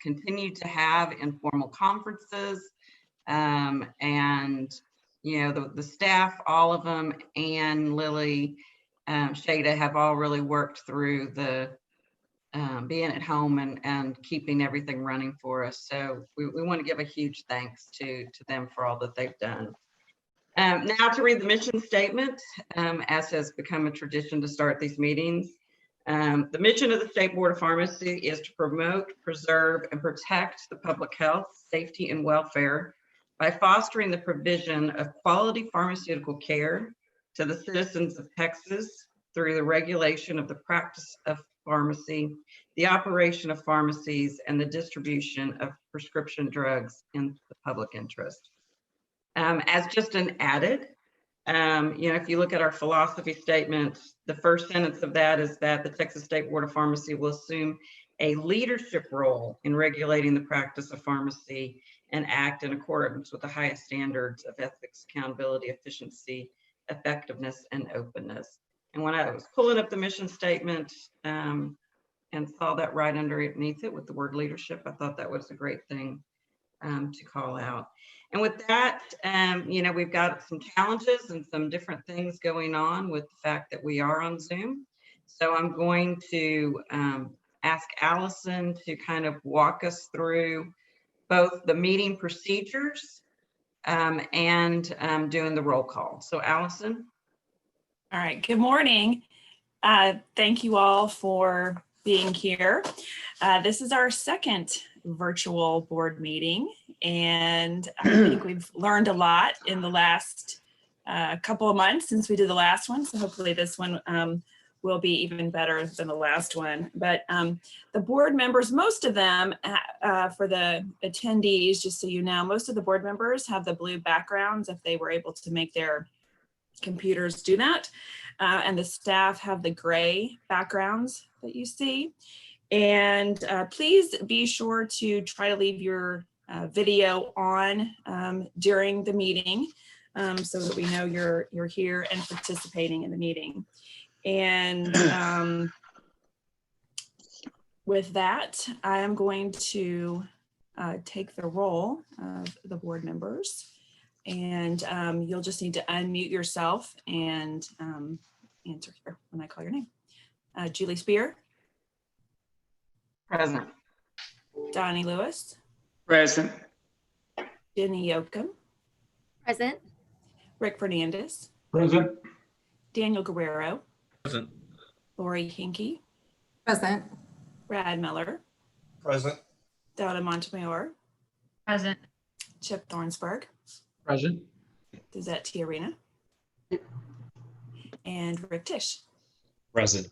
continue to have informal conferences. And, you know, the staff, all of them, and Lily, Shada have all really worked through the being at home and keeping everything running for us. So we want to give a huge thanks to them for all that they've done. Now to read the mission statement, as has become a tradition to start these meetings. The mission of the State Board of Pharmacy is to promote, preserve, and protect the public health, safety, and welfare by fostering the provision of quality pharmaceutical care to the citizens of Texas through the regulation of the practice of pharmacy, the operation of pharmacies, and the distribution of prescription drugs in the public interest. As just an added, you know, if you look at our philosophy statement, the first sentence of that is that the Texas State Board of Pharmacy will assume a leadership role in regulating the practice of pharmacy and act in accordance with the highest standards of ethics, accountability, efficiency, effectiveness, and openness. And when I was pulling up the mission statement and saw that right underneath it with the word leadership, I thought that was a great thing to call out. And with that, you know, we've got some challenges and some different things going on with the fact that we are on Zoom. So I'm going to ask Allison to kind of walk us through both the meeting procedures and doing the roll call. So Allison. All right, good morning. Thank you all for being here. This is our second virtual board meeting, and I think we've learned a lot in the last couple of months since we did the last one. So hopefully this one will be even better than the last one. But the board members, most of them, for the attendees, just so you know, most of the board members have the blue backgrounds if they were able to make their computers do that. And the staff have the gray backgrounds that you see. And please be sure to try to leave your video on during the meeting so that we know you're here and participating in the meeting. And with that, I am going to take the roll of the board members. And you'll just need to unmute yourself and answer here when I call your name. Julie Spear. Present. Donnie Lewis. Present. Jenny Yoakum. Present. Rick Fernandez. Present. Daniel Guerrero. Present. Lori Hinkey. Present. Brad Miller. Present. Donna Montemayor. Present. Chip Thornsberg. Present. Dizette Tiarina. And Rick Tisch. Present.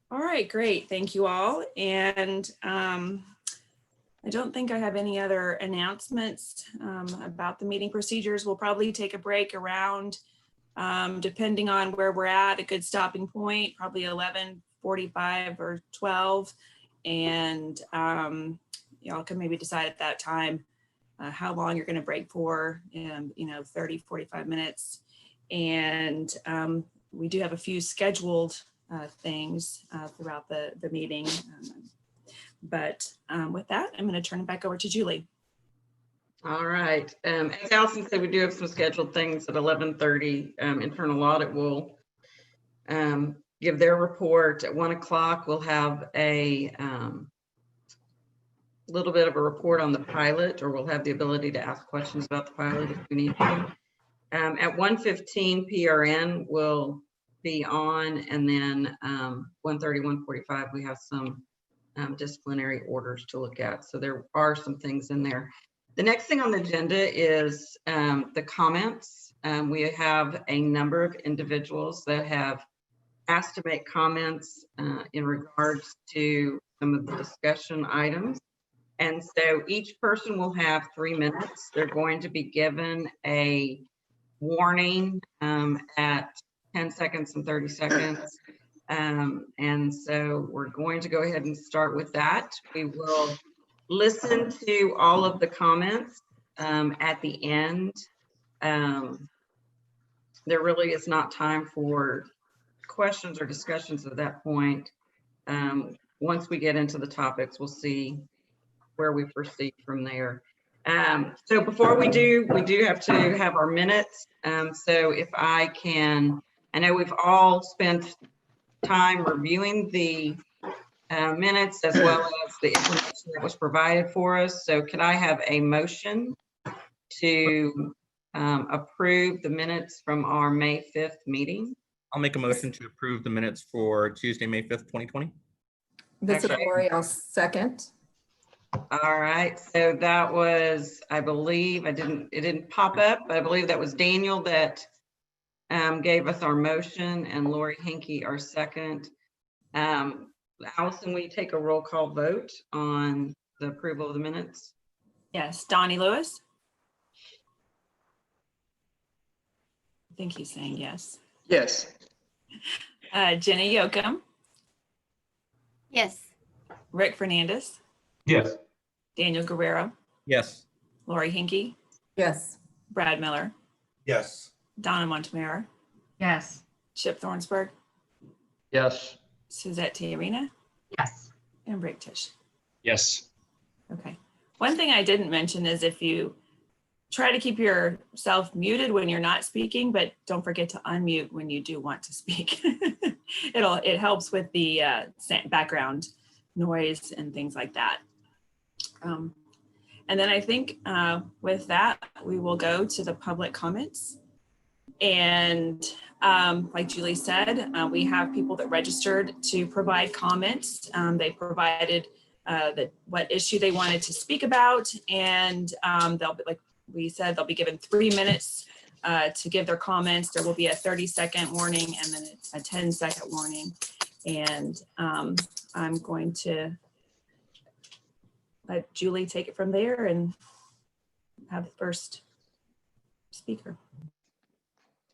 All right, great. Thank you all. And I don't think I have any other announcements about the meeting procedures. We'll probably take a break around, depending on where we're at, a good stopping point, probably 11:45 or 12. And y'all can maybe decide at that time how long you're going to break for, you know, 30, 45 minutes. And we do have a few scheduled things throughout the meeting. But with that, I'm going to turn it back over to Julie. All right. As Allison said, we do have some scheduled things at 11:30. Internal audit will give their report at 1 o'clock. We'll have a little bit of a report on the pilot, or we'll have the ability to ask questions about the pilot if we need to. At 1:15, PRN will be on, and then 1:30, 1:45, we have some disciplinary orders to look at. So there are some things in there. The next thing on the agenda is the comments. We have a number of individuals that have asked to make comments in regards to some of the discussion items. And so each person will have 3 minutes. They're going to be given a warning at 10 seconds and 30 seconds. And so we're going to go ahead and start with that. We will listen to all of the comments at the end. There really is not time for questions or discussions at that point. Once we get into the topics, we'll see where we proceed from there. So before we do have to have our minutes. So if I can, I know we've all spent time reviewing the minutes as well as the information that was provided for us. So could I have a motion to approve the minutes from our May 5th meeting? I'll make a motion to approve the minutes for Tuesday, May 5th, 2020. This is Okay. Lori, I'll second. All right, so that was, I believe, it didn't pop up, but I believe that was Daniel that gave us our motion and Lori Hinkie our second. Allison, will you take a roll call vote on the approval of the minutes? Yes, Donnie Lewis. I think he's saying yes. Yes. Jenny Yoakum, Yes. Rick Fernandez, Yes. Daniel Guerrero, Yes. Lori Hinkie, Yes. Brad Miller, Yes. Donna Montemara, Yes. Chip Thornsberg, Yes. Suzette Tiarina, Yes. and Rick Tisch. Yes. Okay. One thing I didn't mention is if you try to keep yourself muted when you're not speaking, but don't forget to unmute when you do want to speak. It helps with the background noise and things like that. And then I think with that, we will go to the public comments. And like Julie said, we have people that registered to provide comments. They provided what issue they wanted to speak about, and they'll be, like we said, they'll be given 3 minutes to give their comments. There will be a 30-second warning and then a 10-second warning. And I'm going to let Julie take it from there and have the first speaker.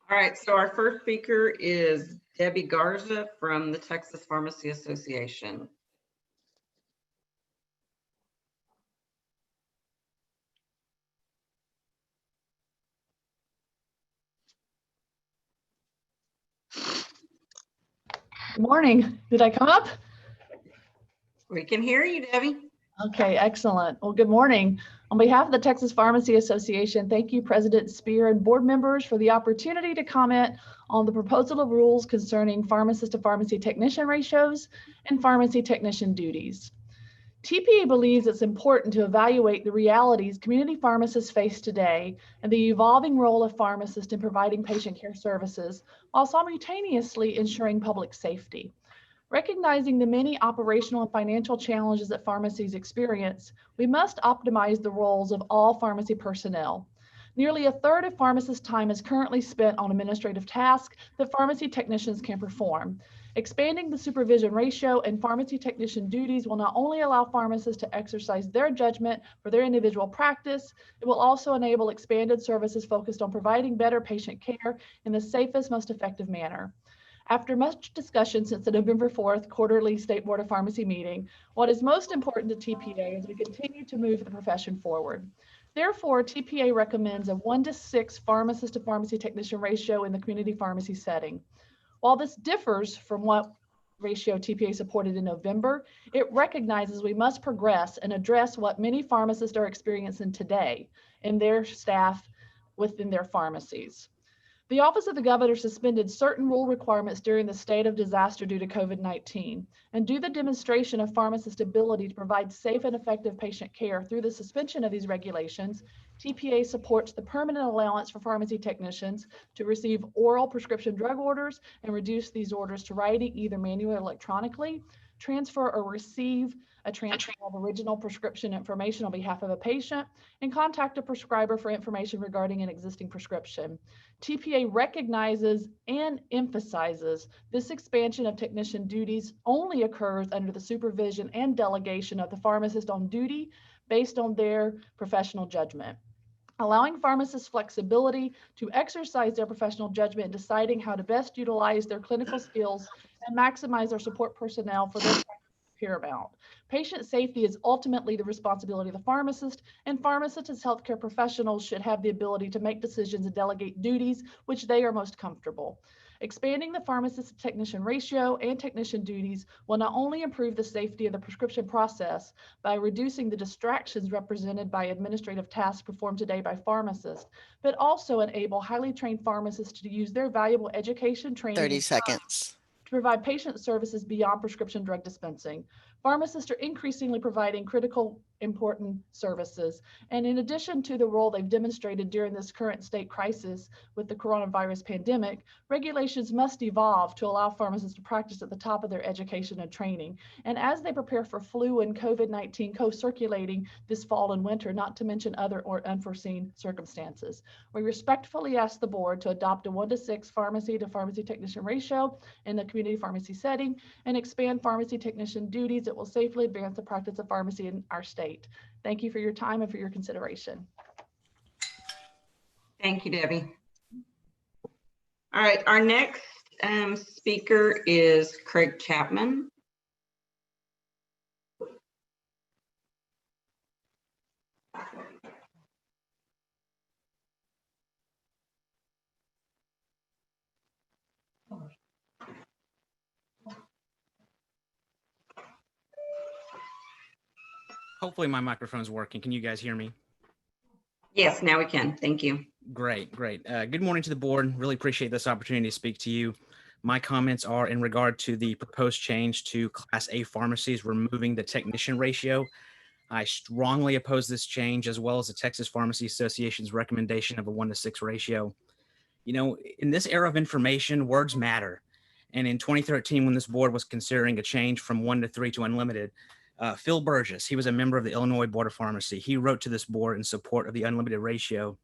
All right, so our first speaker is Debbie Garza from the Texas Pharmacy Association. Good morning. Did I come up? We can hear you, Debbie. Okay, excellent. Well, good morning. On behalf of the Texas Pharmacy Association, thank you, President Spear and board members, for the opportunity to comment on the proposal of rules concerning pharmacist to pharmacy technician ratios and pharmacy technician duties. TPA believes it's important to evaluate the realities community pharmacists face today and the evolving role of pharmacists in providing patient care services while simultaneously ensuring public safety. Recognizing the many operational and financial challenges that pharmacies experience, we must optimize the roles of all pharmacy personnel. Nearly a third of pharmacists' time is currently spent on administrative tasks that pharmacy technicians can perform. Expanding the supervision ratio and pharmacy technician duties will not only allow pharmacists to exercise their judgment for their individual practice, it will also enable expanded services focused on providing better patient care in the safest, most effective manner. After much discussion since the November 4th quarterly State Board of Pharmacy meeting, what is most important to TPA is we continue to move the profession forward. Therefore, TPA recommends a 1:6 pharmacist to pharmacy technician ratio in the community pharmacy setting. While this differs from what ratio TPA supported in November, it recognizes we must progress and address what many pharmacists are experiencing today in their staff within their pharmacies. The Office of the Governor suspended certain rule requirements during the state of disaster due to COVID-19, and due to the demonstration of pharmacists' ability to provide safe and effective patient care through the suspension of these regulations, TPA supports the permanent allowance for pharmacy technicians to receive oral prescription drug orders and reduce these orders to writing either manually or electronically, transfer or receive a transfer of original prescription information on behalf of a patient, and contact a prescriber for information regarding an existing prescription. TPA recognizes and emphasizes this expansion of technician duties only occurs under the supervision and delegation of the pharmacist on duty based on their professional judgment. Allowing pharmacists flexibility to exercise their professional judgment in deciding how to best utilize their clinical skills and maximize their support personnel for their practice is paramount. Patient safety is ultimately the responsibility of the pharmacist, and pharmacists as healthcare professionals should have the ability to make decisions and delegate duties which they are most comfortable. Expanding the pharmacist to technician ratio and technician duties will not only improve the safety of the prescription process by reducing the distractions represented by administrative tasks performed today by pharmacists, but also enable highly trained pharmacists to use their valuable education, training, 30 and seconds. to provide patient services beyond prescription drug dispensing. Pharmacists are increasingly providing critical, important services. And in addition to the role they've demonstrated during this current state crisis with the coronavirus pandemic, regulations must evolve to allow pharmacists to practice at the top of their education and training. And as they prepare for flu and COVID-19 co-circulating this fall and winter, not to mention other or unforeseen circumstances, we respectfully ask the board to adopt a 1:6 pharmacy to pharmacy technician ratio in the community pharmacy setting and expand pharmacy technician duties that will safely advance the practice of pharmacy in our state. Thank you for your time and for your consideration. Thank you, Debbie. All right, our next speaker is Craig Chapman. Hopefully my microphone's working. Can you guys hear me? Yes, now we can. Thank you. Great, great. Good morning to the board. Really appreciate this opportunity to speak to you. My comments are in regard to the proposed change to Class A pharmacies, removing the technician ratio. I strongly oppose this change, as well as the Texas Pharmacy Association's recommendation of a 1:6 ratio. You know, in this era of information, words matter. And in 2013, when this board was considering a change from 1 to 3 to unlimited, Phil Burgess, he was a member of the Illinois Board of Pharmacy. He wrote to this board in support of the unlimited ratio.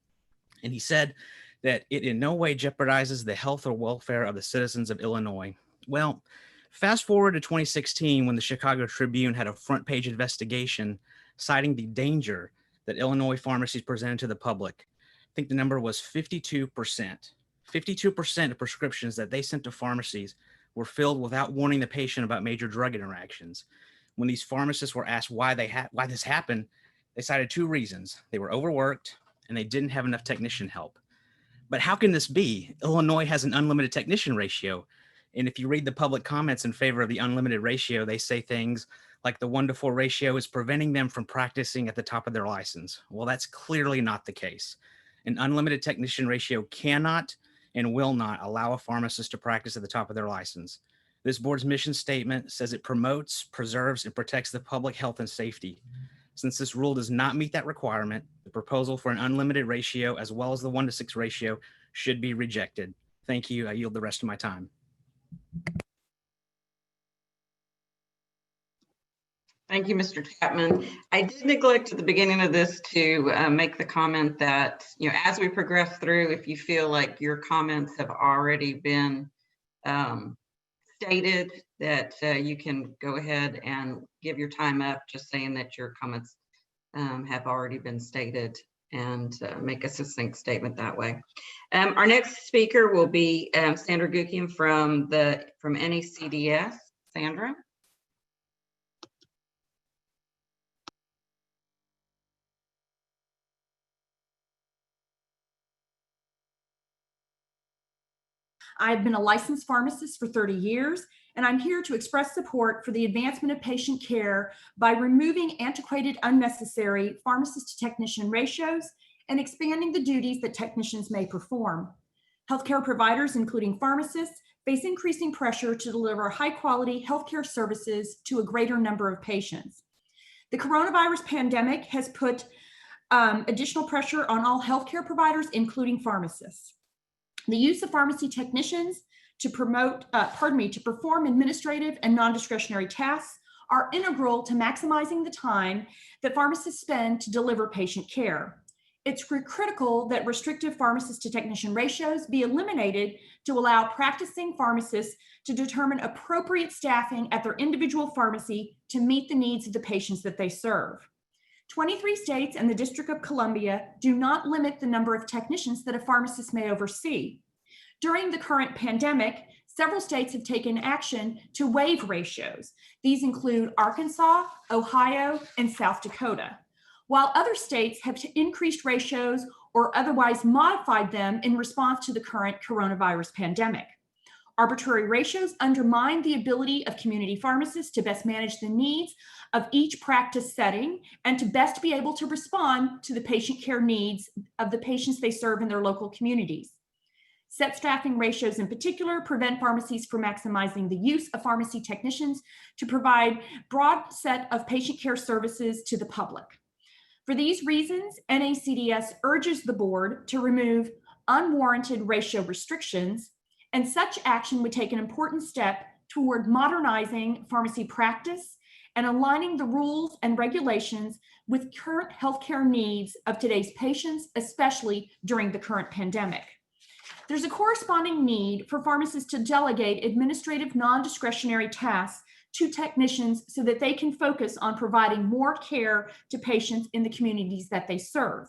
And he said that it in no way jeopardizes the health or welfare of the citizens of Illinois. Well, fast forward to 2016, when the Chicago Tribune had a front page investigation citing the danger that Illinois pharmacies presented to the public. I think the number was 52%. 52% of prescriptions that they sent to pharmacies were filled without warning the patient about major drug interactions. When these pharmacists were asked why this happened, they cited 2 reasons. They were overworked and they didn't have enough technician help. But how can this be? Illinois has an unlimited technician ratio. And if you read the public comments in favor of the unlimited ratio, they say things like the 1:4 ratio is preventing them from practicing at the top of their license. Well, that's clearly not the case. An unlimited technician ratio cannot and will not allow a pharmacist to practice at the top of their license. This board's mission statement says it promotes, preserves, and protects the public health and safety. Since this rule does not meet that requirement, the proposal for an unlimited ratio as well as the 1:6 ratio should be rejected. Thank you. I yield the rest of my time. Thank you, Mr. Chapman. I did neglect at the beginning of this to make the comment that, you know, as we progress through, if you feel like your comments have already been stated, that you can go ahead and give your time up, just saying that your comments have already been stated, and make a succinct statement that way. Our next speaker will be Sandra Gukian from NACDS. Sandra. I've been a licensed pharmacist for 30 years, and I'm here to express support for the advancement of patient care by removing antiquated, unnecessary pharmacist to technician ratios and expanding the duties that technicians may perform. Healthcare providers, including pharmacists, face increasing pressure to deliver high-quality healthcare services to a greater number of patients. The coronavirus pandemic has put additional pressure on all healthcare providers, including pharmacists. The use of pharmacy technicians to perform administrative and non-discretionary tasks are integral to maximizing the time that pharmacists spend to deliver patient care. It's critical that restrictive pharmacist to technician ratios be eliminated to allow practicing pharmacists to determine appropriate staffing at their individual pharmacy to meet the needs of the patients that they serve. 23 states and the District of Columbia do not limit the number of technicians that a pharmacist may oversee. During the current pandemic, several states have taken action to waive ratios. These include Arkansas, Ohio, and South Dakota, while other states have increased ratios or otherwise modified them in response to the current coronavirus pandemic. Arbitrary ratios undermine the ability of community pharmacists to best manage the needs of each practice setting and to best be able to respond to the patient care needs of the patients they serve in their local communities. Set staffing ratios in particular prevent pharmacies from maximizing the use of pharmacy technicians to provide broad set of patient care services to the public. For these reasons, NACDS urges the board to remove unwarranted ratio restrictions, and such action would take an important step toward modernizing pharmacy practice and aligning the rules and regulations with current healthcare needs of today's patients, especially during the current pandemic. There's a corresponding need for pharmacists to delegate administrative non-discretionary tasks to technicians so that they can focus on providing more care to patients in the communities that they serve.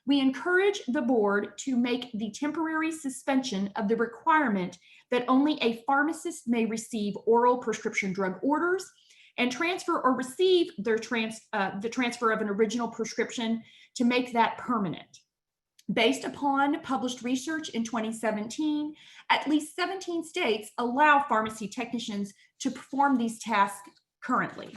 We encourage the board to make the temporary suspension of the requirement that only a pharmacist may receive oral prescription drug orders and transfer or receive the transfer of an original prescription to make that permanent. Based upon published research in 2017, at least 17 states allow pharmacy technicians to perform these tasks currently.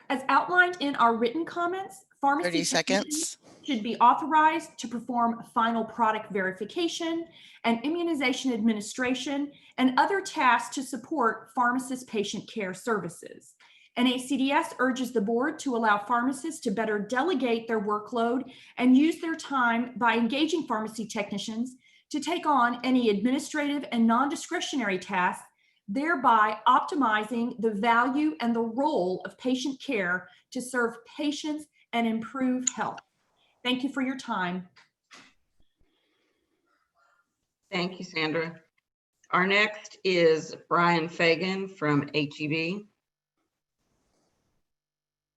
As outlined in our written comments, pharmacy 30 technicians seconds. should be authorized to perform final product verification and immunization administration and other tasks to support pharmacist patient care services. NACDS urges the board to allow pharmacists to better delegate their workload and use their time by engaging pharmacy technicians to take on any administrative and non-discretionary tasks, thereby optimizing the value and the role of patient care to serve patients and improve health. Thank you for your time. Thank you, Sandra. Our next is Brian Fagan from HEB.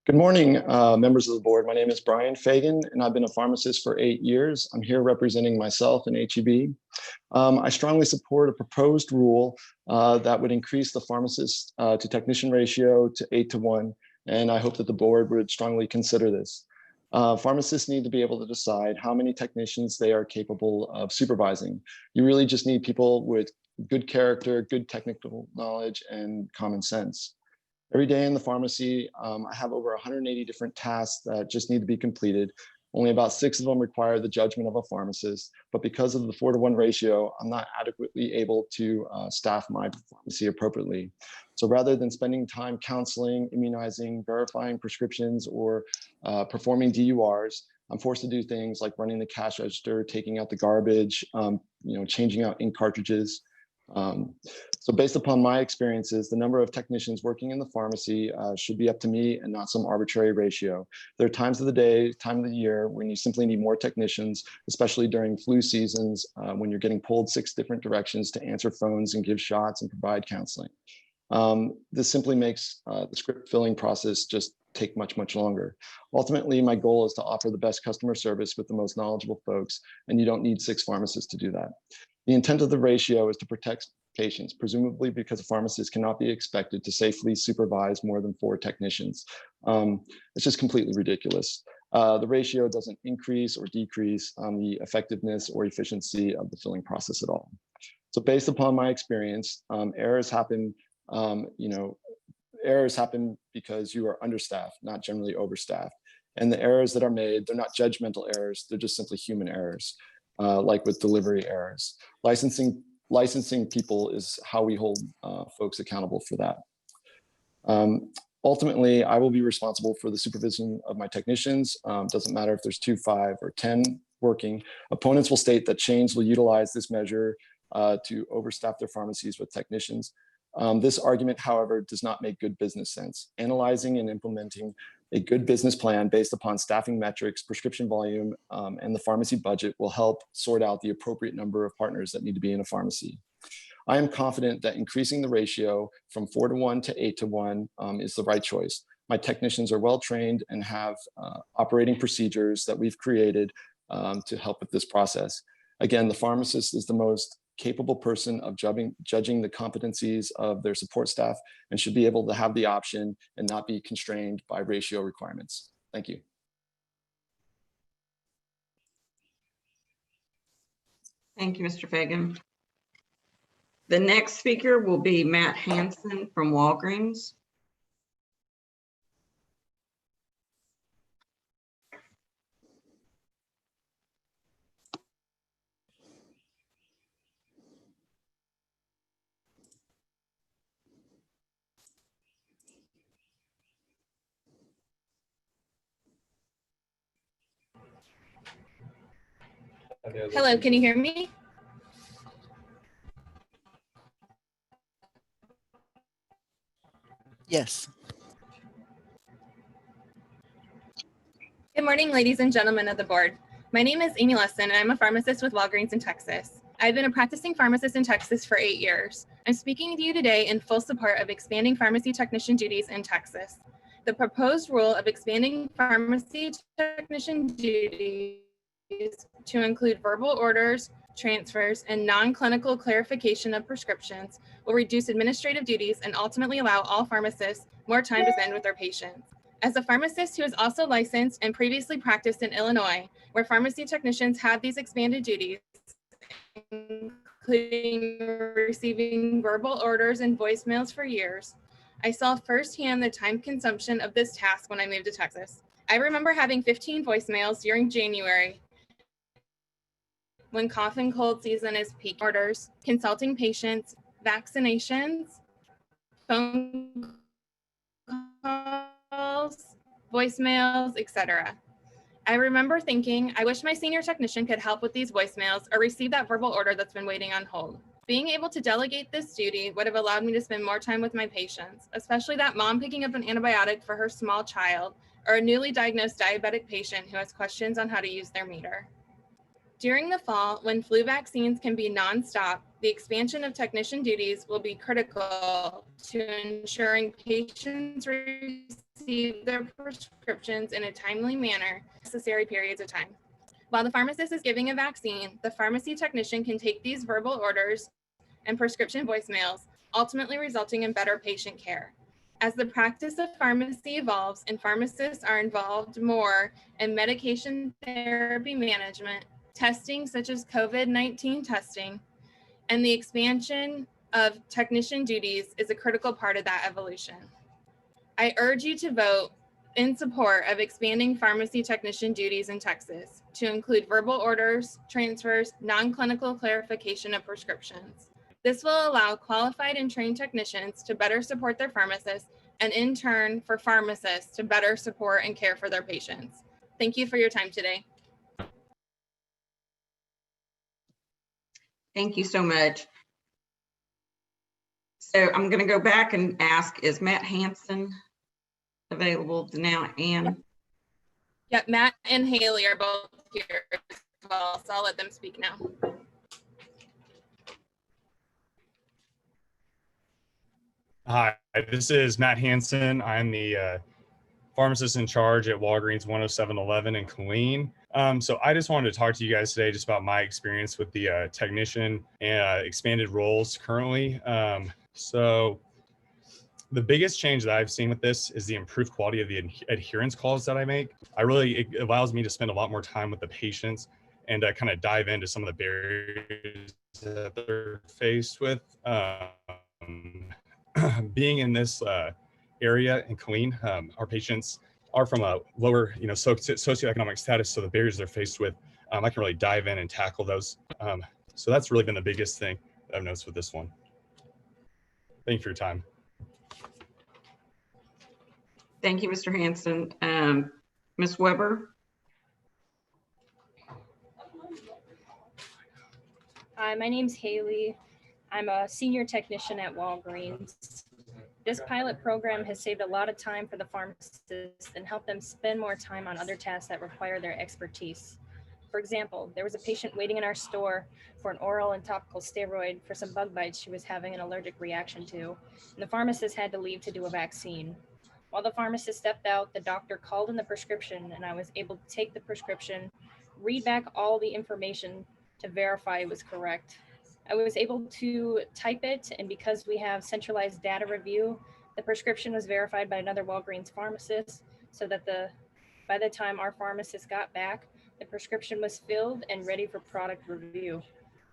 Good morning, members of the board. My name is Brian Fagan, and I've been a pharmacist for 8 years. I'm here representing myself and HEB. I strongly support a proposed rule that would increase the pharmacist to technician ratio to 8:1, and I hope that the board would strongly consider this. Pharmacists need to be able to decide how many technicians they are capable of supervising. You really just need people with good character, good technical knowledge, and common sense. Every day in the pharmacy, I have over 180 different tasks that just need to be completed. Only about 6 of them require the judgment of a pharmacist, but because of the 4:1 ratio, I'm not adequately able to staff my pharmacy appropriately. So rather than spending time counseling, immunizing, verifying prescriptions, or performing DURs, I'm forced to do things like running the cash register, taking out the garbage, changing out ink cartridges. So based upon my experiences, the number of technicians working in the pharmacy should be up to me and not some arbitrary ratio. There are times of the day, time of the year when you simply need more technicians, especially during flu seasons, when you're getting pulled 6 different directions to answer phones and give shots and provide counseling. This simply makes the script filling process just take much, much longer. Ultimately, my goal is to offer the best customer service with the most knowledgeable folks, and you don't need 6 pharmacists to do that. The intent of the ratio is to protect patients, presumably because a pharmacist cannot be expected to safely supervise more than 4 technicians. It's just completely ridiculous. The ratio doesn't increase or decrease the effectiveness or efficiency of the filling process at all. So based upon my experience, errors happen, errors happen because you are understaffed, not generally overstaffed. And the errors that are made, they're not judgmental errors, they're just simply human errors. Like with delivery errors. Licensing people is how we hold folks accountable for that. Ultimately, I will be responsible for the supervision of my technicians. Doesn't matter if there's 2, 5, or 10 working. Opponents will state that chains will utilize this measure to overstaff their pharmacies with technicians. This argument, however, does not make good business sense. Analyzing and implementing a good business plan based upon staffing metrics, prescription volume, and the pharmacy budget will help sort out the appropriate number of partners that need to be in a pharmacy. I am confident that increasing the ratio from 4:1 to 8:1 is the right choice. My technicians are well trained and have operating procedures that we've created to help with this process. Again, the pharmacist is the most capable person of judging the competencies of their support staff and should be able to have the option and not be constrained by ratio requirements. Thank you. Thank you, Mr. Fagan. The next speaker will be Matt Hansen from Walgreens. Hello, can you hear me? Yes. Good morning, ladies and gentlemen of the board. My name is Amy Lesson, and I'm a pharmacist with Walgreens in Texas. I've been a practicing pharmacist in Texas for 8 years. I'm speaking to you today in full support of expanding pharmacy technician duties in Texas. The proposed rule of expanding pharmacy technician duties to include verbal orders, transfers, and non-clinical clarification of prescriptions will reduce administrative duties and ultimately allow all pharmacists more time to spend with their patients. As a pharmacist who is also licensed and previously practiced in Illinois, where pharmacy technicians have these expanded duties, including receiving verbal orders and voicemails for years, I saw firsthand the time consumption of this task when I moved to Texas. I remember having 15 voicemails during January when cough and cold season is peak, orders, consulting patients, vaccinations, phone calls, voicemails, etc. I remember thinking, I wish my senior technician could help with these voicemails or receive that verbal order that's been waiting on hold. Being able to delegate this duty would have allowed me to spend more time with my patients, especially that mom picking up an antibiotic for her small child or a newly diagnosed diabetic patient who has questions on how to use their meter. During the fall, when flu vaccines can be nonstop, the expansion of technician duties will be critical to ensuring patients receive their prescriptions in a timely manner, necessary periods of time. While the pharmacist is giving a vaccine, the pharmacy technician can take these verbal orders and prescription voicemails, ultimately resulting in better patient care. As the practice of pharmacy evolves and pharmacists are involved more in medication therapy management, testing such as COVID-19 testing, and the expansion of technician duties is a critical part of that evolution. I urge you to vote in support of expanding pharmacy technician duties in Texas to include verbal orders, transfers, non-clinical clarification of prescriptions. This will allow qualified and trained technicians to better support their pharmacists and in turn for pharmacists to better support and care for their patients. Thank you for your time today. Thank you so much. So I'm going to go back and ask, is Matt Hansen available now? Ann? Yep, Matt and Haley are both here as well, so I'll let them speak now. Hi, this is Matt Hansen. I'm the pharmacist in charge at Walgreens 10711 in Killeen. So I just wanted to talk to you guys today just about my experience with the technician and expanded roles currently. So the biggest change that I've seen with this is the improved quality of the adherence calls that I make. It allows me to spend a lot more time with the patients and kind of dive into some of the barriers that they're faced with. Being in this area in Killeen, our patients are from a lower, socioeconomic status, so the barriers they're faced with, I can really dive in and tackle those. So that's really been the biggest thing that I've noticed with this one. Thank you for your time. Thank you, Mr. Hansen. Ms. Weber? Hi, my name's Haley. I'm a senior technician at Walgreens. This pilot program has saved a lot of time for the pharmacists and helped them spend more time on other tasks that require their expertise. For example, there was a patient waiting in our store for an oral and topical steroid for some bug bites she was having an allergic reaction to, and the pharmacist had to leave to do a vaccine. While the pharmacist stepped out, the doctor called in the prescription, and I was able to take the prescription, read back all the information to verify it was correct. I was able to type it, and because we have centralized data review, the prescription was verified by another Walgreens pharmacist so that by the time our pharmacist got back, the prescription was filled and ready for product review.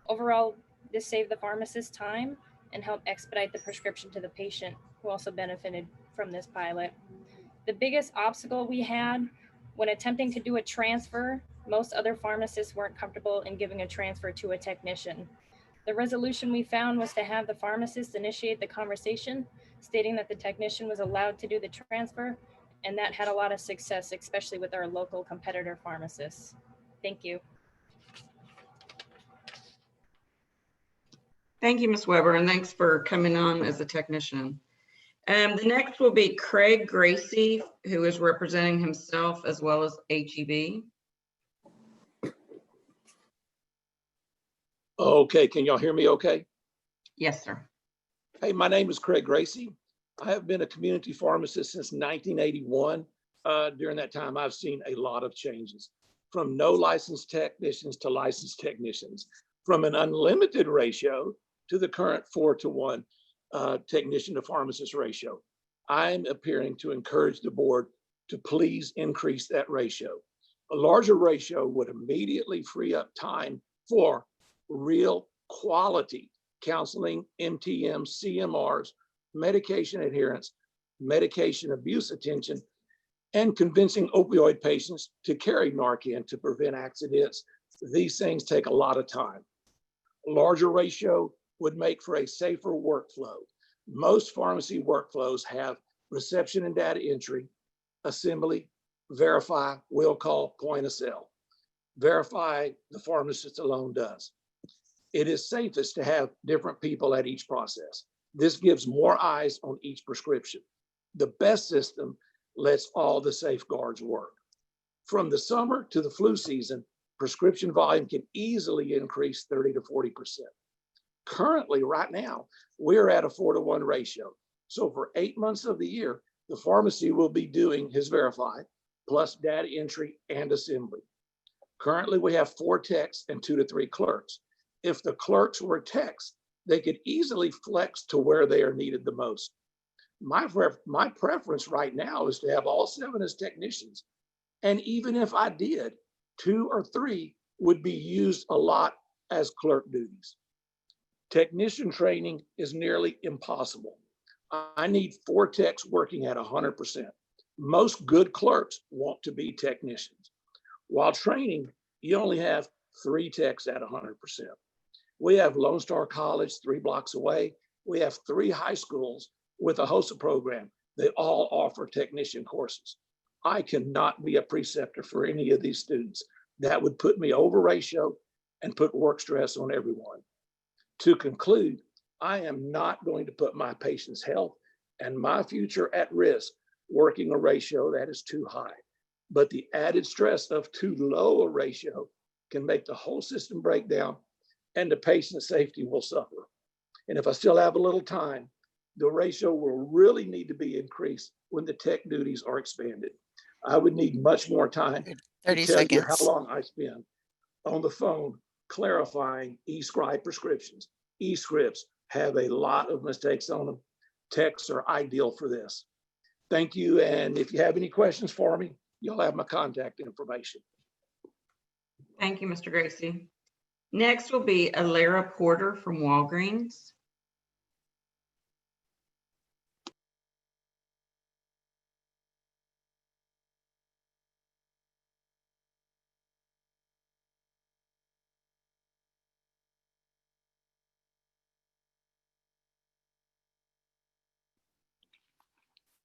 Overall, this saved the pharmacist time and help expedite the prescription to the patient, who also benefited from this pilot. The biggest obstacle we had when attempting to do a transfer, most other pharmacists weren't comfortable in giving a transfer to a technician. The resolution we found was to have the pharmacist initiate the conversation, stating that the technician was allowed to do the transfer, and that had a lot of success, especially with our local competitor pharmacists. Thank you. Thank you, Ms. Weber, and thanks for coming on as a technician. The next will be Craig Gracie, who is representing himself as well as HEB. Okay, can y'all hear me okay? Yes, sir. Hey, my name is Craig Gracie. I have been a community pharmacist since 1981. During that time, I've seen a lot of changes, from no licensed technicians to licensed technicians, from an unlimited ratio to the current 4-to-1 technician to pharmacist ratio. I'm appearing to encourage the board to please increase that ratio. A larger ratio would immediately free up time for real quality counseling, MTM, CMRs, medication adherence, medication abuse attention, and convincing opioid patients to carry Narcan to prevent accidents. These things take a lot of time. A larger ratio would make for a safer workflow. Most pharmacy workflows have reception and data entry, assembly, verify, will call, point of sale. Verify, the pharmacist alone does. It is safest to have different people at each process. This gives more eyes on each prescription. The best system lets all the safeguards work. From the summer to the flu season, prescription volume can easily increase 30 to 40%. Currently, right now, we're at a 4-to-1 ratio. So for 8 months of the year, the pharmacy will be doing his verify plus data entry and assembly. Currently, we have 4 techs and 2 to 3 clerks. If the clerks were techs, they could easily flex to where they are needed the most. My preference right now is to have all 7 as technicians. And even if I did, 2 or 3 would be used a lot as clerk duties. Technician training is nearly impossible. I need 4 techs working at 100%. Most good clerks want to be technicians. While training, you only have 3 techs at 100%. We have Lone Star College 3 blocks away. We have 3 high schools with a HOSA program. They all offer technician courses. I cannot be a preceptor for any of these students. That would put me over ratio and put work stress on everyone. To conclude, I am not going to put my patient's health and my future at risk working a ratio that is too high. But the added stress of too low a ratio can make the whole system break down and the patient's safety will suffer. And if I still have a little time, the ratio will really need to be increased when the tech duties are expanded. I would need much more time 30 to tell you how seconds. long I spend on the phone clarifying e-scribe prescriptions. E-scripts have a lot of mistakes on them. Texts are ideal for this. Thank you. And if you have any questions for me, you'll have my contact information. Thank you, Mr. Gracie. Next will be Alara Porter from Walgreens.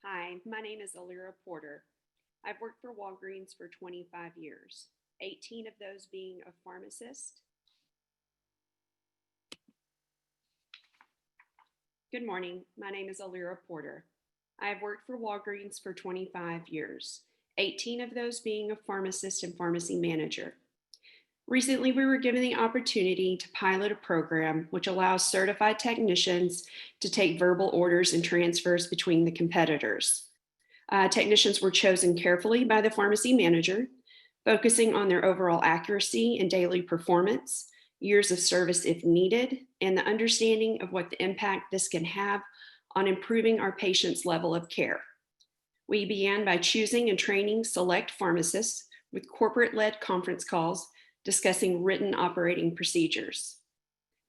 Hi, my name is Alara Porter. I've worked for Walgreens for 25 years, 18 of those being a pharmacist. Good morning, my name is Alara Porter. I have worked for Walgreens for 25 years, 18 of those being a pharmacist and pharmacy manager. Recently, we were given the opportunity to pilot a program which allows certified technicians to take verbal orders and transfers between the competitors. Technicians were chosen carefully by the pharmacy manager, focusing on their overall accuracy and daily performance, years of service if needed, and the understanding of what the impact this can have on improving our patients' level of care. We began by choosing and training select pharmacists with corporate-led conference calls discussing written operating procedures.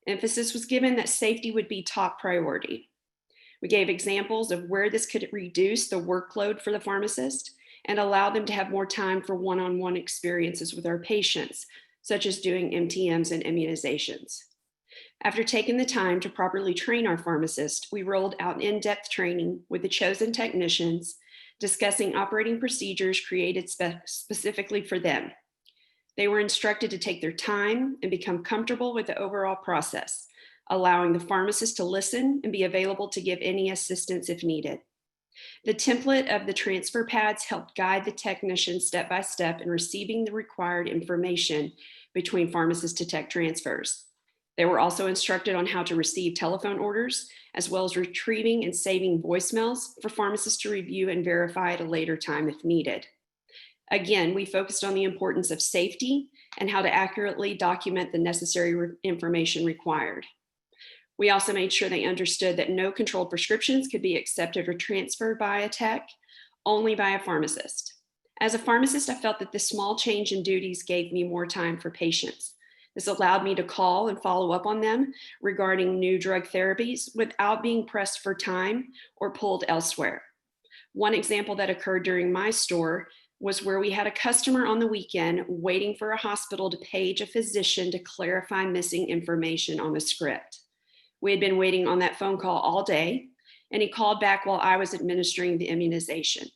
Emphasis was given that safety would be top priority. We gave examples of where this could reduce the workload for the pharmacist and allow them to have more time for one-on-one experiences with our patients, such as doing MTMs and immunizations. After taking the time to properly train our pharmacists, we rolled out in-depth training with the chosen technicians, discussing operating procedures created specifically for them. They were instructed to take their time and become comfortable with the overall process, allowing the pharmacist to listen and be available to give any assistance if needed. The template of the transfer pads helped guide the technician step by step in receiving the required information between pharmacist to tech transfers. They were also instructed on how to receive telephone orders, as well as retrieving and saving voicemails for pharmacists to review and verify at a later time if needed. Again, we focused on the importance of safety and how to accurately document the necessary information required. We also made sure they understood that no controlled prescriptions could be accepted or transferred by a tech, only by a pharmacist. As a pharmacist, I felt that this small change in duties gave me more time for patients. This allowed me to call and follow up on them regarding new drug therapies without being pressed for time or pulled elsewhere. One example that occurred during my store was where we had a customer on the weekend waiting for a hospital to page a physician to clarify missing information on the script. We had been waiting on that phone call all day, and he called back while I was administering the immunization.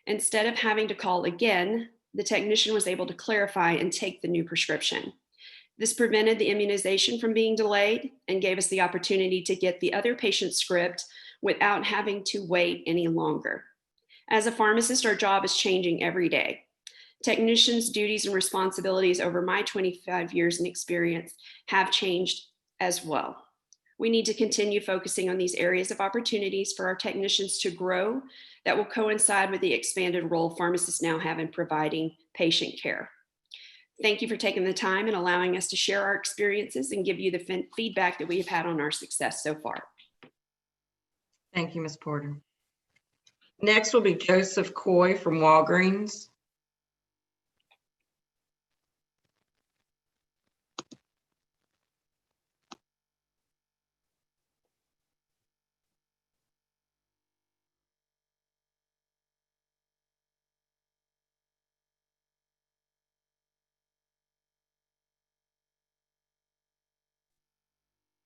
Instead of having to call again, the technician was able to clarify and take the new prescription. This prevented the immunization from being delayed and gave us the opportunity to get the other patient's script without having to wait any longer. As a pharmacist, our job is changing every day. Technicians' duties and responsibilities over my 25 years in experience have changed as well. We need to continue focusing on these areas of opportunities for our technicians to grow that will coincide with the expanded role pharmacists now have in providing patient care. Thank you for taking the time and allowing us to share our experiences and give you the feedback that we have had on our success so far. Thank you, Ms. Porter. Next will be Joseph Coy from Walgreens.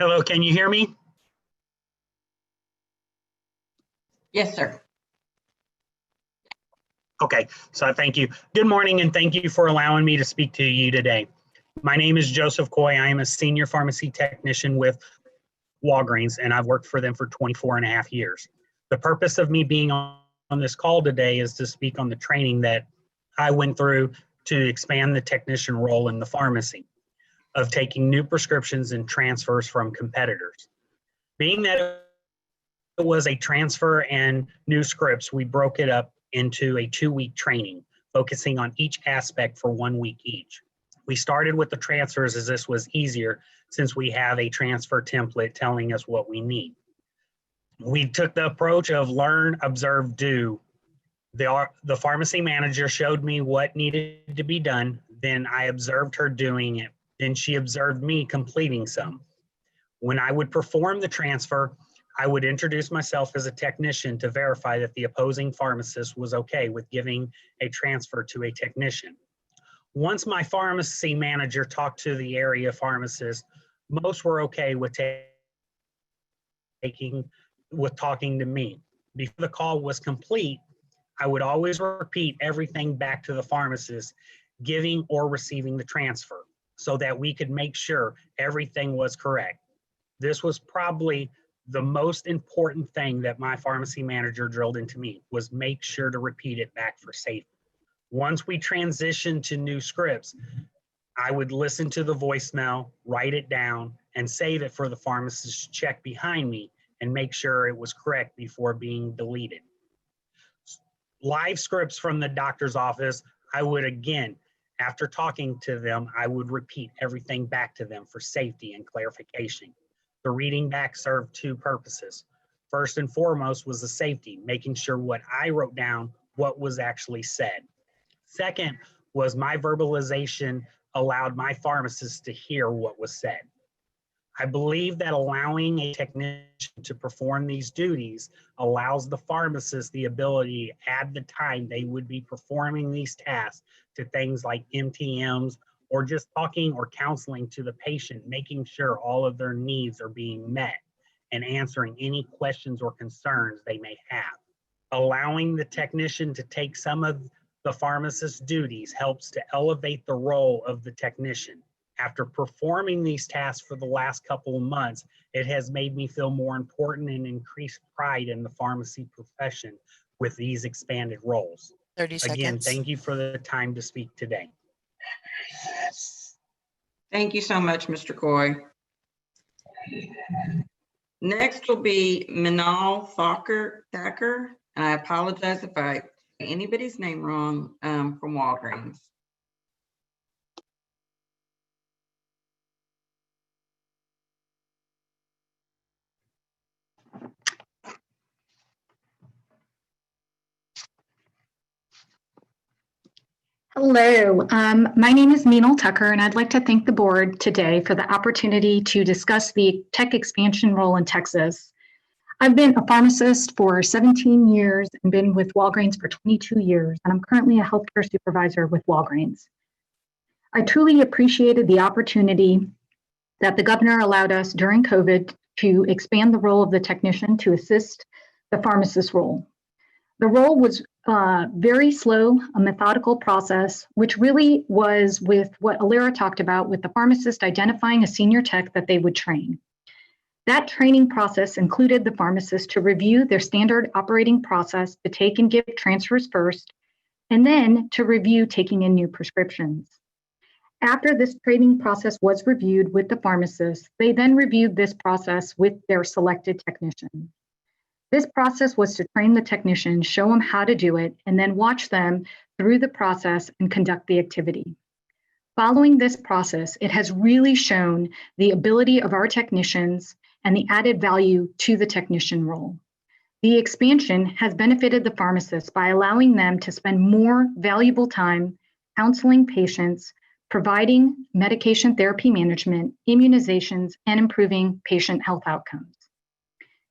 Hello, can you hear me? Yes, sir. Okay, so thank you. Good morning, and thank you for allowing me to speak to you today. My name is Joseph Coy. I am a senior pharmacy technician with Walgreens, and I've worked for them for 24 and a half years. The purpose of me being on this call today is to speak on the training that I went through to expand the technician role in the pharmacy of taking new prescriptions and transfers from competitors. Being that it was a transfer and new scripts, we broke it up into a 2-week training, focusing on each aspect for 1 week each. We started with the transfers as this was easier since we have a transfer template telling us what we need. We took the approach of learn, observe, do. The pharmacy manager showed me what needed to be done, then I observed her doing it. Then she observed me completing some. When I would perform the transfer, I would introduce myself as a technician to verify that the opposing pharmacist was okay with giving a transfer to a technician. Once my pharmacy manager talked to the area pharmacist, most were okay with talking to me. Before the call was complete, I would always repeat everything back to the pharmacist, giving or receiving the transfer, so that we could make sure everything was correct. This was probably the most important thing that my pharmacy manager drilled into me, was make sure to repeat it back for safety. Once we transitioned to new scripts, I would listen to the voicemail, write it down, and save it for the pharmacist to check behind me and make sure it was correct before being deleted. Live scripts from the doctor's office, I would again, after talking to them, I would repeat everything back to them for safety and clarification. The reading back served 2 purposes. First and foremost was the safety, making sure what I wrote down, what was actually said. Second was my verbalization allowed my pharmacist to hear what was said. I believe that allowing a technician to perform these duties allows the pharmacist the ability to add the time they would be performing these tasks to things like MTMs or just talking or counseling to the patient, making sure all of their needs are being met and answering any questions or concerns they may have. Allowing the technician to take some of the pharmacist's duties helps to elevate the role of the technician. After performing these tasks for the last couple of months, it has made me feel more important and increased pride in the pharmacy profession with these expanded roles. 30 Again, seconds. thank you for the time to speak today. Thank you so much, Mr. Coy. Next will be Minal Thacker, and I apologize if I say anybody's name wrong, from Walgreens. Hello, my name is Meenal Tucker, and I'd like to thank the board today for the opportunity to discuss the tech expansion role in Texas. I've been a pharmacist for 17 years and been with Walgreens for 22 years, and I'm currently a healthcare supervisor with Walgreens. I truly appreciated the opportunity that the governor allowed us during COVID to expand the role of the technician to assist the pharmacist role. The role was very slow, a methodical process, which really was with what Alira talked about with the pharmacist identifying a senior tech that they would train. That training process included the pharmacist to review their standard operating process to take and give transfers first, and then to review taking in new prescriptions. After this training process was reviewed with the pharmacist, they then reviewed this process with their selected technician. This process was to train the technician, show them how to do it, and then watch them through the process and conduct the activity. Following this process, it has really shown the ability of our technicians and the added value to the technician role. The expansion has benefited the pharmacists by allowing them to spend more valuable time counseling patients, providing medication therapy management, immunizations, and improving patient health outcomes.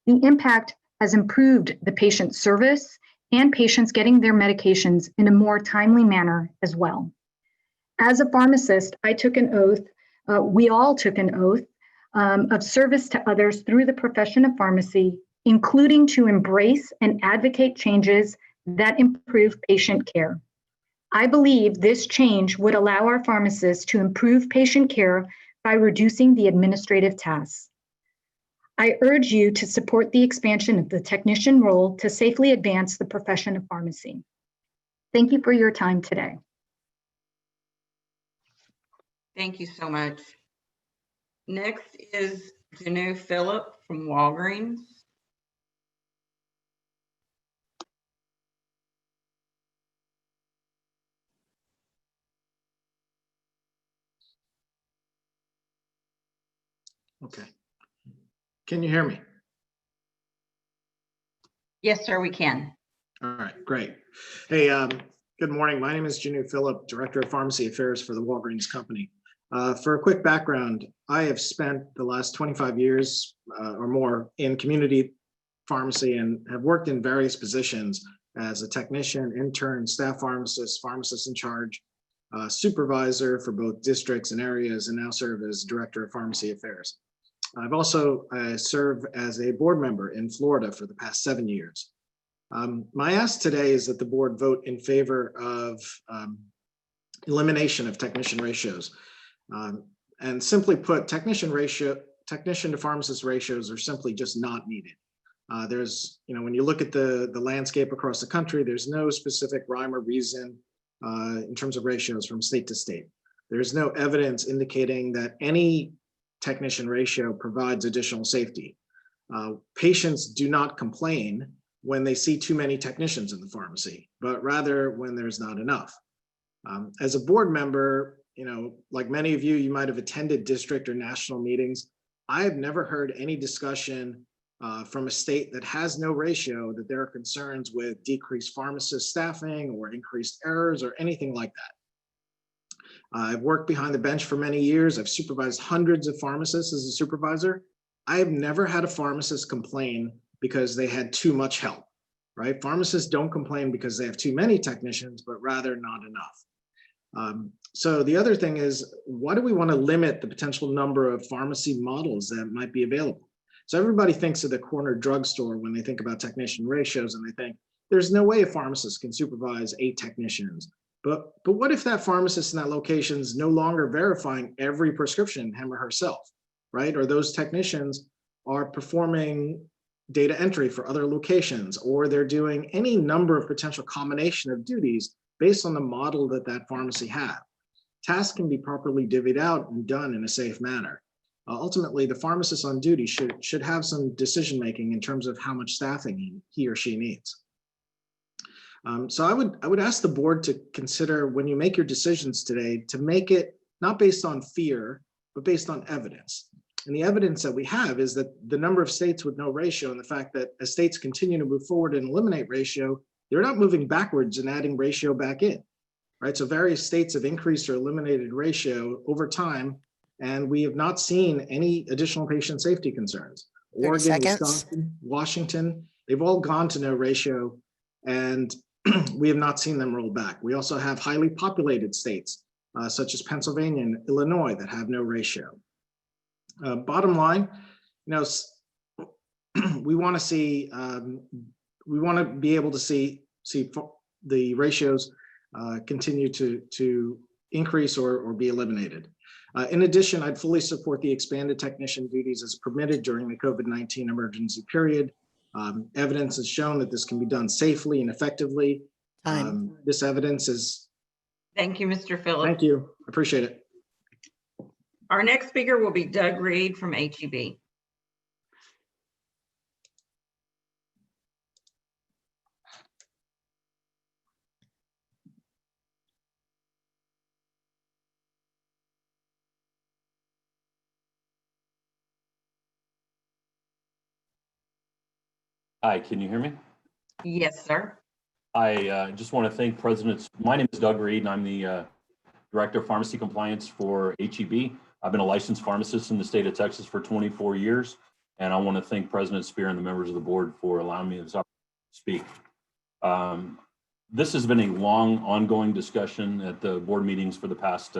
The impact has improved the patient service and patients getting their medications in a more timely manner as well. As a pharmacist, I took an oath, we all took an oath of service to others through the profession of pharmacy, including to embrace and advocate changes that improve patient care. I believe this change would allow our pharmacists to improve patient care by reducing the administrative tasks. I urge you to support the expansion of the technician role to safely advance the profession of pharmacy. Thank you for your time today. Thank you so much. Next is Janu Phillip from Walgreens. Okay. Can you hear me? Yes, sir, we can. All right, great. Hey, good morning. My name is Janu Phillip, Director of Pharmacy Affairs for the Walgreens Company. For a quick background, I have spent the last 25 years or more in community pharmacy and have worked in various positions as a technician, intern, staff pharmacist, pharmacist in charge, supervisor for both districts and areas, and now serve as Director of Pharmacy Affairs. I've also served as a board member in Florida for the past 7 years. My ask today is that the board vote in favor of elimination of technician ratios. And simply put, technician to pharmacist ratios are simply just not needed. There's, when you look at the landscape across the country, there's no specific rhyme or reason in terms of ratios from state to state. There's no evidence indicating that any technician ratio provides additional safety. Patients do not complain when they see too many technicians in the pharmacy, but rather when there's not enough. As a board member, like many of you, you might have attended district or national meetings. I have never heard any discussion from a state that has no ratio that there are concerns with decreased pharmacist staffing or increased errors or anything like that. I've worked behind the bench for many years. I've supervised hundreds of pharmacists as a supervisor. I have never had a pharmacist complain because they had too much help, right? Pharmacists don't complain because they have too many technicians, but rather not enough. So the other thing is, why do we want to limit the potential number of pharmacy models that might be available? So everybody thinks of the corner drugstore when they think about technician ratios, and they think there's no way a pharmacist can supervise 8 technicians. But what if that pharmacist in that location is no longer verifying every prescription him or herself, right? Or those technicians are performing data entry for other locations, or they're doing any number of potential combination of duties based on the model that that pharmacy had. Tasks can be properly divvied out and done in a safe manner. Ultimately, the pharmacist on duty should have some decision-making in terms of how much staffing he or she needs. So I would ask the board to consider, when you make your decisions today, to make it not based on fear, but based on evidence. And the evidence that we have is that the number of states with no ratio, and the fact that as states continue to move forward and eliminate ratio, they're not moving backwards and adding ratio back in, right? So various states have increased or eliminated ratio over time, and we have not seen any additional patient safety concerns. Oregon, Wisconsin, Washington, they've all gone to no ratio, and we have not seen them roll back. We also have highly populated states, such as Pennsylvania and Illinois, that have no ratio. Bottom line, we want to see, we want to be able to see the ratios continue to increase or be eliminated. In addition, I'd fully support the expanded technician duties as permitted during the COVID-19 emergency period. Evidence has shown that this can be done safely and effectively. This evidence is. Thank you, Mr. Phillips. Thank you. Appreciate it. Our next speaker will be Doug Reed from HEB. Hi, can you hear me? Yes, sir. I just want to thank my name is Doug Reed, and I'm the Director of Pharmacy Compliance for HEB. I've been a licensed pharmacist in the state of Texas for 24 years, and I want to thank President Spear and the members of the board for allowing me this opportunity to speak. This has been a long, ongoing discussion at the board meetings for the past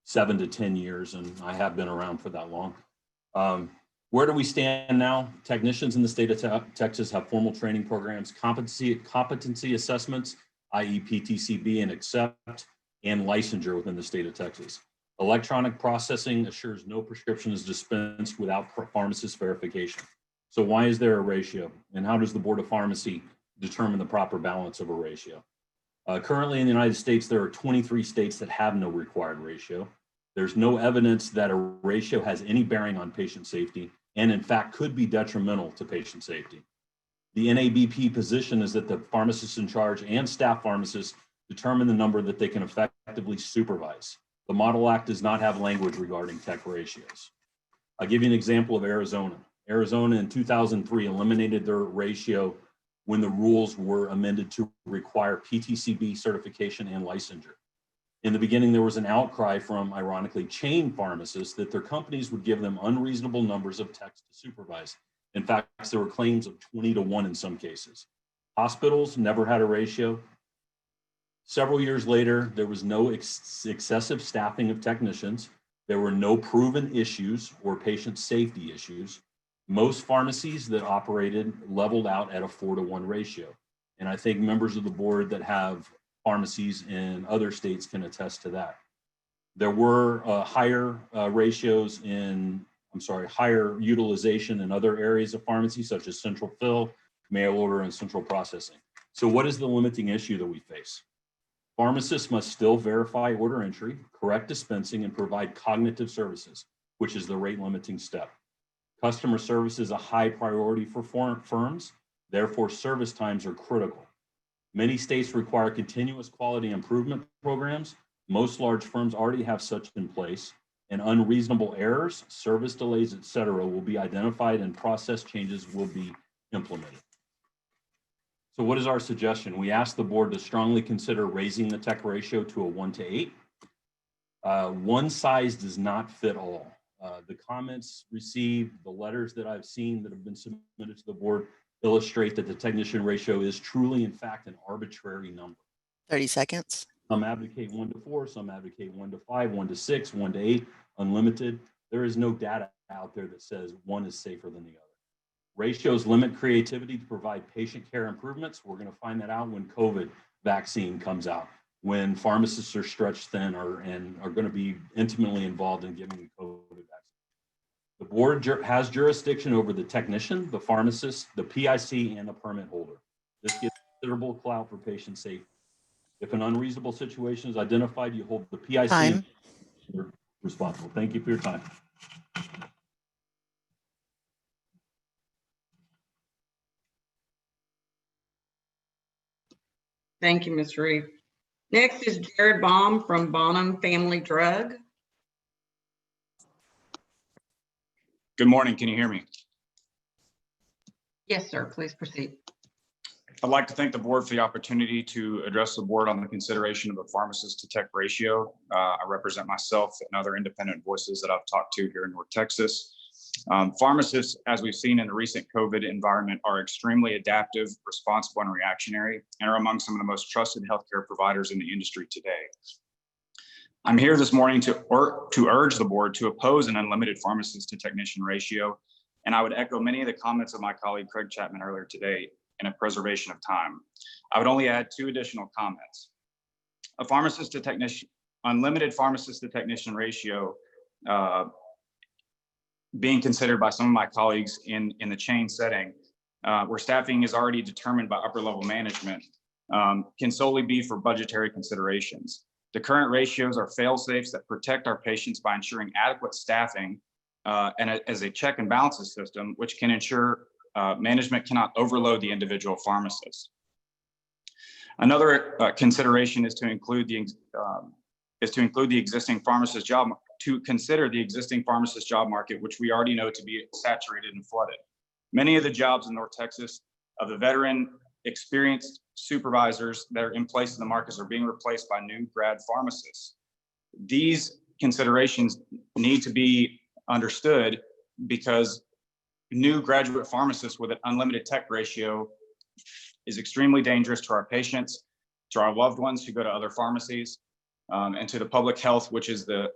7 to 10 years, and I have been around for that long. Where do we stand now? Technicians in the state of Texas have formal training programs, competency assessments, i.e. PTCB and accept, and licensure within the state of Texas. Electronic processing assures no prescription is dispensed without pharmacist verification. So why is there a ratio? And how does the Board of Pharmacy determine the proper balance of a ratio? Currently in the United States, there are 23 states that have no required ratio. There's no evidence that a ratio has any bearing on patient safety, and in fact could be detrimental to patient safety. The NABP position is that the pharmacists in charge and staff pharmacists determine the number that they can effectively supervise. The Model Act does not have language regarding tech ratios. I'll give you an example of Arizona. Arizona in 2003 eliminated their ratio when the rules were amended to require PTCB certification and licensure. In the beginning, there was an outcry from, ironically, chain pharmacists that their companies would give them unreasonable numbers of techs to supervise. In fact, there were claims of 20 to 1 in some cases. Hospitals never had a ratio. Several years later, there was no excessive staffing of technicians. There were no proven issues or patient safety issues. Most pharmacies that operated leveled out at a 4-to-1 ratio. And I think members of the board that have pharmacies in other states can attest to that. There were higher ratios higher utilization in other areas of pharmacy, such as central fill, mail order, and central processing. So what is the limiting issue that we face? Pharmacists must still verify order entry, correct dispensing, and provide cognitive services, which is the rate limiting step. Customer service is a high priority for firms, therefore service times are critical. Many states require continuous quality improvement programs. Most large firms already have such in place, and unreasonable errors, service delays, etc., will be identified and process changes will be implemented. So what is our suggestion? We ask the board to strongly consider raising the tech ratio to a 1-to-8. One size does not fit all. The comments received, the letters that I've seen that have been submitted to the board illustrate that the technician ratio is truly, in fact, an arbitrary number. 30 seconds. Some advocate 1 to 4, some advocate 1 to 5, 1 to 6, 1 to 8, unlimited. There is no data out there that says one is safer than the other. Ratios limit creativity to provide patient care improvements. We're going to find that out when COVID vaccine comes out, when pharmacists are stretched thin and are going to be intimately involved in giving the COVID vaccine. The board has jurisdiction over the technician, the pharmacist, the PIC, and the permit holder. This gives considerable clout for patient safety. If an unreasonable situation is identified, you hold the PIC Time. responsible. Thank you for your time. Thank you, Ms. Reeve. Next is Jared Baum from Bonham Family Drug. Good morning. Can you hear me? Yes, sir. Please proceed. I'd like to thank the board for the opportunity to address the board on the consideration of a pharmacist to tech ratio. I represent myself and other independent voices that I've talked to here in North Texas. Pharmacists, as we've seen in the recent COVID environment, are extremely adaptive, responsible, and reactionary, and are among some of the most trusted healthcare providers in the industry today. I'm here this morning to urge the board to oppose an unlimited pharmacist to technician ratio, and I would echo many of the comments of my colleague Craig Chapman earlier today in a preservation of time. I would only add 2 additional comments. A pharmacist to technician, unlimited pharmacist to technician ratio being considered by some of my colleagues in the chain setting, where staffing is already determined by upper level management, can solely be for budgetary considerations. The current ratios are fail-safes that protect our patients by ensuring adequate staffing and as a check and balances system, which can ensure management cannot overload the individual pharmacist. Another consideration is to include the existing pharmacist job, to consider the existing pharmacist job market, which we already know to be saturated and flooded. Many of the jobs in North Texas of the veteran experienced supervisors that are in place in the markets are being replaced by new grad pharmacists. These considerations need to be understood because new graduate pharmacists with an unlimited tech ratio is extremely dangerous to our patients, to our loved ones who go to other pharmacies, and to the public health, which is the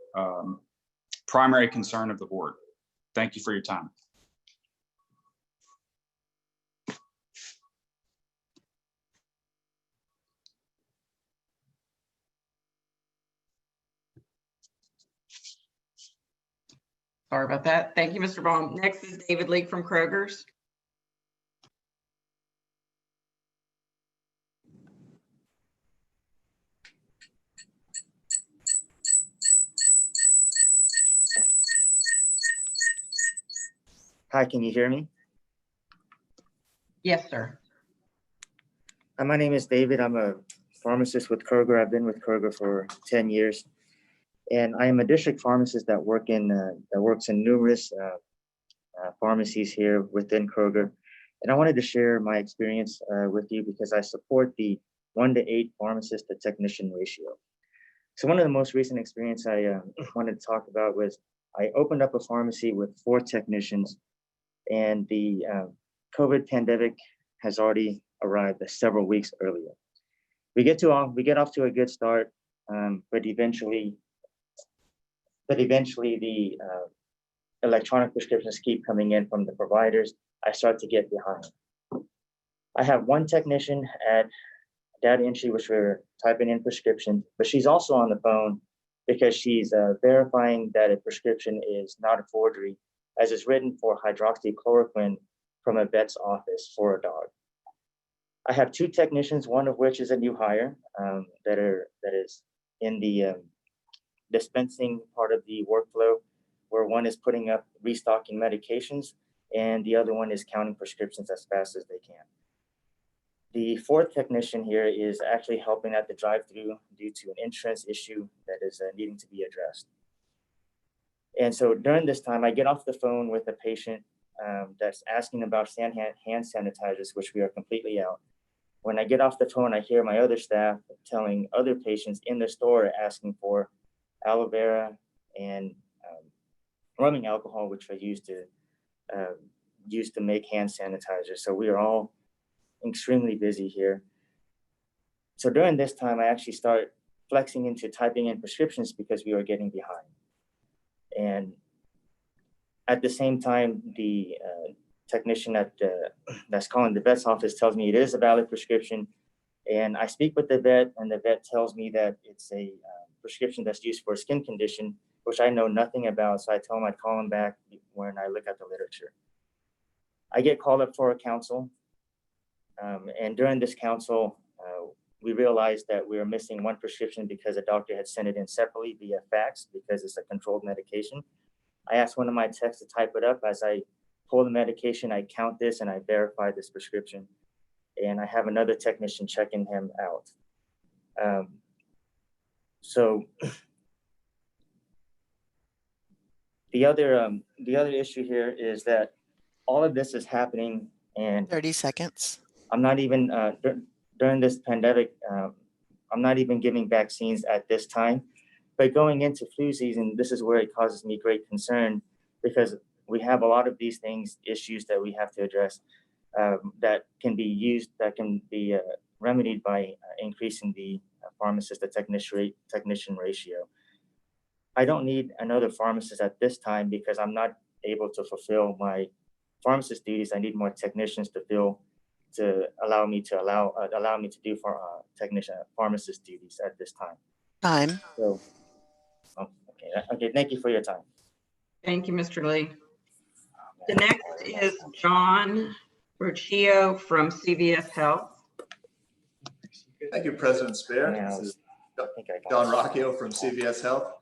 primary concern of the board. Thank you for your time. Sorry about that. Thank you, Mr. Baum. Next is David Leake from Kroger's. Hi, can you hear me? Yes, sir. Hi, my name is David. I'm a pharmacist with Kroger. I've been with Kroger for 10 years. And I am a district pharmacist that works in numerous pharmacies here within Kroger. And I wanted to share my experience with you because I support the 1 to 8 pharmacist to technician ratio. So one of the most recent experience I wanted to talk about was I opened up a pharmacy with 4 technicians, and the COVID pandemic has already arrived several weeks earlier. We get off to a good start, but eventually the electronic prescriptions keep coming in from the providers. I start to get behind. I have 1 technician at data entry, which we're typing in prescription, but she's also on the phone because she's verifying that a prescription is not a forgery, as is written for hydroxychloroquine from a vet's office for a dog. I have 2 technicians, one of which is a new hire that is in the dispensing part of the workflow, where one is putting up restocking medications and the other one is counting prescriptions as fast as they can. The 4th technician here is actually helping at the drive-through due to an insurance issue that is needing to be addressed. And so during this time, I get off the phone with a patient that's asking about hand sanitizers, which we are completely out. When I get off the phone, I hear my other staff telling other patients in the store asking for aloe vera, and rubbing alcohol, which I used to make hand sanitizer. So we are all extremely busy here. So during this time, I actually started flexing into typing in prescriptions because we were getting behind. And at the same time, the technician that's calling the vet's office tells me it is a valid prescription. And I speak with the vet, and the vet tells me that it's a prescription that's used for a skin condition, which I know nothing about. So I tell him I'd call him back when I look at the literature. I get called up for a council. And during this council, we realized that we were missing one prescription because the doctor had sent it in separately via fax because it's a controlled medication. I asked one of my techs to type it up. As I pull the medication, I count this and I verify this prescription. And I have another technician checking him out. So the other issue here is that all of this is happening, and 30 seconds. I'm not even during this pandemic. I'm not even giving vaccines at this time. But going into flu season, this is where it causes me great concern because we have a lot of these issues that we have to address that can be remedied by increasing the pharmacist to technician ratio. I don't need another pharmacist at this time because I'm not able to fulfill my pharmacist duties. I need more technicians to allow me to do pharmacist duties at this time. Time. So, okay. Thank you for your time. Thank you, Mr. Lee. The next is John Ruccio from CVS Health. Thank you, President Spear. This is John Rocchio from CVS Health.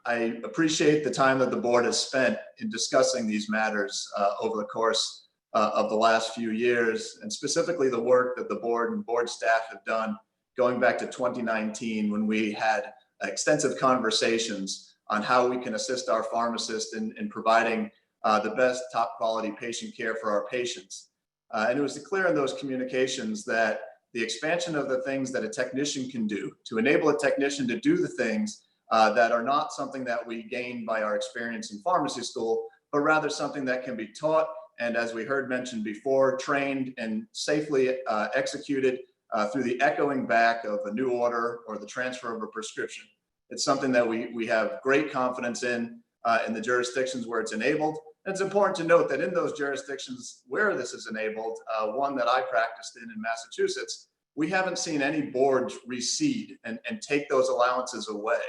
I appreciate the time that the board has spent in discussing these matters over the course of the last few years, and specifically the work that the board and board staff have done going back to 2019 when we had extensive conversations on how we can assist our pharmacists in providing the best top quality patient care for our patients. And it was clear in those communications that the expansion of the things that a technician can do to enable a technician to do the things that are not something that we gain by our experience in pharmacy school, but rather something that can be taught and, as we heard mentioned before, trained and safely executed through the echoing back of a new order or the transfer of a prescription. It's something that we have great confidence in the jurisdictions where it's enabled. And it's important to note that in those jurisdictions where this is enabled, one that I practiced in Massachusetts, we haven't seen any boards recede and take those allowances away.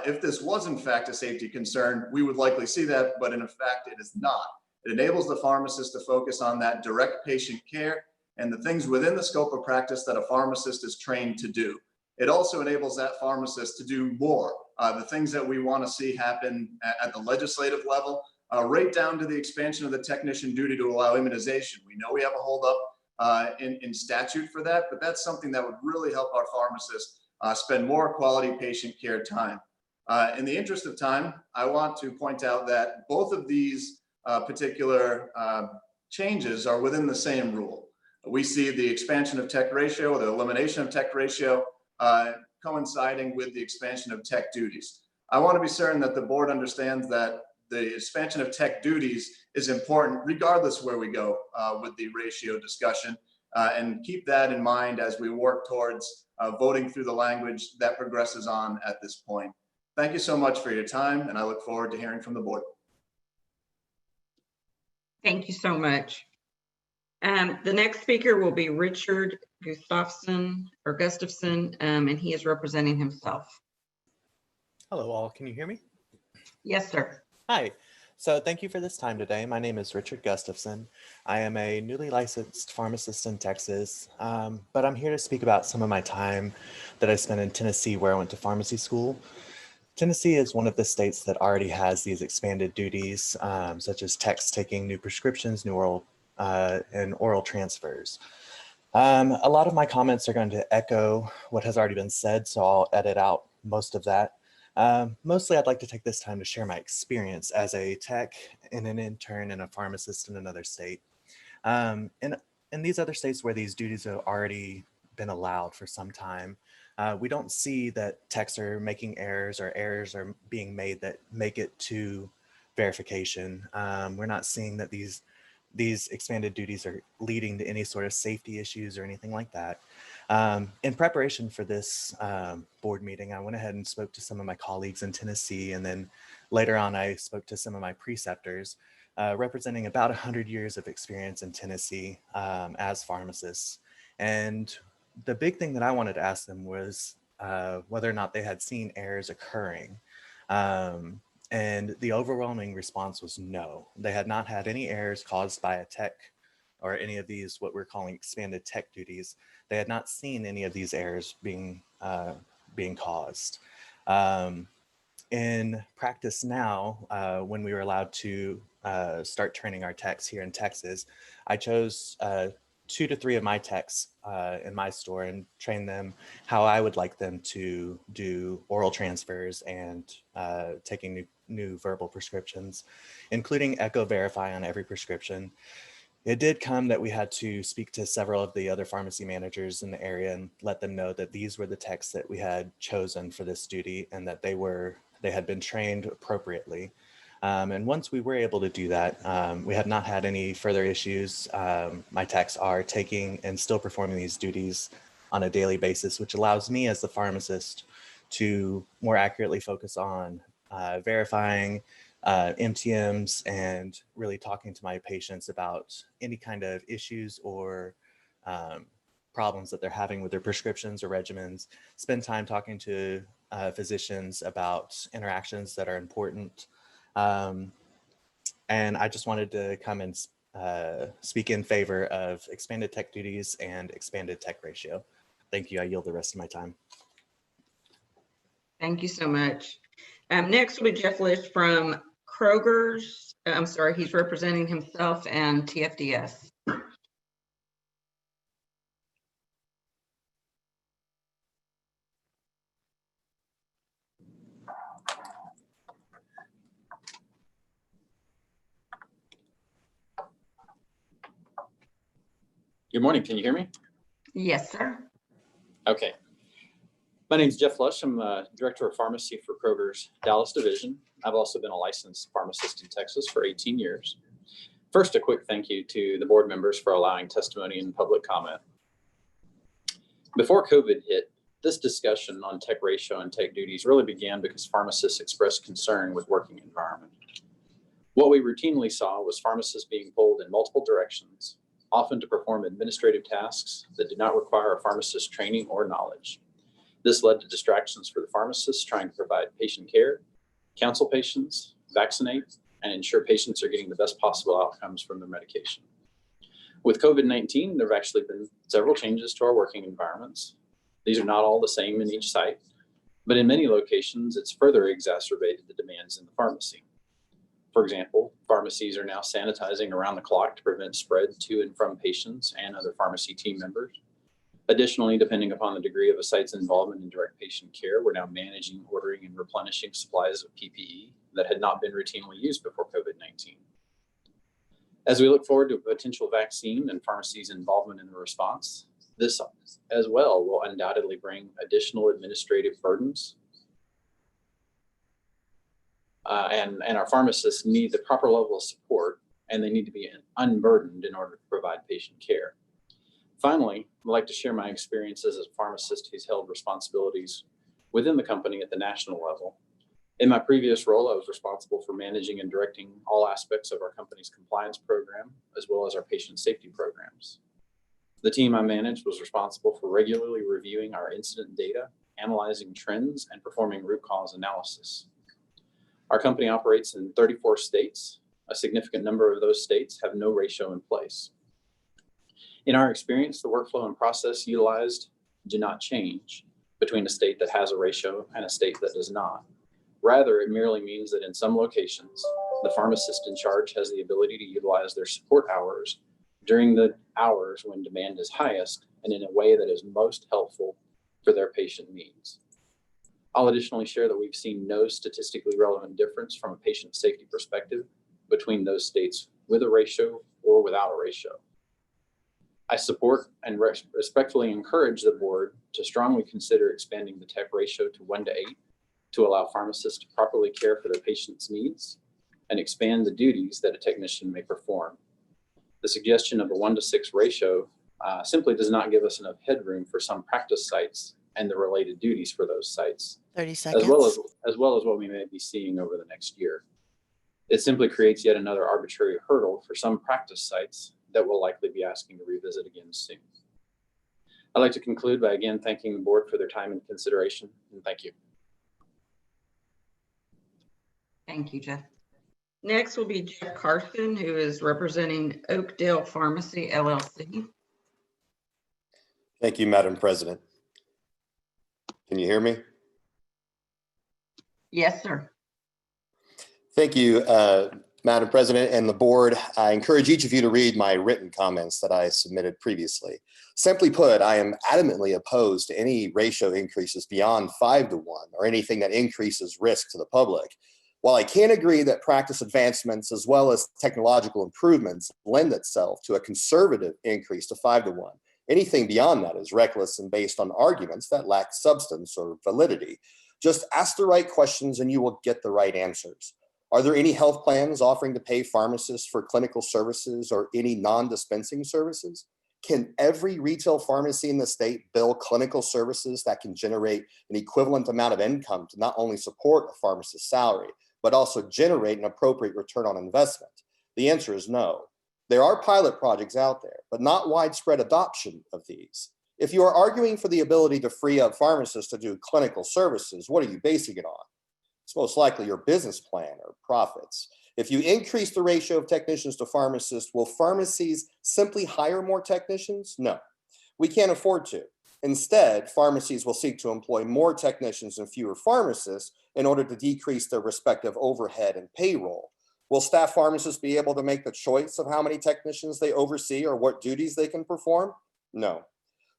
If this was in fact a safety concern, we would likely see that, but in fact it is not. It enables the pharmacist to focus on that direct patient care and the things within the scope of practice that a pharmacist is trained to do. It also enables that pharmacist to do more, the things that we want to see happen at the legislative level, right down to the expansion of the technician duty to allow immunization. We know we have a holdup in statute for that, but that's something that would really help our pharmacists spend more quality patient care time. In the interest of time, I want to point out that both of these particular changes are within the same rule. We see the expansion of tech ratio, or the elimination of tech ratio, coinciding with the expansion of tech duties. I want to be certain that the board understands that the expansion of tech duties is important regardless where we go with the ratio discussion, and keep that in mind as we work towards voting through the language that progresses on at this point. Thank you so much for your time, and I look forward to hearing from the board. Thank you so much. The next speaker will be Richard Gustafson, and he is representing himself. Hello all, can you hear me? Yes, sir. Hi, so thank you for this time today. My name is Richard Gustafson. I am a newly licensed pharmacist in Texas, but I'm here to speak about some of my time that I spent in Tennessee where I went to pharmacy school. Tennessee is one of the states that already has these expanded duties, such as techs taking new prescriptions, new oral and oral transfers. A lot of my comments are going to echo what has already been said, so I'll edit out most of that. Mostly I'd like to take this time to share my experience as a tech and an intern and a pharmacist in another state. In these other states where these duties have already been allowed for some time, We don't see that techs are making errors or errors are being made that make it to verification. We're not seeing that these expanded duties are leading to any sort of safety issues or anything like that. In preparation for this board meeting, I went ahead and spoke to some of my colleagues in Tennessee, and then later on I spoke to some of my preceptors representing about 100 years of experience in Tennessee as pharmacists. And the big thing that I wanted to ask them was whether or not they had seen errors occurring. And the overwhelming response was no. They had not had any errors caused by a tech or any of these, what we're calling expanded tech duties. They had not seen any of these errors being caused. In practice now, when we were allowed to start training our techs here in Texas, I chose 2 to 3 of my techs in my store and train them how I would like them to do oral transfers and taking new verbal prescriptions, including Echo Verify on every prescription. It did come that we had to speak to several of the other pharmacy managers in the area and let them know that these were the techs that we had chosen for this duty and that they had been trained appropriately. And once we were able to do that, we have not had any further issues. My techs are taking and still performing these duties on a daily basis, which allows me as the pharmacist to more accurately focus on verifying MTMs and really talking to my patients about any kind of issues or problems that they're having with their prescriptions or regimens, spend time talking to physicians about interactions that are important. And I just wanted to come and speak in favor of expanded tech duties and expanded tech ratio. Thank you. I yield the rest of my time. Thank you so much. Next will be Jeff Lish from Kroger's. I'm sorry, he's representing himself and TFDS. Good morning. Can you hear me? Yes, sir. Okay. My name is Jeff Lush. I'm Director of Pharmacy for Kroger's Dallas Division. I've also been a licensed pharmacist in Texas for 18 years. First, a quick thank you to the board members for allowing testimony and public comment. Before COVID hit, this discussion on tech ratio and tech duties really began because pharmacists expressed concern with working environment. What we routinely saw was pharmacists being pulled in multiple directions, often to perform administrative tasks that did not require a pharmacist's training or knowledge. This led to distractions for the pharmacists trying to provide patient care, counsel patients, vaccinate, and ensure patients are getting the best possible outcomes from their medication. With COVID-19, there have actually been several changes to our working environments. These are not all the same in each site, but in many locations, it's further exacerbated the demands in the pharmacy. For example, pharmacies are now sanitizing around the clock to prevent spread to and from patients and other pharmacy team members. Additionally, depending upon the degree of a site's involvement in direct patient care, we're now managing, ordering, and replenishing supplies of PPE that had not been routinely used before COVID-19. As we look forward to a potential vaccine and pharmacies' involvement in the response, this as well will undoubtedly bring additional administrative burdens. And our pharmacists need the proper level of support, and they need to be unburdened in order to provide patient care. Finally, I'd like to share my experiences as a pharmacist who's held responsibilities within the company at the national level. In my previous role, I was responsible for managing and directing all aspects of our company's compliance program, as well as our patient safety programs. The team I managed was responsible for regularly reviewing our incident data, analyzing trends, and performing root cause analysis. Our company operates in 34 states. A significant number of those states have no ratio in place. In our experience, the workflow and process utilized do not change between a state that has a ratio and a state that does not. Rather, it merely means that in some locations, the pharmacist in charge has the ability to utilize their support hours during the hours when demand is highest and in a way that is most helpful for their patient needs. I'll additionally share that we've seen no statistically relevant difference from a patient safety perspective between those states with a ratio or without a ratio. I support and respectfully encourage the board to strongly consider expanding the tech ratio to 1:8 to allow pharmacists to properly care for their patients' needs and expand the duties that a technician may perform. The suggestion of a 1:6 ratio simply does not give us enough headroom for some practice sites and the related duties for those sites, 30 seconds. as well as what we may be seeing over the next year. It simply creates yet another arbitrary hurdle for some practice sites that we'll likely be asking to revisit again soon. I'd like to conclude by again thanking the board for their time and consideration, and thank you. Thank you, Jeff. Next will be Jeff Carson, who is representing Oakdale Pharmacy, LLC. Thank you, Madam President. Can you hear me? Yes, sir. Thank you, Madam President and the board. I encourage each of you to read my written comments that I submitted previously. Simply put, I am adamantly opposed to any ratio increases beyond 5:1 or anything that increases risk to the public. While I can agree that practice advancements as well as technological improvements lend itself to a conservative increase to 5:1, anything beyond that is reckless and based on arguments that lack substance or validity. Just ask the right questions and you will get the right answers. Are there any health plans offering to pay pharmacists for clinical services or any non-dispensing services? Can every retail pharmacy in the state bill clinical services that can generate an equivalent amount of income to not only support a pharmacist's salary, but also generate an appropriate return on investment? The answer is no. There are pilot projects out there, but not widespread adoption of these. If you are arguing for the ability to free up pharmacists to do clinical services, what are you basing it on? It's most likely your business plan or profits. If you increase the ratio of technicians to pharmacists, will pharmacies simply hire more technicians? No, we can't afford to. Instead, pharmacies will seek to employ more technicians and fewer pharmacists in order to decrease their respective overhead and payroll. Will staff pharmacists be able to make the choice of how many technicians they oversee or what duties they can perform? No.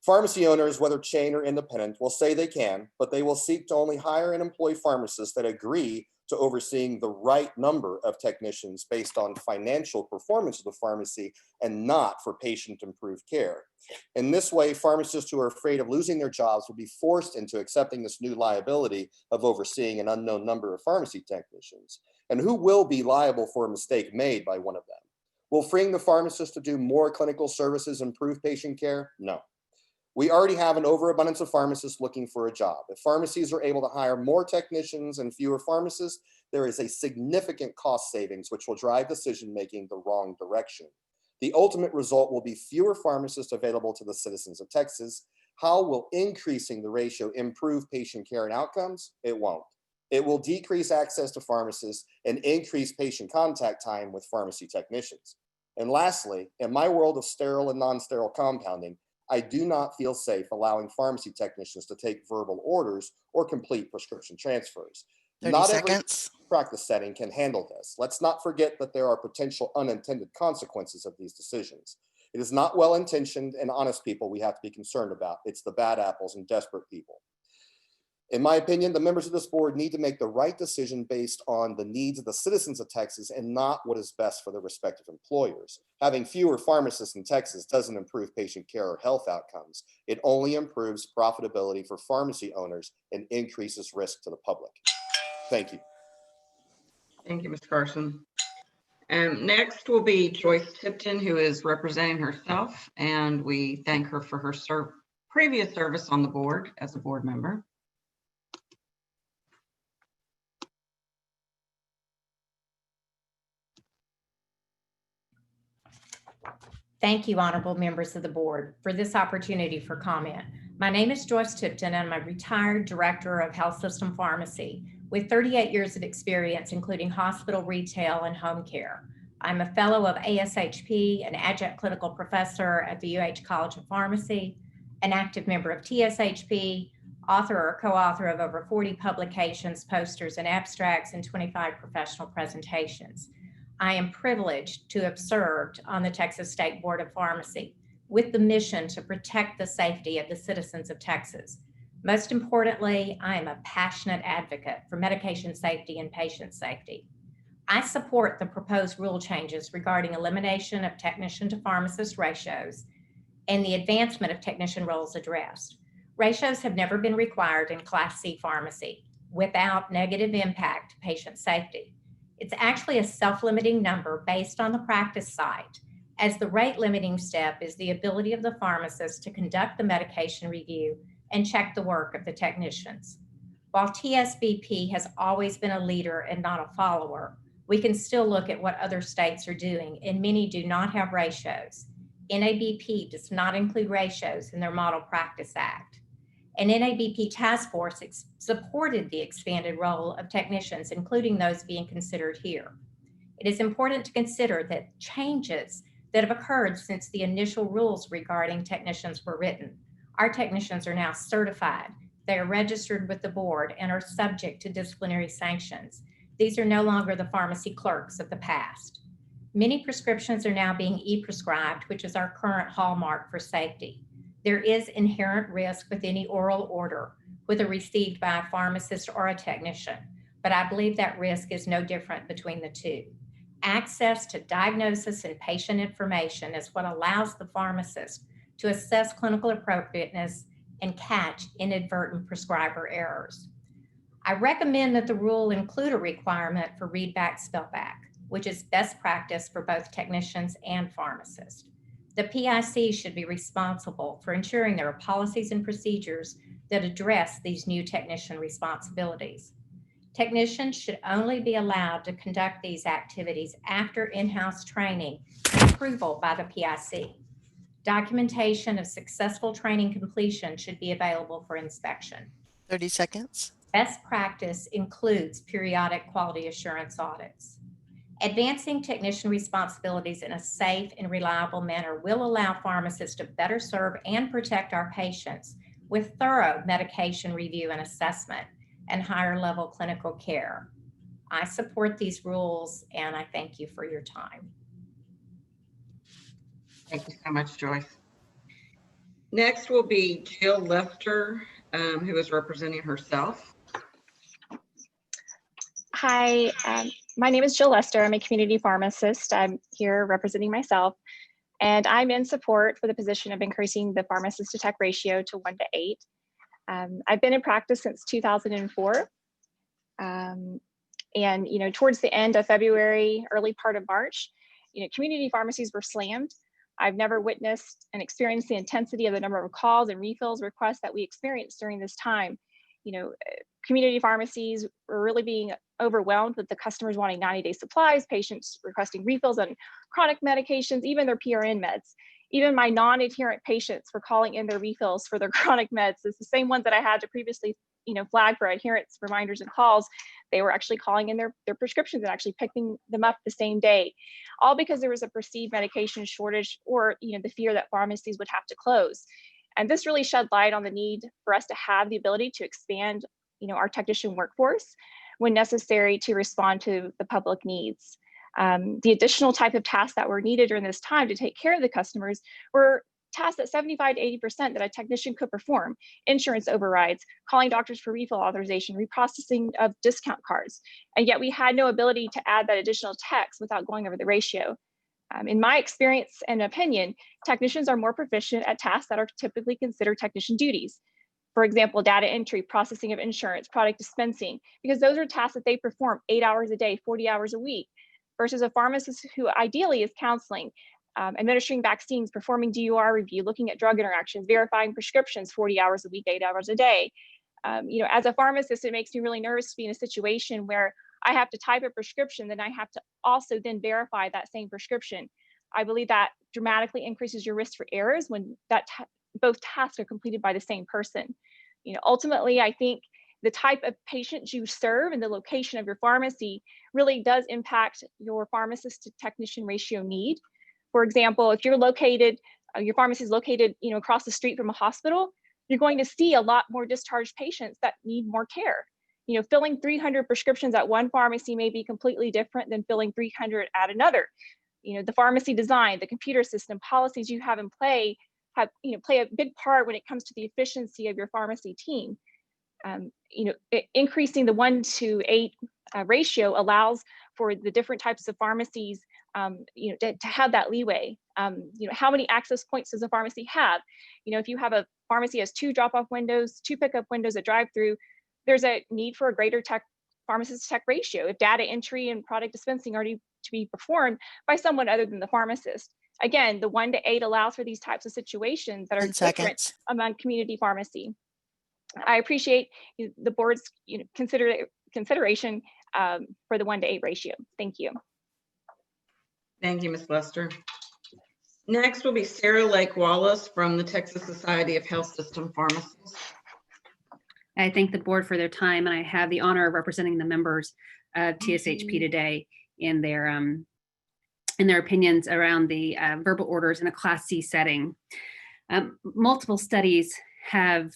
Pharmacy owners, whether chain or independent, will say they can, but they will seek to only hire and employ pharmacists that agree to overseeing the right number of technicians based on financial performance of the pharmacy and not for patient-improved care. In this way, pharmacists who are afraid of losing their jobs will be forced into accepting this new liability of overseeing an unknown number of pharmacy technicians. And who will be liable for a mistake made by one of them? Will freeing the pharmacist to do more clinical services improve patient care? No. We already have an overabundance of pharmacists looking for a job. If pharmacies are able to hire more technicians and fewer pharmacists, there is a significant cost savings which will drive decision-making the wrong direction. The ultimate result will be fewer pharmacists available to the citizens of Texas. How will increasing the ratio improve patient care and outcomes? It won't. It will decrease access to pharmacists and increase patient contact time with pharmacy technicians. And lastly, in my world of sterile and non-sterile compounding, I do not feel safe allowing pharmacy technicians to take verbal orders or complete prescription transfers. 30 Not seconds. every practice setting can handle this. Let's not forget that there are potential unintended consequences of these decisions. It is not well-intentioned and honest people we have to be concerned about. It's the bad apples and desperate people. In my opinion, the members of this board need to make the right decision based on the needs of the citizens of Texas and not what is best for their respective employers. Having fewer pharmacists in Texas doesn't improve patient care or health outcomes. It only improves profitability for pharmacy owners and increases risk to the public. Thank you. Thank you, Mr. Carson. Next will be Joyce Tipton, who is representing herself, and we thank her for her previous service on the board as a board member. Thank you, honorable members of the board, for this opportunity for comment. My name is Joyce Tipton, and I'm a retired director of health system pharmacy with 38 years of experience, including hospital, retail, and home care. I'm a fellow of ASHP, an adjunct clinical professor at the UH College of Pharmacy, an active member of TSHP, author or co-author of over 40 publications, posters, and abstracts, and 25 professional presentations. I am privileged to have served on the Texas State Board of Pharmacy with the mission to protect the safety of the citizens of Texas. Most importantly, I am a passionate advocate for medication safety and patient safety. I support the proposed rule changes regarding elimination of technician to pharmacist ratios and the advancement of technician roles addressed. Ratios have never been required in Class C pharmacy without negative impact to patient safety. It's actually a self-limiting number based on the practice site, as the rate limiting step is the ability of the pharmacist to conduct the medication review and check the work of the technicians. While TSBP has always been a leader and not a follower, we can still look at what other states are doing, and many do not have ratios. NABP does not include ratios in their Model Practice Act. An NABP task force supported the expanded role of technicians, including those being considered here. It is important to consider that changes that have occurred since the initial rules regarding technicians were written. Our technicians are now certified. They are registered with the board and are subject to disciplinary sanctions. These are no longer the pharmacy clerks of the past. Many prescriptions are now being e-prescribed, which is our current hallmark for safety. There is inherent risk with any oral order, whether received by a pharmacist or a technician, but I believe that risk is no different between the two. Access to diagnosis and patient information is what allows the pharmacist to assess clinical appropriateness and catch inadvertent prescriber errors. I recommend that the rule include a requirement for readback spellback, which is best practice for both technicians and pharmacists. The PIC should be responsible for ensuring there are policies and procedures that address these new technician responsibilities. Technicians should only be allowed to conduct these activities after in-house training and approval by the PIC. Documentation of successful training completion should be available for inspection. 30 seconds. Best practice includes periodic quality assurance audits. Advancing technician responsibilities in a safe and reliable manner will allow pharmacists to better serve and protect our patients with thorough medication review and assessment and higher level clinical care. I support these rules and I thank you for your time. Thank you so much, Joyce. Next will be Jill Lester, who is representing herself. Hi, my name is Jill Lester. I'm a community pharmacist. I'm here representing myself, and I'm in support for the position of increasing the pharmacist to tech ratio to 1 to 8. I've been in practice since 2004. And, towards the end of February, early part of March, community pharmacies were slammed. I've never witnessed and experienced the intensity of the number of calls and refills requests that we experienced during this time. Community pharmacies were really being overwhelmed with the customers wanting 90-day supplies, patients requesting refills on chronic medications, even their PRN meds. Even my non-adherent patients were calling in their refills for their chronic meds. It's the same ones that I had to previously, flag for adherence reminders and calls. They were actually calling in their prescriptions and actually picking them up the same day, all because there was a perceived medication shortage or, the fear that pharmacies would have to close. And this really shed light on the need for us to have the ability to expand, our technician workforce when necessary to respond to the public needs. The additional type of tasks that were needed during this time to take care of the customers were tasks that 75 to 80% that a technician could perform: insurance overrides, calling doctors for refill authorization, reprocessing of discount cards. And yet we had no ability to add that additional text without going over the ratio. In my experience and opinion, technicians are more proficient at tasks that are typically considered technician duties. For example, data entry, processing of insurance, product dispensing, because those are tasks that they perform 8 hours a day, 40 hours a week, versus a pharmacist who ideally is counseling, administering vaccines, performing DUR review, looking at drug interactions, verifying prescriptions 40 hours a week, 8 hours a day. As a pharmacist, it makes me really nervous to be in a situation where I have to type a prescription, then I have to also then verify that same prescription. I believe that dramatically increases your risk for errors when both tasks are completed by the same person. Ultimately, I think the type of patients you serve and the location of your pharmacy really does impact your pharmacist to technician ratio need. For example, if you're located, your pharmacy is located, across the street from a hospital, you're going to see a lot more discharged patients that need more care. Filling 300 prescriptions at one pharmacy may be completely different than filling 300 at another. The pharmacy design, the computer system, policies you have in play play a big part when it comes to the efficiency of your pharmacy team. Increasing the 1 to 8 ratio allows for the different types of pharmacies to have that leeway. How many access points does a pharmacy have? If you have a pharmacy has 2 drop-off windows, 2 pickup windows, a drive-through, there's a need for a greater pharmacist to tech ratio if data entry and product dispensing are to be performed by someone other than the pharmacist. Again, the 1 to 8 allows for these types of situations that are different among community pharmacy. I appreciate the board's consideration for the 1 to 8 ratio. Thank you. Thank you, Ms. Lester. Next will be Sarah Lake Wallace from the Texas Society of Health System Pharmacists. I thank the board for their time, and I have the honor of representing the members of TSHP today in their opinions around the verbal orders in a Class C setting. Multiple studies have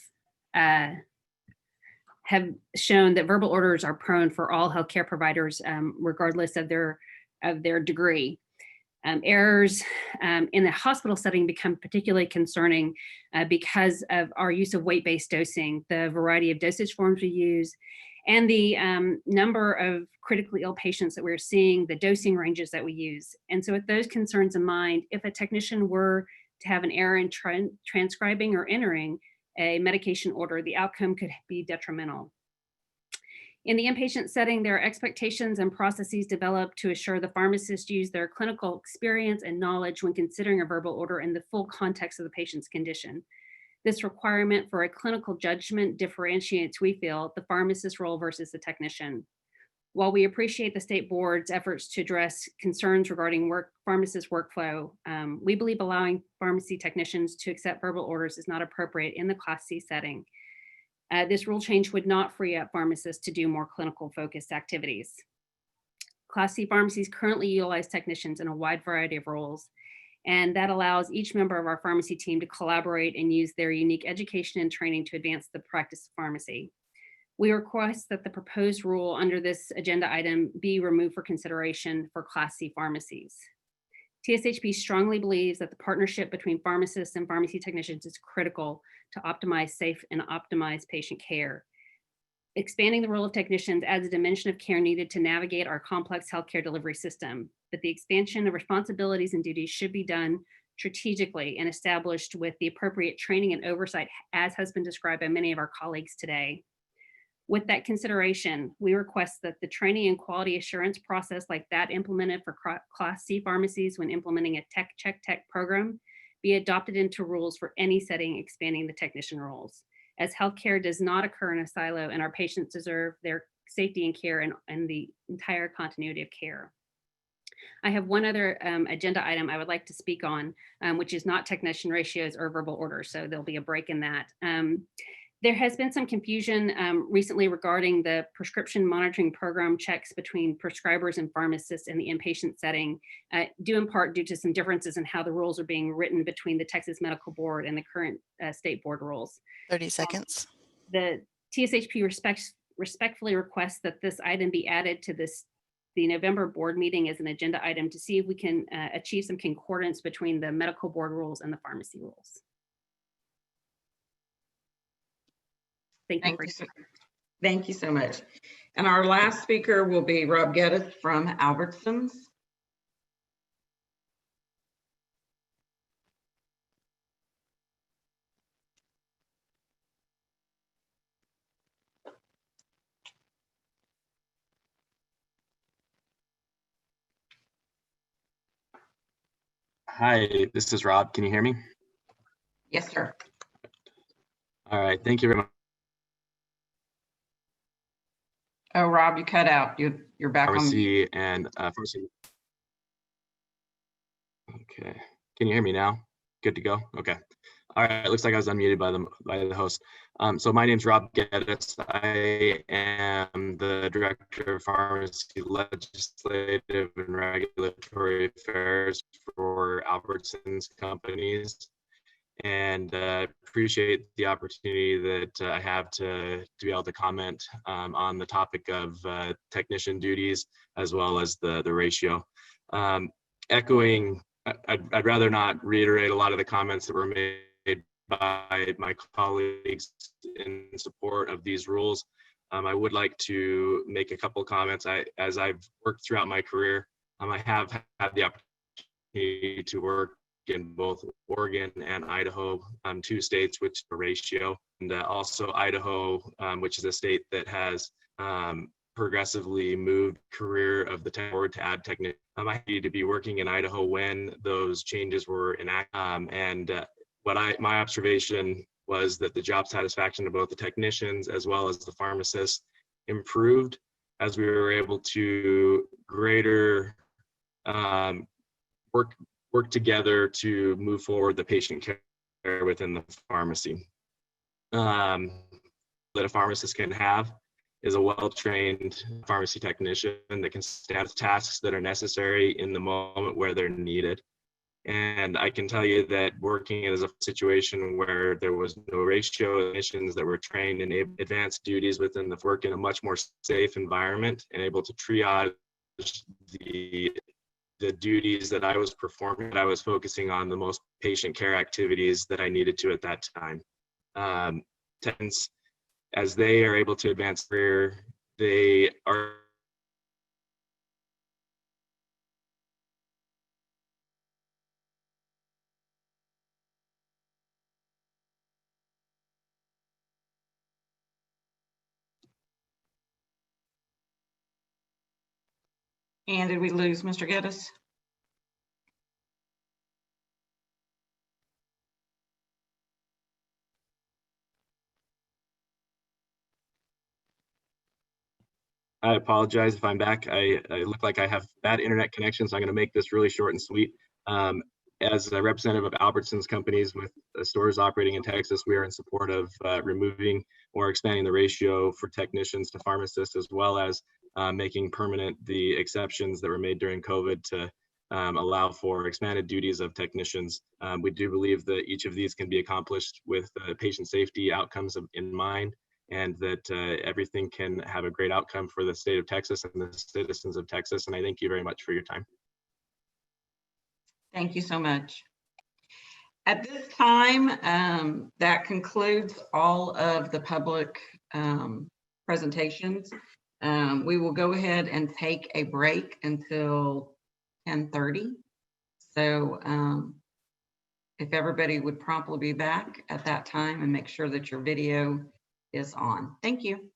shown that verbal orders are prone for all healthcare providers, regardless of their degree. Errors in the hospital setting become particularly concerning because of our use of weight-based dosing, the variety of dosage forms we use, and the number of critically ill patients that we're seeing, the dosing ranges that we use. And so with those concerns in mind, if a technician were to have an error in transcribing or entering a medication order, the outcome could be detrimental. In the inpatient setting, there are expectations and processes developed to assure the pharmacist use their clinical experience and knowledge when considering a verbal order in the full context of the patient's condition. This requirement for a clinical judgment differentiates, we feel, the pharmacist's role versus the technician. While we appreciate the state board's efforts to address concerns regarding pharmacist workflow, we believe allowing pharmacy technicians to accept verbal orders is not appropriate in the Class C setting. This rule change would not free up pharmacists to do more clinical focused activities. Class C pharmacies currently utilize technicians in a wide variety of roles, and that allows each member of our pharmacy team to collaborate and use their unique education and training to advance the practice of pharmacy. We request that the proposed rule under this agenda item be removed for consideration for Class C pharmacies. TSHP strongly believes that the partnership between pharmacists and pharmacy technicians is critical to optimize safe and optimize patient care. Expanding the role of technicians adds a dimension of care needed to navigate our complex healthcare delivery system, but the expansion of responsibilities and duties should be done strategically and established with the appropriate training and oversight, as has been described by many of our colleagues today. With that consideration, we request that the training and quality assurance process like that implemented for Class C pharmacies when implementing a check tech program be adopted into rules for any setting expanding the technician roles, as healthcare does not occur in a silo and our patients deserve their safety and care and the entire continuity of care. I have one other agenda item I would like to speak on, which is not technician ratios or verbal orders, so there'll be a break in that. There has been some confusion recently regarding the prescription monitoring program checks between prescribers and pharmacists in the inpatient setting, due in part due to some differences in how the rules are being written between the Texas Medical Board and the current state board rules. 30 seconds. The TSHP respectfully requests that this item be added to the November board meeting as an agenda item to see if we can achieve some concordance between the medical board rules and the pharmacy rules. Thank you so much. And our last speaker will be Rob Geddes from Albertsons. Hi, this is Rob. Can you hear me? Yes, sir. All right, thank you very much. Oh, Rob, you cut out. You're back on. Pharmacy and pharmacy. Okay, can you hear me now? Good to go. Okay. All right. Looks like I was unmuted by the host. So my name's Rob Geddes. I am the Director of Pharmacy Legislative and Regulatory Affairs for Albertsons Companies, and appreciate the opportunity that I have to be able to comment on the topic of technician duties as well as the ratio. Echoing, I'd rather not reiterate a lot of the comments that were made by my colleagues in support of these rules. I would like to make a couple comments. As I've worked throughout my career, I have had the opportunity to work in both Oregon and Idaho, two states which a ratio, and also Idaho, which is a state that has progressively moved career of the tech forward to add technician. I'm happy to be working in Idaho when those changes were enacted. My observation was that the job satisfaction of both the technicians as well as the pharmacists improved as we were able to greater work together to move forward the patient care within the pharmacy. That a pharmacist can have is a well-trained pharmacy technician that can stand tasks that are necessary in the moment where they're needed. And I can tell you that working as a situation where there was no ratio admissions that were trained in advanced duties within the work in a much more safe environment and able to triage the duties that I was performing, I was focusing on the most patient care activities that I needed to at that time. As they are able to advance career, they are And did we lose Mr. Geddes? I apologize if I'm back. I look like I have bad internet connection, so I'm going to make this really short and sweet. As a representative of Albertsons Companies with stores operating in Texas, we are in support of removing or expanding the ratio for technicians to pharmacists, as well as making permanent the exceptions that were made during COVID to allow for expanded duties of technicians. We do believe that each of these can be accomplished with patient safety outcomes in mind, and that everything can have a great outcome for the state of Texas and the citizens of Texas. And I thank you very much for your time. Thank you so much. At this time, that concludes all of the public presentations. We will go ahead and take a break until 10:30. So if everybody would promptly be back at that time and make sure that your video is on. Thank you.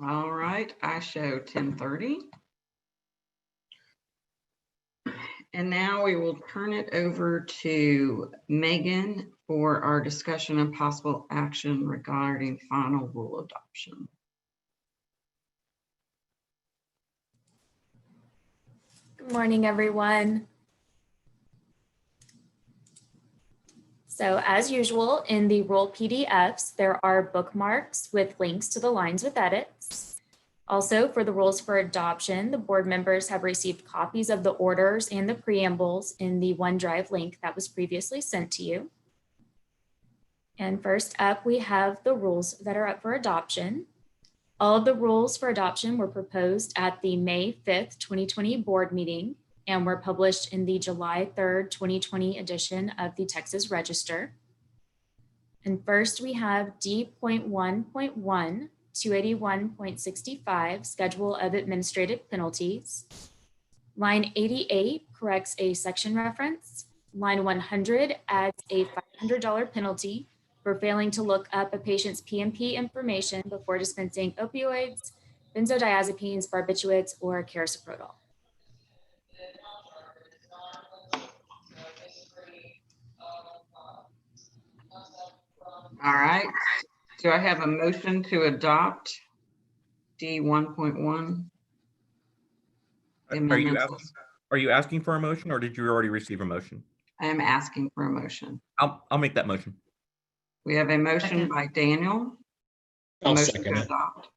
All right, I show 10:30. And now we will turn it over to Megan for our discussion and possible action regarding final rule adoption. Good morning, everyone. So as usual, in the rule PDFs, there are bookmarks with links to the lines with edits. Also, for the rules for adoption, the board members have received copies of the orders and the preambles in the OneDrive link that was previously sent to you. And first up, we have the rules that are up for adoption. All of the rules for adoption were proposed at the May 5th, 2020 board meeting and were published in the July 3rd, 2020 edition of the Texas Register. And first we have D.1.1, 281.65, Schedule of Administrative Penalties. Line 88 corrects a section reference. Line 100 adds a $500 penalty for failing to look up a patient's PMP information before dispensing opioids, benzodiazepines, barbiturates, or carisoprodol. All right, do I have a motion to adopt D 1.1? Are you asking for a motion, or did you already receive a motion? I am asking for a motion. I'll make that motion. We have a motion by Daniel. A I'll motion second to it. adopt.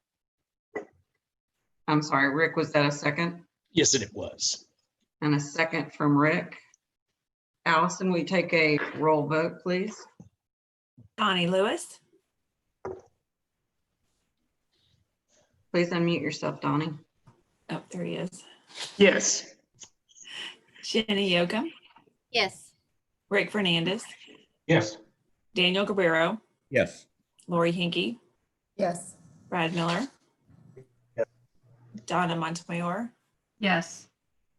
I'm sorry, Rick, was that a second? Yes, it was. And a second from Rick. Allison, we take a roll vote, please. Donnie Lewis. Please unmute yourself, Donnie. Oh, there he is. Yes. Jenny Yoakum. Yes. Rick Fernandez. Yes. Daniel Guerrero. Yes. Lori Hinkey. Yes. Brad Miller. Yes. Donna Montemayor. Yes.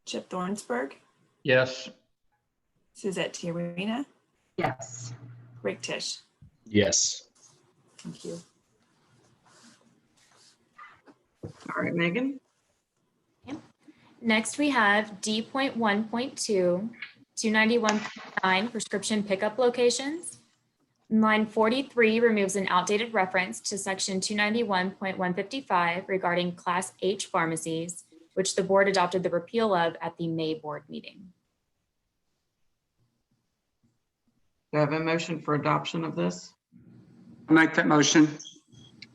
Chip Thornsberg. Yes. Suzette Tiarina. Yes. Rick Tisch. Yes. Thank you. All right, Megan. Next, we have D.1.2, 291.9 prescription pickup locations. Line 43 removes an outdated reference to section 291.155 regarding Class H pharmacies, which the board adopted the repeal of at the May board meeting. Do I have a motion for adoption of this? I'll make that motion.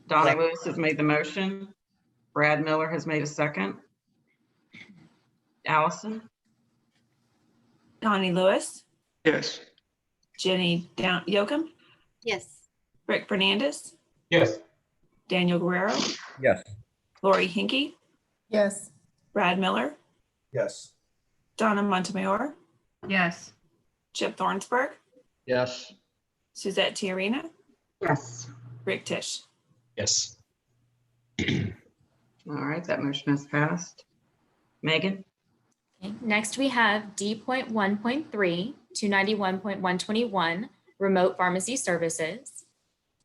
Donnie Lewis has made the motion. Brad Miller has made a second. Allison? Donnie Lewis. Yes. Jenny Yoakum. Yes. Rick Fernandez. Yes. Daniel Guerrero. Yes. Lori Hinkey. Yes. Brad Miller. Yes. Donna Montemayor. Yes. Chip Thornsberg. Yes. Suzette Tiarina. Yes. Rick Tisch. Yes. All right, that motion has passed. Megan? Okay. Next, we have D.1.3, 291.121, remote pharmacy services.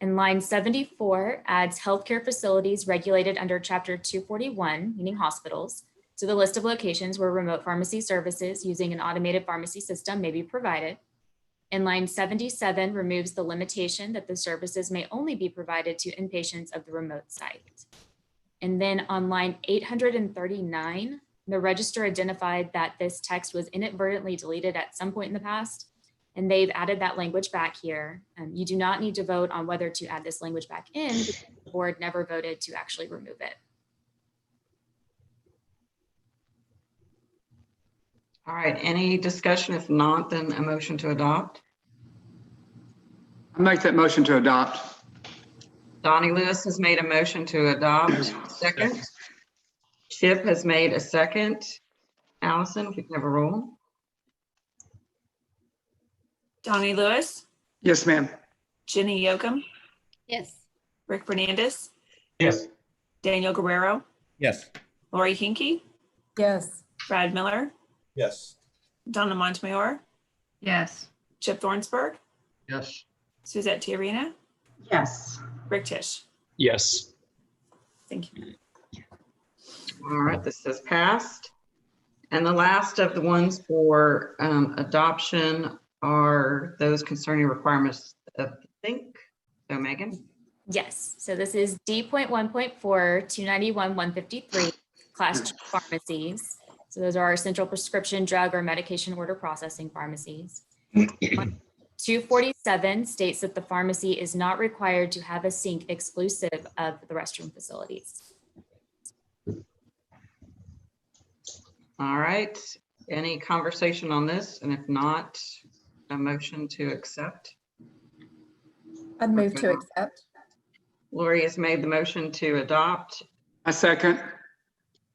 And line 74 adds healthcare facilities regulated under Chapter 241, meaning hospitals, to the list of locations where remote pharmacy services using an automated pharmacy system may be provided. And line 77 removes the limitation that the services may only be provided to inpatients of the remote site. And then on line 839, the register identified that this text was inadvertently deleted at some point in the past, and they've added that language back here. You do not need to vote on whether to add this language back in because the board never voted to actually remove it. All right, any discussion? If not, then a motion to adopt. I'll make that motion to adopt. Donnie Lewis has made a motion to adopt. Second. Chip has made a second. Allison, if you can have a roll. Donnie Lewis. Yes, ma'am. Jenny Yoakum. Yes. Rick Fernandez. Yes. Daniel Guerrero. Yes. Lori Hinkey. Yes. Brad Miller. Yes. Donna Montemayor. Yes. Chip Thornsberg. Yes. Suzette Tiarina. Yes. Rick Tisch. Yes. Thank you. All right, this has passed. And the last of the ones for adoption are those concerning requirements of think. So Megan? Yes, so this is D.1.4, 291-153, class 2 pharmacies. So those are our central prescription drug or medication order processing pharmacies. 247 states that the pharmacy is not required to have a sink exclusive of the restroom facilities. All right, any conversation on this? And if not, a motion to accept. I'd move to accept. Lori has made the motion to adopt. I second.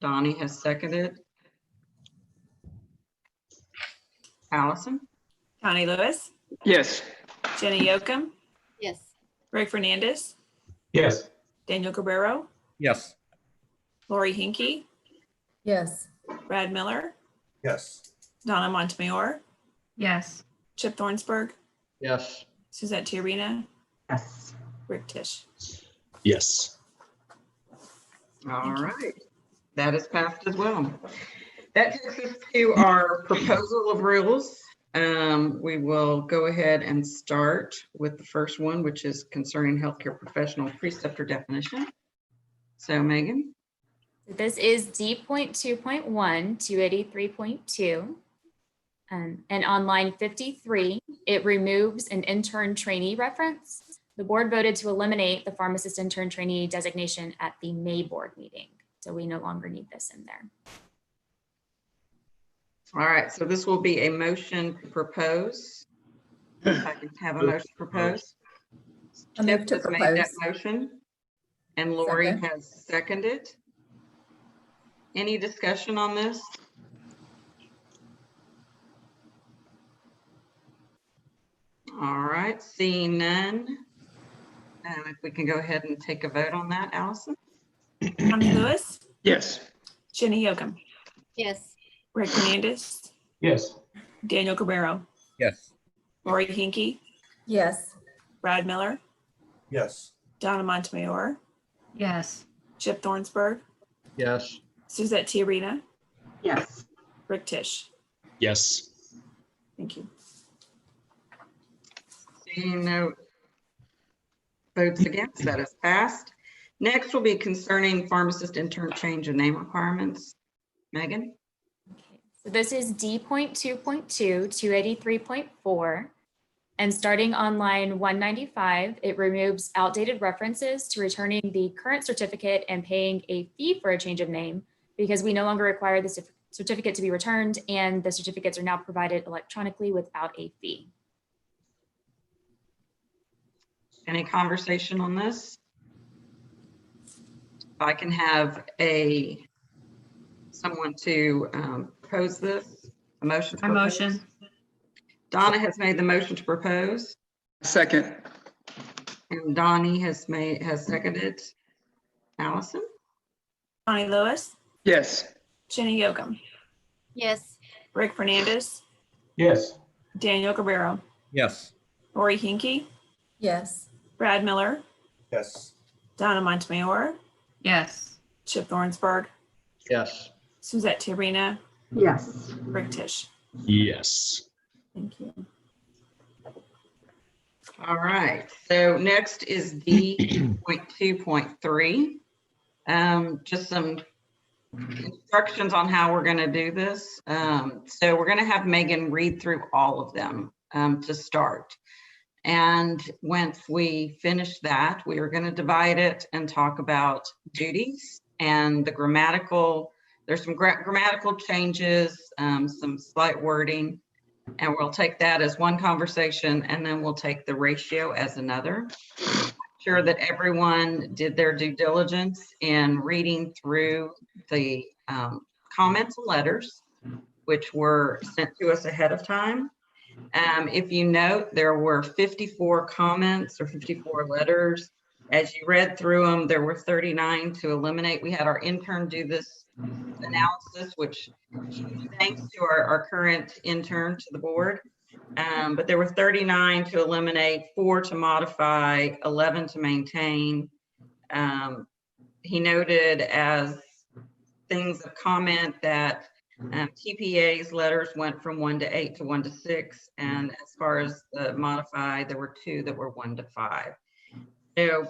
Donnie has seconded. Allison? Connie Lewis, Yes. Jenny Yokum, Yes. Greg Fernandez, Yes. Daniel Guerrero, Yes. Lori Hinkey, Yes. Brad Miller, Yes. Donna Montemayor, Yes. Chip Thornsberg, Yes. Suzette Tiarena, Yes. Rick Tisch. Yes. All right, that is passed as well. That takes us to our proposal of rules. We will go ahead and start with the first one, which is concerning healthcare professional preceptor definition. So Megan? This is D.2.1, 283.2. And on line 53, it removes an intern trainee reference. The board voted to eliminate the pharmacist intern trainee designation at the May board meeting. So we no longer need this in there. All right, so this will be a motion to propose. If I can have a motion to propose. I move Chip to has made that propose. motion and Lori Second. has seconded. Any discussion on this? All right, seeing none. If we can go ahead and take a vote on that, Allison? Connie Lewis, Yes. Jenny Yokum, Yes. Greg Fernandez, Yes. Daniel Guerrero, Yes. Lori Hinkey, Yes. Brad Miller, Yes. Donna Montemayor, Yes. Chip Thornsberg, Yes. Suzette Tiarena, Yes. Rick Tisch. Yes. Thank you. Seeing no votes against, that is passed. Next will be concerning pharmacist intern change of name requirements. Megan? So this is D.2.2, 283.4. And starting on line 195, it removes outdated references to returning the current certificate and paying a fee for a change of name because we no longer require the certificate to be returned and the certificates are now provided electronically without a fee. Any conversation on this? If I can have someone to propose this, a motion. I motion. Donna has made the motion to propose. Second. And Donnie has seconded. Allison? Connie Lewis, Yes. Jenny Yokum, Yes. Rick Fernandez, Yes. Daniel Guerrero, Yes. Lori Hinkey, Yes. Brad Miller, Yes. Donna Montemayor, Yes. Chip Thornsberg, Yes. Suzette Tiarena, Yes. Rick Tisch. Yes. Thank you. All right, so next is D.2.3. Just some instructions on how we're going to do this. So we're going to have Megan read through all of them to start. And once we finish that, we are going to divide it and talk about duties and the grammatical. There's some grammatical changes, some slight wording, and we'll take that as one conversation, and then we'll take the ratio as another. Sure that everyone did their due diligence in reading through the comments and letters, which were sent to us ahead of time. If you note, there were 54 comments or 54 letters. As you read through them, there were 39 to eliminate. We had our intern do this analysis, which thanks to our current intern to the board. But there were 39 to eliminate, 4 to modify, 11 to maintain. he noted as things of comment that TPA's letters went from 1 to 8 to 1 to 6. And as far as the modified, there were 2 that were 1 to 5. So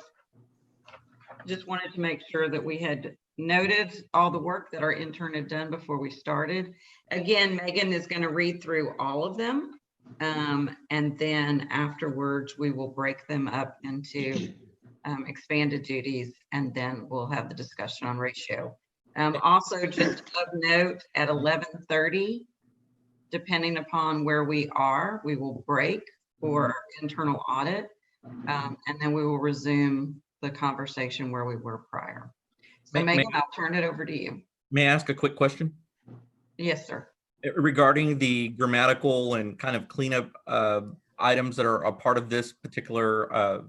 just wanted to make sure that we had noted all the work that our intern had done before we started. Again, Megan is going to read through all of them. And then afterwards, we will break them up into expanded duties, and then we'll have the discussion on ratio. Also, just of note, at 11:30, depending upon where we are, we will break for our internal audit, and then we will resume the conversation where we were prior. So Megan, I'll turn it over to you. May I ask a quick question? Yes, sir. Regarding the grammatical and kind of cleanup items that are a part of this particular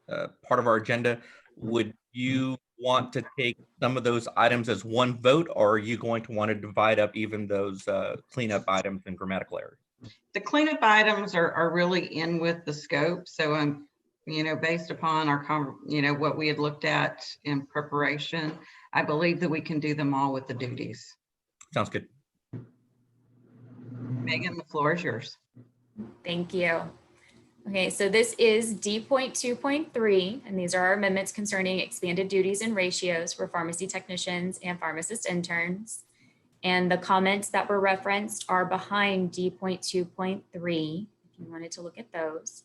part of our agenda, would you want to take some of those items as one vote, or are you going to want to divide up even those cleanup items and grammatical errors? The cleanup items are really in with the scope. So you know, based upon our, what we had looked at in preparation, I believe that we can do them all with the duties. Sounds good. Megan, the floor is yours. Thank you. Okay, so this is D.2.3, and these are our amendments concerning expanded duties and ratios for pharmacy technicians and pharmacist interns. And the comments that were referenced are behind D.2.3, if you wanted to look at those.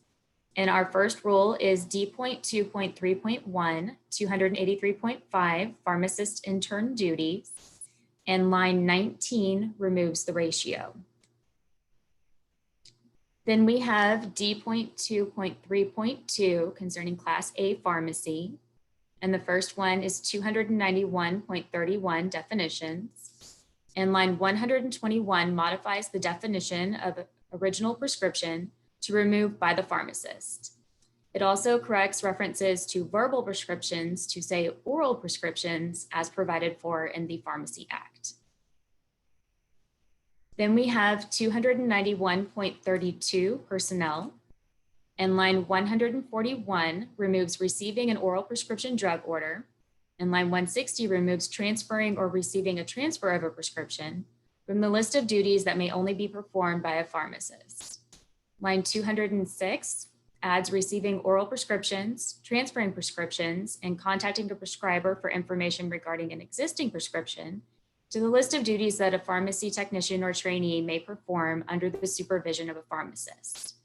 And our first rule is D.2.3.1, 283.5, pharmacist intern duties, and line 19 removes the ratio. Then we have D.2.3.2 concerning Class A pharmacy. And the first one is 291.31 definitions. And line 121 modifies the definition of original prescription to remove by the pharmacist. It also corrects references to verbal prescriptions to say oral prescriptions as provided for in the Pharmacy Act. Then we have 291.32 personnel, and line 141 removes receiving an oral prescription drug order, and line 160 removes transferring or receiving a transfer of a prescription from the list of duties that may only be performed by a pharmacist. Line 206 adds receiving oral prescriptions, transferring prescriptions, and contacting a prescriber for information regarding an existing prescription to the list of duties that a pharmacy technician or trainee may perform under the supervision of a pharmacist.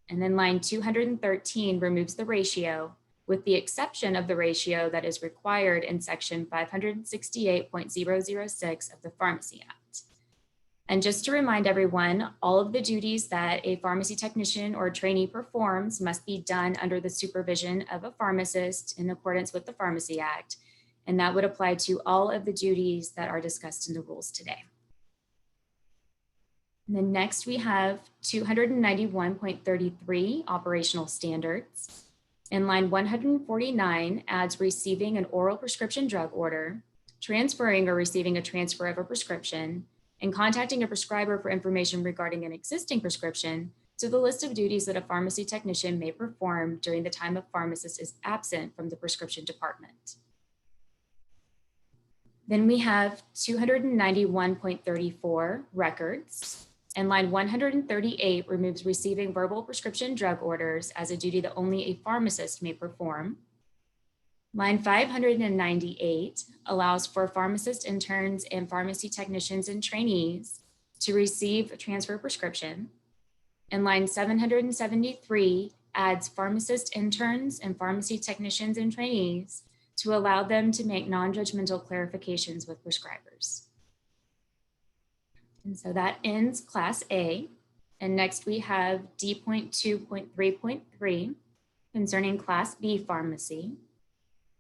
And then line 213 removes the ratio, with the exception of the ratio that is required in section 568.006 of the Pharmacy Act. And just to remind everyone, all of the duties that a pharmacy technician or trainee performs must be done under the supervision of a pharmacist in accordance with the Pharmacy Act. And that would apply to all of the duties that are discussed in the rules today. And then next we have 291.33 operational standards. And line 149 adds receiving an oral prescription drug order, transferring or receiving a transfer of a prescription, and contacting a prescriber for information regarding an existing prescription to the list of duties that a pharmacy technician may perform during the time a pharmacist is absent from the prescription department. Then we have 291.34 records, and line 138 removes receiving verbal prescription drug orders as a duty that only a pharmacist may perform. Line 598 allows for pharmacist interns and pharmacy technicians and trainees to receive a transfer prescription. And line 773 adds pharmacist interns and pharmacy technicians and trainees to allow them to make non-judgmental clarifications with prescribers. And so that ends Class A. And next we have D.2.3.3 concerning Class B pharmacy.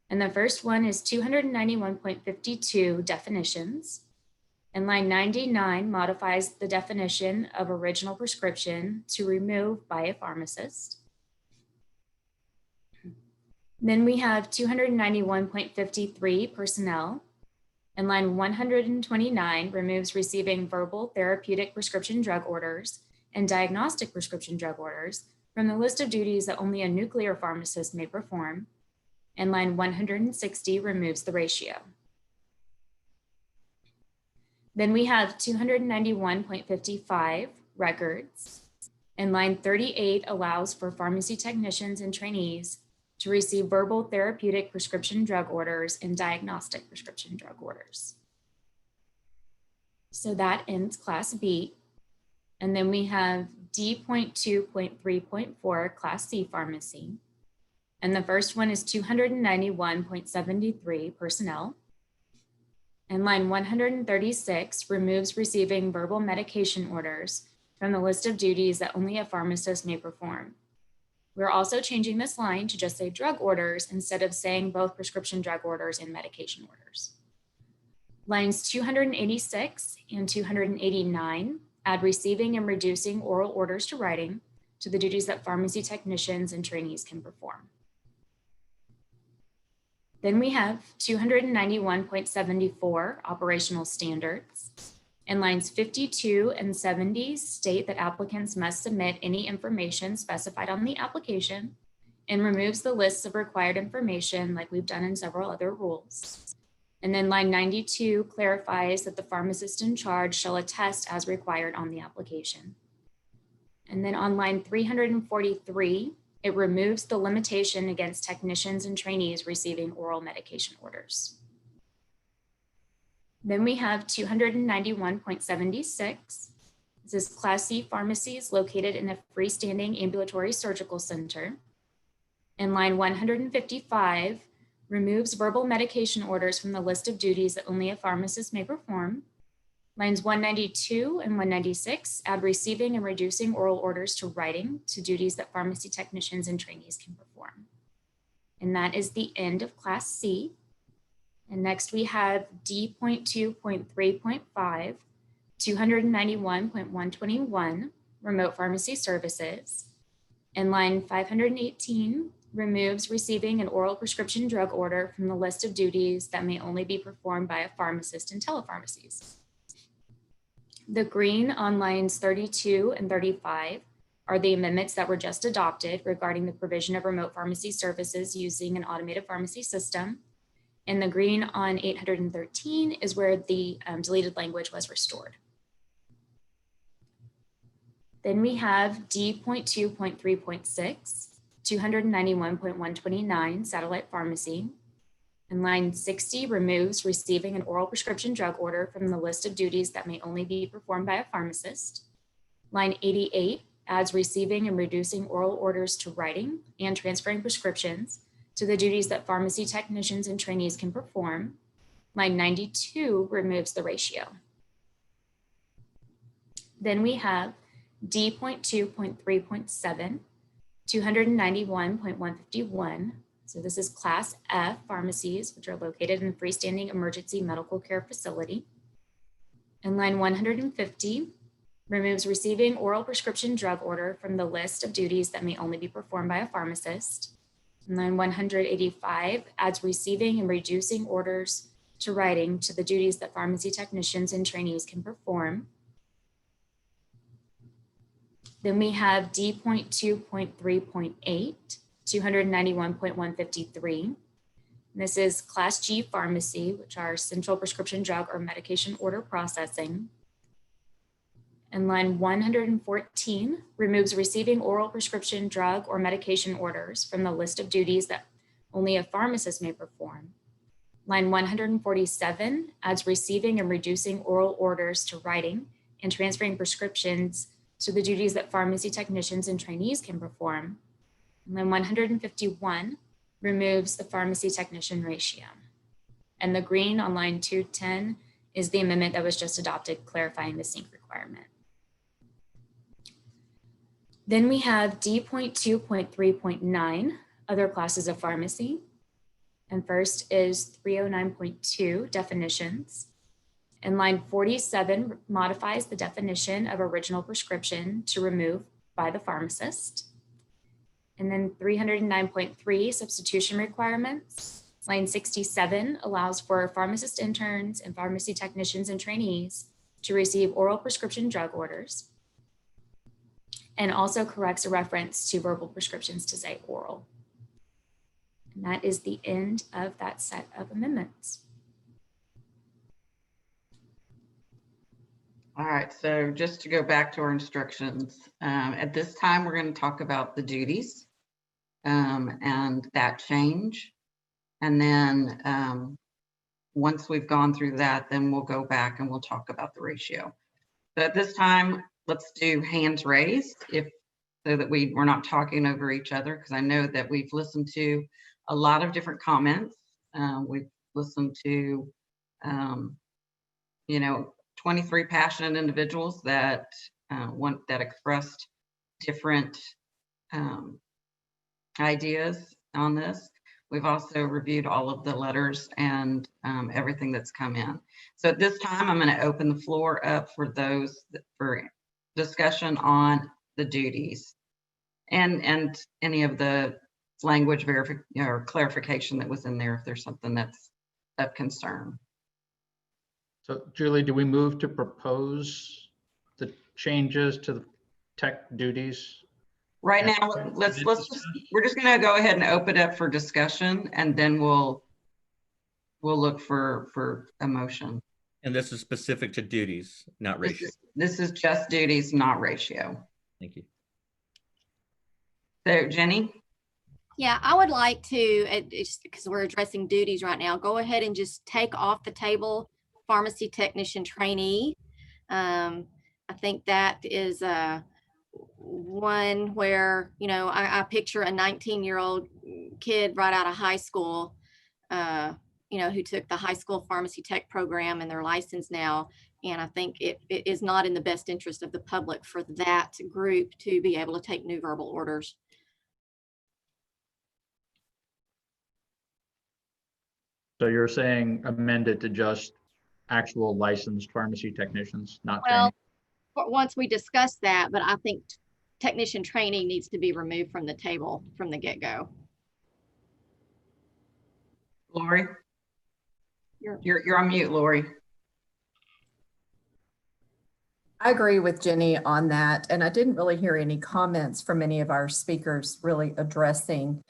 And the first one is 291.52 definitions. And line 99 modifies the definition of original prescription to remove by a pharmacist. Then we have 291.53 personnel, and line 129 removes receiving verbal therapeutic prescription drug orders and diagnostic prescription drug orders from the list of duties that only a nuclear pharmacist may perform. And line 160 removes the ratio. Then we have 291.55 records, and line 38 allows for pharmacy technicians and trainees to receive verbal therapeutic prescription drug orders and diagnostic prescription drug orders. So that ends Class B. And then we have D.2.3.4 Class C pharmacy. And the first one is 291.73 personnel. And line 136 removes receiving verbal medication orders from the list of duties that only a pharmacist may perform. We're also changing this line to just say drug orders instead of saying both prescription drug orders and medication orders. Lines 286 and 289 add receiving and reducing oral orders to writing to the duties that pharmacy technicians and trainees can perform. Then we have 291.74 operational standards, and lines 52 and 70 state that applicants must submit any information specified on the application and removes the lists of required information like we've done in several other rules. And then line 92 clarifies that the pharmacist in charge shall attest as required on the application. And then on line 343, it removes the limitation against technicians and trainees receiving oral medication orders. Then we have 291.76. This is Class C pharmacies located in a freestanding ambulatory surgical center. And line 155 removes verbal medication orders from the list of duties that only a pharmacist may perform. Lines 192 and 196 add receiving and reducing oral orders to writing to duties that pharmacy technicians and trainees can perform. And that is the end of Class C. And next we have D.2.3.5, 291.121, remote pharmacy services. And line 518 removes receiving an oral prescription drug order from the list of duties that may only be performed by a pharmacist in telepharmacies. The green on lines 32 and 35 are the amendments that were just adopted regarding the provision of remote pharmacy services using an automated pharmacy system. And the green on 813 is where the deleted language was restored. Then we have D.2.3.6, 291.129 satellite pharmacy. And line 60 removes receiving an oral prescription drug order from the list of duties that may only be performed by a pharmacist. Line 88 adds receiving and reducing oral orders to writing and transferring prescriptions to the duties that pharmacy technicians and trainees can perform. Line 92 removes the ratio. Then we have D.2.3.7, 291.151. So this is Class F pharmacies, which are located in a freestanding emergency medical care facility. And line 150 removes receiving oral prescription drug order from the list of duties that may only be performed by a pharmacist. And line 185 adds receiving and reducing orders to writing to the duties that pharmacy technicians and trainees can perform. Then we have D.2.3.8, 291.153. This is Class G pharmacy, which are central prescription drug or medication order processing. And line 114 removes receiving oral prescription drug or medication orders from the list of duties that only a pharmacist may perform. Line 147 adds receiving and reducing oral orders to writing and transferring prescriptions to the duties that pharmacy technicians and trainees can perform. And then 151 removes the pharmacy technician ratio. And the green on line 210 is the amendment that was just adopted, clarifying the sync requirement. Then we have D.2.3.9, other classes of pharmacy. And first is 309.2, definitions. And line 47 modifies the definition of original prescription to remove by the pharmacist. And then 309.3, substitution requirements. Line 67 allows for pharmacist interns and pharmacy technicians and trainees to receive oral prescription drug orders, and also corrects a reference to verbal prescriptions to say oral. And that is the end of that set of amendments. All right, so just to go back to our instructions, at this time, we're going to talk about the duties and that change. And then once we've gone through that, then we'll go back and we'll talk about the ratio. So at this time, let's do hands raised so that we're not talking over each other, because I know that we've listened to a lot of different comments. We've listened to, 23 passionate individuals that that expressed different ideas on this. We've also reviewed all of the letters and everything that's come in. So at this time, I'm going to open the floor up for for discussion on the duties and any of the language verification or clarification that was in there if there's something that's of concern. So Julie, do we move to propose the changes to the tech duties? Right now, we're just going to go ahead and open it up for discussion, and then we'll look for a motion. And this is specific to duties, not ratio. This is just duties, not ratio. Thank you. So Jenny? Yeah, I would like to, just because we're addressing duties right now, go ahead and just take off the table pharmacy technician trainee. I think that is one where, I picture a 19-year-old kid right out of high school, who took the high school pharmacy tech program and they're licensed now. And I think it is not in the best interest of the public for that group to be able to take new verbal orders. So you're saying amend it to just actual licensed pharmacy technicians, not Well, training? once we discuss that, but I think technician training needs to be removed from the table from the get-go. Lori? You're on mute, Lori. I agree with Jenny on that. And I didn't really hear any comments from any of our speakers really addressing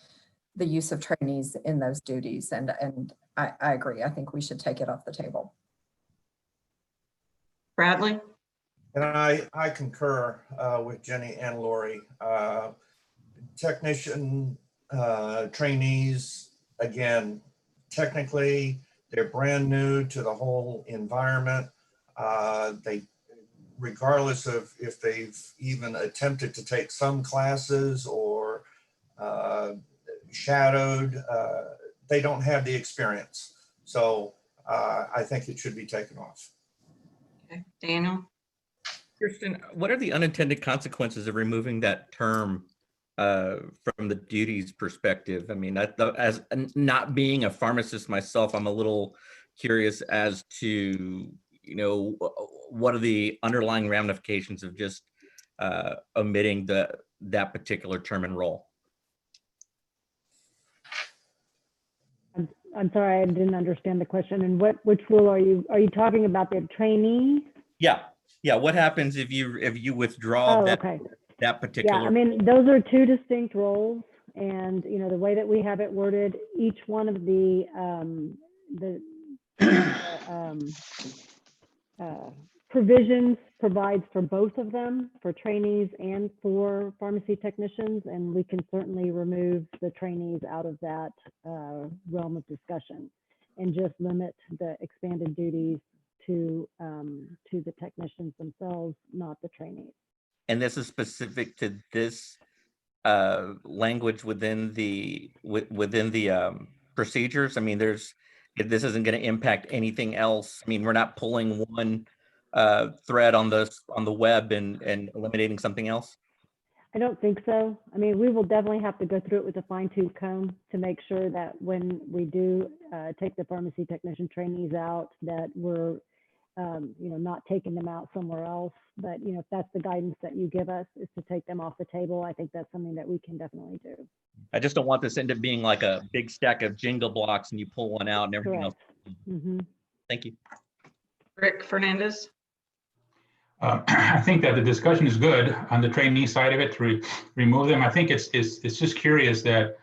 the use of trainees in those duties. And I agree. I think we should take it off the table. Bradley? And I concur with Jenny and Lori. Technician trainees, again, technically, they're brand new to the whole environment. Regardless of if they've even attempted to take some classes or shadowed, they don't have the experience. So I think it should be taken off. Okay, Daniel? Kirsten, what are the unintended consequences of removing that term from the duties perspective? I mean, as not being a pharmacist myself, I'm a little curious as to, what are the underlying ramifications of just omitting that particular term and role? I'm sorry, I didn't understand the question. And which rule are you talking about, the trainee? Yeah. What happens if you withdraw that particular? Yeah, I mean, those are two distinct roles, and the way that we have it worded, each one of the provisions provides for both of them, for trainees and for pharmacy technicians, and we can certainly remove the trainees out of that realm of discussion and just limit the expanded duties to the technicians themselves, not the trainees. And this is specific to this language within the procedures. I mean, this isn't going to impact anything else. I mean, we're not pulling one thread on the web and eliminating something else. I don't think so. I mean, we will definitely have to go through it with a fine-tooth comb to make sure that when we do take the pharmacy technician trainees out, that we're not taking them out somewhere else. But if that's the guidance that you give us, is to take them off the table, I think that's something that we can definitely do. I just don't want this to end up being like a big stack of jingle blocks and you pull one out and everything else. Thank you. Rick Fernandez? I think that the discussion is good on the trainee side of it to remove them. I think it's just curious that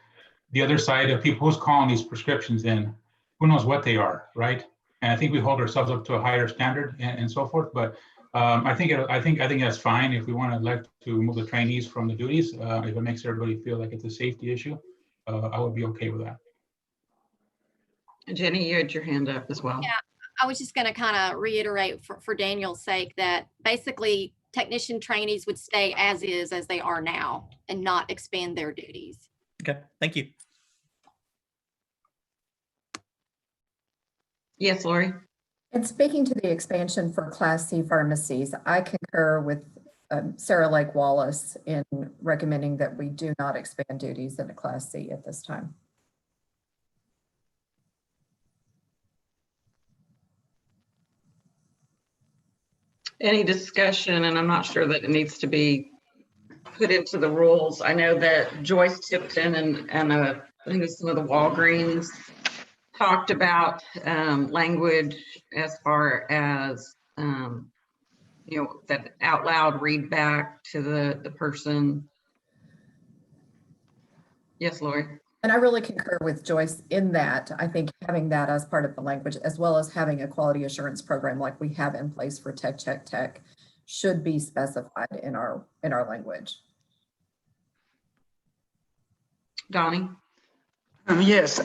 the other side of people who's calling these prescriptions in, who knows what they are, right? And I think we hold ourselves up to a higher standard and so forth. But I think that's fine if we want to elect to remove the trainees from the duties. If it makes everybody feel like it's a safety issue, I would be okay with that. Jenny, you had your hand up as well. Yeah, I was just going to kind of reiterate for Daniel's sake that basically technician trainees would stay as is as they are now and not expand their duties. Okay, thank you. Yes, Lori. And speaking to the expansion for Class C pharmacies, I concur with Sarah Lake Wallace in recommending that we do not expand duties in a Class C at this time. Any discussion, and I'm not sure that it needs to be put into the rules. I know that Joyce Tipton and I think it's some of the Walgreens talked about language as far as you know, that out loud read back to the person. Yes, Lori. And I really concur with Joyce in that. I think having that as part of the language, as well as having a quality assurance program like we have in place for Tech, should be specified in our language. Donnie? Yes.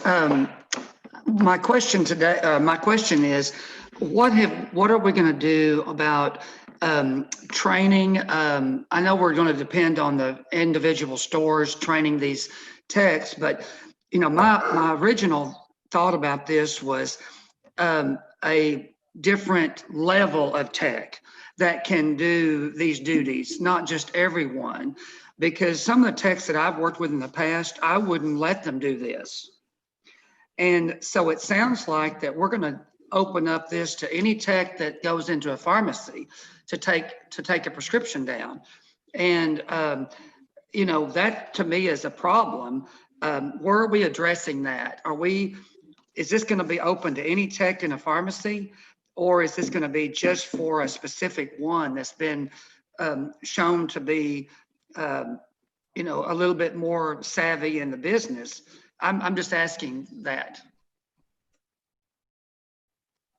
My question today, my question is, what are we going to do about training? I know we're going to depend on the individual stores training these techs, but you know, my original thought about this was a different level of tech that can do these duties, not just everyone, because some of the techs that I've worked with in the past, I wouldn't let them do this. And so it sounds like that we're going to open up this to any tech that goes into a pharmacy to take a prescription down. And you know, that to me is a problem. Where are we addressing that? Is this going to be open to any tech in a pharmacy, or is this going to be just for a specific one that's been shown to be, you know, a little bit more savvy in the business? I'm just asking that.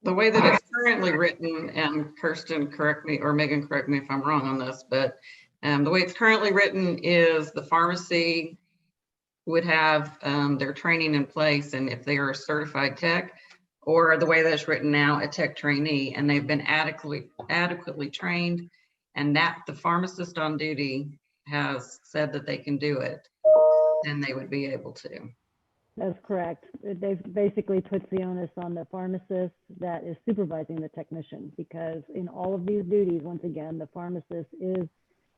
The way that it's currently written, and Kirsten, correct me, or Megan, correct me if I'm wrong on this, but the way it's currently written is the pharmacy would have their training in place, and if they are a certified tech, or the way that it's written now, a tech trainee, and they've been adequately trained, and that the pharmacist on duty has said that they can do it, then they would be able to. That's correct. They've basically puts the onus on the pharmacist that is supervising the technician, because in all of these duties, once again, the pharmacist is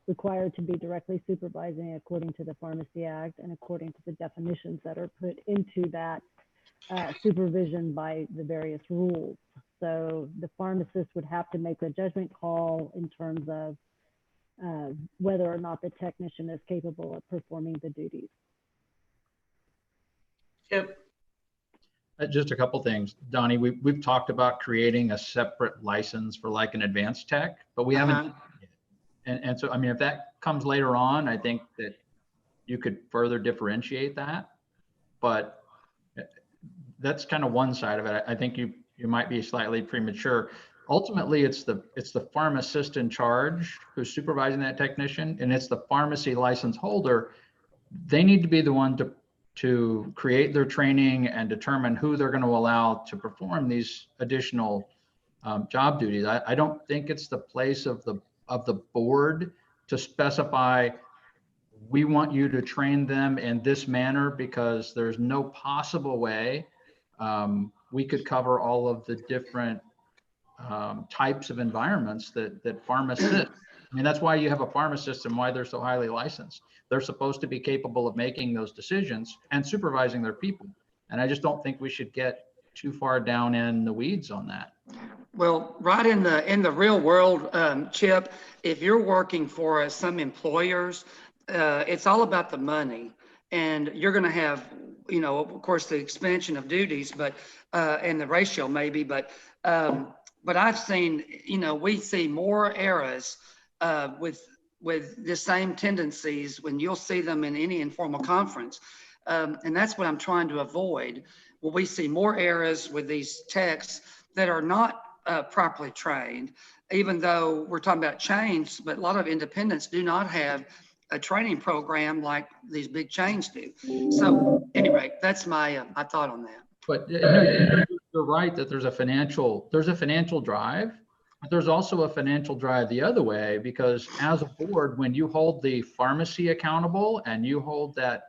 required to be directly supervising according to the Pharmacy Act and according to the definitions that are put into that supervision by the various rules. So the pharmacist would have to make a judgment call in terms of whether or not the technician is capable of performing the duties. Yep. Just a couple things, Donnie. We've talked about creating a separate license for like an advanced tech, but we haven't. And so, I mean, if that comes later on, I think that you could further differentiate that. But that's kind of one side of it. I think you might be slightly premature. Ultimately, it's the pharmacist in charge who's supervising that technician, and it's the pharmacy license holder. They need to be the one to create their training and determine who they're going to allow to perform these additional job duties. I don't think it's the place of the board to specify, we want you to train them in this manner, because there's no possible way we could cover all of the different types of environments that pharmacists. I mean, that's why you have a pharmacist and why they're so highly licensed. They're supposed to be capable of making those decisions and supervising their people. And I just don't think we should get too far down in the weeds on that. Well, right in the real world, Chip, if you're working for some employers, it's all about the money, and you're going to have, you know, of course, the expansion of duties, but and the ratio maybe, but I've seen, you know, we see more errors with the same tendencies when you'll see them in any informal conference. And that's what I'm trying to avoid. Well, we see more errors with these techs that are not properly trained, even though we're talking about chains, but a lot of independents do not have a training program like these big chains do. So anyway, that's my thought on that. But no, you're right that there's a financial drive, but there's also a financial drive the other way, because as a board, when you hold the pharmacy accountable and you hold that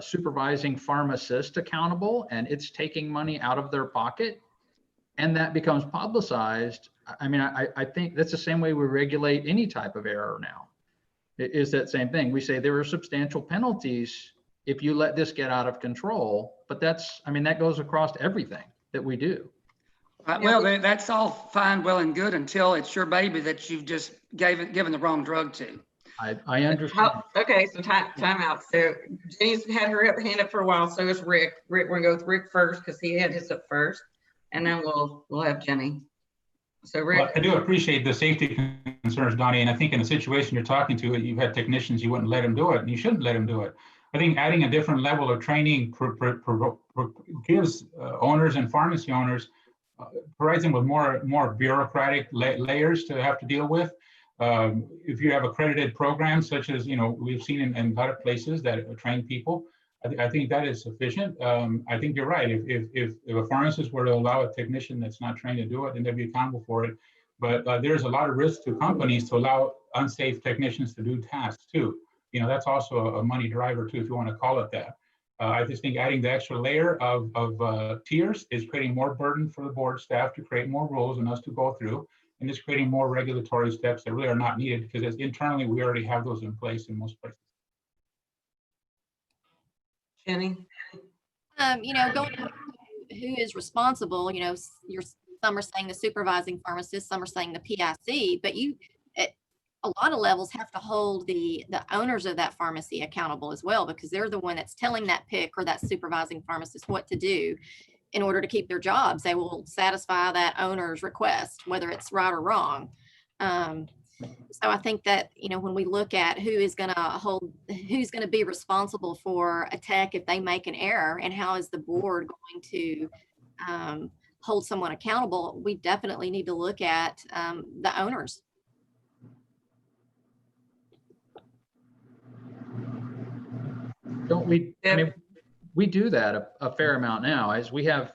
supervising pharmacist accountable, and it's taking money out of their pocket, and that becomes publicized. I mean, I think that's the same way we regulate any type of error now. It is that same thing. We say there are substantial penalties if you let this get out of control, but that's, I mean, that goes across everything that we do. Well, that's all fine, well and good until it's your baby that you've just given the wrong drug to. I understand. Okay, so time out. So Jenny's had her hand up for a while, so is Rick. We're gonna go with Rick first because he had his up first, and then we'll have Jenny. So Rick. Well, I do appreciate the safety concerns, Donnie, and I think in the situation you're talking to, you've had technicians, you wouldn't let them do it, and you shouldn't let them do it. I think adding a different level of training gives owners and pharmacy owners, provides them with more bureaucratic layers to have to deal with. If you have accredited programs, such as, we've seen in a lot of places that train people, I think that is sufficient. I think you're right. If a pharmacist were to allow a technician that's not trained to do it, then they'd be accountable for it. But there's a lot of risk to companies to allow unsafe technicians to do tasks too. That's also a money driver too, if you want to call it that. I just think adding the extra layer of tiers is creating more burden for the board staff to create more rules and us to go through, and it's creating more regulatory steps that really are not needed, because as internally we already have those in place in most places. Jenny? Going to who is responsible, some are saying the supervising pharmacist, some are saying the PIC, but at a lot of levels have to hold the owners of that pharmacy accountable as well, because they're the one that's telling that PIC or that supervising pharmacist what to do in order to keep their jobs. They will satisfy that owner's request, whether it's right or wrong. So I think that, when we look at who's going to be responsible for a tech if they make an error, and how is the board going to hold someone accountable, we definitely need to look at the owners. Don't we? I mean, we do that a fair amount now, as we have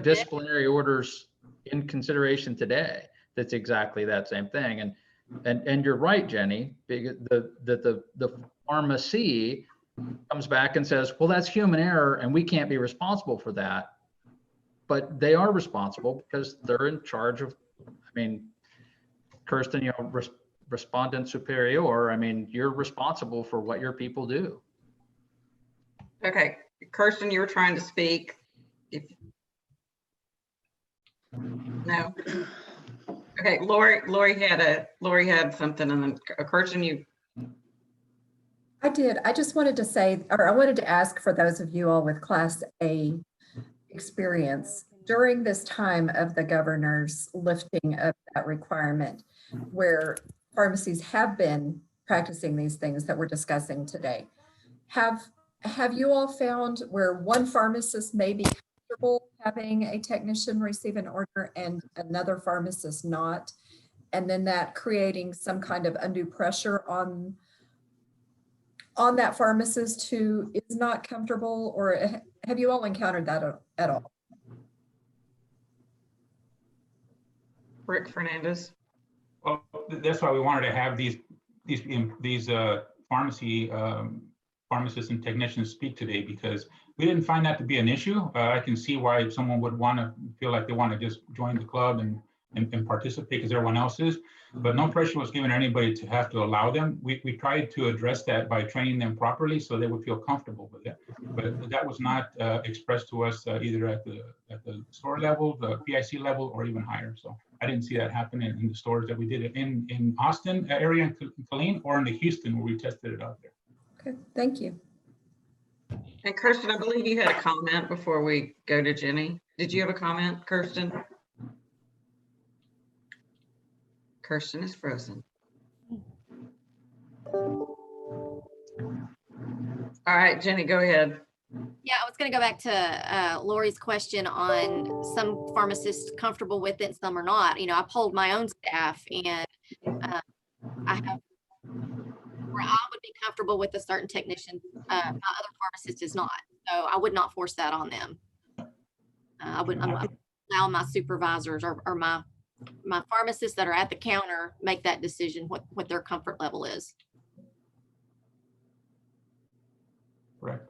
disciplinary orders in consideration today. That's exactly that same thing. And you're right, Jenny, because the pharmacy comes back and says, well, that's human error and we can't be responsible for that. But they are responsible because they're in charge of, Kirsten, respondent superior, you're responsible for what your people do. Okay, Kirsten, you were trying to speak. No. Okay, Lori had something, and then Kirsten, you. I did. I just wanted to say, or I wanted to ask for those of you all with Class A experience, during this time of the governor's lifting of that requirement, where pharmacies have been practicing these things that we're discussing today, have you all found where one pharmacist may be comfortable having a technician receive an order and another pharmacist not, and then that creating some kind of undue pressure on that pharmacist who is not comfortable? Or have you all encountered that at all? Rick Fernandez. Well, that's why we wanted to have these pharmacy pharmacists and technicians speak today, because we didn't find that to be an issue. I can see why someone would want to feel like they want to just join the club and participate because everyone else is, but no pressure was given to anybody to have to allow them. We tried to address that by training them properly so they would feel comfortable with it, but that was not expressed to us either at the store level, the PIC level, or even higher. So I didn't see that happen in the stores that we did it in Austin area, in Killeen, or in the Houston where we tested it out there. Okay, thank you. And Kirsten, I believe you had a comment before we go to Jenny. Did you have a comment, Kirsten? Kirsten is frozen. All All right, Jenny, go ahead. Yeah, I was going to go back to Lori's question on some pharmacists comfortable with it and some are not. You know, I polled my own staff and I have where I would be comfortable with a certain technician, my other pharmacist is not. So I would not force that on them. I would allow my supervisors or my pharmacists that are at the counter make that decision what their comfort level is. Right.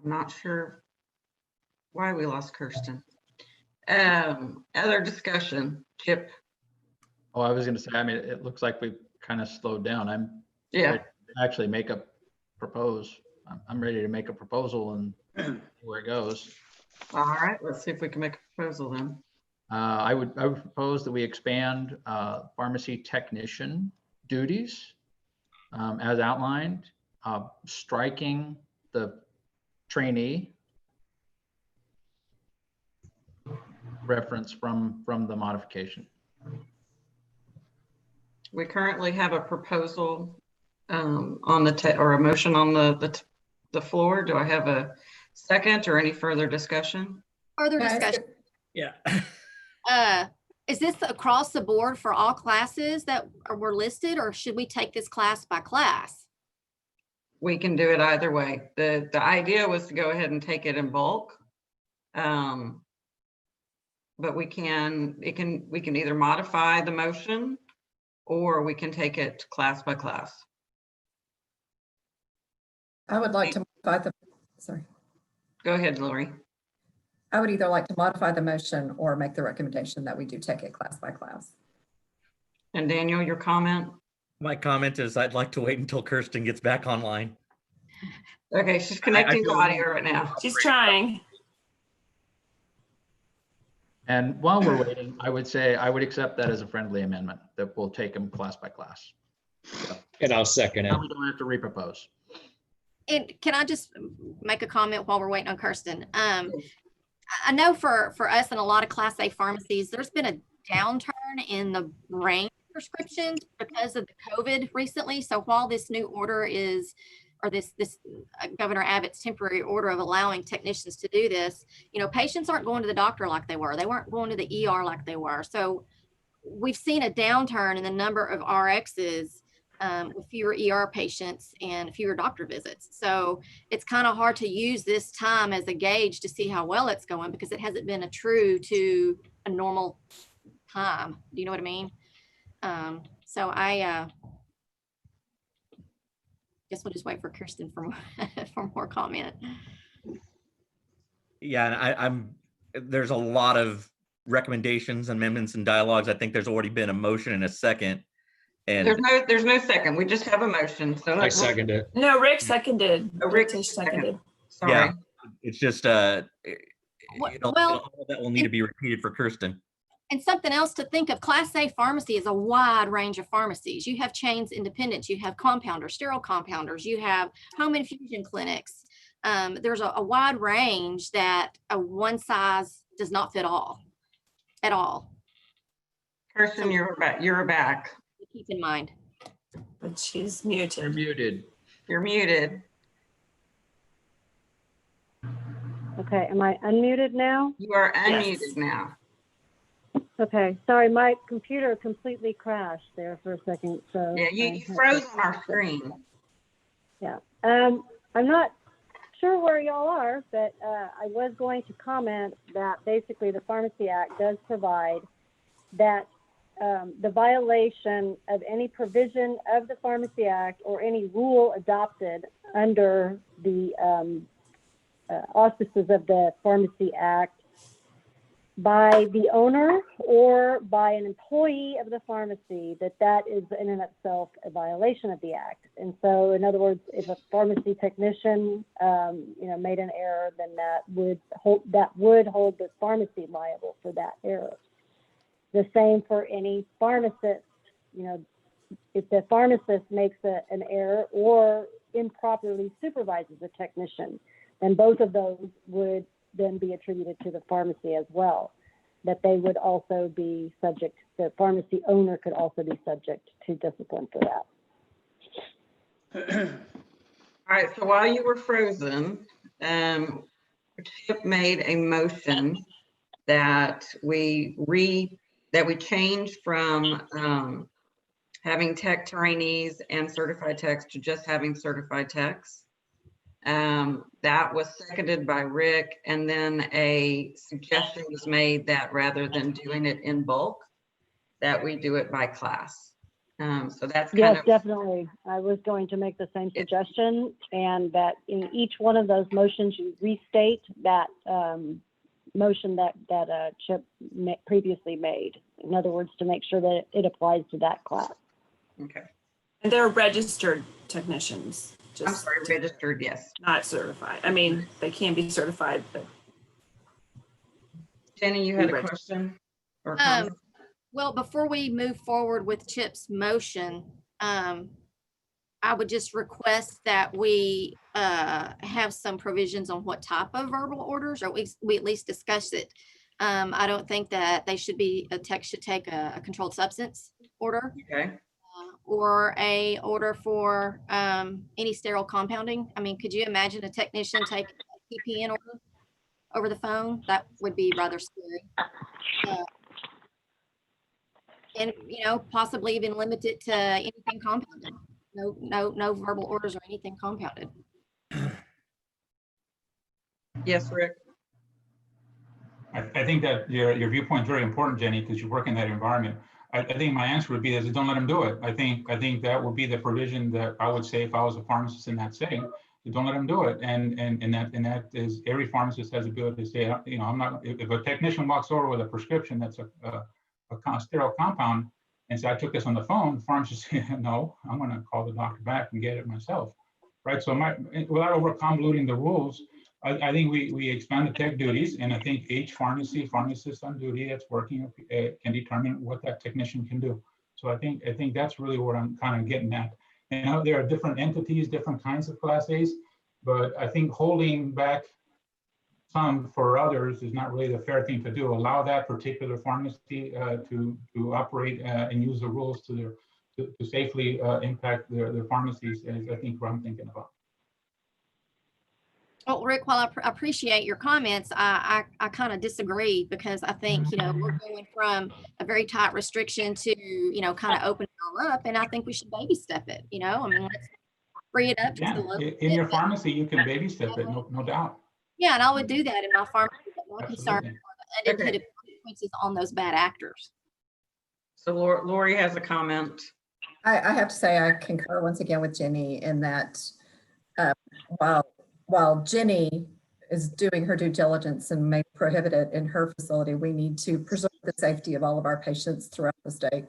I'm not sure why we lost Kirsten. Other discussion, Chip. Oh, I was going to say, I mean, it looks like we've kind of slowed down. I'm ready to actually I'm ready to make a proposal and see where it goes. All right, let's see if we can make a proposal then. I would propose that we expand pharmacy technician duties as outlined, striking the trainee reference from the modification. We currently have a proposal on the or a motion on the floor. Do I have a second or any further discussion? Further discussion. Yeah. Is this across the board for all classes that were listed, or should we take this class by class? We can do it either way. The idea was to go ahead and take it in bulk. But we can either modify the motion or we can take it class by class. I would like to modify sorry. Go ahead, Lori. I would either like to modify the motion or make the recommendation that we do take it class by class. And Daniel, your comment? My comment is I'd like to wait until Kirsten gets back online. Okay, she's connecting to audio right now. She's trying. And while we're waiting, I would say I would accept that as a friendly amendment that we'll take them class by class. So, and I'll second it. now we don't have to repropose. And can I just make a comment while we're waiting on Kirsten? I know for us and a lot of Class A pharmacies, there's been a downturn in the range of prescriptions because of the COVID recently. So while this new order is, or this Governor Abbott's temporary order of allowing technicians to do this, you know, patients aren't going to the doctor like they were. They weren't going to the ER like they were. So we've seen a downturn in the number of RXs with fewer ER patients and fewer doctor visits. So it's kind of hard to use this time as a gauge to see how well it's going because it hasn't been a true to a normal time. Do you know what I mean? So I guess we'll just wait for Kirsten for more comment. Yeah, and there's a lot of recommendations, amendments, and dialogues. I think there's already been a motion and a second. And there's no second. We just have a motion. So I second it. No, Rick seconded. Oh, Rick seconded. Sorry. Yeah, it's just all Well, that will need to be repeated for Kirsten. and something else to think of, Class A pharmacy is a wide range of pharmacies. You have chains, independents, you have compounders, sterile compounders, you have home infusion clinics. There's a wide range that a one size does not fit all at all. Kirsten, So you're back. keep in mind. But she's muted. You're muted. You're muted. Okay, am I unmuted now? You are unmuted Yes. now. Okay, sorry, my computer completely crashed there for a second, so. Yeah, I you had froze to- on our screen. Yeah, I'm not sure where y'all are, but I was going to comment that basically the Pharmacy Act does provide that the violation of any provision of the Pharmacy Act or any rule adopted under the auspices of the Pharmacy Act by the owner or by an employee of the pharmacy, that is in and of itself a violation of the act. And so, in other words, if a pharmacy technician, made an error, then that would hold the pharmacy liable for that error. The same for any pharmacist. If the pharmacist makes an error or improperly supervises a technician, then both of those would then be attributed to the pharmacy as well. that they would also be subject, the pharmacy owner could also be subject to discipline for that. All right, so while you were frozen, Chip made a motion that we change from having tech trainees and certified techs to just having certified techs. That was seconded by Rick, and then a suggestion was made that rather than doing it in bulk, that we do it by class. So that's kind Yes, of definitely. I was going to make the same suggestion, and that in each one of those motions, you restate that motion that Chip previously made. In other words, to make sure that it applies to that class. Okay. And they're registered technicians. I'm sorry, registered, yes. Not certified. I mean, they can be certified, but. Jenny, you had a question or comment? Well, before we move forward with Chip's motion, I would just request that we have some provisions on what type of verbal orders, or we at least discuss it. I don't think that they should be, a tech should take a controlled substance order. Okay. Or a order for any sterile compounding. I mean, could you imagine a technician take a TPN order over the phone? That would be rather scary. And, you know, possibly even limit it to anything compounded. No verbal orders or anything compounded. Yes, Rick. I think that your viewpoint is very important, Jenny, because you work in that environment. I think my answer would be is don't let them do it. I think that would be the provision that I would say if I was a pharmacist in that setting. Don't let them do it. And that is, every pharmacist has the ability to say, you know, I'm not. If a technician walks over with a prescription that's a sterile compound and say I took this on the phone, the pharmacist says no, I'm going to call the doctor back and get it myself, right? So without over convoluting the rules, I think we expand the tech duties, and I think each pharmacist on duty that's working can determine what that technician can do. So I think that's really what I'm kind of getting at. And I know there are different entities, different kinds of Class A's, but I think holding back some for others is not really the fair thing to do. Allow that particular pharmacy to operate and use the rules to safely impact their pharmacies, is I think what I'm thinking about. Well, Rick, while I appreciate your comments, I kind of disagree, because I think, you know, we're going from a very tight restriction to, you know, kind of open it all up. And I think we should baby step it, you know, I mean, let's free it up just a little bit. In your pharmacy, you can baby step it, no doubt. Yeah, and I would do that in my pharmacy, but my concern Absolutely. are the unintended consequences on those bad actors. So Lori has a comment. I have to say I concur once again with Jenny in that while Jenny is doing her due diligence and may prohibit it in her facility, we need to preserve the safety of all of our patients throughout the state.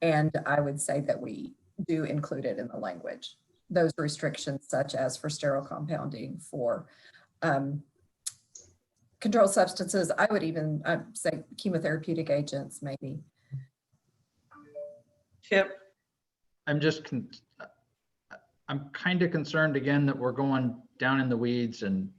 And I would say that we do include it in the language, those restrictions such as for sterile compounding, for controlled substances. I would even say chemotherapeutic agents, maybe. Chip? I'm kind of concerned again that we're going down in the weeds, and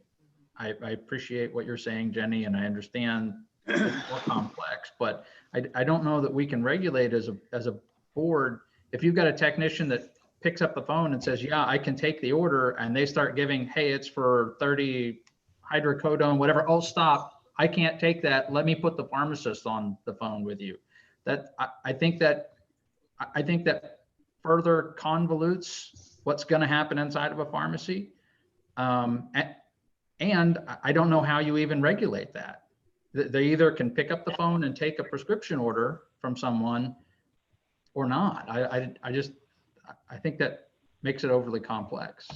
I appreciate what you're saying, Jenny, and I understand it's more complex, but I don't know that we can regulate as a board. If you've got a technician that picks up the phone and says, yeah, I can take the order, and they start giving, hey, it's for 30 hydrocodone, whatever. Oh, stop, I can't take that. Let me put the pharmacist on the phone with you. That I think that further convolutes what's going to happen inside of a pharmacy. And I don't know how you even regulate that. They either can pick up the phone and take a prescription order from someone or not. I think that makes it overly complex.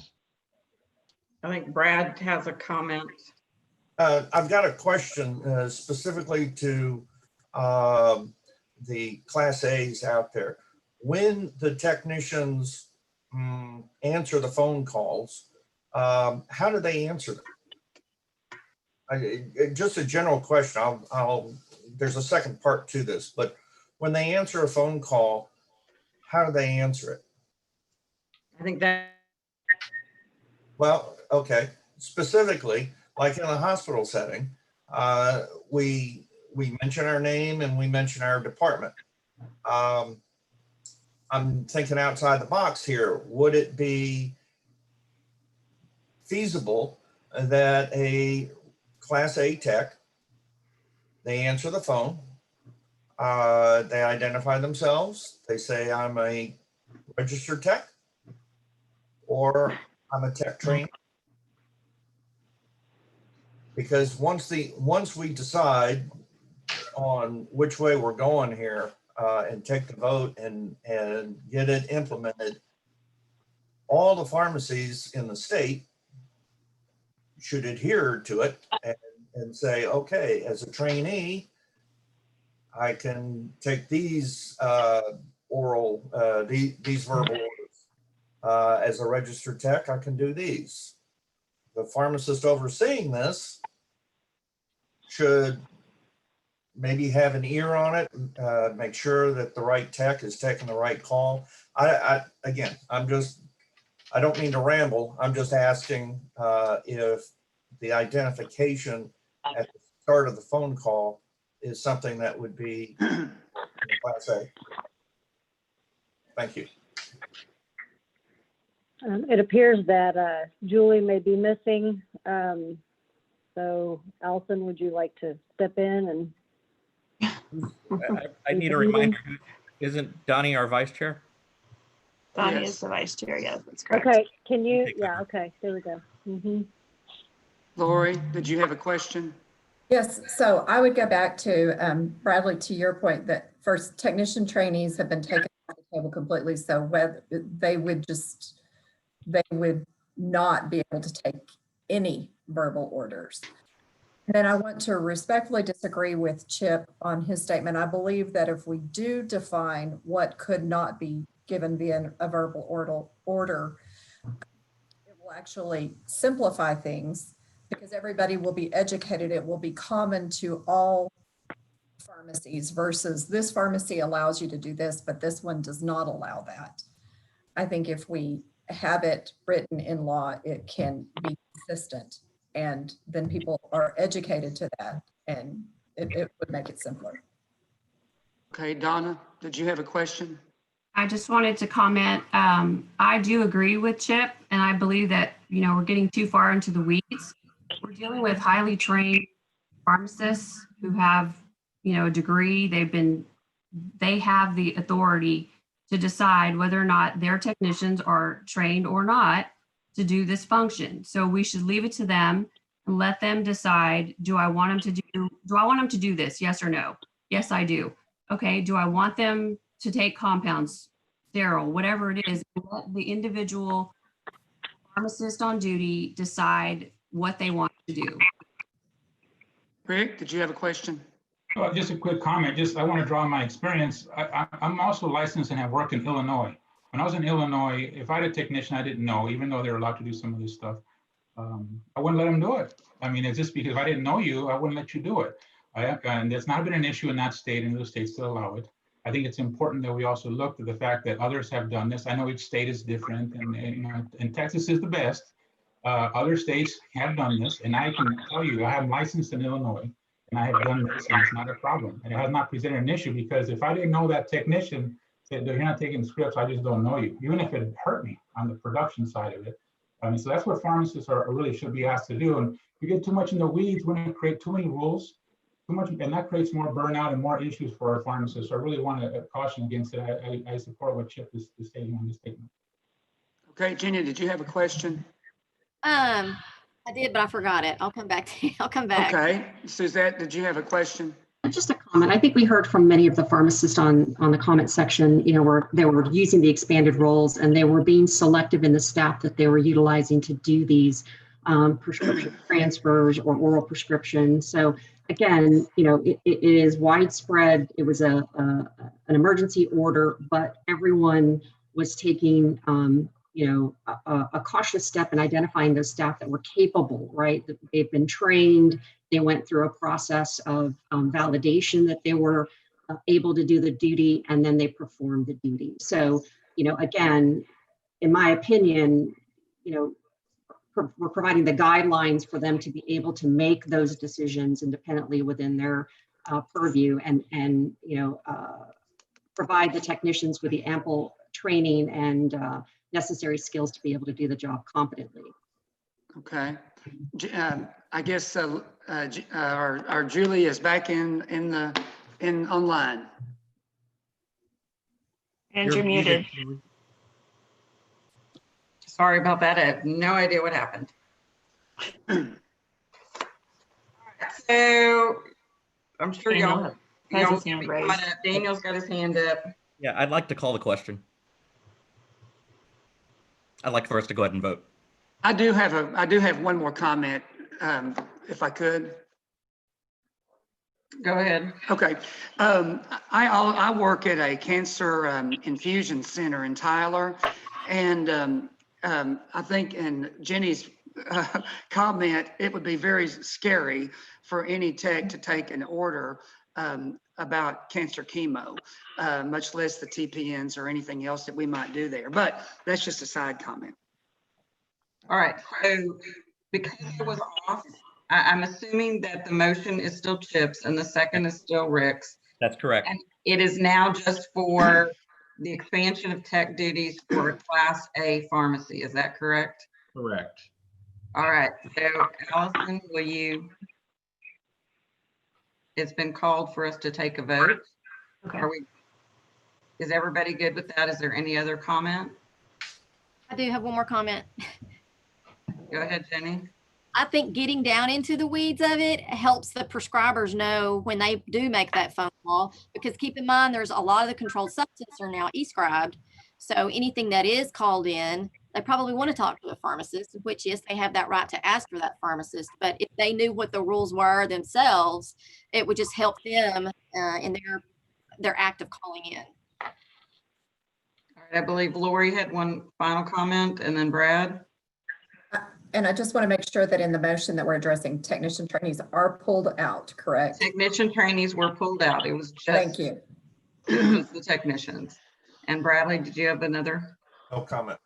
I think Brad has a comment. I've got a question specifically to the Class A's out there. When the technicians answer the phone calls, how do they answer them? Just a general question. There's a second part to this, but when they answer a phone call, how do they answer it? I think that. Well, okay. Specifically, like in a hospital setting, we we mention our name and we mention our department. I'm thinking outside the box here. Would it be feasible that a Class A tech, they answer the phone, they identify themselves, they say, I'm a registered tech, or I'm a tech trainee? Because once we decide on which way we're going here, and take the vote and get it implemented, all the pharmacies in the state should adhere to it and say, okay, as a trainee, I can take these verbal orders. As a registered tech, I can do these. The pharmacist overseeing this should maybe have an ear on it, make sure that the right tech is taking the right call. Again, I don't mean to ramble. I'm just asking if the identification at the start of the phone call is something that would be Class A. Thank you. It appears that Julie may be missing. So Allison, would you like to step in and? I need a reminder, isn't Donnie our vice chair? Donnie Yes. is the vice chair. Yes, that's correct. Okay, can you, yeah, okay, there we go. Lori, did you have a question? Yes, so I would go back to Bradley, to your point that first technician trainees have been taken off the table completely. So whether they would not be able to take any verbal orders. And then I want to respectfully disagree with Chip on his statement. I believe that if we do define what could not be given via a verbal order, it will actually simplify things because everybody will be educated. It will be common to all pharmacies versus this pharmacy allows you to do this, but this one does not allow that. I think if we have it written in law, it can be consistent. And then people are educated to that, and it would make it simpler. Okay, Donna, did you have a question? I just wanted to comment. I do agree with Chip, and I believe that, we're getting too far into the weeds. We're dealing with highly trained pharmacists who have, a degree. They have the authority to decide whether or not their technicians are trained or not to do this function. So we should leave it to them and let them decide, do I want them to do this? Yes or no? Yes, I do. Okay, do I want them to take compounds, sterile, whatever it is, let the individual pharmacist on duty decide what they want to do. Rick, did you have a question? Well, just a quick comment. I want to draw on my experience. I'm also licensed and have worked in Illinois. When I was in Illinois, if I had a technician I didn't know, even though they're allowed to do some of this stuff, I wouldn't let them do it. I mean, it's just because if I didn't know you, I wouldn't let you do it. And there's not been an issue in that state, and those states still allow it. I think it's important that we also look at the fact that others have done this. I know each state is different, and Texas is the best. Other states have done this, and I can tell you, I am licensed in Illinois, and I have done this, and it's not a problem. And it has not presented an issue because if I didn't know that technician, said, you're not taking scripts, I just don't know you, even if it hurt me on the production side of it. So that's what pharmacists really should be asked to do. And if you get too much in the weeds, we're going to create too many rules, and that creates more burnout and more issues for our pharmacists. So I really want to caution against it. I support what Chip is stating on this statement. Okay, Gina, did you have a question? I did, but I forgot it. I'll come back to you. I'll come back. Okay, Suzette, did you have a question? Just a comment. I think we heard from many of the pharmacists on the comment section, where they were using the expanded roles and they were being selective in the staff that they were utilizing to do these prescription transfers or oral prescriptions. So again, it is widespread. It was an emergency order, but everyone was taking a cautious step in identifying those staff that were capable, right? That they've been trained. They went through a process of validation that they were able to do the duty, and then they performed the duty. So, again, in my opinion, we're providing the guidelines for them to be able to make those decisions independently within their purview and provide the technicians with the ample training and necessary skills to be able to do the job competently. Okay. I guess our Julie is back in online. And you're muted. Sorry about that. I have no idea what happened. So I'm sure Daniel has his hand raised. Daniel's got his hand up. Yeah, I'd like to call the question. I'd like for us to go ahead and vote. I do have one more comment, if I could. Go ahead. Okay. I work at a cancer infusion center in Tyler, and I think in Jenny's comment, it would be very scary for any tech to take an order about cancer chemo, much less the TPNs or anything else that we might do there. But that's just a side comment. All right. So because it was off, I'm assuming that the motion is still Chip's and the second is still Rick's. That's correct. And it is now just for the expansion of tech duties for a Class A pharmacy. Is that correct? Correct. All right. So Allison, will you? It's been called for us to take a vote. Okay. Is everybody good with that? Is there any other comment? I do have one more comment. Go ahead, Jenny. I think getting down into the weeds of it helps the prescribers know when they do make that phone call, because keep in mind, there's a lot of the controlled substances are now e-scribed. So anything that is called in, they probably want to talk to a pharmacist, which yes, they have that right to ask for that pharmacist. But if they knew what the rules were themselves, it would just help them in their act of calling in. All right, I believe Lori had one final comment, and then Brad. And I just want to make sure that in the motion that we're addressing, technician trainees are pulled out, correct? Technician trainees were pulled out. It was just, Thank you. Just the technicians. And Bradley, did you have another? No comment.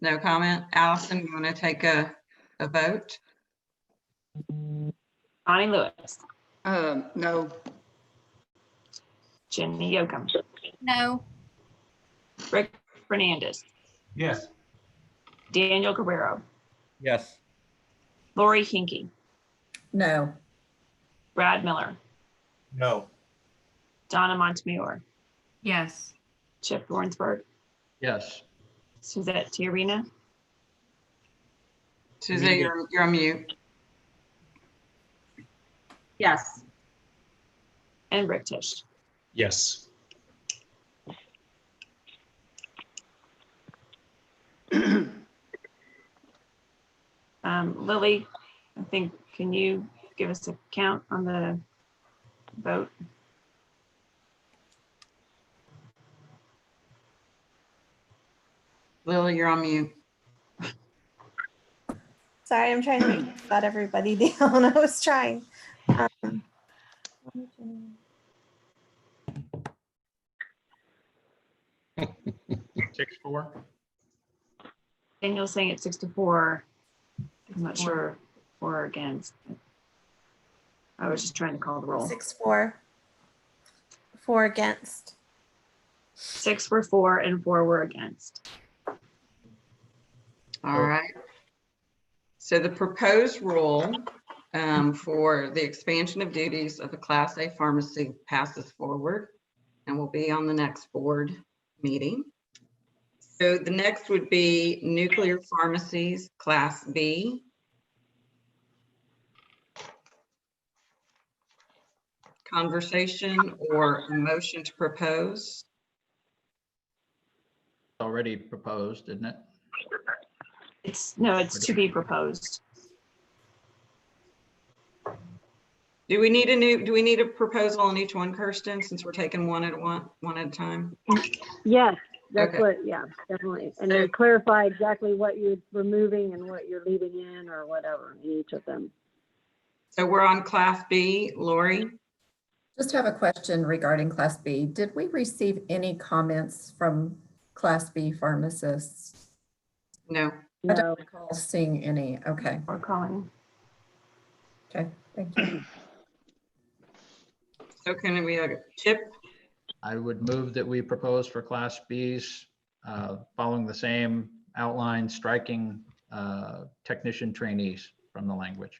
No comment. Allison, you want to take a vote? Bonnie Lewis. No. Jenny Yoakum. No. Rick Fernandez. Yes. Daniel Guerrero. Yes. Lori Hinkey. No. Brad Miller. No. Donna Montemayor. Yes. Chip Warrensburg. Yes. Suzette Tiarina. Suzette, you're on mute. Yes. And Rick Tisch. Yes. Lily, I think, can you give us a count on the vote? Lily, you're on mute. Sorry, I'm trying to let everybody down. I was trying. 6-4. Daniel's saying it's 6-4. I'm not sure for or against. I was just trying to call the roll. 6-4. 4 against. 6 were for and 4 were against. All right. So the proposed rule for the expansion of duties of a Class A pharmacy passes forward and will be on the next board meeting. So the next would be nuclear pharmacies, Class B. Conversation or a motion to propose? Already proposed, isn't it? It's to be proposed. Do we need a proposal on each one, Kirsten, since we're taking one at a time? Yes, that's Okay. what, yeah, definitely. And then clarify exactly what you're removing and what you're leaving in or whatever in each of them. So we're on Class B, Lori? Just have a question regarding Class B. Did we receive any comments from Class B pharmacists? No. I don't recall seeing any. Okay. Or calling. Okay, thank you. So can we, Chip? I would move that we propose for Class Bs, following the same outline, striking technician trainees from the language.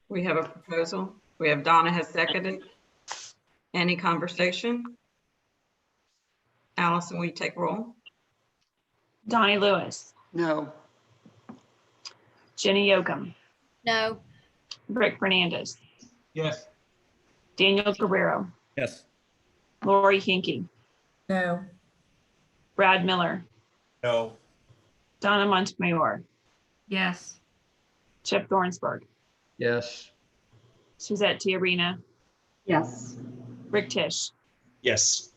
We have a proposal. We have Donna has seconded. Any conversation? Allison, will you take roll? Donnie Lewis, No. Jenny Yokum, No. Rick Fernandez, Yes. Daniel Guerrero, Yes. Lori Hinkey, No. Brad Miller, No. Donna Montemayor, Yes. Chip Thornsberg, Yes. Suzette Tiarena, Yes. Rick Tisch. Yes.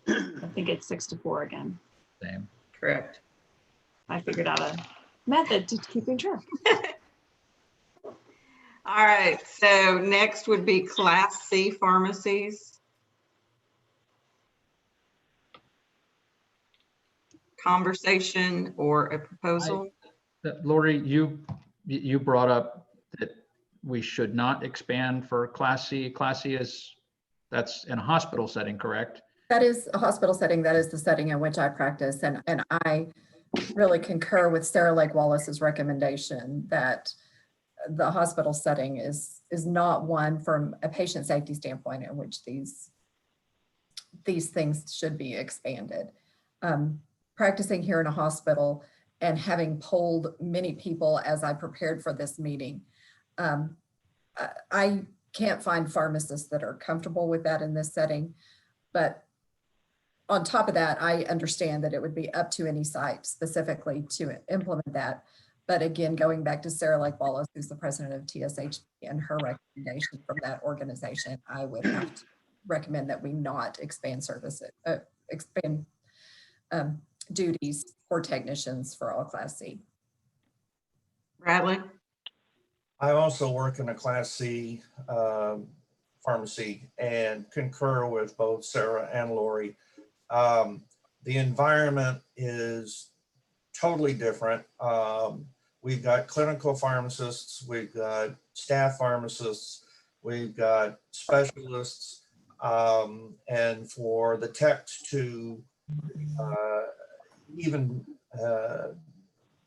I think it's 6-4 again. Same. Correct. I figured out a method to keeping track. All right, so next would be Class C pharmacies. Conversation or a proposal? Lori, you brought up that we should not expand for Class C. Class C that's in a hospital setting, correct? That is a hospital setting. That is the setting in which I practice. And I really concur with Sarah Lake Wallace's recommendation that the hospital setting is not one from a patient safety standpoint in which these things should be expanded. Practicing here in a hospital and having polled many people as I prepared for this meeting, I can't find pharmacists that are comfortable with that in this setting. But on top of that, I understand that it would be up to any site specifically to implement that. But again, going back to Sarah Lake Wallace, who's the president of TSHP, and her recommendation from that organization, I would have to recommend that we not expand services, expand duties for technicians for all Class C. Bradley? I also work in a Class C pharmacy and concur with both Sarah and Lori. The environment is totally different. We've got clinical pharmacists, we've got staff pharmacists, we've got specialists, and for the techs to even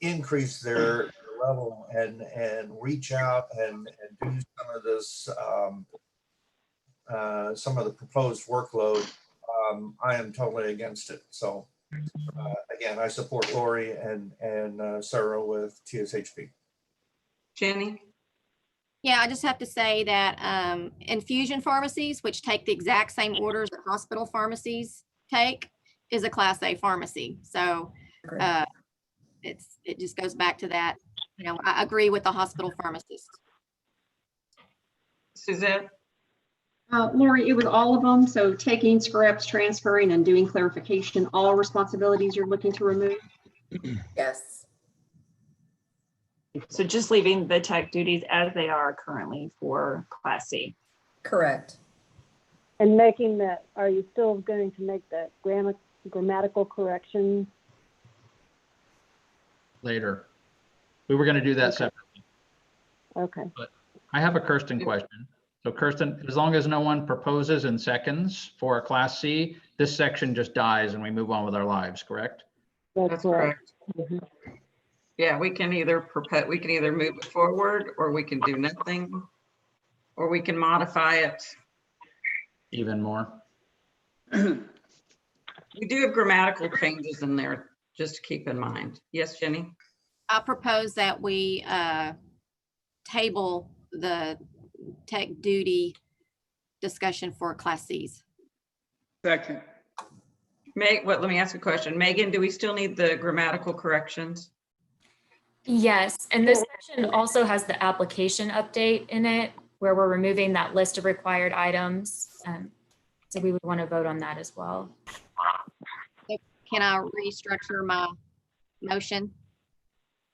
increase their level and reach out and do some of this, some of the proposed workload, I am totally against it. So again, I support Lori and Sarah with TSHP. Jenny? Yeah, I just have to say that infusion pharmacies, which take the exact same orders that hospital pharmacies take, is a Class A pharmacy. So it just goes back to that. You know, I agree with the hospital pharmacist. Suzette? Lori, it was all of them. So taking scripts, transferring, and doing clarification, all responsibilities you're looking to remove? Yes. So just leaving the tech duties as they are currently for Class C. Correct. And making that, are you still going to make that grammatical corrections? Later. We were going to do that separately. Okay. But I have a Kirsten question. So Kirsten, as long as no one proposes in seconds for a Class C, this section just dies and we move on with our lives, correct? That's correct. Yeah, we can either move it forward, or we can do nothing, or we can modify it. Even more. We do have grammatical changes in there, just to keep in mind. Yes, Jenny? I propose that we table the tech duty discussion for Class Cs. Second. Let me ask a question. Megan, do we still need the grammatical corrections? Yes, and this section also has the application update in it where we're removing that list of required items. So we would want to vote on that as well. So can I restructure my motion?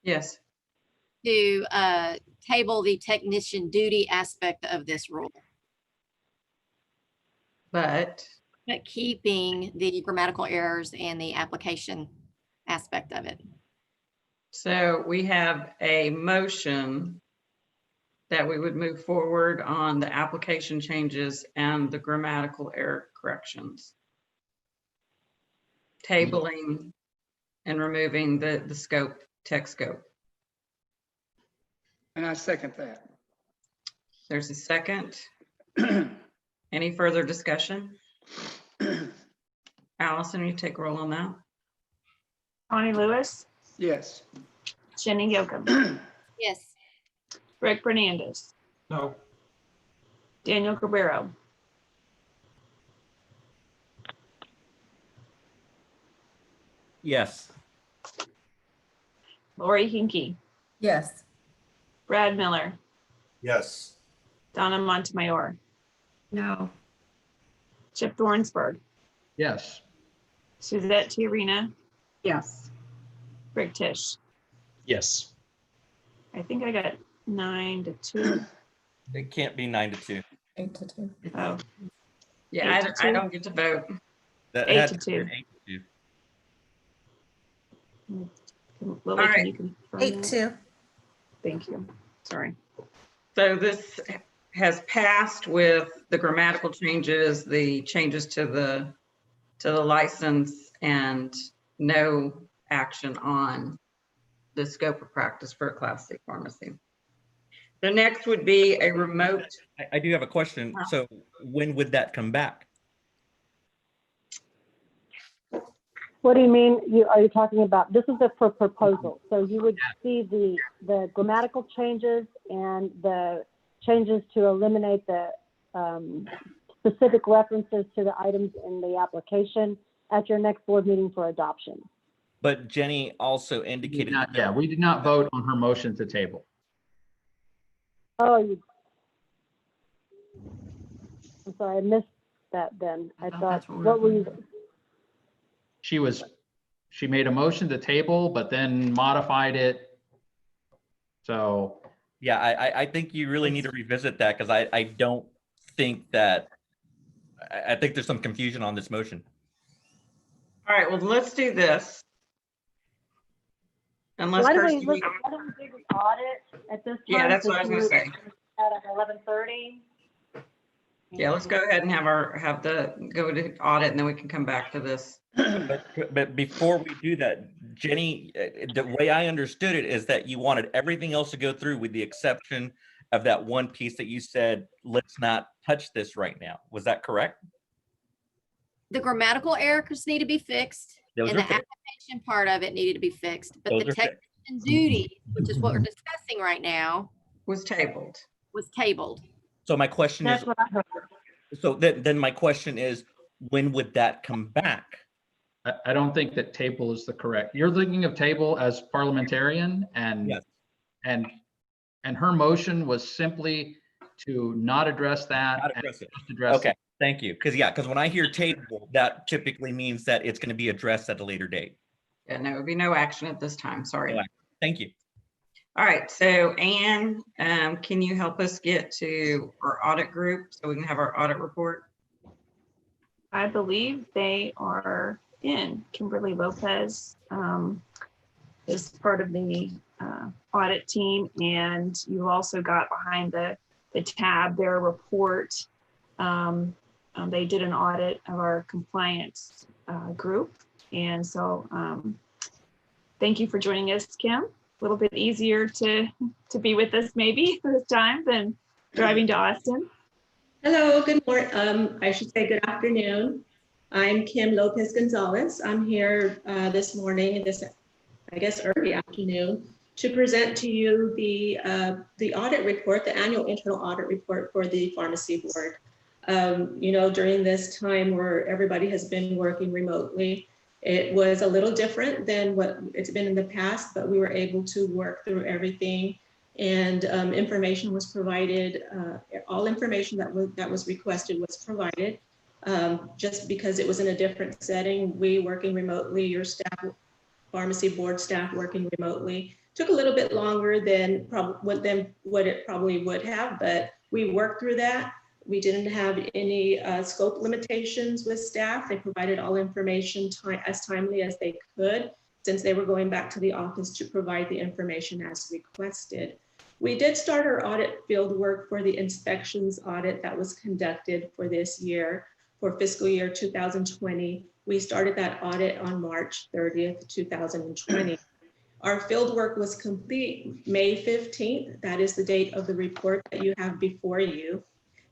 Yes. To table the technician duty aspect of this rule. But keeping the grammatical errors and the application aspect of it. So we have a motion that we would move forward on the application changes and the grammatical error corrections. Tabling and removing the scope, text scope. And I second that. There's a second. Any further discussion? Allison, you take roll on that. Connie Lewis, Yes. Jenny Yokum, Yes. Rick Fernandez, No. Daniel Cabrero, Yes. Lori Hinkey, Yes. Brad Miller, Yes. Donna Montemayor, No. Chip Thornsberg, Yes. Suzette Tiarena, Yes. Rick Tisch. Yes. I think I got 9-2. It can't be 9-2. 8-2. Oh, Yeah, 8 to I 2. don't get to vote. That 8 had to to be 2. 8-2. Lily, All can right. you confirm 8-2. that? Thank you. Sorry. So this has passed with the grammatical changes, the changes to the license, and no action on the scope of practice for a Class C pharmacy. The next would be a remote. I do have a question. So when would that come back? What do you mean? Are you talking about, this is for proposal. So you would see the grammatical changes and the changes to eliminate the specific references to the items in the application at your next board meeting for adoption. But Jenny also indicated. We did not vote on her motion to table. Oh, I'm sorry, I missed that then. I thought, what were you? She made a motion to table, but then modified it. So. Yeah, I think you really need to revisit that because I don't think that, I think there's some confusion on this motion. All right, well, let's do this. Unless Why don't Kirsty, we do the audit at this time? Yeah, that's what I was gonna say. At 11:30. Yeah, let's go ahead and go to audit, and then we can come back to this. But before we do that, Jenny, the way I understood it is that you wanted everything else to go through with the exception of that one piece that you said, let's not touch this right now. Was that correct? The grammatical errors need to be fixed, Those and are the fixed. application part of it needed to be fixed. But Those the are fixed. technician duty, which is what we're discussing right now, was tabled. So my question That's is, what I heard. so then my question is, when would that come back? I don't think that table is the correct. You're thinking of table as parliamentarian, and Yes. and her motion was simply to not address that. Not address it. Just address Okay, it. thank you. Because when I hear table, that typically means that it's going to be addressed at a later date. Yeah, no, it would be no action at this time. Sorry. No action. Thank you. All right, so Anne, can you help us get to our audit group so we can have our audit report? I believe they are in. Kimberly Lopez is part of the audit team, and you also got behind the tab their report. They did an audit of our compliance group, and so thank you for joining us, Kim. A little bit easier to be with us maybe this time than driving to Austin. Hello, good morning. I should say good afternoon. I'm Kim Lopez Gonzalez. I'm here this morning, I guess early afternoon, to present to you the audit report, the annual internal audit report for the pharmacy board. During this time where everybody has been working remotely, it was a little different than what it's been in the past, but we were able to work through everything, and information was provided. All information that was requested was provided. Just because it was in a different setting, we working remotely, your staff, pharmacy board staff working remotely, took a little bit longer than what it probably would have, but we worked through that. We didn't have any scope limitations with staff. They provided all information as timely as they could, since they were going back to the office to provide the information as requested. We did start our audit field work for the inspections audit that was conducted for this year, for fiscal year 2020. We started that audit on March 30th, 2020. Our field work was complete May 15th. That is the date of the report that you have before you.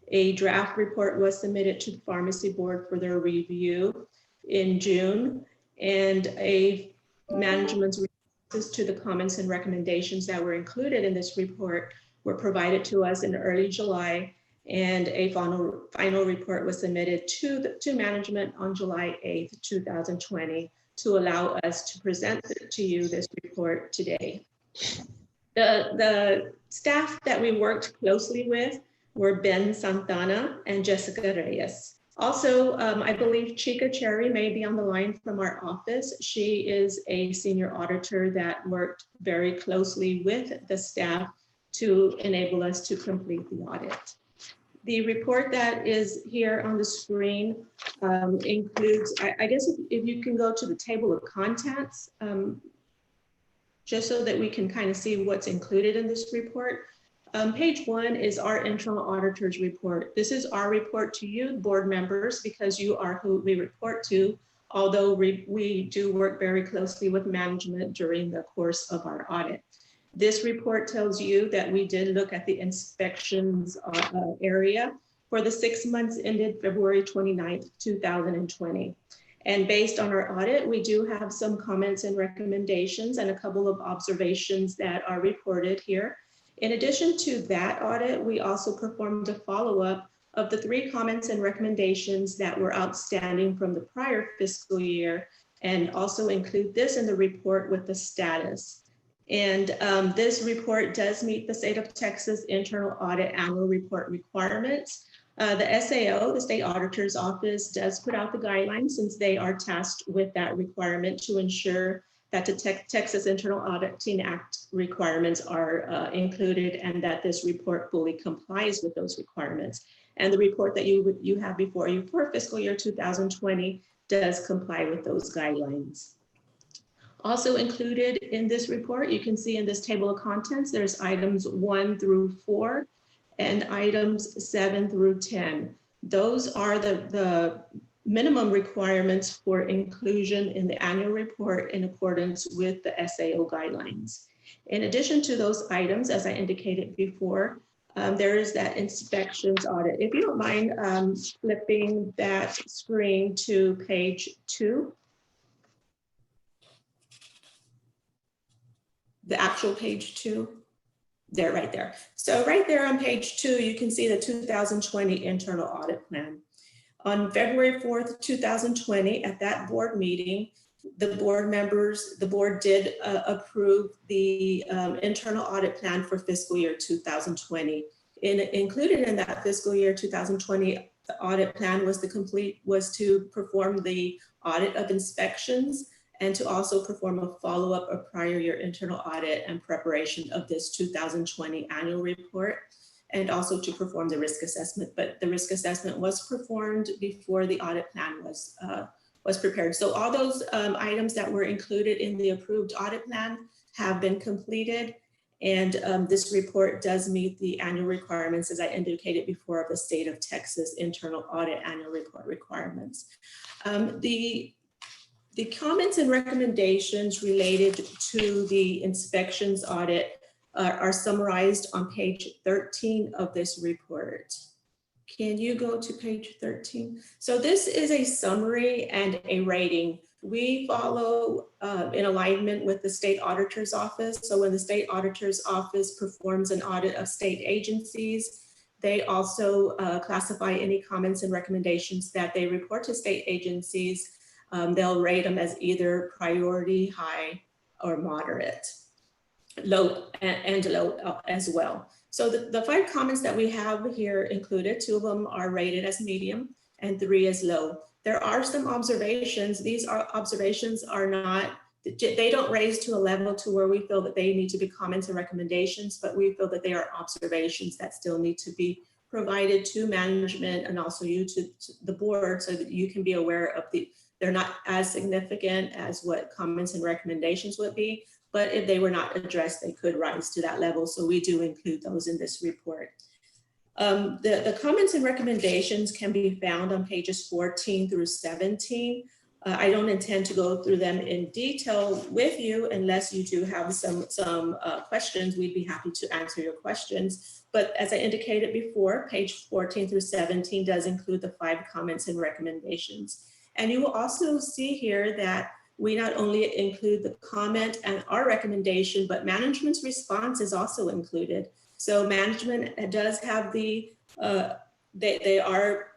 A draft report was submitted to the pharmacy board for their review in June, and a management's responses to the comments and recommendations that were included in this report were provided to us in early July, and a final report was submitted to management on July 8th, 2020, to allow us to present to you this report today. The staff that we worked closely with were Ben Santana and Jessica Reyes. Also, I believe Chica Cherry may be on the line from our office. She is a senior auditor that worked very closely with the staff to enable us to complete the audit. The report that is here on the screen includes, I guess if you can go to the table of contents, just so that we can kind of see what's included in this report. Page 1 is our internal auditor's report. This is our report to you, board members, because you are who we report to, although we do work very closely with management during the course of our audit. This report tells you that we did look at the inspections area for the 6 months ended February 29th, 2020. And based on our audit, we do have some comments and recommendations and a couple of observations that are reported here. In addition to that audit, we also performed a follow-up of the 3 comments and recommendations that were outstanding from the prior fiscal year, and also include this in the report with the status. And this report does meet the state of Texas internal audit annual report requirements. The SAO, the state auditor's office, does put out the guidelines since they are tasked with that requirement to ensure that the Texas Internal Auditing Act requirements are included, and that this report fully complies with those requirements. And the report that you have before you for fiscal year 2020 does comply with those guidelines. Also included in this report, you can see in this table of contents, there's items 1 through 4 and items 7 through 10. Those are the minimum requirements for inclusion in the annual report in accordance with the SAO guidelines. In addition to those items, as I indicated before, there is that inspections audit. If you don't mind flipping that screen to page 2. The actual page 2, there, right there. So right there on page 2, you can see the 2020 internal audit plan. On February 4th, 2020, at that board meeting, the board did approve the internal audit plan for fiscal year 2020. Included in that fiscal year 2020 the audit plan was to perform the audit of inspections, and to also perform a follow-up of prior year internal audit and preparation of this 2020 annual report, and also to perform the risk assessment. But the risk assessment was performed before the audit plan was prepared. So all those items that were included in the approved audit plan have been completed, and this report does meet the annual requirements, as I indicated before, of the state of Texas internal audit annual report requirements. The comments and recommendations related to the inspections audit are summarized on page 13 of this report. Can you go to page 13? So this is a summary and a rating. We follow in alignment with the state auditor's office. So when the state auditor's office performs an audit of state agencies, they also classify any comments and recommendations that they report to state agencies. They'll rate them as either priority, high, or moderate, low, and low as well. So the 5 comments that we have here included, 2 of them are rated as medium and 3 as low. There are some observations. These observations are not, they don't raise to a level to where we feel that they need to be comments and recommendations, but we feel that they are observations that still need to be provided to management and also you to the board, so that you can be aware of they're not as significant as what comments and recommendations would be, but if they were not addressed, they could rise to that level. So we do include those in this report. The comments and recommendations can be found on pages 14 through 17. I don't intend to go through them in detail with you unless you do have some questions. We'd be happy to answer your questions. But as I indicated before, page 14 through 17 does include the 5 comments and recommendations. And you will also see here that we not only include the comment and our recommendation, but management's response is also included. So management does have the, they are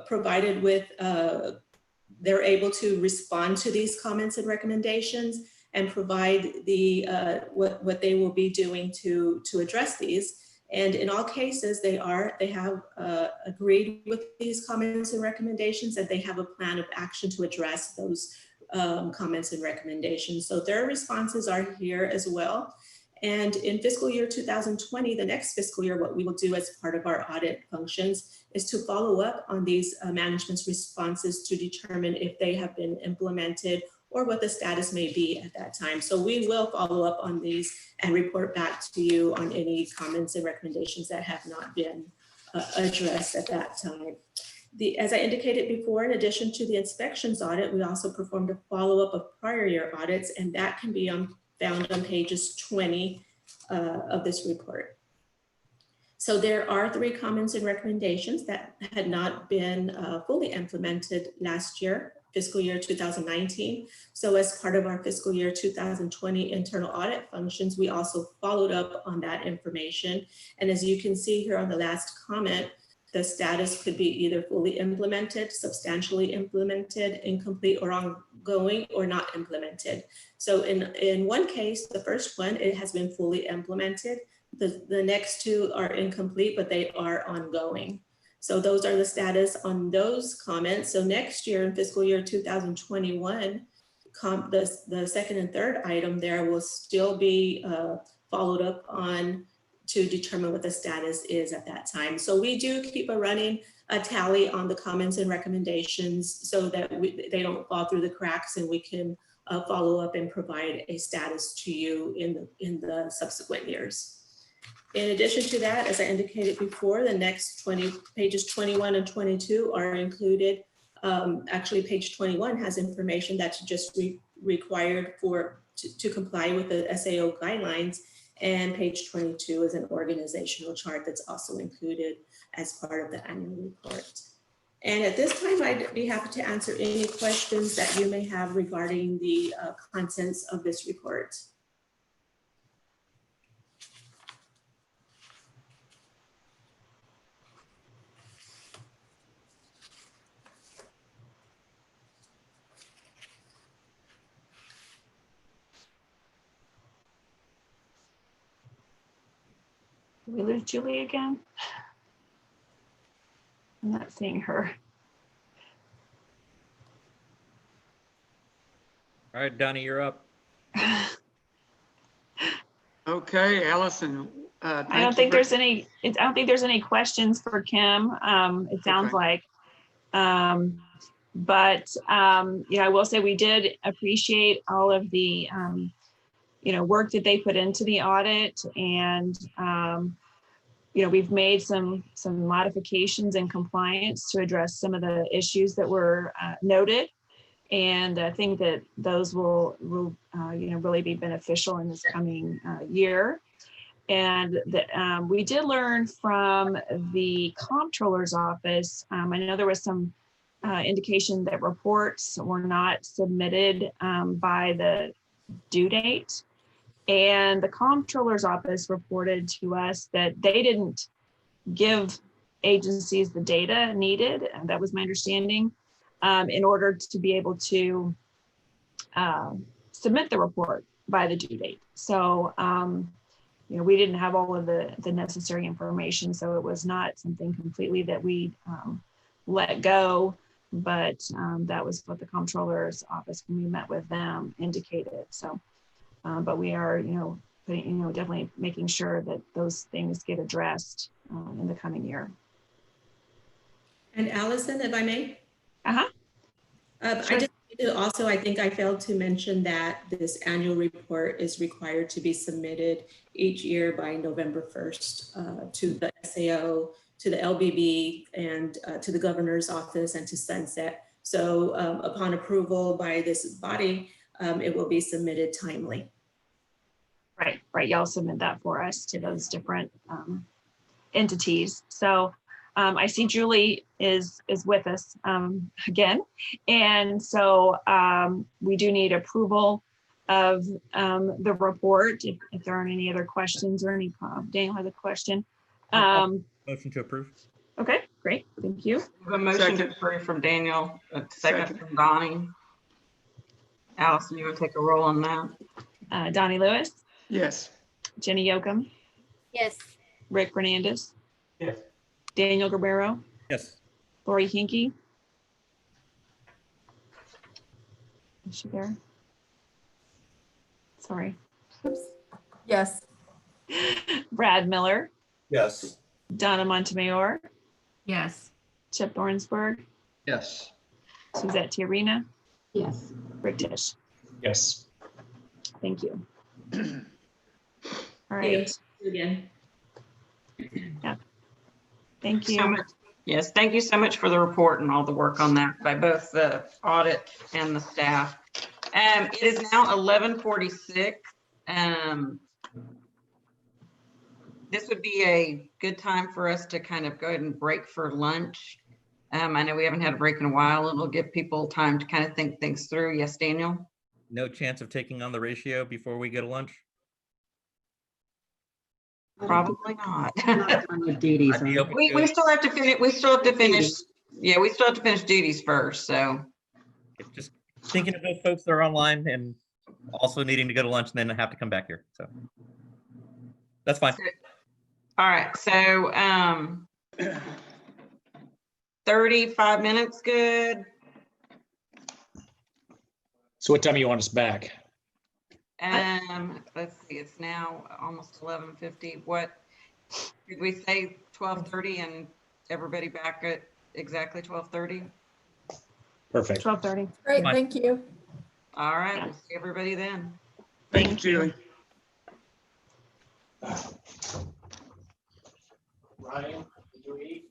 provided with, they're able to respond to these comments and recommendations and provide the, what they will be doing to address these. And in all cases, they have agreed with these comments and recommendations, and they have a plan of action to address those comments and recommendations. So their responses are here as well. And in fiscal year 2020, the next fiscal year, what we will do as part of our audit functions is to follow up on these management's responses to determine if they have been implemented or what the status may be at that time. So we will follow up on these and report back to you on any comments and recommendations that have not been addressed at that time. As I indicated before, in addition to the inspections audit, we also performed a follow-up of prior year audits, and that can be found on pages 20 of this report. So there are 3 comments and recommendations that had not been fully implemented last year, fiscal year 2019. So as part of our fiscal year 2020 internal audit functions, we also followed up on that information. And as you can see here on the last comment, the status could be either fully implemented, substantially implemented, incomplete or ongoing, or not implemented. So in one case, the first one, it has been fully implemented. The next 2 are incomplete, but they are ongoing. So those are the status on those comments. So next year in fiscal year 2021, the second and third item there will still be followed up on to determine what the status is at that time. So we do keep a running tally on the comments and recommendations so that they don't fall through the cracks, and we can follow up and provide a status to you in the subsequent years. In addition to that, as I indicated before, the next pages 21 and 22 are included. Actually, page 21 has information that's just required to comply with the SAO guidelines. And page 22 is an organizational chart that's also included as part of the annual report. And at this time, I'd be happy to answer any questions that you may have regarding the contents of this report. Did we lose Julie again? I'm not seeing her. All right, Donnie, you're up. Okay, Allison. I don't think there's any questions for Kim. It sounds like, but I will say we did appreciate all of the work that they put into the audit, and we've made some modifications in compliance to address some of the issues that were noted. And I think that those will really be beneficial in this coming year. And that we did learn from the comptroller's office. I know there was some indication that reports were not submitted by the due date. And the comptroller's office reported to us that they didn't give agencies the data needed, and that was my understanding, in order to be able to submit the report by the due date. So, we didn't have all of the necessary information, so it was not something completely that we let go, but that was what the comptroller's office, when we met with them, indicated. So, but we are, definitely making sure that those things get addressed in the coming year. And Allison, if I may? Sure. I just Also, I think I failed to mention that this annual report is required to be submitted each year by November 1st to the SAO, to the LBB, and to the governor's office and to Sunset. So upon approval by this body, it will be submitted timely. Right. Y'all submit that for us to those different entities. So I see Julie is with us again. And so we do need approval of the report. If there aren't any other questions or any, Daniel has a question. Motion to approve. Okay, great. Thank you. A motion to approve from Daniel, a second from Donnie. Allison, you want to take a roll on that? Donnie Lewis, Yes. Jenny Yokum, Yes. Rick Fernandez, Yes. Daniel Guerrero, Yes. Lori Hinkey. Is she there? Sorry. Yes. Brad Miller, Yes. Donna Montemayor, Yes. Chip Thornsberg, Yes. Suzette Tiarina, Yes. Rick Tisch. Yes. Thank you. All Thank right. you again. Yeah. Thank So you. much. Yes, thank you so much for the report and all the work on that by both the audit and the staff. It is now 11:46. This would be a good time for us to kind of go ahead and break for lunch. I know we haven't had a break in a while. It'll give people time to kind of think things through. Yes, Daniel? No chance of taking on the ratio before we go to lunch? Probably not. Not done with duties, I'd be right? open We to it. still have to finish, yeah, we still have to finish duties first, so. Just thinking of those folks that are online and also needing to go to lunch and then have to come back here. So that's fine. All right, so 35 minutes, good. So what time do you want us back? Let's see, it's now almost 11:50. What, did we say 12:30 and everybody back at exactly 12:30? Perfect. 12:30. Great, Fine. thank you. All right, we'll see everybody then. Thank you, Julie. Ryan, did you eat?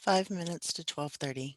5 minutes to 12:30.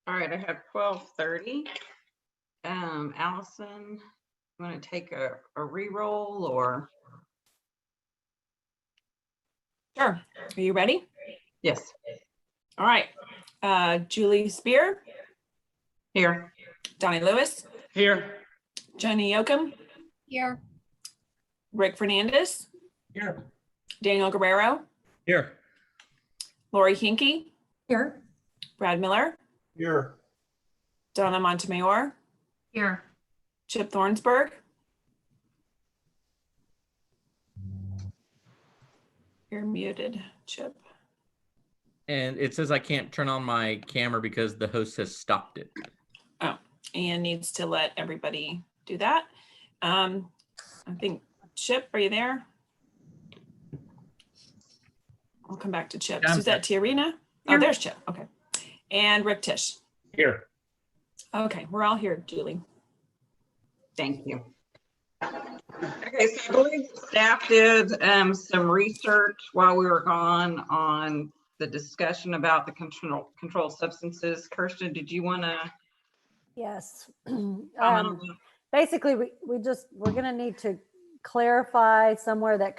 All right, I have 12:30. Allison, you want to take a re-roll or? Sure. Are you ready? Yes. All right. Julie Spear. Here. Donnie Lewis. Here. Jenny Yoakum. Here. Rick Fernandez. Here. Daniel Guerrero. Here. Lori Hinkey. Here. Brad Miller. Here. Donna Montemayor. Here. Chip Thornsberg. You're muted, Chip. And it says I can't turn on my camera because the host has stopped it. Oh, and needs to let everybody do that. I think Chip, are you there? I'll come back to Chip. Yeah, I'm Suzette Tiarina? Oh, there's Chip. Okay. And Rick Tisch. Here. Okay, we're all here, Julie. Thank you. Okay, so I believe staff did some research while we were gone on the discussion about the controlled substances. Kirsten, did you want to Yes. comment on that? Basically, we're going to need to clarify somewhere that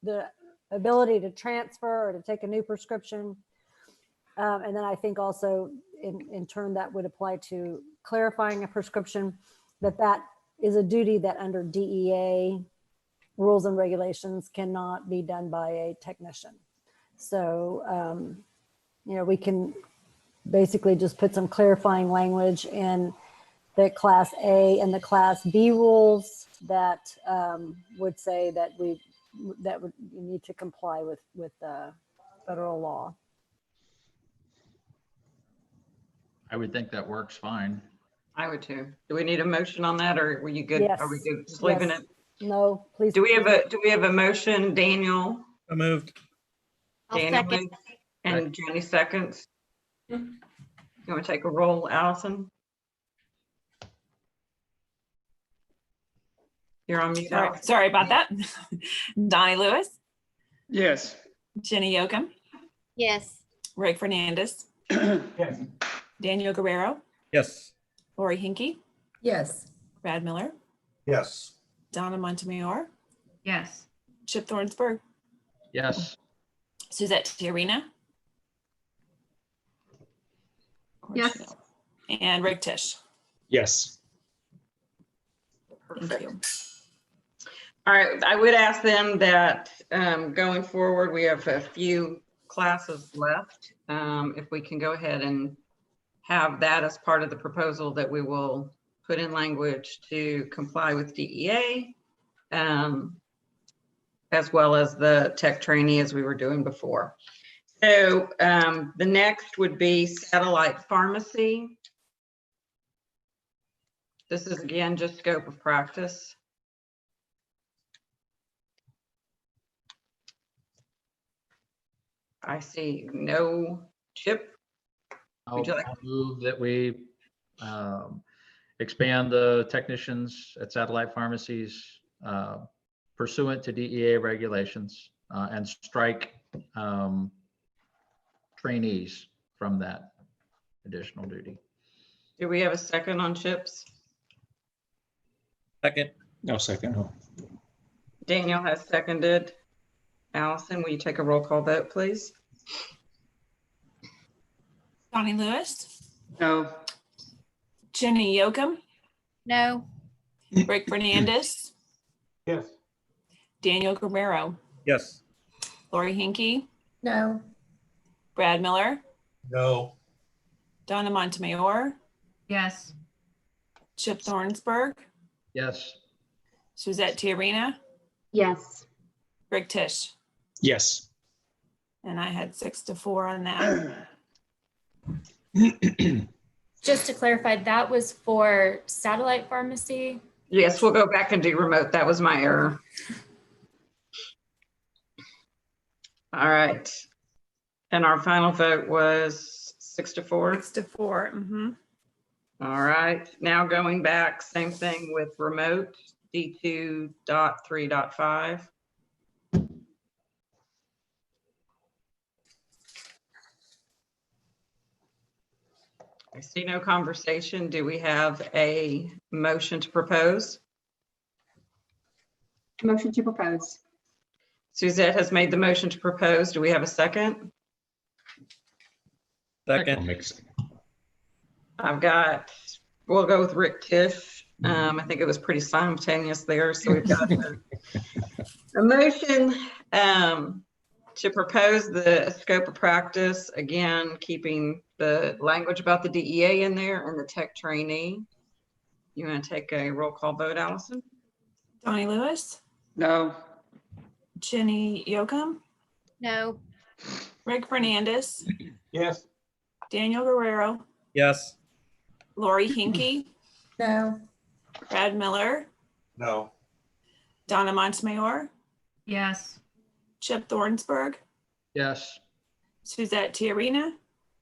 the ability to transfer or to take a new prescription. And then I think also in turn that would apply to clarifying a prescription, that is a duty that under DEA rules and regulations cannot be done by a technician. So, we can basically just put some clarifying language in the Class A and the Class B rules that would say that you need to comply with federal law. I would think that works fine. I would too. Do we need a motion on that, or were you good? Yes. Are we good just leaving Yes. it? No, please. Do we have a motion, Daniel? I moved. I'll Daniel second. moved, and Jenny seconds. You want to take a roll, Allison? You're on mute. Allison. Sorry about that. Donnie Lewis, Yes. Jenny Yoakum, Yes. Rick Fernandez, Yes. Daniel Guerrero, Yes. Lori Hinkey, Yes. Brad Miller, Yes. Donna Montemayor, Yes. Chip Thornsberg, Yes. Suzette Tiarina. Yes. And Rick Tisch. Yes. Thank you. All right, I would ask them that going forward, we have a few classes left. If we can go ahead and have that as part of the proposal that we will put in language to comply with DEA, as well as the tech trainee as we were doing before. So the next would be satellite pharmacy. This is again just scope of practice. I see no Chip. I'll Would you like- I'll move that we expand the technicians at satellite pharmacies pursuant to DEA regulations and strike trainees from that additional duty. Do we have a second on Chips? Second. No second. Oh. Daniel has seconded. Allison, will you take a roll call vote, please? Donnie Lewis, No. Jenny Yoakum, No. Rick Fernandez, Yes. Daniel Guerrero, Yes. Lori Hinkey, No. Brad Miller, No. Donna Montemayor, Yes. Chip Thornsberg, Yes. Suzette Tiarina, Yes. Rick Tisch. Yes. And I had 6-4 on that. Just to clarify, that was for satellite pharmacy. Yes, we'll go back and do remote. That was my error. All right. And our final vote was 6-4. 6-4. Mm-hmm. All right. Now going back, same thing with remote, D2.3.5. I see no conversation. Do we have a motion to propose? Motion to propose. Suzette has made the motion to propose. Do we have a second? Second. We'll go with Rick Tisch. I think it was pretty simultaneous there. So we've got a motion to propose the scope of practice, again, keeping the language about the DEA in there and the tech trainee. You want to take a roll call vote, Allison? Donnie Lewis, No. Jenny Yoakum, No. Rick Fernandez, Yes. Daniel Guerrero, Yes. Lori Hinkey, No. Brad Miller, No. Donna Montemayor, Yes. Chip Thornsberg, Yes. Suzette Tiarena,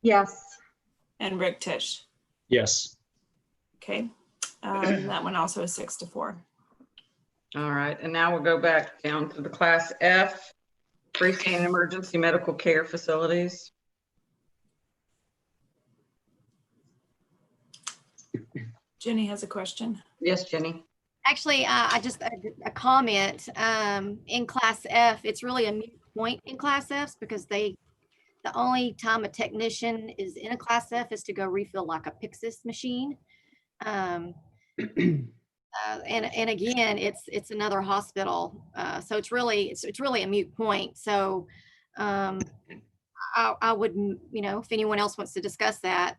Yes. and Rick Tisch. Yes. Okay, that one also is 6-4. All right, and now we'll go back down to the class F, freestanding emergency medical care facilities. Jenny has a question. Yes, Jenny. Actually, I just a comment in class F. It's really a moot point in class F because the only time a technician is in a class F is to go refill like a Pyxis machine. And again, it's another hospital, so it's really a moot point. So I would, if anyone else wants to discuss that,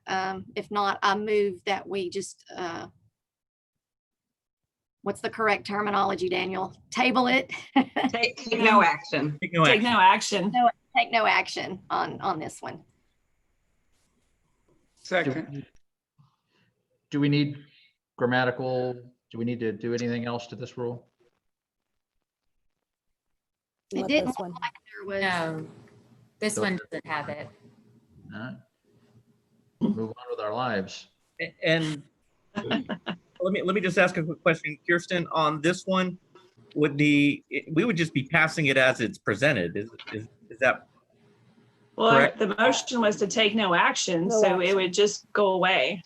if not, I move that we just what's the correct terminology, Daniel? Table it. Take no action. Take no action. Take no action on this one. Second. Do we need grammatical? Do we need to do anything else to this rule? It Let didn't this look one. like there was. No, this one doesn't have it. All right. Move on with our lives. And let me just ask a quick question, Kirsten. On this one, we would just be passing it as it's presented. Is that Well, correct? the motion was to take no action, No so it action. would just go away.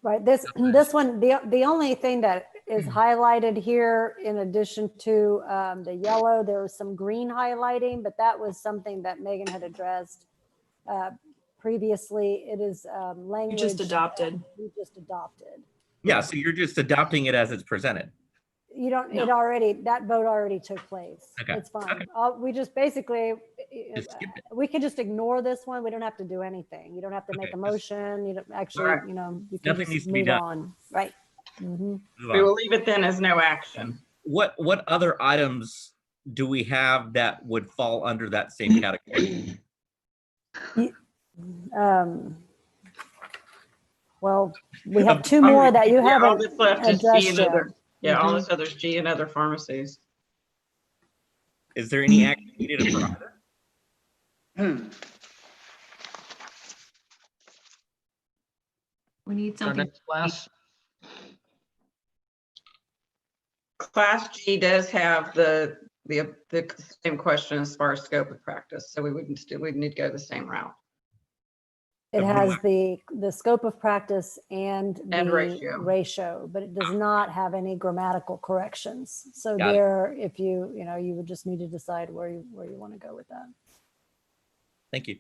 Right, this one, the only thing that is highlighted here, in addition to the yellow, there was some green highlighting, but that was something that Megan had addressed previously. It is language. You just adopted. We just adopted. Yeah, so you're just adopting it as it's presented. You don't, No. that vote already took place. Okay, It's fine. okay. We just basically, Just skip it. we can just ignore this one. We don't have to do anything. You don't have to make Okay, a just- motion. You don't actually, Right. you can Nothing just needs to be move done. on. Right. Mhm. Move We on. will leave it then as no action. What other items do we have that would fall under that same category? Well, we have two more that you Yeah, all haven't that's left is G addressed and yet. other. Yeah, all Mhm. this other is G and other pharmacies. Is there any action needed for either? We need Our something. next class. Class G does have the same question as far as scope of practice, so we we'd need to go the same route. It The has the scope of practice and And the ratio. ratio, but it does not have any grammatical corrections. So Got it. there, if you would just need to decide where you want to go with that. Thank you.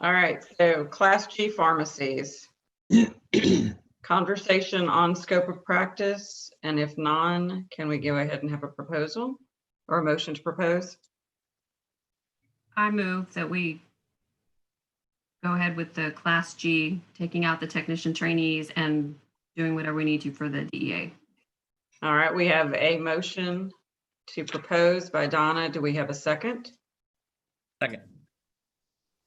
All right, so Class G pharmacies. Conversation on scope of practice, and if none, can we go ahead and have a proposal or a motion to propose? I move that we go ahead with the Class G, taking out the technician trainees and doing whatever we need to for the DEA. All right, we have a motion to propose by Donna. Do we have a second? Second.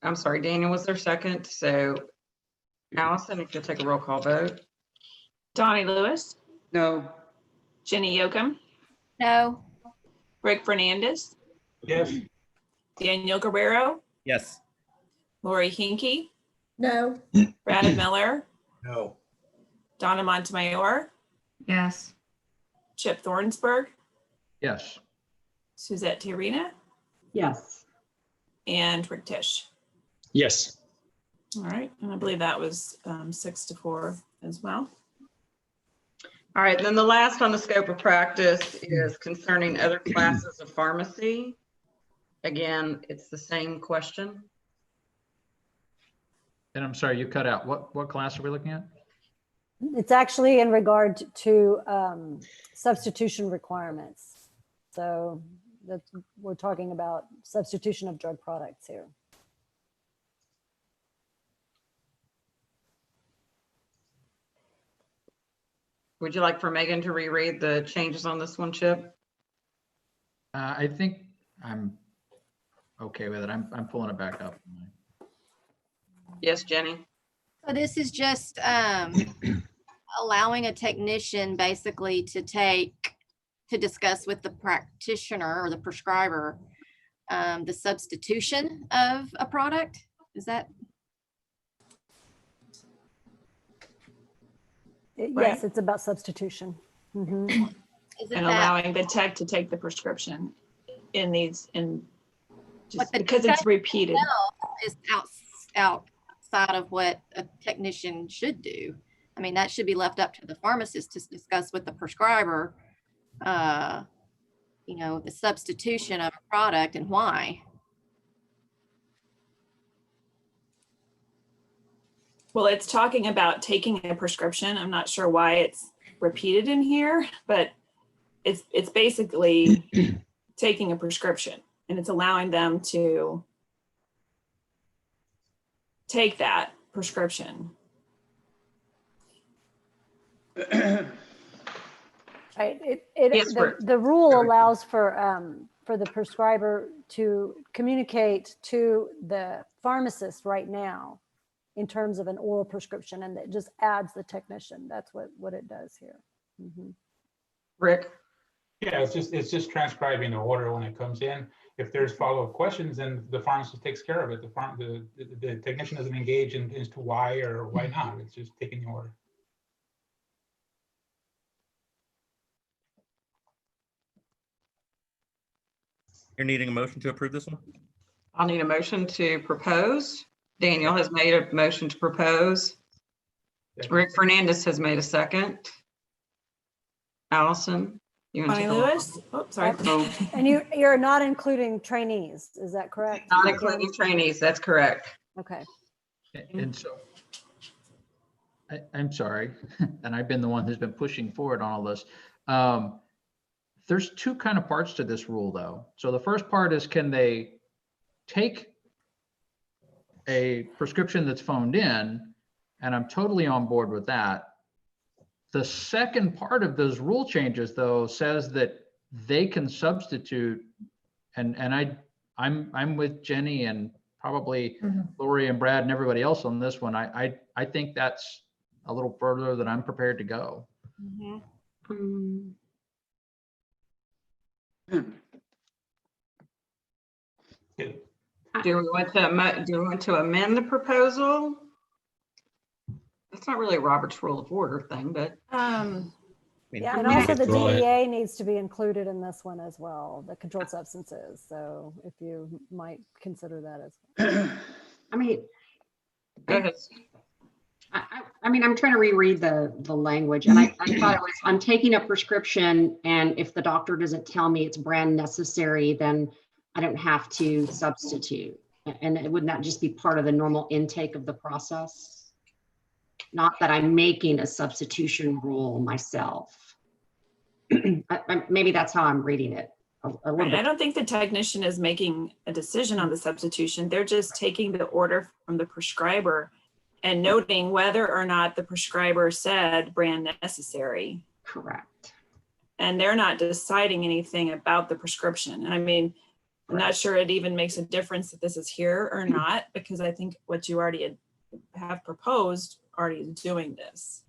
I'm sorry, Daniel was there second. So Allison, if you'll take a roll call vote. Donnie Lewis, No. Jenny Yoakum, No. Rick Fernandez, Yes. Daniel Guerrero, Yes. Lori Hinkey, No. Brad Miller, No. Donna Montemayor, Yes. Chip Thornsberg, Yes. Suzette Tiarena, Yes. and Rick Tisch. Yes. All right, and I believe that was 6-4 as well. All right, then the last on the scope of practice is concerning other classes of pharmacy. Again, it's the same question. And I'm sorry, you cut out. What class are we looking at? It's actually in regard to substitution requirements. So we're talking about substitution of drug products here. Would you like for Megan to reread the changes on this one, Chip? I think I'm okay with it. I'm pulling it back up. Yes, Jenny? So this is just allowing a technician basically to discuss with the practitioner or the prescriber the substitution of a product. Is that? Yes, it's about substitution. Mhm. And allowing the tech to take the prescription in these, just because it's repeated. Is outside of what a technician should do. I mean, that should be left up to the pharmacist to discuss with the prescriber, you know, the substitution of a product and why. Well, it's talking about taking a prescription. I'm not sure why it's repeated in here, but it's basically taking a prescription, and it's allowing them to take that prescription. Right. Yes, The rule allows for the prescriber to communicate to the pharmacist right now in terms of an oral prescription, and it just adds the technician. That's what it does here. Mhm. Rick? Yeah, it's just transcribing the order when it comes in. If there's follow-up questions, then the pharmacist takes care of it. The technician doesn't engage as to why or why not. It's just taking the order. You're needing a motion to approve this one? I'll need a motion to propose. Daniel has made a motion to propose. Rick Fernandez has made a second. Allison, you want to take a roll? Lewis? Oh, sorry. And you're not including trainees, is that correct? Not including trainees, that's correct. Okay. And so, I'm sorry, and I've been the one who's been pushing forward on all this. There's two kind of parts to this rule, though. So the first part is, can they take a prescription that's phoned in? And I'm totally on board with that. The second part of those rule changes, though, says that they can substitute, and I'm with Jenny and probably Lori and Brad and everybody else on this one. I think that's a little further than I'm prepared to go. Do we want to amend the proposal? That's not really a Robert's Rule of Order thing, but. Yeah, and also the DEA needs to be included in this one as well, the controlled substances. So if you might consider that as well. I mean, Go ahead. I mean, I'm trying to reread the language, and I thought it was, I'm taking a prescription, and if the doctor doesn't tell me it's brand necessary, then I don't have to substitute. And it would not just be part of the normal intake of the process. Not that I'm making a substitution rule myself. Maybe that's how I'm reading it. A little bit. I don't think the technician is making a decision on the substitution. They're just taking the order from the prescriber and noting whether or not the prescriber said brand necessary. Correct. And they're not deciding anything about the prescription. And I mean, I'm not sure it even makes a difference that this is here or not, because I think what you already have proposed already is doing this.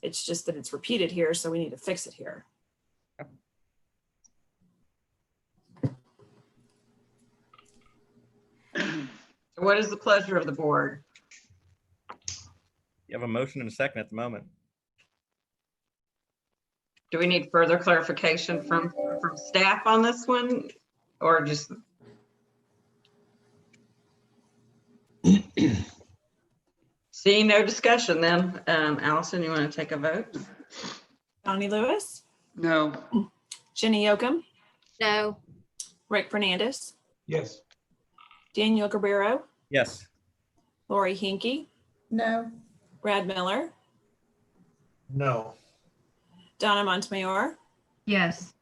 It's just that it's repeated here, so we need to fix it here. So what is the pleasure of the board? You have a motion and a second at the moment. Do we need further clarification from staff on this one, or just? Seeing no discussion, then Allison, you want to take a vote? Donnie Lewis? No. Jenny Yoakum? No. Rick Fernandez? Yes. Daniel Guerrero? Yes. Lori Hinkey? No. Brad Miller? No. Donna Montemayor? Yes.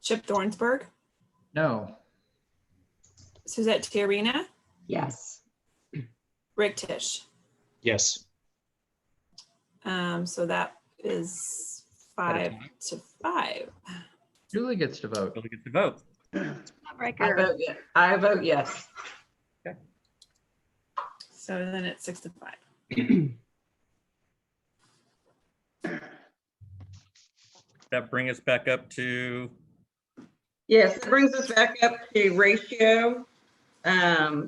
Chip Thornsberg? No. Suzette Tiarina? Yes. Rick Tisch? Yes. So that is 5-5. Julie gets to vote. Julie gets to vote. I vote yes. So then it's 6-5. That bring us back up to, Yes, it brings us back up to ratio,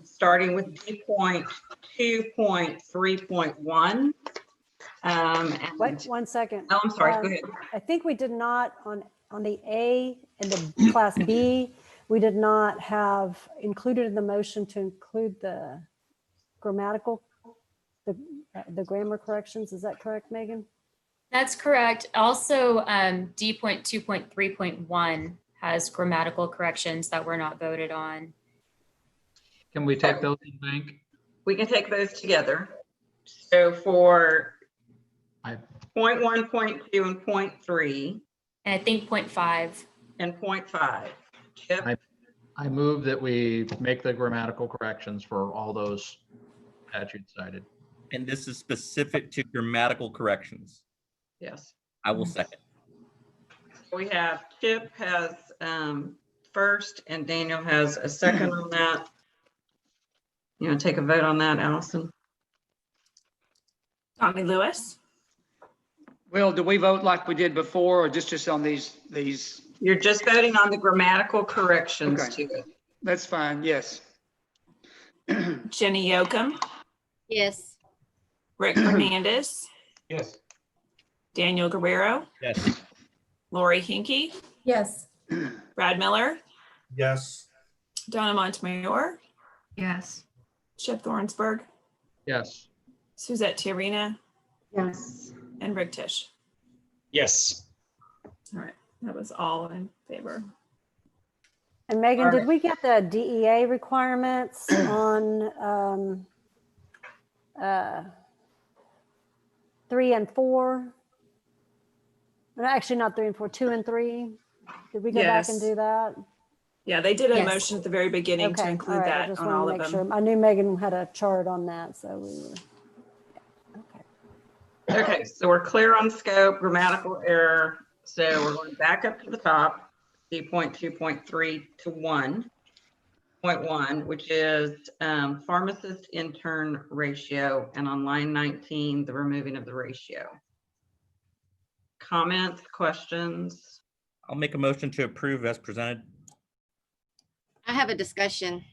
starting with D.2.3.1. Wait 1 second. Oh, I'm sorry, go ahead. I think we did not on the A and the class B, we did not have included in the motion to include the grammatical, the grammar corrections. Is that correct, Megan? That's correct. Also, D.2.3.1 has grammatical corrections that were not voted on. Can we take those in bank? We can take those together. So for point 1, point 2, and point 3. And I think point 5. And point 5. Chip? I move that we make the grammatical corrections for all those statutes cited. and this is specific to grammatical corrections. Yes. I will second. We have Chip has first and Daniel has a second on that. You want to take a vote on that, Allison? Tommy Lewis. Well, do we vote like we did before, or just on these? You're just voting on the grammatical corrections Okay. to it. That's fine, yes. Jenny Yoakum. Yes. Rick Hernandez. Yes. Daniel Guerrero. Yes. Lori Hinkey. Yes. Brad Miller. Yes. Donna Montemayor. Yes. Chip Thornsberg. Yes. Suzette Tiarina. Yes. And Rick Tisch. Yes. All right, that was all in favor. And Megan, did we get the DEA requirements on 3 and 4? No, actually not 3 and 4, 2 and 3. Did we go back and Yes. do that? Yeah, they did a Yes. motion at the very beginning to Okay, include all right, I that just on wanted all to of make them. sure. I knew Megan had a chart on that, so we were. Okay, so we're clear on scope, grammatical error. So we're going back up to the top, D.2.3 to 1.1, which is pharmacist intern ratio, and on line 19, the removing of the ratio. Comments, questions? I'll make a motion to approve as presented. I have a discussion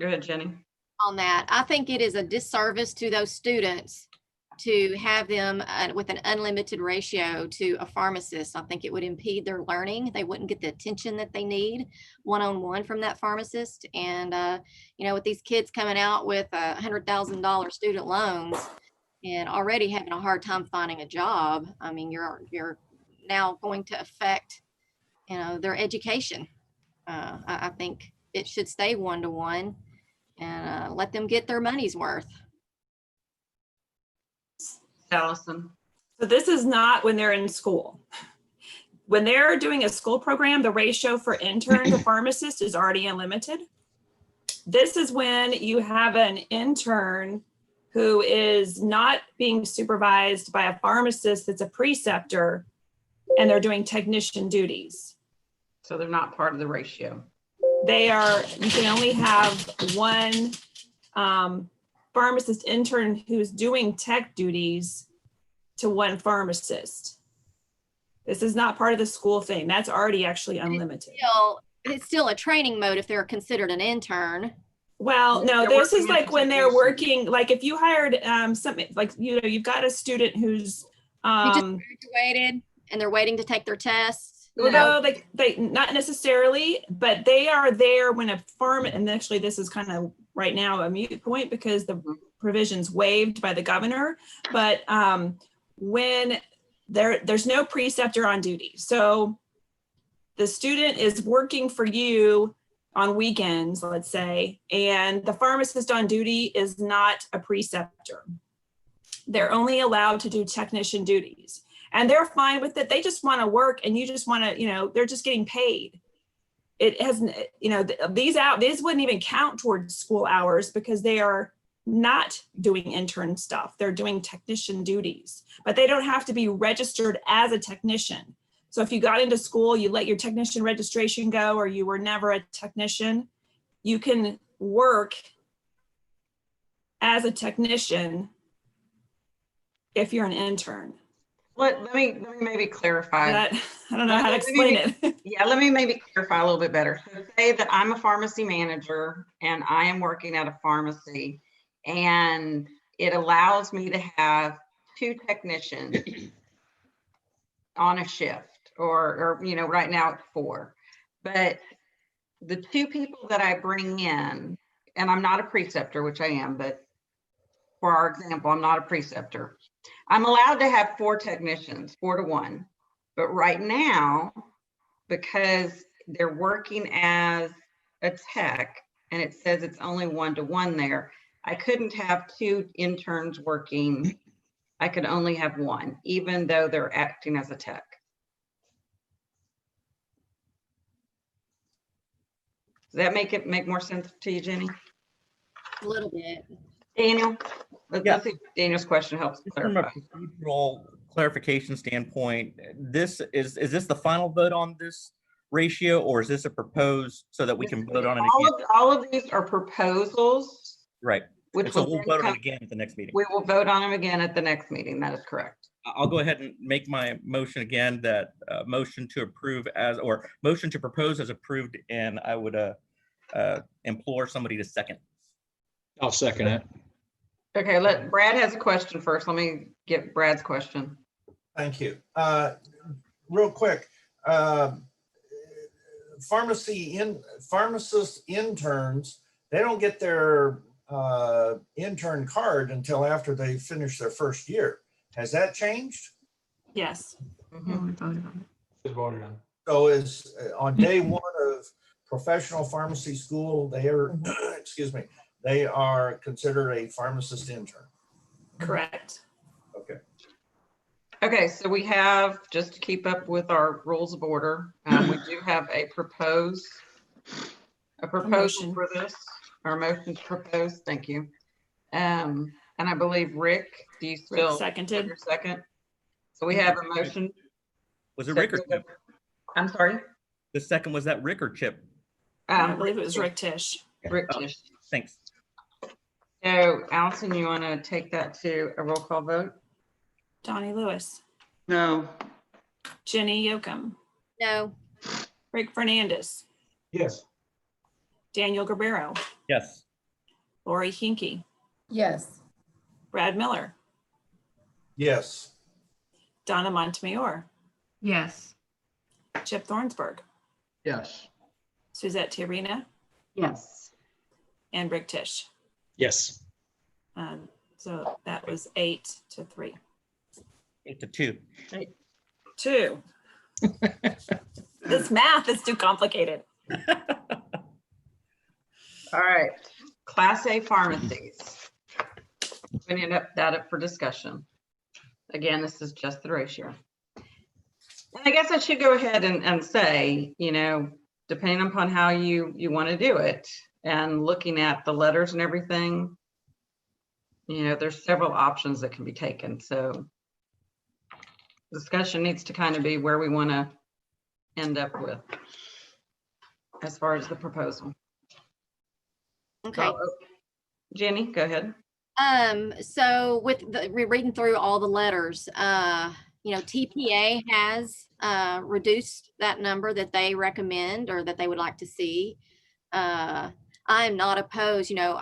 Go ahead, Jenny. on that. I think it is a disservice to those students to have them with an unlimited ratio to a pharmacist. I think it would impede their learning. They wouldn't get the attention that they need one-on-one from that pharmacist. And, you know, with these kids coming out with $100,000 student loans and already having a hard time finding a job, I mean, you're now going to affect, you know, their education. I think it should stay 1-to-1 and let them get their money's worth. Allison. So this is not when they're in school. When they're doing a school program, the ratio for intern to pharmacist is already unlimited. This is when you have an intern who is not being supervised by a pharmacist that's a preceptor, and they're doing technician duties. So they're not part of the ratio. They are, you can only have one pharmacist intern who's doing tech duties to one pharmacist. This is not part of the school thing. That's already actually unlimited. It's still a training mode if they're considered an intern. Well, no, They're this is working as like a when they're technician. working, like if you hired something like, you know, you've got a student who's Who just graduated and they're waiting to take their tests. although they not necessarily, but they are there when a and actually this is kind of right now a moot point because the provision's waived by the governor, but when there's no preceptor on duty. So the student is working for you on weekends, let's say, and the pharmacist on duty is not a preceptor. They're only allowed to do technician duties. And they're fine with it. They just want to work and you just want to, you know, they're just getting paid. It hasn't, you know, these wouldn't even count towards school hours because they are not doing intern stuff. They're doing technician duties, but they don't have to be registered as a technician. So if you got into school, you let your technician registration go, or you were never a technician, you can work as a technician if you're an intern. Let me maybe clarify. That, I don't know how to explain it. Yeah, let me maybe clarify a little bit better. So say that I'm a pharmacy manager and I am working at a pharmacy, and it allows me to have 2 technicians on a shift, or you know, right now it's 4. But the 2 people that I bring in, and I'm not a preceptor, which I am, but for our example, I'm not a preceptor. I'm allowed to have 4 technicians, 4 to 1. But right now, because they're working as a tech and it says it's only 1 to 1 there, I couldn't have 2 interns working. I could only have 1, even though they're acting as a tech. Does that make more sense to you, Jenny? A little bit. Daniel? Yeah. Let's see if Daniel's question helps From a clarify. procedural clarification standpoint, is this the final vote on this ratio, or is this a proposed so that we can vote on it again? All of these are proposals. Right. Which So will we'll then vote on come- it again at the next meeting. We will vote on them again at the next meeting. That is correct. I'll go ahead and make my motion again, that motion to approve as, or motion to propose as approved, and I would implore somebody to second. I'll second it. Okay, Brad has a question first. Let me get Brad's question. Thank you. Real quick, pharmacist interns, they don't get their intern card until after they finish their first year. Has that changed? Yes. Yeah, we voted on it. Just voted on. So is on day 1 of professional pharmacy school, they are, excuse me, they are considered a pharmacist intern. Correct. Okay. Okay, so we have, just to keep up with our rules of order, we do have a proposal motion. for this, or a motion to propose. Thank you. And I believe Rick, do you still? seconded. Your second. So we have a motion. Was it Rick or Chip? I'm sorry? The second, was that Rick or Chip? I believe it was Rick Tisch. Rick Tisch. Thanks. So Allison, you want to take that to a roll call vote? Donnie Lewis. No. Jenny Yoakum. No. Rick Fernandez. Yes. Daniel Gerbero. Yes. Lori Hinkie. Yes. Brad Miller. Yes. Donna Montemayor. Yes. Chip Thornsberg. Yes. Suzette Tiarina. Yes. And Rick Tisch. Yes. So that was 8-3. 8-2. 2. This math is too complicated. All right, Class A pharmacies. We end up that up for discussion. Again, this is just the ratio. And I guess I should go ahead and say, you know, depending upon how you want to do it, and looking at the letters and everything, you know, there's several options that can be taken. So discussion needs to kind of be where we want to end up with as far as the proposal. Okay. So, Jenny, go ahead. So with reading through all the letters, you know, TPA has reduced that number that they recommend or that they would like to see. I'm not opposed, you know,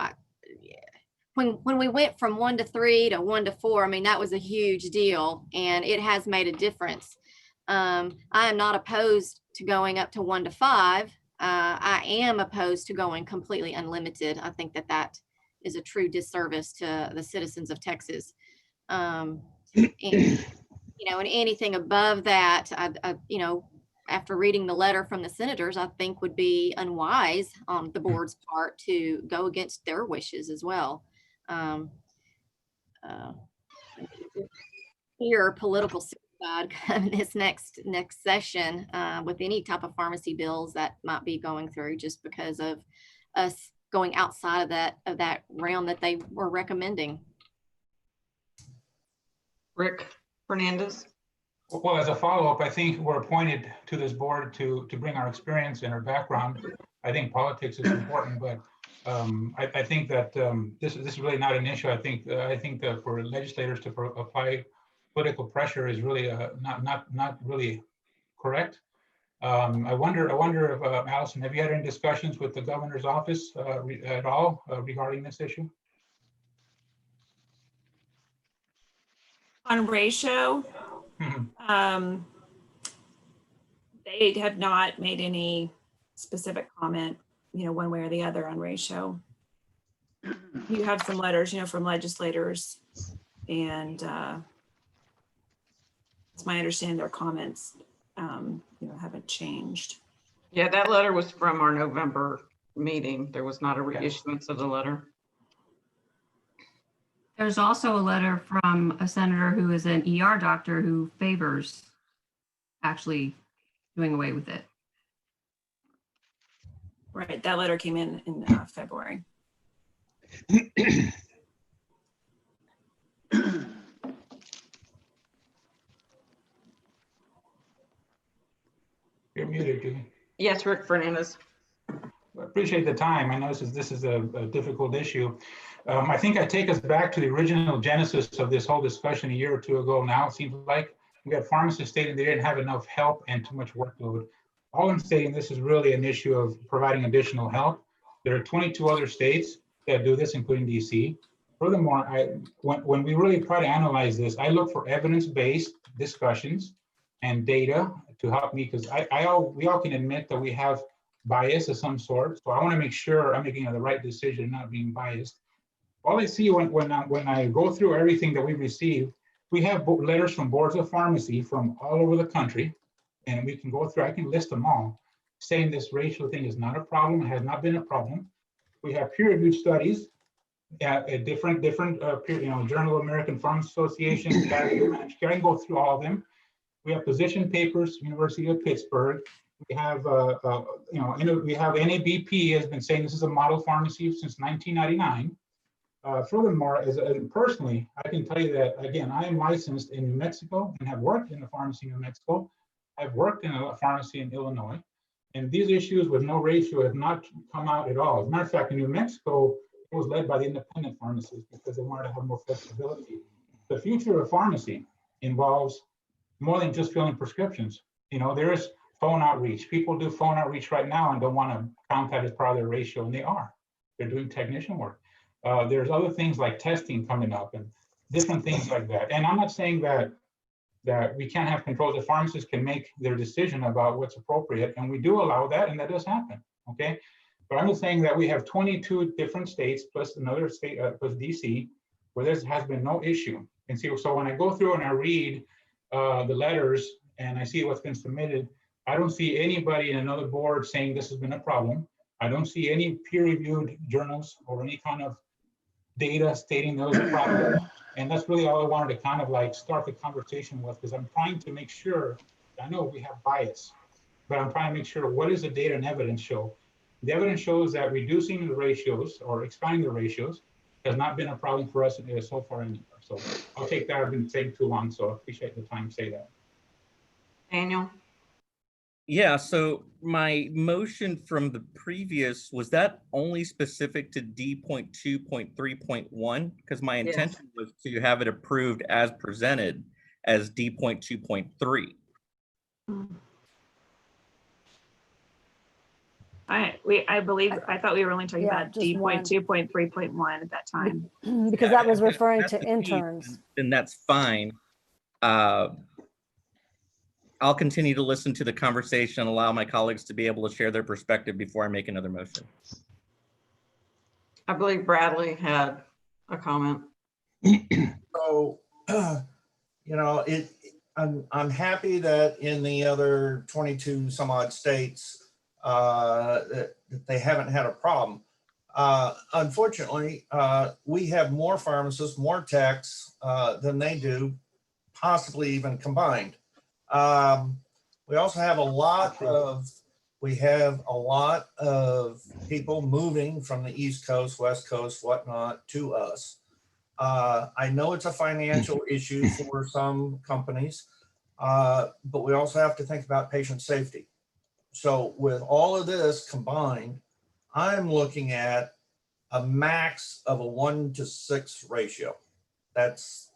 when we went from 1 to 3 to 1 to 4, I mean, that was a huge deal and it has made a difference. I am not opposed to going up to 1 to 5. I am opposed to going completely unlimited. I think that is a true disservice to the citizens of Texas. And, you know, and anything above that, you know, after reading the letter from the senators, I think would be unwise on the board's part to go against their wishes as well. Hear political suicide this next session with any type of pharmacy bills that might be going through just because of us going outside of that realm that they were recommending. Rick Fernandez. Well, as a follow-up, I think we're appointed to this board to bring our experience and our background. I think politics is important, but I think that this is really not an issue. I think that for legislators to apply political pressure is really not really correct. I wonder if Allison, have you had any discussions with the governor's office at all regarding this issue? On ratio, they have not made any specific comment, one way or the other on ratio. You have some letters, from legislators, and it's my understanding their comments, haven't changed. Yeah, that letter was from our November meeting. There was not a reissuance of the letter. There's also a letter from a senator who is an ER doctor who favors actually doing away with it. Right, that letter came in February. You're muted, Julie. Yes, Rick Fernandez. I appreciate the time. I know this is a difficult issue. I think I take us back to the original genesis of this whole discussion a year or two ago now. It seems like we had pharmacists stating they didn't have enough help and too much workload. All I'm stating, this is really an issue of providing additional help. There are 22 other states that do this, including DC. Furthermore, when we really try to analyze this, I look for evidence-based discussions and data to help me, because we all can admit that we have bias of some sort. So I want to make sure I'm making the right decision, not being biased. All I see when I go through everything that we've received, we have letters from boards of pharmacy from all over the country, and we can go through, I can list them all, saying this racial thing is not a problem, it has not been a problem. We have peer-reviewed studies at different Journal of American Pharmacy Association, I can go through all of them. We have position papers, University of Pittsburgh. We have, we have NABP has been saying this is a model pharmacy since 1999. Furthermore, personally, I can tell you that, again, I am licensed in New Mexico and have worked in a pharmacy in New Mexico. I've worked in a pharmacy in Illinois, and these issues with no ratio have not come out at all. As a matter of fact, in New Mexico, it was led by the independent pharmacists because they wanted to have more flexibility. The future of pharmacy involves more than just filling prescriptions. There is phone outreach. People do phone outreach right now and don't want to count that as part of their ratio, and they are. They're doing technician work. There's other things like testing coming up and different things like that. And I'm not saying that we can't have controls. The pharmacists can make their decision about what's appropriate, and we do allow that, and that does happen, okay? But I'm just saying that we have 22 different states plus another state, plus DC, where there has been no issue. And so when I go through and I read the letters and I see what's been submitted, I don't see anybody in another board saying this has been a problem. I don't see any peer-reviewed journals or any kind of data stating there was a problem. And that's really all I wanted to kind of like start the conversation with, because I'm trying to make sure, I know we have bias, but I'm trying to make sure what does the data and evidence show? The evidence shows that reducing the ratios or expanding the ratios has not been a problem for us so far anymore. So I'll take that. I've been saying too long, so I appreciate the time to say that. Daniel? Yeah, so my motion from the previous, was that only specific to D.2.3.1? Because my intention was to have it approved as presented as D.2.3. I thought we were only talking about just one. D.2.3.1 at that time. Because that was referring to interns. Then that's fine. I'll continue to listen to the conversation and allow my colleagues to be able to share their perspective before I make another motion. I believe Bradley had a comment. So, I'm happy that in the other 22 some odd states that they haven't had a problem. Unfortunately, we have more pharmacists, more techs than they do, possibly even combined. We also have a lot of people moving from the East Coast, West Coast, whatnot to us. I know it's a financial issue for some companies, but we also have to think about patient safety. So with all of this combined, I'm looking at a max of a 1-to-6 ratio. That's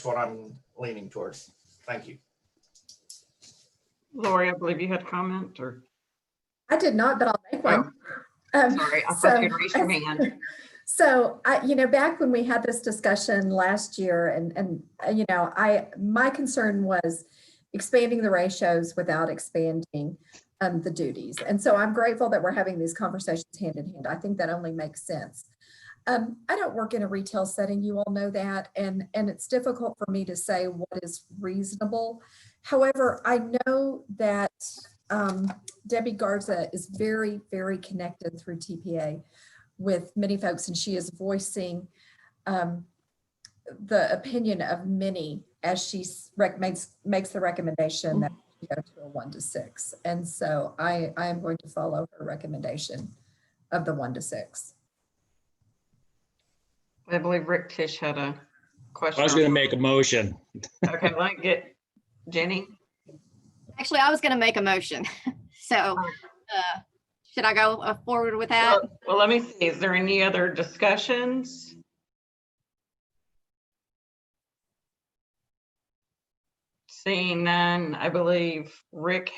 what I'm leaning towards. Thank you. Lori, I believe you had a comment or? I did not, but I'll make one. Sorry, I thought you'd raised your hand. So back when we had this discussion last year and my concern was expanding the ratios without expanding the duties. And so I'm grateful that we're having these conversations hand in hand. I think that only makes sense. I don't work in a retail setting, you all know that, and it's difficult for me to say what is reasonable. However, I know that Debbie Garza is very, very connected through TPA with many folks, and she is voicing the opinion of many as she makes the recommendation that we go to a 1-to-6. And so I am going to follow her recommendation of the 1-to-6. I believe Rick Tisch had a question. I was going to make a motion. Okay, let me get Jenny. Actually, I was going to make a motion. So should I go forward with that? Well, let me see. Is there any other discussions? Seeing none, I believe Rick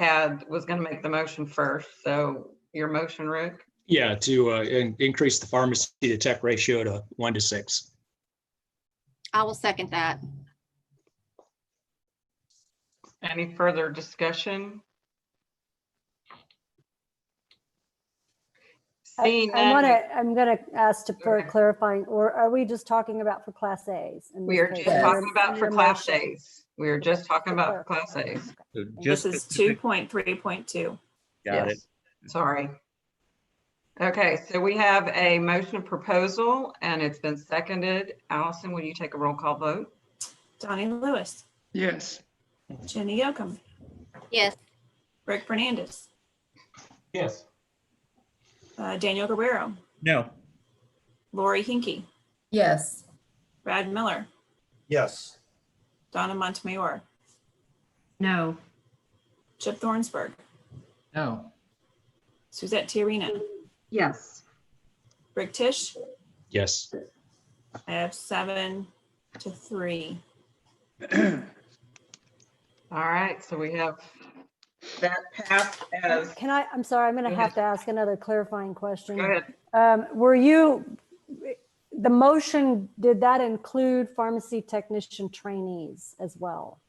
was going to make the motion first. So your motion, Rick? Yeah, to increase the pharmacy to tech ratio to 1-to-6. I will second that. Any further discussion? Seeing none. I'm gonna ask for clarifying, or are we just talking about for Class A's? We are just talking about for Class A's. We are just talking about Class A's. So This is 2.3.2. Got it. Sorry. Okay, so we have a motion of proposal and it's been seconded. Allison, will you take a roll call vote? Donnie Lewis. Yes. Jenny Yoakum. Yes. Rick Fernandez. Yes. Daniel Guerrero. No. Lori Hinkey. Yes. Brad Miller. Yes. Donna Montemayor. No. Chip Thornsberg. No. Suzette Tiarina. Yes. Rick Tisch. Yes. I have 7-3. All right, so we have that passed as. I'm sorry, I'm gonna Go have ahead. to ask another clarifying question. Go ahead. The motion, did that include pharmacy technician trainees as well?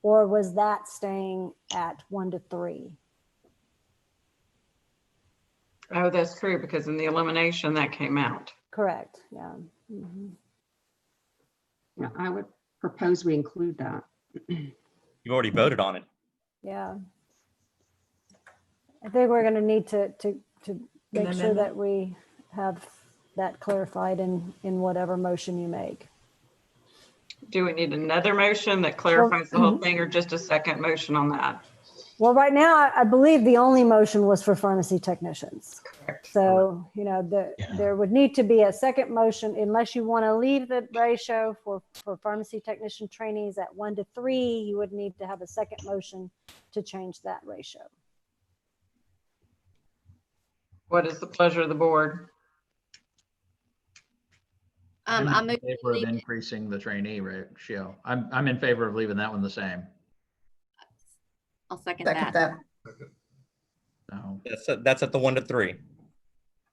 Or was that staying at 1-to-3? Oh, that's true, because in the elimination that came out. Correct, yeah. Mhm. Yeah, I would propose we include that. You've already voted on it. Yeah. I think we're gonna need to make sure that we have that clarified in whatever motion you make. Do we need another motion that clarifies the whole thing or just a second motion on that? Well, right now, I believe the only motion was for pharmacy technicians. Correct. So, there would need to be a second motion unless you want to leave the ratio for pharmacy technician trainees at 1-to-3, you would need to have a second motion to change that ratio. What is the pleasure of the board? I'm in favor of increasing the trainee ratio. I'm in favor of leaving that one the same. I'll second that. So, That's at the 1-to-3.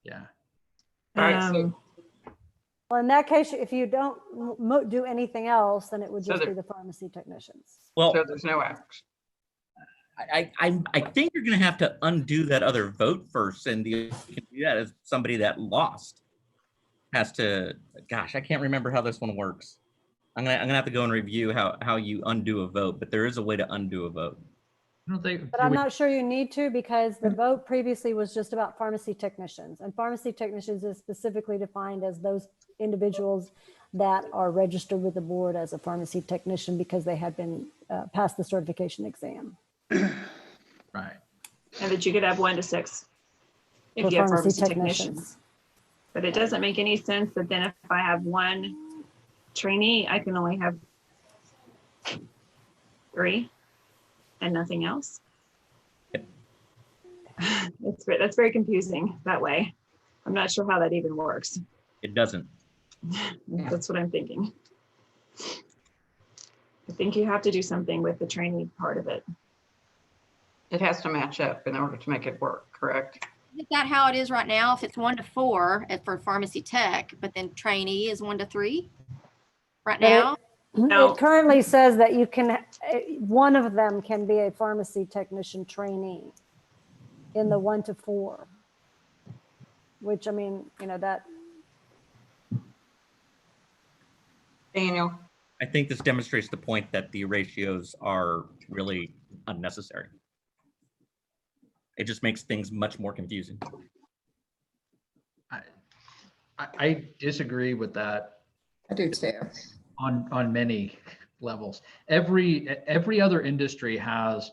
yeah. All right, Well, in that case, if you don't do anything else, then it would So just the- be the pharmacy technicians. Well, so there's no action. I think you're going to have to undo that other vote first, and you can do that as somebody that lost has to. Gosh, I can't remember how this one works. I'm gonna have to go and review how you undo a vote, but there is a way to undo a vote. But I'm not sure you need to, because the vote previously was just about pharmacy technicians, and pharmacy technicians is specifically defined as those individuals that are registered with the board as a pharmacy technician because they had been passed the certification exam. Right. And that you could have 1-to-6 if For you have pharmacy pharmacy technicians. But it doesn't make any sense that then if I have one trainee, I can only have 3 and nothing else. That's very confusing that way. I'm not sure how that even works. It doesn't. That's what I'm thinking. I think you have to do something with the training part of it. It has to match up in order to make it work, correct? Is that how it is right now? If it's 1 to 4 for pharmacy tech, but then trainee is 1 to 3 right But now? It currently says that you can, one of them can be a pharmacy technician trainee in the 1 to 4, which I mean, you know, that. Daniel? I think this demonstrates the point that the ratios are really unnecessary. It just makes things much more confusing. I disagree with that. I do too. On many levels. Every other industry has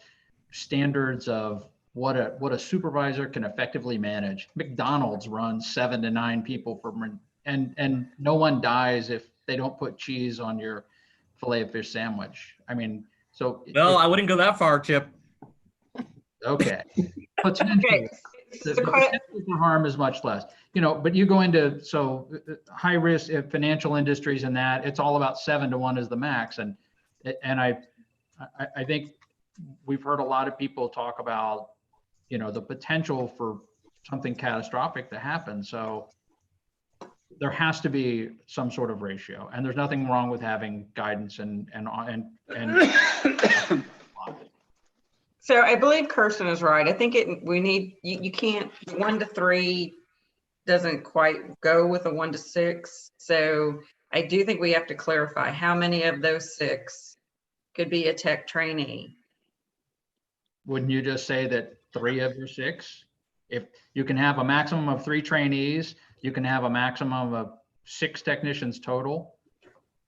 standards of what a supervisor can effectively manage. McDonald's runs 7 to 9 people and no one dies if they don't put cheese on your filet of fish sandwich. I mean, so. Well, I wouldn't go that far, Chip. Okay. Potentially. The potential for harm is much less, you know, but you go into, high risk financial industries and that it's all about 7 to 1 is the max. And I think we've heard a lot of people talk about, you know, the potential for something catastrophic to happen. So there has to be some sort of ratio, and there's nothing wrong with having guidance and So I believe Kirsten is right. I think we need, you can't, 1 to 3 doesn't quite go with a 1 to 6. So I do think we have to clarify how many of those 6 could be a tech trainee. Wouldn't you just say that 3 of your 6? If you can have a maximum of 3 trainees, you can have a maximum of 6 technicians total.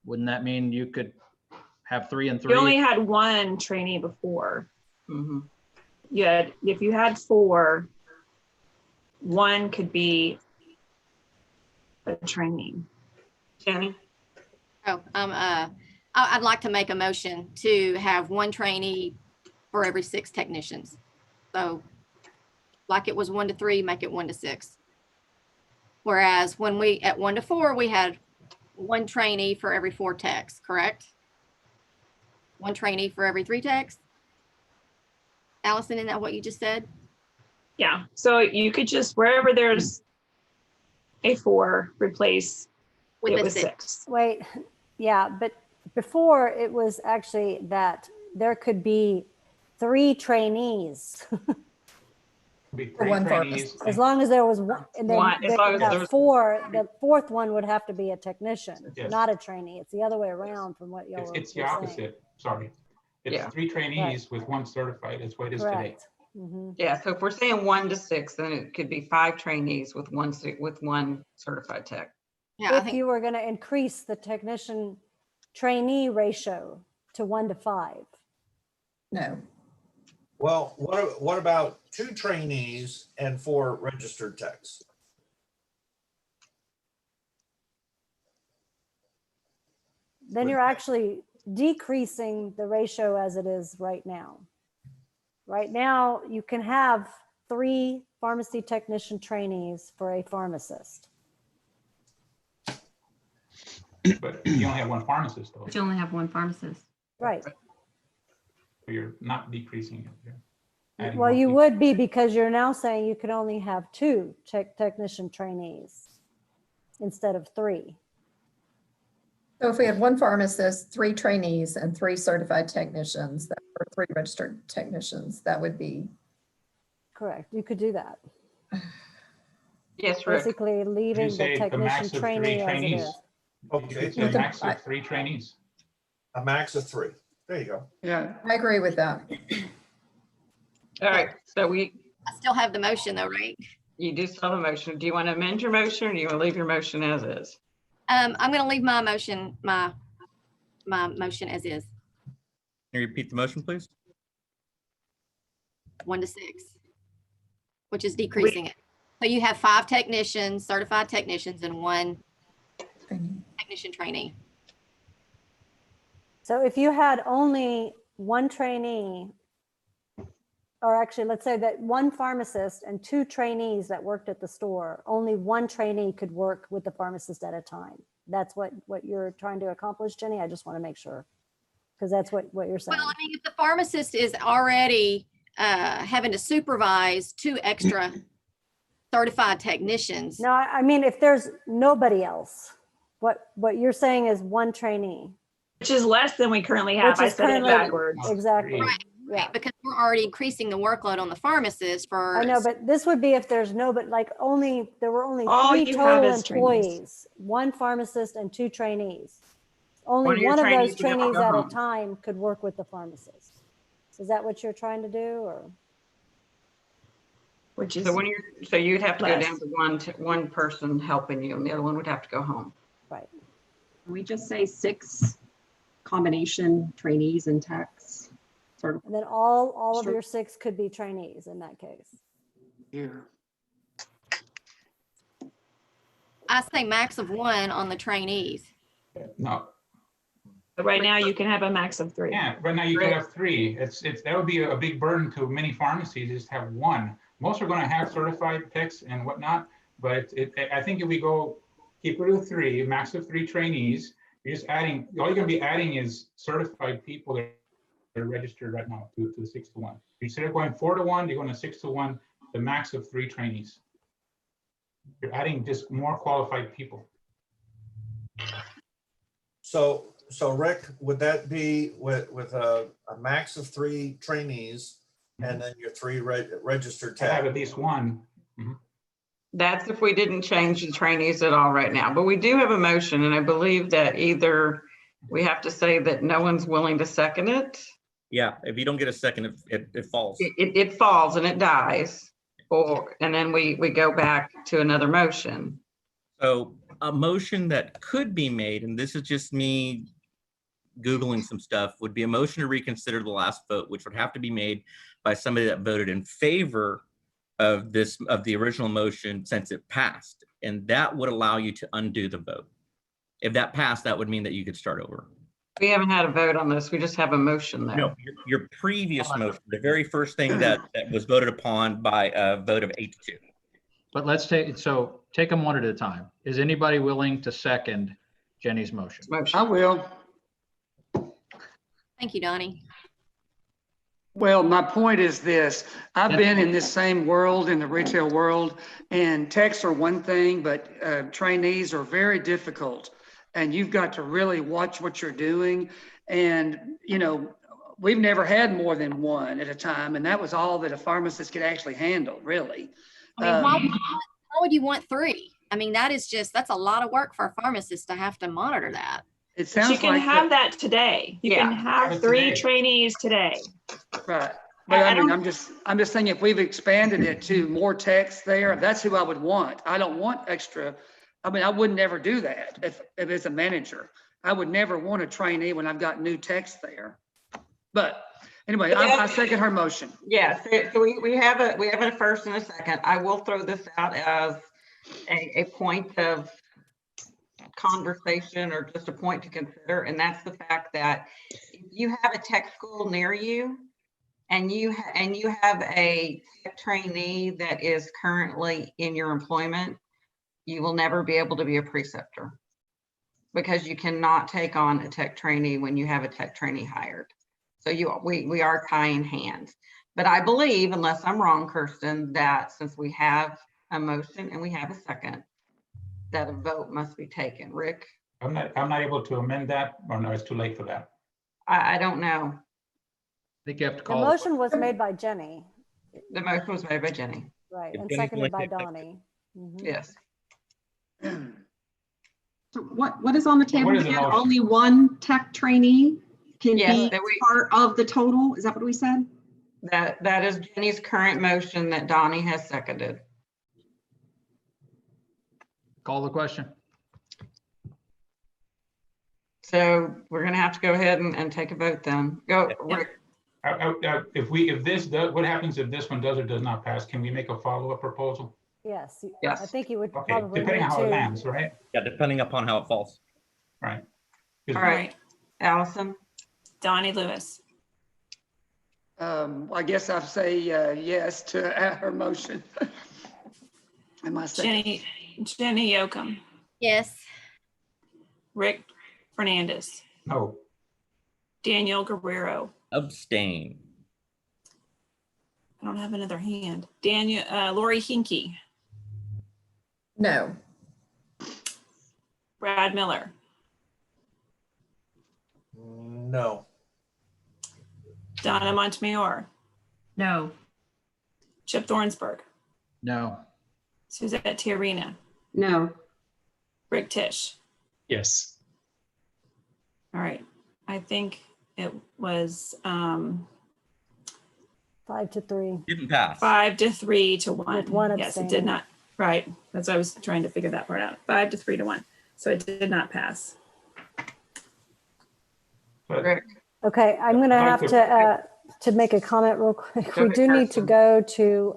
Wouldn't that mean you could have 3 and 3? You only had 1 trainee before. Mm-hmm. Yeah, if you had 4, 1 could be a trainee. Jenny? Oh, I'd like to make a motion to have 1 trainee for every 6 technicians. So like it was 1 to 3, make it 1 to 6. Whereas when we, at 1 to 4, we had 1 trainee for every 4 techs, correct? 1 trainee for every 3 techs? Allison, isn't that what you just said? Yeah, so you could just, wherever there's a 4, replace with it a with 6. 6. Wait, yeah, but before it was actually that there could be 3 trainees. For 1 pharmacist. As long as there was 1, and then As long as the there's 4, the 4th one would have to be a technician, Yes. not a trainee. It's the other way around from what y'all were It's the saying. opposite, sorry. It's Yeah. 3 trainees with 1 certified, that's what it is today. Correct. Mhm. Yeah, so if we're saying 1 to 6, then it could be 5 trainees with 1 certified tech. Yeah, I If think you were going to increase the technician trainee ratio to 1 to 5. No. Well, what about 2 trainees and 4 registered techs? Then you're actually decreasing the ratio as it is right now. Right now, you can have 3 pharmacy technician trainees for a pharmacist. But you only have 1 pharmacist though, But you only have 1 pharmacist. Right. so you're not decreasing it. You're adding Well, more you people. would be, because you're now saying you could only have 2 technician trainees instead of 3. So if we had 1 pharmacist, 3 trainees, and 3 certified technicians, or 3 registered technicians, that would be. Correct. You could do that. Yes, Rick. Basically Would you leaving the say the max technician of 3 trainee as it trainees? is. Okay, It's a max of 3 trainees. a max of 3. There you go. Yeah. I agree with that. All right, so I still have the motion though, right? you do still have a motion. Do you want to amend your motion, or do you want to leave your motion as is? I'm going to leave my motion, my motion as is, Can you repeat the motion, please? 1 to 6, which is decreasing it. So you have 5 technicians, certified technicians, and 1 technician trainee. So if you had only 1 trainee, or actually, let's say that one pharmacist and 2 trainees that worked at the store, only 1 trainee could work with the pharmacist at a time. That's what you're trying to accomplish, Jenny? I just want to make sure, because that's what you're saying. Well, I mean, if the pharmacist is already having to supervise 2 extra certified technicians. No, I mean, if there's nobody else, what you're saying is 1 trainee. Which is less than we currently have. I said it backwards. Exactly. Right, because we're already increasing the workload on the pharmacist for. I know, but this would be if there's no, but like there were only All 3 you have total is employees, trainees. 1 pharmacist and 2 trainees. One of Only your one of trainees those would have to trainees go at a home. time could work with the pharmacist. Is that what you're trying to do, or? Which is So you'd have to go less. down to one person helping you, and the other one would have to go home. Right. Can we just say 6 combination trainees and techs? Sort of. And then all of Sure. your 6 could be trainees in that case. Here. I say max of 1 on the trainees. No, But right now you can have a max of 3. yeah, right now you can have 3. That would be a big burden to many pharmacies, just have 1. Most are gonna have certified techs and whatnot, but I think if we keep it to 3, max of 3 trainees, you're just adding, all you're gonna be adding is certified people that are registered right now to the 6 to 1. Instead of going 4 to 1, you're going to 6 to 1, the max of 3 trainees. You're adding just more qualified people. So Rick, would that be with a max of 3 trainees and then your 3 registered I have tech? at least 1. That's if we didn't change the trainees at all right now, but we do have a motion, and I believe that either we have to say that no one's willing to second it. Yeah, if you don't get a second, it falls. It falls and it dies, and then we go back to another motion. So a motion that could be made, and this is just me Googling some stuff, would be a motion to reconsider the last vote, which would have to be made by somebody that voted in favor of the original motion since it passed. And that would allow you to undo the vote. If that passed, that would mean that you could start over. We haven't had a vote on this. We just have a motion though. No, your previous motion, the very first thing that was voted upon by a vote of 8-2. But let's take them one at a time. Is anybody willing to second Jenny's motion? I will. Thank you, Donnie. Well, my point is this. I've been in this same world, in the retail world, and techs are one thing, but trainees are very difficult. And you've got to really watch what you're doing. And, we've never had more than 1 at a time. And that was all that a pharmacist could actually handle, really. I mean, why would you want 3? I mean, that's a lot of work for a pharmacist to have to monitor that. It sounds you can like have that today. You can have 3 trainees today. Right. But I mean, I'm just saying, if we've expanded it to more techs there, that's who I would want. I don't want extra. I mean, I would never do that if it's a manager. I would never want a trainee when I've got new techs there. But anyway, I second her motion. Yes, so we have a first and a second. I will throw this out as a point of conversation, or just a point to consider, and that's the fact that if you have a tech school near you and you have a tech trainee that is currently in your employment, you will never be able to be a preceptor, because you cannot take on a tech trainee when you have a tech trainee hired. So we are tying hands. But I believe, unless I'm wrong, Kirsten, that since we have a motion and we have a second, that a vote must be taken. Rick? I'm not able to amend that, or no, it's too late for that. I don't know. I think you have to The call. motion was made by Jenny, The motion was made by Jenny. right, If and Jenny's seconded by willing to accept Donnie. Mhm. Yes. So what is on the table What is the again? motion? Only 1 tech trainee can Yes, be that we- part of the total? Is that what we said? That is Jenny's current motion that Donnie has seconded. Call the question. So we're gonna have to go ahead and take a vote then. Go, Rick. What happens if this one does or does not pass? Can we make a follow-up proposal? Yes, Yes. I think you would Okay, probably depending need on how it to. lands, right? Yeah, depending upon how it falls. Right. All right, Allison, Donnie Lewis. I guess I'll say yes to her motion. Am I second? Jenny Yocum, Yes. Rick Fernandez, No. Daniel Guerrero. Abstain. I don't have another hand. Lori Hinkie, No. Brad Miller, No. Donna Montemayor, No. Chip Thornsberg, No. Suzette Tiarena, No. Rick Tisch. Yes. All right. I think it was 5-3. Didn't pass. 5 to 1. With one Yes, it did abstaining. not. Right. That's why I was trying to figure that part out. 5 to 3 to 1. So it did not pass. Rick. Okay, I'm gonna have to make a comment real quick. We do need to go to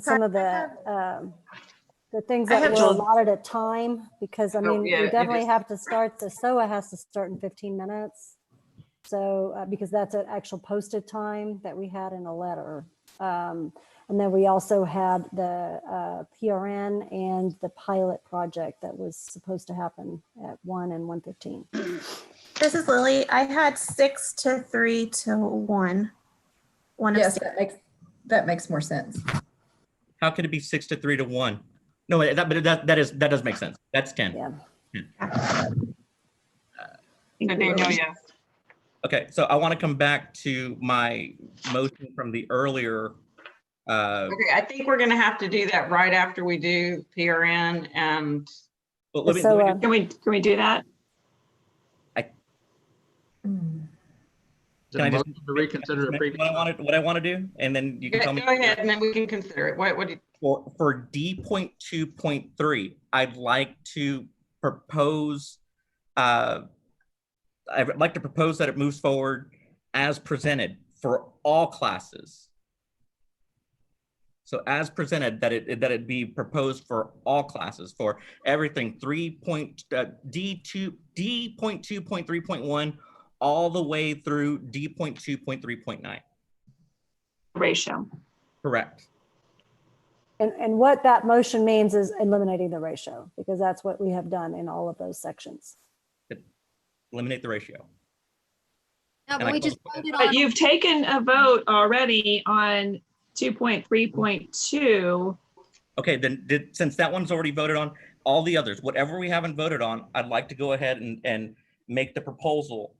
some of the things that were allotted at time, because I mean, yeah, we it definitely is. have to start, the SOA has to start in 15 minutes. So, because that's an actual posted time that we had in a letter. And then we also had the PRN and the pilot project that was supposed to happen at 1 and 1:15. This is Lily. I had 6 to 3 to 1. Yes, that makes more sense. How could it be 6 to 3 to 1? No, that does make sense. That's 10. Yeah. Daniel, yes. Okay, so I want to come back to my motion from the earlier. Okay, I think we're going to have to do that right after we do PRN and. Well, let me, Can we do that? Is it a motion to reconsider a previous? What I want to do, and then you can tell me. Go ahead, and then we can consider it. What do you? For D.2.3, I'd like to propose. I would like to propose that it moves forward as presented for all classes. So as presented, that it be proposed for all classes, for everything D.2.3.1 all the way through D.2.3.9. Ratio. Correct. And what that motion means is eliminating the ratio, because that's what we have done in all of those sections. Eliminate the ratio. No, but we just voted But on. you've taken a vote already on 2.3.2. Okay, then since that one's already voted on, all the others, whatever we haven't voted on, I'd like to go ahead and make the proposal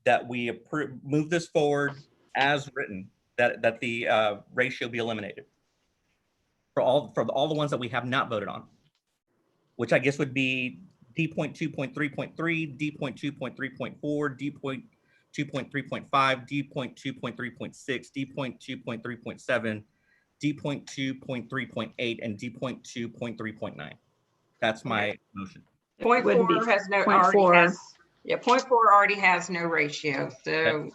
that we move this forward as written, that the ratio be eliminated for all the ones that we have not voted on, which I guess would be D.2.3.3, D.2.3.4, D.2.3.5, D.2.3.6, D.2.3.7, D.2.3.8, and D.2.3.9. That's my motion. Point 4 has no already has. Yeah, point 4 already has no ratio, so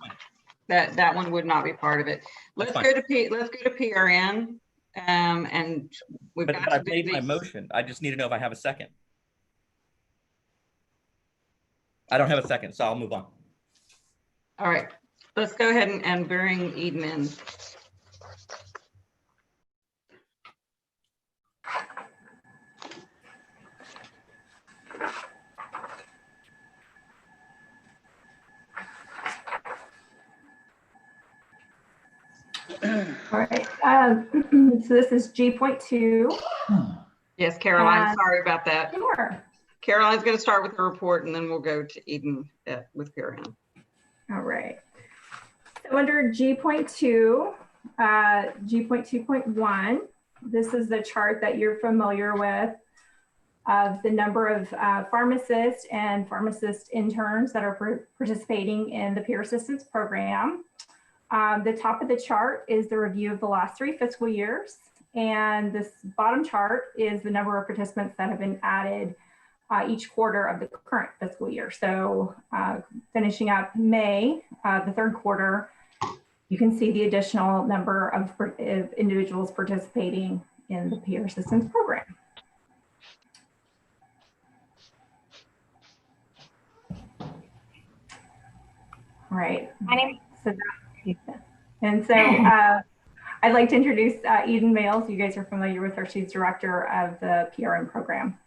that one would not be part of it. Let's go to PRN, and we've got. But I've made my motion. I just need to know if I have a second. I don't have a second, so I'll move on. All right, let's go ahead and bring Eden in. All right, so this is G.2. Yes, Caroline, sorry about that. Sure. Caroline's going to start with the report, and then we'll go to Eden with PRN. All right. So under G.2, G.2.1, this is the chart that you're familiar with of the number of pharmacists and pharmacist interns that are participating in the peer assistance program. The top of the chart is the review of the last 3 fiscal years. And this bottom chart is the number of participants that have been added each quarter of the current fiscal year. So finishing up May, the 3rd quarter, you can see the additional number of individuals participating in the peer assistance program. All right. My name. So And so I'd like to introduce Eden Males. You guys are familiar with her. She's director of the PRN program.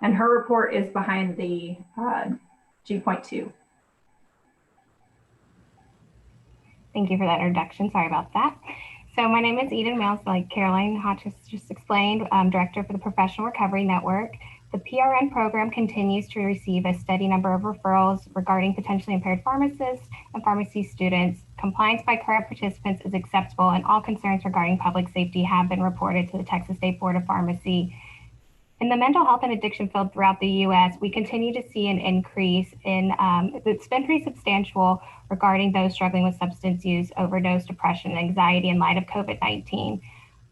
And her report is behind the G.2. Thank you for that introduction. Sorry about that. So my name is Eden Mills, like Caroline Hodges just explained. I'm director for the Professional Recovery Network. The PRN program continues to receive a steady number of referrals regarding potentially impaired pharmacists and pharmacy students. Compliance by current participants is acceptable, and all concerns regarding public safety have been reported to the Texas State Board of Pharmacy. In the mental health and addiction field throughout the U.S., we continue to see an increase in, it's been pretty substantial regarding those struggling with substance use, overdose, depression, and anxiety in light of COVID-19.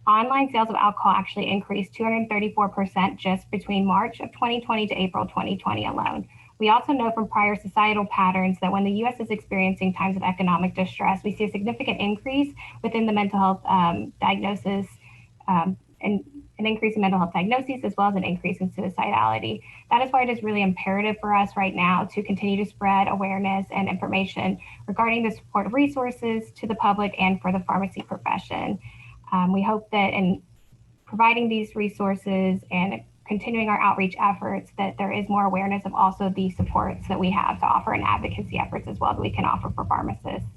Online sales of alcohol actually increased 234% just between March of 2020 to April 2020 alone. We also know from prior societal patterns that when the U.S. is experiencing times of economic distress, we see a significant increase within the mental health diagnosis and an increase in mental health diagnoses, as well as an increase in suicidality. That is why it is really imperative for us right now to continue to spread awareness and information regarding the supportive resources to the public and for the pharmacy profession. We hope that in providing these resources and continuing our outreach efforts, that there is more awareness of also the supports that we have to offer and advocacy efforts as well that we can offer for pharmacists.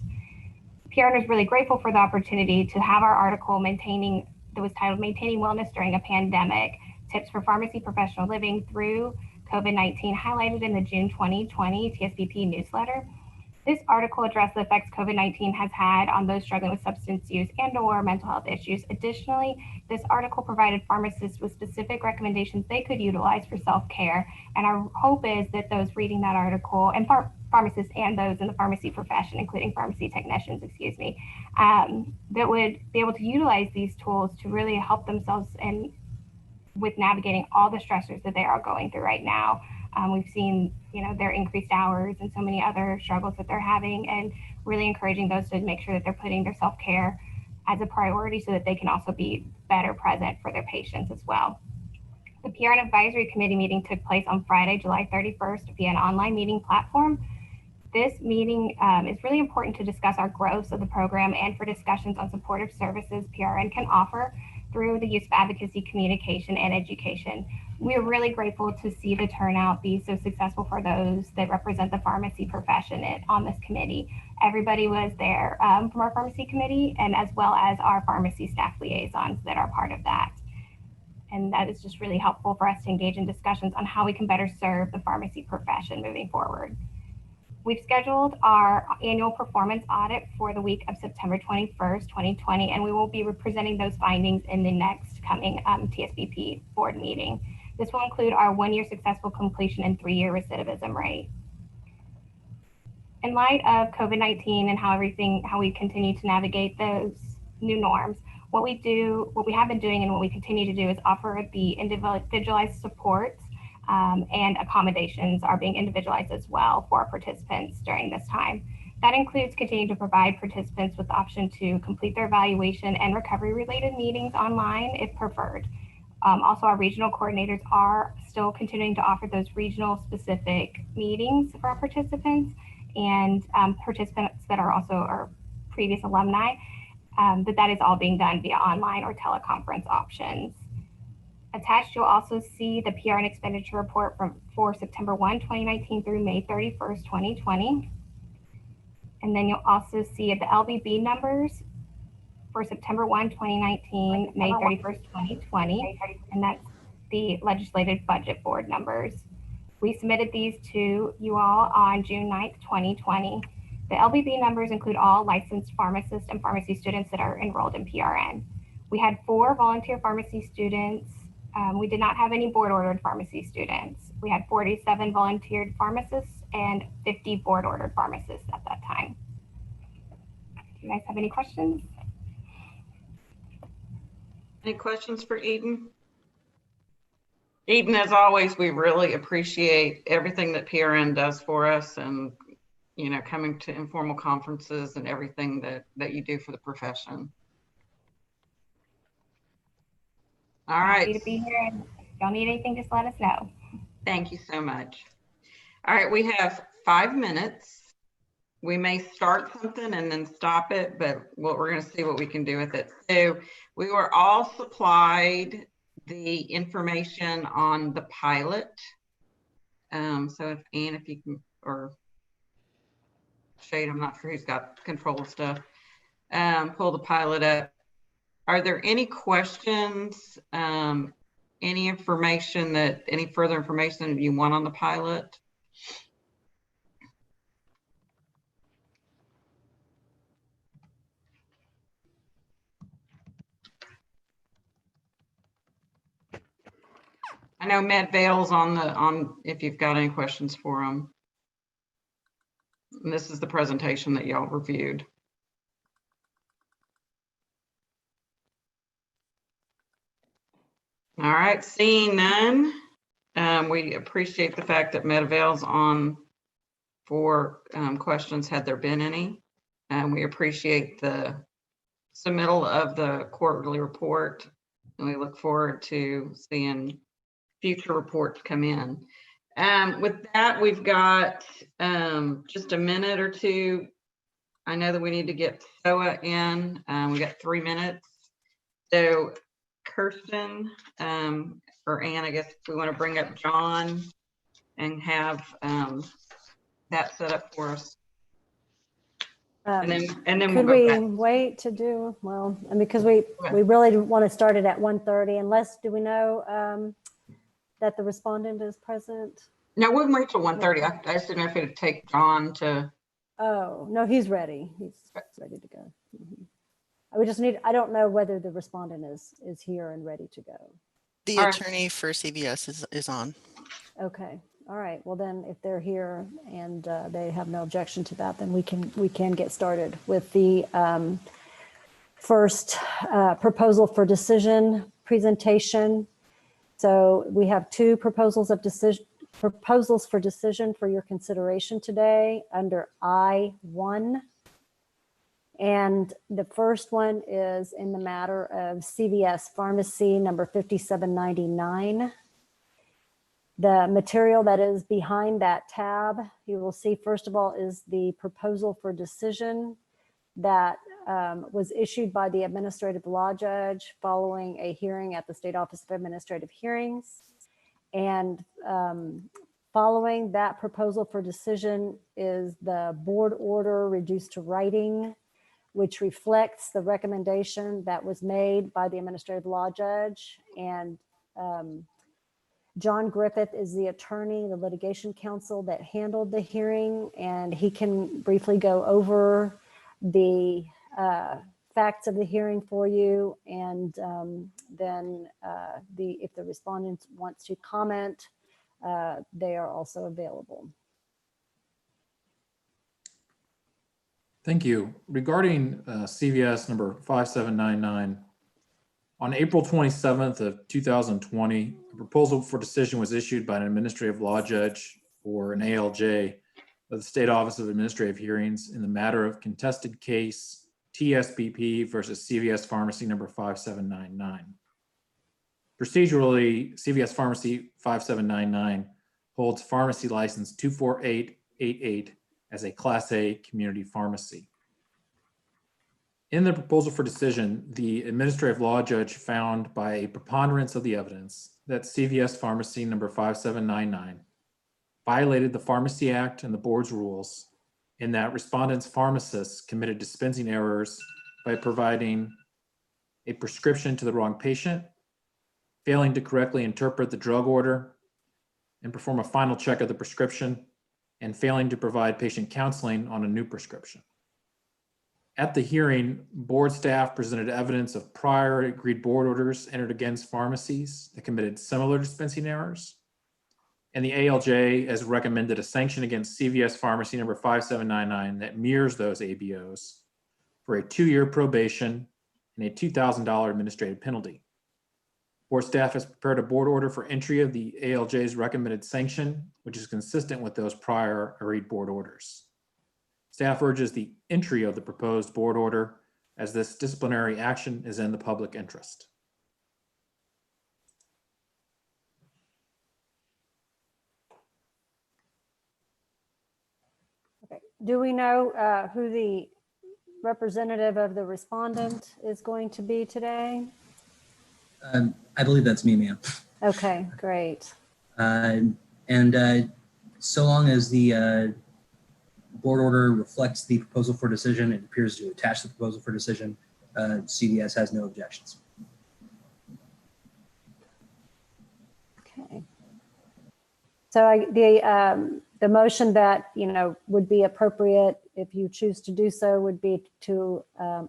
PRN is really grateful for the opportunity to have our article that was titled Maintaining Wellness During a Pandemic, Tips for Pharmacy Professional Living Through COVID-19, highlighted in the June 2020 TSBP newsletter. This article addressed the effects COVID-19 has had on those struggling with substance use and/or mental health issues. Additionally, this article provided pharmacists with specific recommendations they could utilize for self-care. And our hope is that those reading that article, and pharmacists and those in the pharmacy profession, including pharmacy technicians, that would be able to utilize these tools to really help themselves with navigating all the stressors that they are going through right now. We've seen, their increased hours and so many other struggles that they're having, and really encouraging those to make sure that they're putting their self-care as a priority so that they can also be better present for their patients as well. The PRN Advisory Committee meeting took place on Friday, July 31st via an online meeting platform. This meeting is really important to discuss our growth of the program and for discussions on supportive services PRN can offer through the use of advocacy, communication, and education. We are really grateful to see the turnout be so successful for those that represent the pharmacy profession on this committee. Everybody was there from our pharmacy committee, and as well as our pharmacy staff liaisons that are part of that. And that is just really helpful for us to engage in discussions on how we can better serve the pharmacy profession moving forward. We've scheduled our annual performance audit for the week of September 21st, 2020, and we will be presenting those findings in the next coming TSBP board meeting. This will include our 1-year successful completion and 3-year recidivism rate. In light of COVID-19 and how we continue to navigate those new norms, what we have been doing and what we continue to do is offer the individualized supports and accommodations are being individualized as well for our participants during this time. That includes continuing to provide participants with the option to complete their evaluation and recovery related meetings online if preferred. Also, our regional coordinators are still continuing to offer those regional specific meetings for our participants and participants that are also our previous alumni, but that is all being done via online or teleconference options. Attached, you'll also see the PRN expenditure report for September 1, 2019 through May 31st, 2020. And then you'll also see the LVB numbers for September 1, 2019, May 31st, 2020, and that's the Legislative Budget Board numbers. We submitted these to you all on June 9th, 2020. The LVB numbers include all licensed pharmacists and pharmacy students that are enrolled in PRN. We had 4 volunteer pharmacy students. We did not have any board-ordered pharmacy students. We had 47 volunteered pharmacists and 50 board-ordered pharmacists at that time. Do you guys have any questions? Any questions for Eden? Eden, as always, we really appreciate everything that PRN does for us, and coming to informal conferences and everything that you do for the profession. All right. Happy to be here, and if y'all need anything, just let us know. Thank you so much. All right, we have 5 minutes we may start something and then stop it, but we're going to see what we can do with it. So we were all supplied the information on the pilot. So if you can, or Shade, I'm not sure who's got control of stuff, pull the pilot up. Are there any questions, any further information that you want on the pilot? I know Matt Vale's on if you've got any questions for him. And this is the presentation that y'all reviewed. All right, seeing none, we appreciate the fact that Medavale's on for questions had there been any. And we appreciate the submittal of the quarterly report, and we look forward to seeing future reports come in. With that, we've got just a minute or two. I know that we need to get SOA in. We got 3 minutes. So Kirsten, or Ann, I guess if we want to bring up John and have that set up for us. And then Could we'll we go back. wait to do, well, and because we really want to start it at 1:30, unless, do we know that the respondent is present? No, we can wait till 1:30. I just didn't know if it'd take John to. Oh, no, he's ready. He's ready to go. We just need, I don't know whether the respondent is here and ready to go. The attorney for CVS is on. Okay. All right. Well, then if they're here and they have no objection to that, then we can get started with the first proposal for decision presentation. So we have 2 proposals for decision for your consideration today under I-1. And the first one is in the matter of CVS Pharmacy number 5799. The material that is behind that tab, you will see, first of all, is the proposal for decision that was issued by the administrative law judge following a hearing at the State Office of Administrative Hearings. And following that proposal for decision is the board order reduced to writing, which reflects the recommendation that was made by the administrative law judge. And John Griffith is the attorney, the litigation counsel that handled the hearing, and he can briefly go over the facts of the hearing for you. And then if the respondent wants to comment, they are also available. Thank you. Regarding CVS number 5799, on April 27th of 2020, a proposal for decision was issued by an administrative law judge or an ALJ of the State Office of Administrative Hearings in the matter of contested case TSBP versus CVS Pharmacy number 5799. Procedurally, CVS Pharmacy 5799 holds pharmacy license 24888 as a Class A community pharmacy. In the proposal for decision, the administrative law judge found by a preponderance of the evidence that CVS Pharmacy number 5799 violated the Pharmacy Act and the board's rules in that respondents' pharmacists committed dispensing errors by providing a prescription to the wrong patient, failing to correctly interpret the drug order and perform a final check of the prescription, and failing to provide patient counseling on a new prescription. At the hearing, board staff presented evidence of prior agreed board orders entered against pharmacies that committed similar dispensing errors. And the ALJ has recommended a sanction against CVS Pharmacy number 5799 that mirrors those ABOs for a 2-year probation and a $2,000 administrative penalty. Board staff has prepared a board order for entry of the ALJ's recommended sanction, which is consistent with those prior agreed board orders. Staff urges the entry of the proposed board order as this disciplinary action is in the public interest. Do we know who the representative of the respondent is going to be today? I believe that's me, ma'am. Okay, great. So long as the board order reflects the proposal for decision, it appears to attach the proposal for decision, CVS has no objections. Okay. So the motion that, would be appropriate if you choose to do so would be to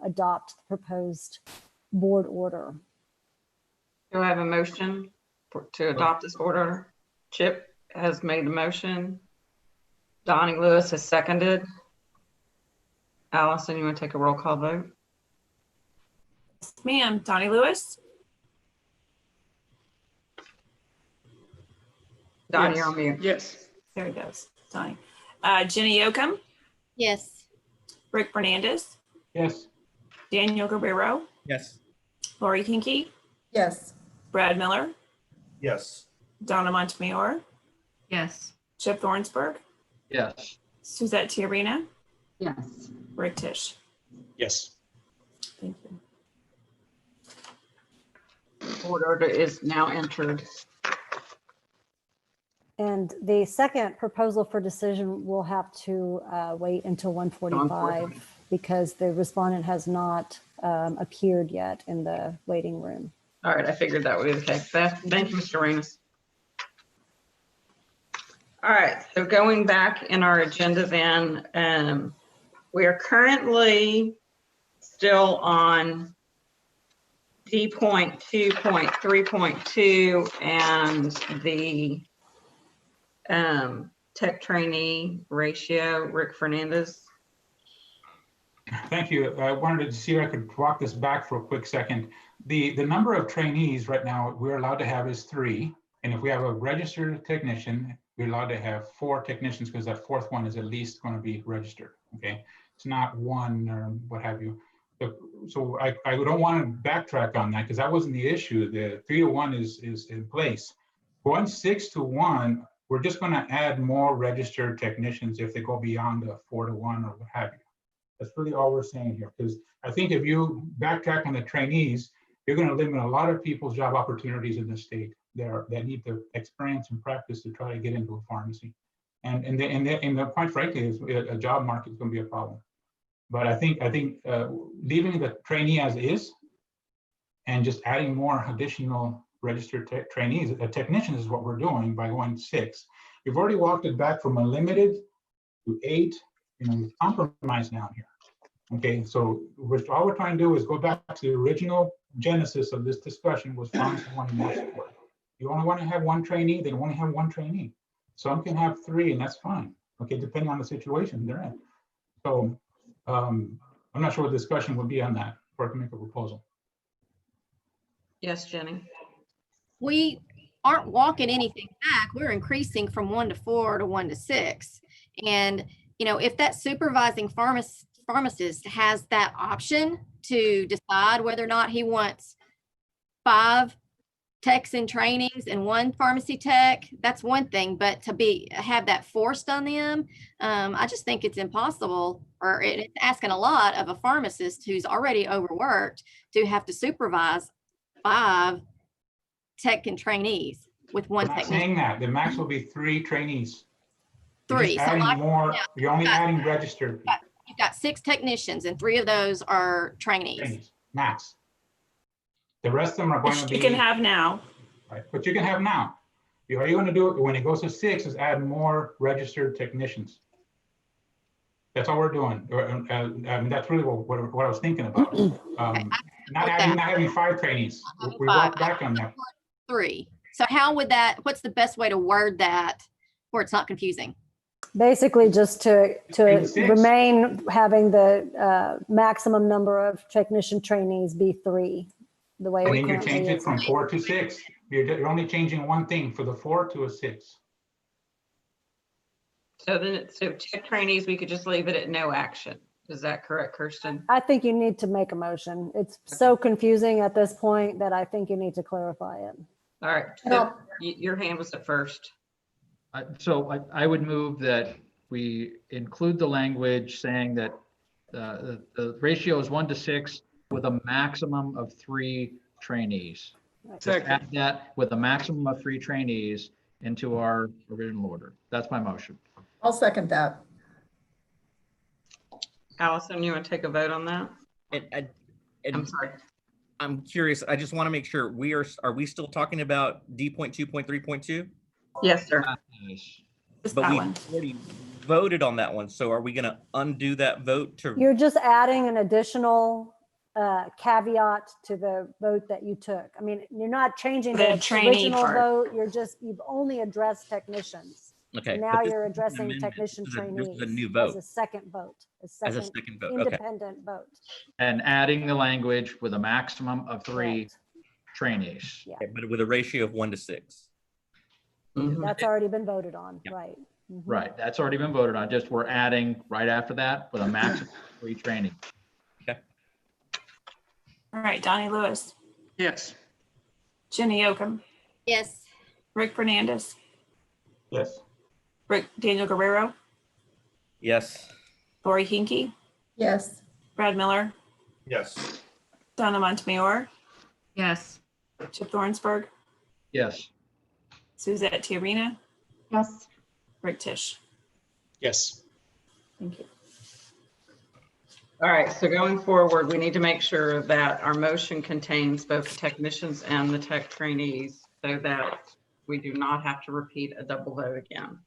adopt the proposed board order. Do I have a motion to adopt this order? Chip has made the motion. Donnie Lewis has seconded. Allison, you want to take a roll call vote? Ma'am, Donnie Lewis, Donnie, Yes. you're on mute. Yes. there he goes, Donnie. Jenny Yoakum, Yes. Rick Fernandez, Yes. Daniel Guerrero, Yes. Lori Kinky, Yes. Brad Miller, Yes. Donna Montemayor, Yes. Chip Thornsberg, Yes. Suzette Tiarena, Yes. Rick Tisch. Yes. Thank you. Board order is now entered. And the second proposal for decision will have to wait until 1:45 because the respondent has not appeared yet in the waiting room. All right, I figured that would be the case. Thank you, Mr. Ramus. All right, so going back in our agenda then, we are currently still on D.2.3.2 and the tech trainee ratio. Rick Fernandez. Thank you. I wanted to see if I could walk this back for a quick second. The number of trainees right now we're allowed to have is 3. And if we have a registered technician, we're allowed to have 4 technicians because that 4th one is at least going to be registered. Okay. It's not 1 or what have you. So I don't want to backtrack on that because that wasn't the issue. The 3 to 1 is in place. Going 6 to 1, we're just going to add more registered technicians if they go beyond the 4 to 1 or what have you. That's really all we're saying here, because I think if you backtrack on the trainees, you're going to limit a lot of people's job opportunities in the state that need the experience and practice to try to get into a pharmacy. And quite frankly, a job market is going to be a problem. But I think leaving the trainee as is and just adding more additional registered trainees, technicians is what we're doing by going 6. We've already walked it back from a limited to 8, we've compromised down here. Okay, so all we're trying to do is go back to the original genesis of this discussion was pharmacists wanting more support. You only want to have 1 trainee, then only have 1 trainee. Some can have 3 and that's fine. Okay, depending on the situation they're in. So I'm not sure what the discussion would be on that before I can make a proposal. Yes, Jenny. We aren't walking anything back. We're increasing from 1 to 4 to 1 to 6. And, if that supervising pharmacist has that option to decide whether or not he wants 5 techs in trainings and 1 pharmacy tech, that's one thing, but to have that forced on them, I just think it's impossible, or it's asking a lot of a pharmacist who's already overworked to have to supervise 5 tech and trainees with 1 I'm not technician. saying that. The max will be 3 trainees. 3. You're adding more. Yeah, you're only adding registered. You've got 6 technicians and 3 of those are trainees. Max. The rest of them are going to be. You can have now. Right, but you can have now. All you're going to do when it goes to 6 is add more registered technicians. That's all we're doing. I mean, that's really what I was thinking about. Not having 5 trainees. We walked back on that. 3. So what's the best way to word that where it's not confusing? Basically, just to remain having the maximum number of technician trainees be 3, the way And it then you currently change it is. from 4 to 6. You're only changing one thing for the 4 to a 6. So then, tech trainees, we could just leave it at no action. Is that correct, Kirsten? I think you need to make a motion. It's so confusing at this point that I think you need to clarify it. All right, so your hand was up first. So I would move that we include the language saying that the ratio is 1 to 6 with a maximum of 3 trainees. Just add that with a maximum of 3 trainees into our original order. That's my motion. I'll second that. Allison, you want to take a vote on that? I'm sorry. I'm curious. I just want to make sure are we still talking about D.2.3.2? Yes, sir. But we already voted on that one. So are we going to undo that vote to? You're just adding an additional caveat to the vote that you took. I mean, you're not changing The the trainee original part. vote. You've only addressed technicians. Okay. And but now this you're is an addressing amendment. technician This trainees is a new as vote. a second vote, As a second vote. Okay. independent vote. And adding the language with a maximum of 3 trainees. Yeah. Okay, but with a ratio of 1 to 6. That's already been voted on, right? Mhm. Right, that's already been voted on. Just we're adding right after that with a maximum of 3 training. All right, Donnie Lewis, Yes. Jenny Oakham, Yes. Rick Fernandez, Yes. Daniel Guerrero, Yes. Lori Hinkey, Yes. Brad Miller, Yes. Donna Montemayor, Yes. Chip Thornsberg, Yes. Suzette Tiarena, Yes. Rick Tisch. Yes. Thank you. All right, so going forward, we need to make sure that our motion contains both the technicians and the tech trainees so that we do not have to repeat a double vote again.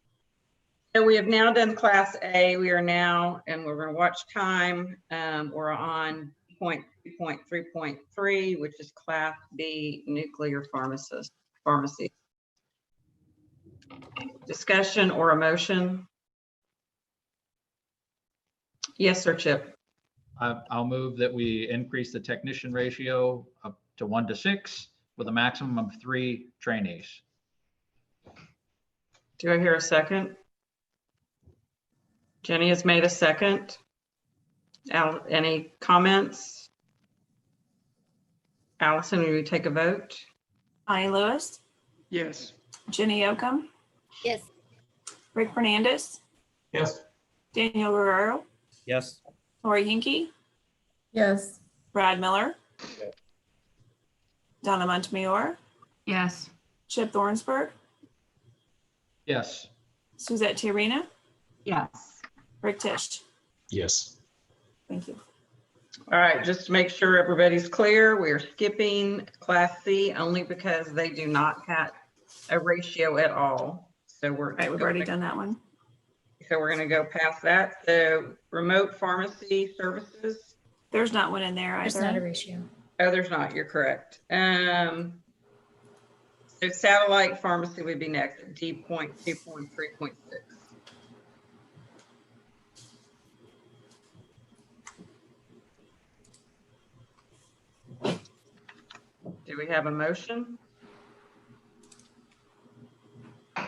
So we have now done Class A. We are now, and we're going to watch time. We're on point 3.3, which is Class B, nuclear pharmacy. Discussion or a motion? Yes, sir, Chip. I'll move that we increase the technician ratio up to 1 to 6 with a maximum of 3 trainees. Do I hear a second? Jenny has made a second. Any comments? Allison, will you take a vote? Donnie Lewis, Yes. Jenny Oakham, Yes. Rick Fernandez, Yes. Daniel Guerrero, Yes. Lori Hinkey, Yes. Brad Miller, Donna Montemayor, Yes. Chip Thornsberg, Yes. Suzette Tiarena, Yes. Rick Tisch. Yes. Thank you. All right, just to make sure everybody's clear, we are skipping Class C only because they do not have a ratio at all. So We've already done that one. So we're going to go past that. So remote pharmacy services. There's not one in there either. There's not a ratio. Oh, there's not. You're correct. So satellite pharmacy would be next at D.2.3.6. Do we have a motion? And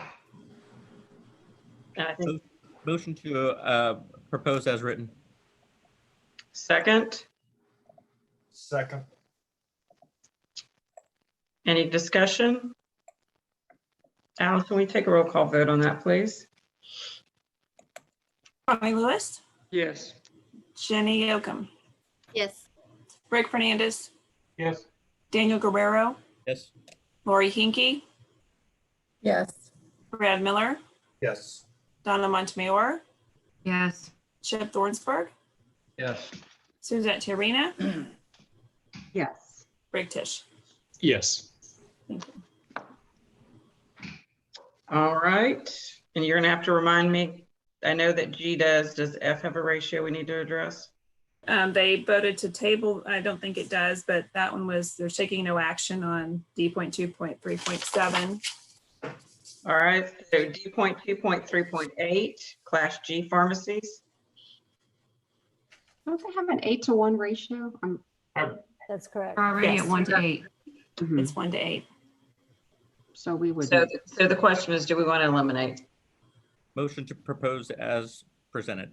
I think Motion to propose as written. second. Second. Any discussion? Alice, can we take a roll call vote on that, please? Donnie Lewis, Yes. Jenny Oakham, Yes. Rick Fernandez, Yes. Daniel Guerrero, Yes. Lori Hinkey, Yes. Brad Miller, Yes. Donna Montemayor, Yes. Chip Thornsberg, Yes. Suzette Tiarena, Yes. Rick Tisch. Yes. Thank you. All right. And you're gonna have to remind me. I know that G does. Does F have a ratio we need to address? They voted to table. I don't think it does, but that one was, they're taking no action on D.2.3.7. All right. So D.2.3.8, Class G pharmacies. Don't they have an 8-to-1 ratio? That's correct. We're already Yes. at 1 to 8. It's 1 to 8. So we would. So the question is, do we want to eliminate? Motion to propose as presented.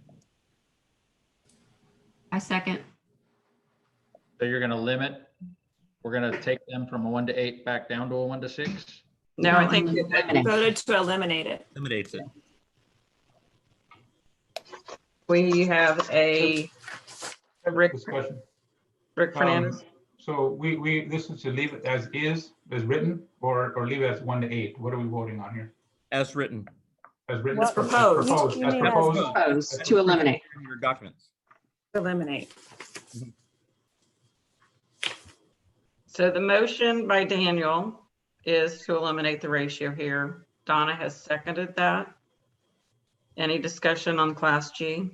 I second. So you're going to limit, we're going to take them from a 1 to 8 back down to a 1 to 6? No, I think Voted to eliminate it. Eliminates it. We have a Rick Discussion. Fernandez. So this is to leave it as is, as written, or leave it as 1 to 8? What are we voting on here? As written. As written. As proposed. As You mean proposed. as proposed, to eliminate. In your documents. Eliminate. So the motion by Daniel is to eliminate the ratio here. Donna has seconded that. Any discussion on Class G?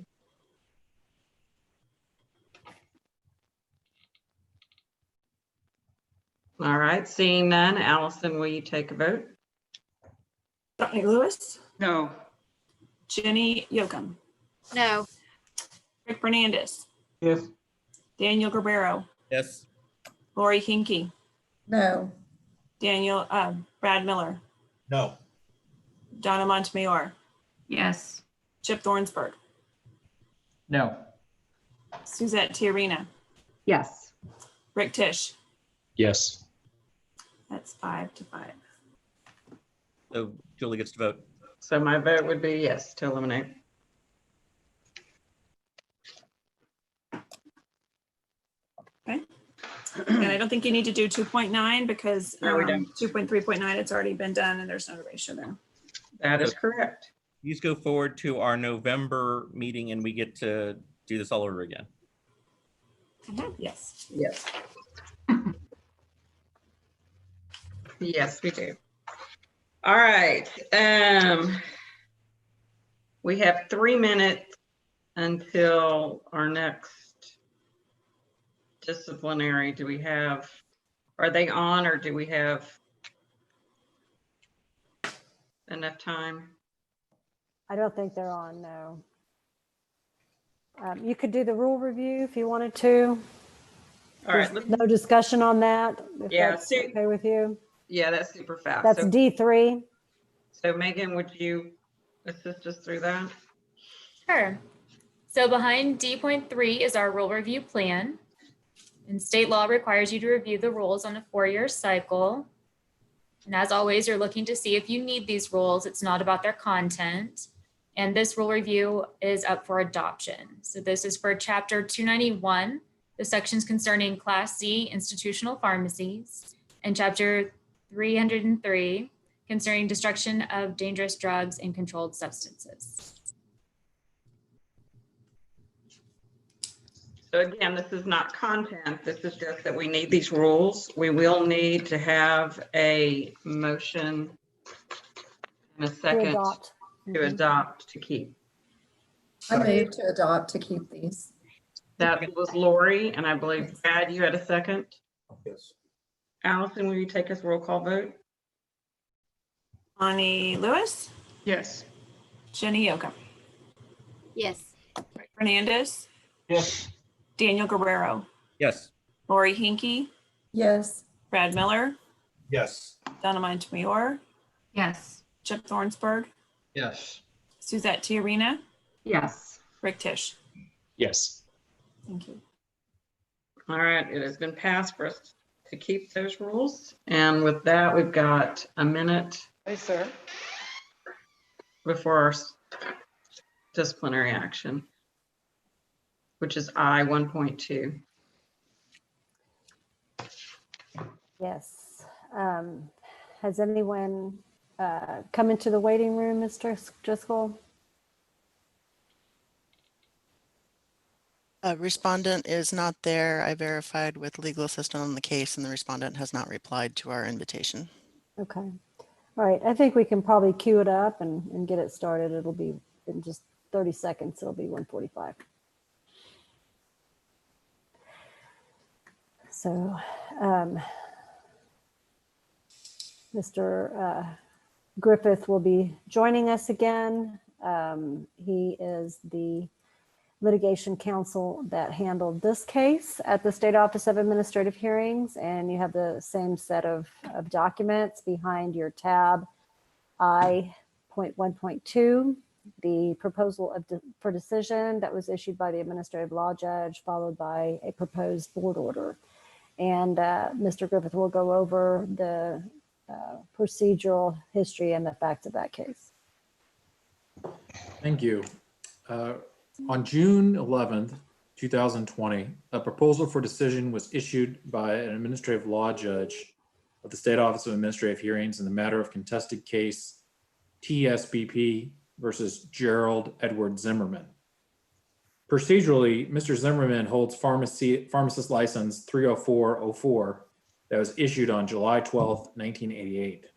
All right, seeing none, Allison, will you take a vote? Donnie Lewis, No. Jenny Yocum, No. Rick Fernandez, Yes. Daniel Guerrero, Yes. Lori Hinkey, No. Brad Miller, No. Donna Montemayor, Yes. Chip Thornsberg, No. Suzette Tiarena, Yes. Rick Tisch. Yes. That's 5 to 5. So Julie gets to vote. So my vote would be yes to eliminate. Okay. And I don't think you need to do 2.9 because No, we don't. 2.3.9, it's already been done and there's no ratio there. That is correct. These go forward to our November meeting and we get to do this all over again. Yes. Yes. Yes, we do. All right. We have 3 minutes until our next disciplinary. Do we have, are they on or do we have enough time? I don't think they're on, no. You could do the rule review if you wanted to. All right. There's no discussion on that, if Yeah, that's okay with you. Yeah, that's super fast. That's So- D3. So Megan, would you assist us through that? Sure. So behind D.3 is our rule review plan. And state law requires you to review the rules on a 4-year cycle. And as always, you're looking to see if you need these rules. It's not about their content. And this rule review is up for adoption. So this is for Chapter 291, the sections concerning Class C institutional pharmacies, and Chapter 303 concerning destruction of dangerous drugs and controlled substances. So again, this is not content. This is just that we need these rules. We will need to have a motion and a second adopt. to adopt to keep. I move to adopt to keep these. That was Lori, and I believe Brad, you had a second. Yes. Allison, will you take us roll call vote? Donnie Lewis, Yes. Jenny Yocum, Yes. Rick Fernandez, Yes. Daniel Guerrero, Yes. Lori Hinkey, Yes. Brad Miller, Yes. Donna Montemayor, Yes. Chip Thornsberg, Yes. Suzette Tiarena, Yes. Rick Tisch. Yes. Thank you. All right, it has been passed for us to keep those rules. And with that, we've got a minute Hey, sir. before our disciplinary action, which is I 1.2. Yes. Has anyone come into the waiting room, Mr. Driscoll? Respondent is not there. I verified with legal assistant on the case and the respondent has not replied to our invitation. Okay. All right. I think we can probably queue it up and get it started. It'll be in just 30 seconds. It'll be 1:45. So, Mr. Griffith will be joining us again. He is the litigation counsel that handled this case at the State Office of Administrative Hearings, and you have the same set of documents behind your tab I.1.2, the proposal for decision that was issued by the administrative law judge, followed by a proposed board order. And Mr. Griffith will go over the procedural history and the facts of that case. Thank you. On June 11th, 2020, a proposal for decision was issued by an administrative law judge of the State Office of Administrative Hearings in the matter of contested case TSBP versus Gerald Edward Zimmerman. Procedurally, Mr. Zimmerman holds pharmacist license 30404 that was issued on July 12th, 1988.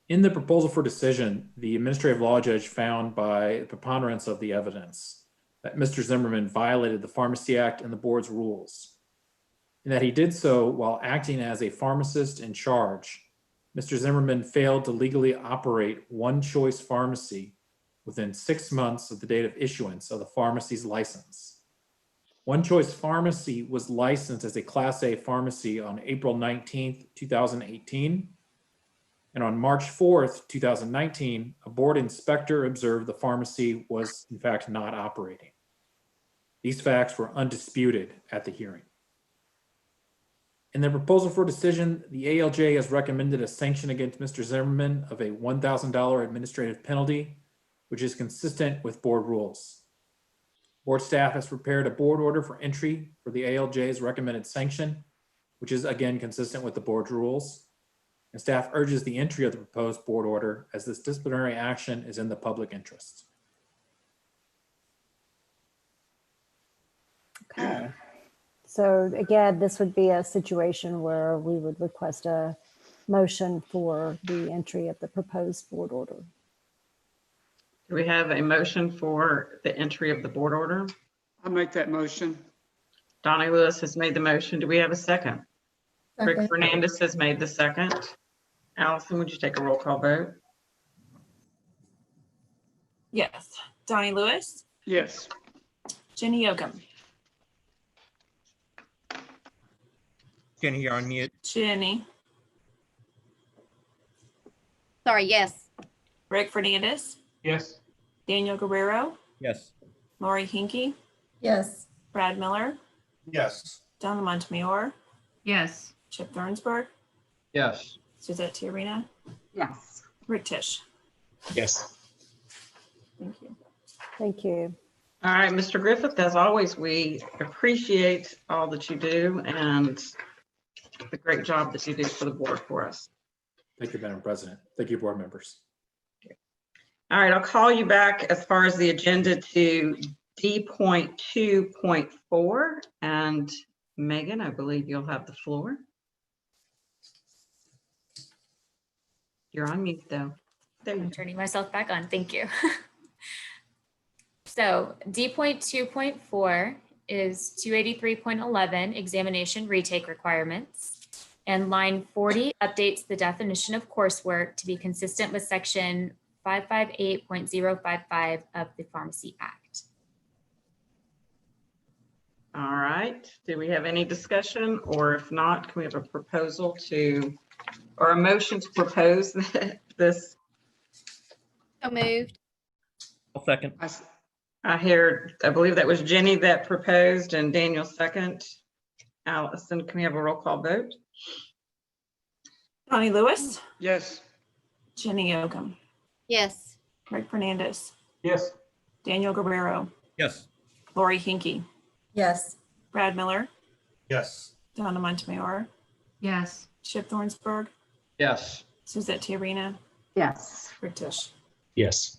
In the proposal for decision, the administrative law judge found by preponderance of the evidence that Mr. Zimmerman violated the Pharmacy Act and the board's rules, and that he did so while acting as a pharmacist in charge. Mr. Zimmerman failed to legally operate One Choice Pharmacy within 6 months of the date of issuance of the pharmacy's license. One Choice Pharmacy was licensed as a Class A pharmacy on April 19th, 2018. And on March 4th, 2019, a board inspector observed the pharmacy was in fact not operating. These facts were undisputed at the hearing. In the proposal for decision, the ALJ has recommended a sanction against Mr. Zimmerman of a $1,000 administrative penalty, which is consistent with board rules. Board staff has prepared a board order for entry for the ALJ's recommended sanction, which is again consistent with the board's rules. And staff urges the entry of the proposed board order as this disciplinary action is in the public interest. Okay. So again, this would be a situation where we would request a motion for the entry of the proposed board order. Do we have a motion for the entry of the board order? I'll make that motion. Donnie Lewis has made the motion. Do we have a second? Rick Second. Fernandez has made the second. Allison, would you take a roll call vote? Yes. Donnie Lewis, Yes. Jenny Okum, Jenny, you're on mute. Jenny, Sorry, yes. Rick Fernandez, Yes. Daniel Guerrero, Yes. Lori Hinkey, Yes. Brad Miller, Yes. Donna Montemayor, Yes. Chip Thornsberg, Yes. Suzette Tiarena, Yes. Rick Tisch. Yes. Thank you. Thank you. All right, Mr. Griffith, as always, we appreciate all that you do and the great job that you do for the board for us. Thank you, Madam President. Thank you, board members. All right, I'll call you back as far as the agenda to D.2.4. And Megan, I believe you'll have the floor. You're on mute though. There you I'm go. turning myself back on. Thank you. So D.2.4 is 283.11 examination retake requirements. And line 40 updates the definition of coursework to be consistent with section 558.055 of the Pharmacy Act. All right, do we have any discussion, or if not, can we have a proposal to, or a motion to propose this? So moved. I'll second. I believe that was Jenny that proposed and Daniel second. Allison, can we have a roll call vote? Donnie Lewis, Yes. Jenny Okum, Yes. Rick Fernandez, Yes. Daniel Guerrero, Yes. Lori Hinkey, Yes. Brad Miller, Yes. Donna Montemayor, Yes. Chip Thornsberg, Yes. Suzette Tiarena, Yes. Rick Tisch. Yes.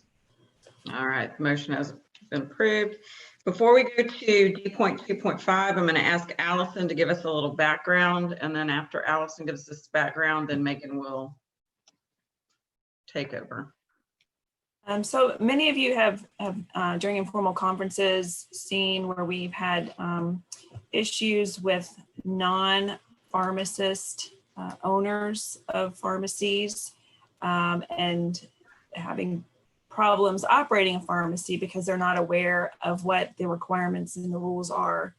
All right, the motion has been approved. Before we go to D.2.5, I'm going to ask Allison to give us a little background, and then after Allison gives us background, then Megan will take over. So many of you have during informal conferences seen where we've had issues with non-pharmacist owners of pharmacies and having problems operating a pharmacy because they're not aware of what the requirements and the rules are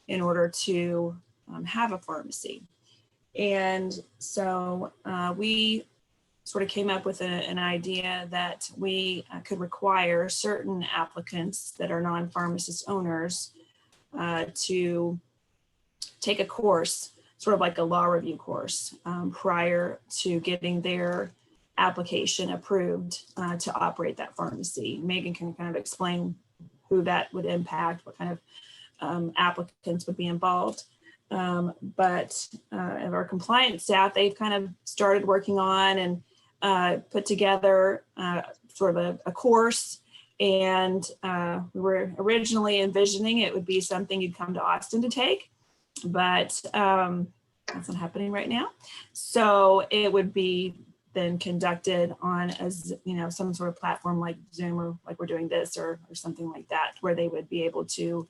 in order to have a pharmacy. And so we sort of came up with an idea that we could require certain applicants that are non-pharmacist owners to take a course, sort of like a law review course, prior to getting their application approved to operate that pharmacy. Megan can kind of explain who that would impact, what kind of applicants would be involved. But of our compliance staff, they've kind of started working on and put together sort of a course. And we were originally envisioning it would be something you'd come to Austin to take, but that's not happening right now. So it would be then conducted on, as you know, some sort of platform like Zoom or like we're doing this or something like that, where they would be able to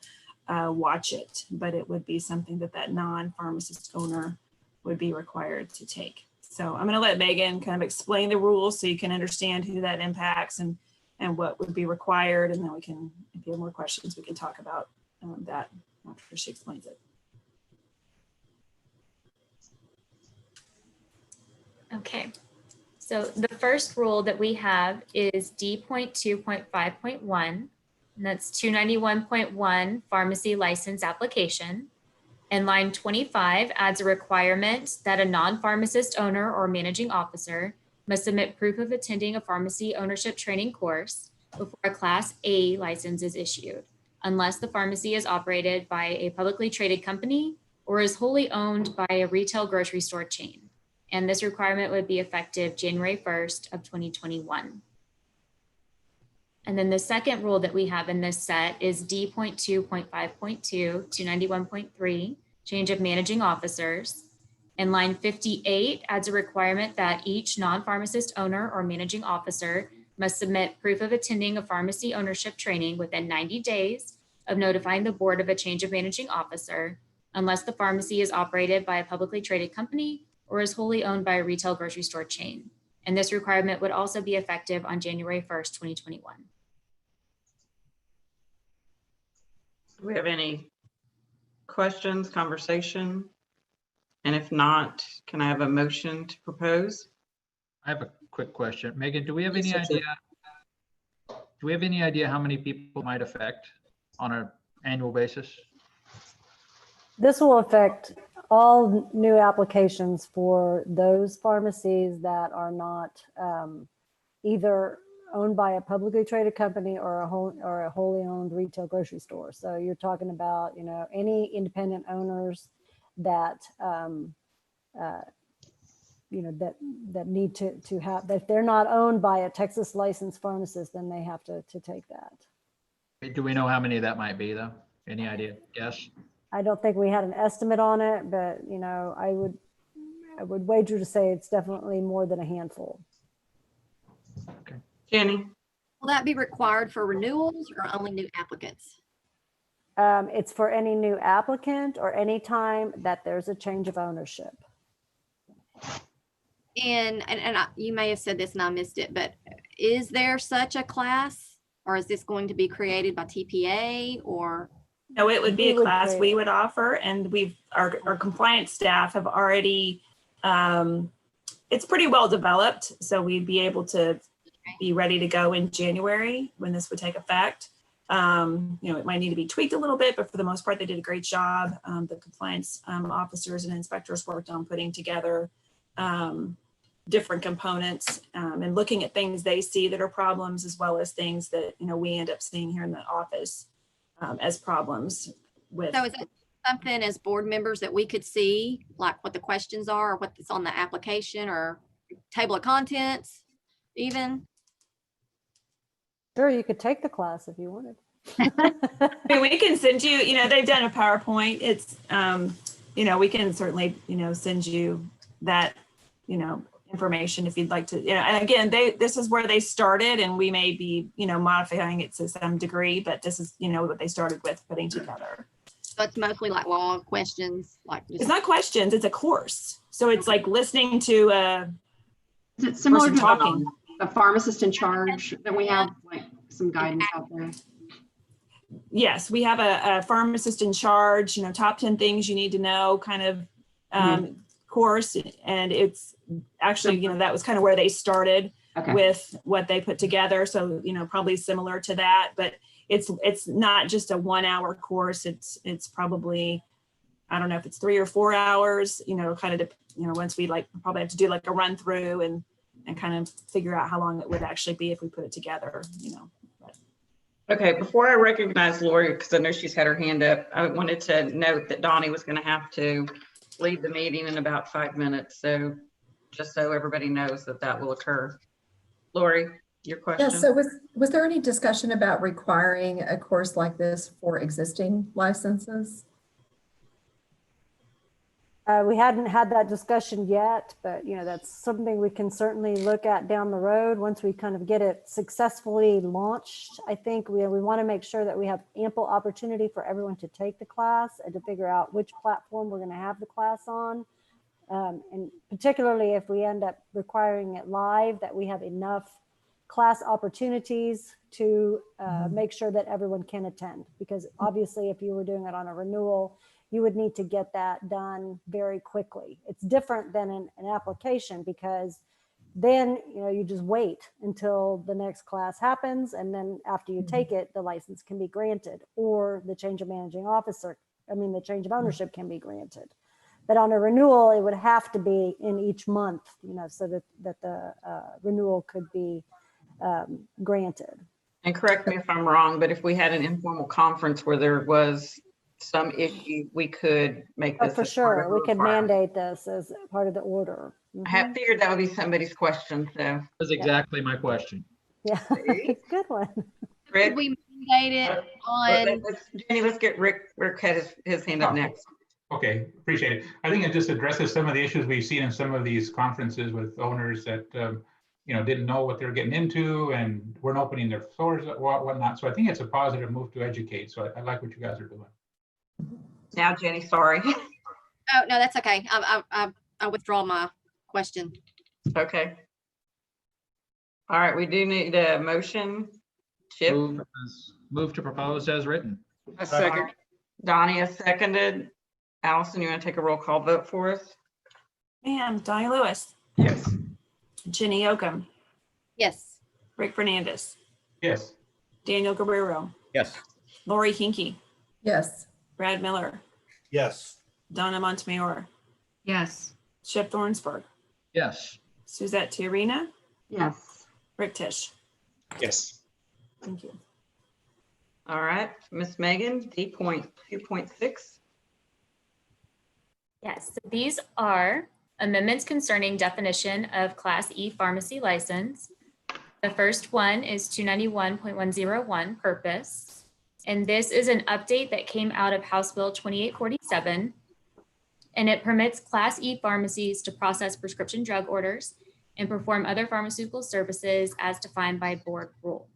watch it, but it would be something that non-pharmacist owner would be required to take. So I'm going to let Megan kind of explain the rules so you can understand who that impacts and what would be required. And then we can, if you have more questions, we can talk about that after she explains it. Okay, so the first rule that we have is D.2.5.1, and that's 291.1 pharmacy license application. And line 25 adds a requirement that a non-pharmacist owner or managing officer must submit proof of attending a pharmacy ownership training course before a Class A license is issued, unless the pharmacy is operated by a publicly traded company or is wholly owned by a retail grocery store chain. And this requirement would be effective January 1st of 2021. And then the second rule that we have in this set is D.2.5.2, 291.3, change of managing officers. And line 58 adds a requirement that each non-pharmacist owner or managing officer must submit proof of attending a pharmacy ownership training within 90 days of notifying the board of a change of managing officer, unless the pharmacy is operated by a publicly traded company or is wholly owned by a retail grocery store chain. And this requirement would also be effective on January 1st, 2021. Do we have any questions, conversation? And if not, can I have a motion to propose? I have a quick question. Megan, do we have any idea? Do we have any idea how many people might affect on an annual basis? This will affect all new applications for those pharmacies that are not either owned by a publicly traded company or a wholly owned retail grocery store. So you're talking about, you know, any independent owners that you know, that need to have, that if they're not owned by a Texas licensed pharmacist, then they have to take that. Do we know how many that might be though? Any idea? Guess? I don't think we had an estimate on it, but you know, I would wager to say it's definitely more than a handful. Okay. Jenny? Will that be required for renewals or only new applicants? It's for any new applicant or any time that there's a change of ownership. And you may have said this and I missed it, but is there such a class, or is this going to be created by TPA or? No, it would be a class we would offer, and our compliance staff have already, it's pretty well developed, so we'd be able to be ready to go in January when this would take effect. You know, it might need to be tweaked a little bit, but for the most part, they did a great job. The compliance officers and inspectors worked on putting together different components and looking at things they see that are problems, as well as things that, you know, we end up seeing here in the office as problems with. So is it something as board members that we could see, like what the questions are, or what's on the application or table of contents even? Sure, you could take the class if you wanted. I mean, we can send you, you know, they've done a PowerPoint. It's, you know, we can certainly, you know, send you that, you know, information if you'd like to, you know, and again, this is where they started, and we may be, you know, modifying it to some degree, but this is, you know, what they started with putting together. So it's mostly like law questions, like it's not questions, it's a course. So it's like listening to is it similar to talking. The pharmacist in charge that we have, like some guidance out there? Yes, we have a pharmacist in charge, you know, top 10 things you need to know kind of course. And it's actually, you know, that was kind of where they started with what they put together. So, you know, probably similar to that, but it's not just a 1 hour course. It's probably, I don't know if it's 3 or 4 hours, you know, kind of, you know, once we probably have to do like a run through and kind of figure out how long it would actually be if we put it together, you know. Okay, before I recognize Lori, because I know she's had her hand up, I wanted to note that Donnie was going to have to leave the meeting in about 5 minutes. So just so everybody knows that that will occur. Lori, your question? Yeah, so was there any discussion about requiring a course like this for existing licenses? We hadn't had that discussion yet, but that's something we can certainly look at down the road once we kind of get it successfully launched. I think we want to make sure that we have ample opportunity for everyone to take the class and to figure out which platform we're going to have the class on. And particularly if we end up requiring it live, that we have enough class opportunities to make sure that everyone can attend. Because obviously if you were doing it on a renewal, you would need to get that done very quickly. It's different than an application, because then you just wait until the next class happens, and then after you take it, the license can be granted, or the change of managing officer, the change of ownership can be granted. But on a renewal, it would have to be in each month, so that the renewal could be granted. And correct me if I'm wrong, but if we had an informal conference where there was some issue, we could make this. For sure, we could mandate this as part of the order. I had figured that would be somebody's question, so. That's exactly my question. Yeah, good one. Rick? Could we mandate it on? Jenny, let's get Rick. Rick had his hand up next. Okay, appreciate it. I think it just addresses some of the issues we've seen in some of these conferences with owners that didn't know what they're getting into and weren't opening their stores or whatnot. So I think it's a positive move to educate. So I like what you guys are doing. Now, Jenny, sorry. Oh, no, that's okay. I withdraw my question. Okay. All right, we do need a motion. Chip? Move to propose as written. A second. Donnie has seconded. Allison, you want to take a roll call vote for us? Ma'am, Donnie Lewis. Yes. Jenny Oakham. Yes. Rick Fernandez. Yes. Daniel Guerrero. Yes. Lori Hinkey. Yes. Brad Miller. Yes. Donna Montemayor. Yes. Chip Thornsberg. Yes. Suzette Tiarina. Yes. Rick Tisch. Yes. Thank you. All right, Miss Megan, D.2.6. Yes, so these are amendments concerning definition of Class E pharmacy license. The first one is 291.101 purpose. And this is an update that came out of House Bill 2847. And it permits Class E pharmacies to process prescription drug orders and perform other pharmaceutical services as defined by board rule.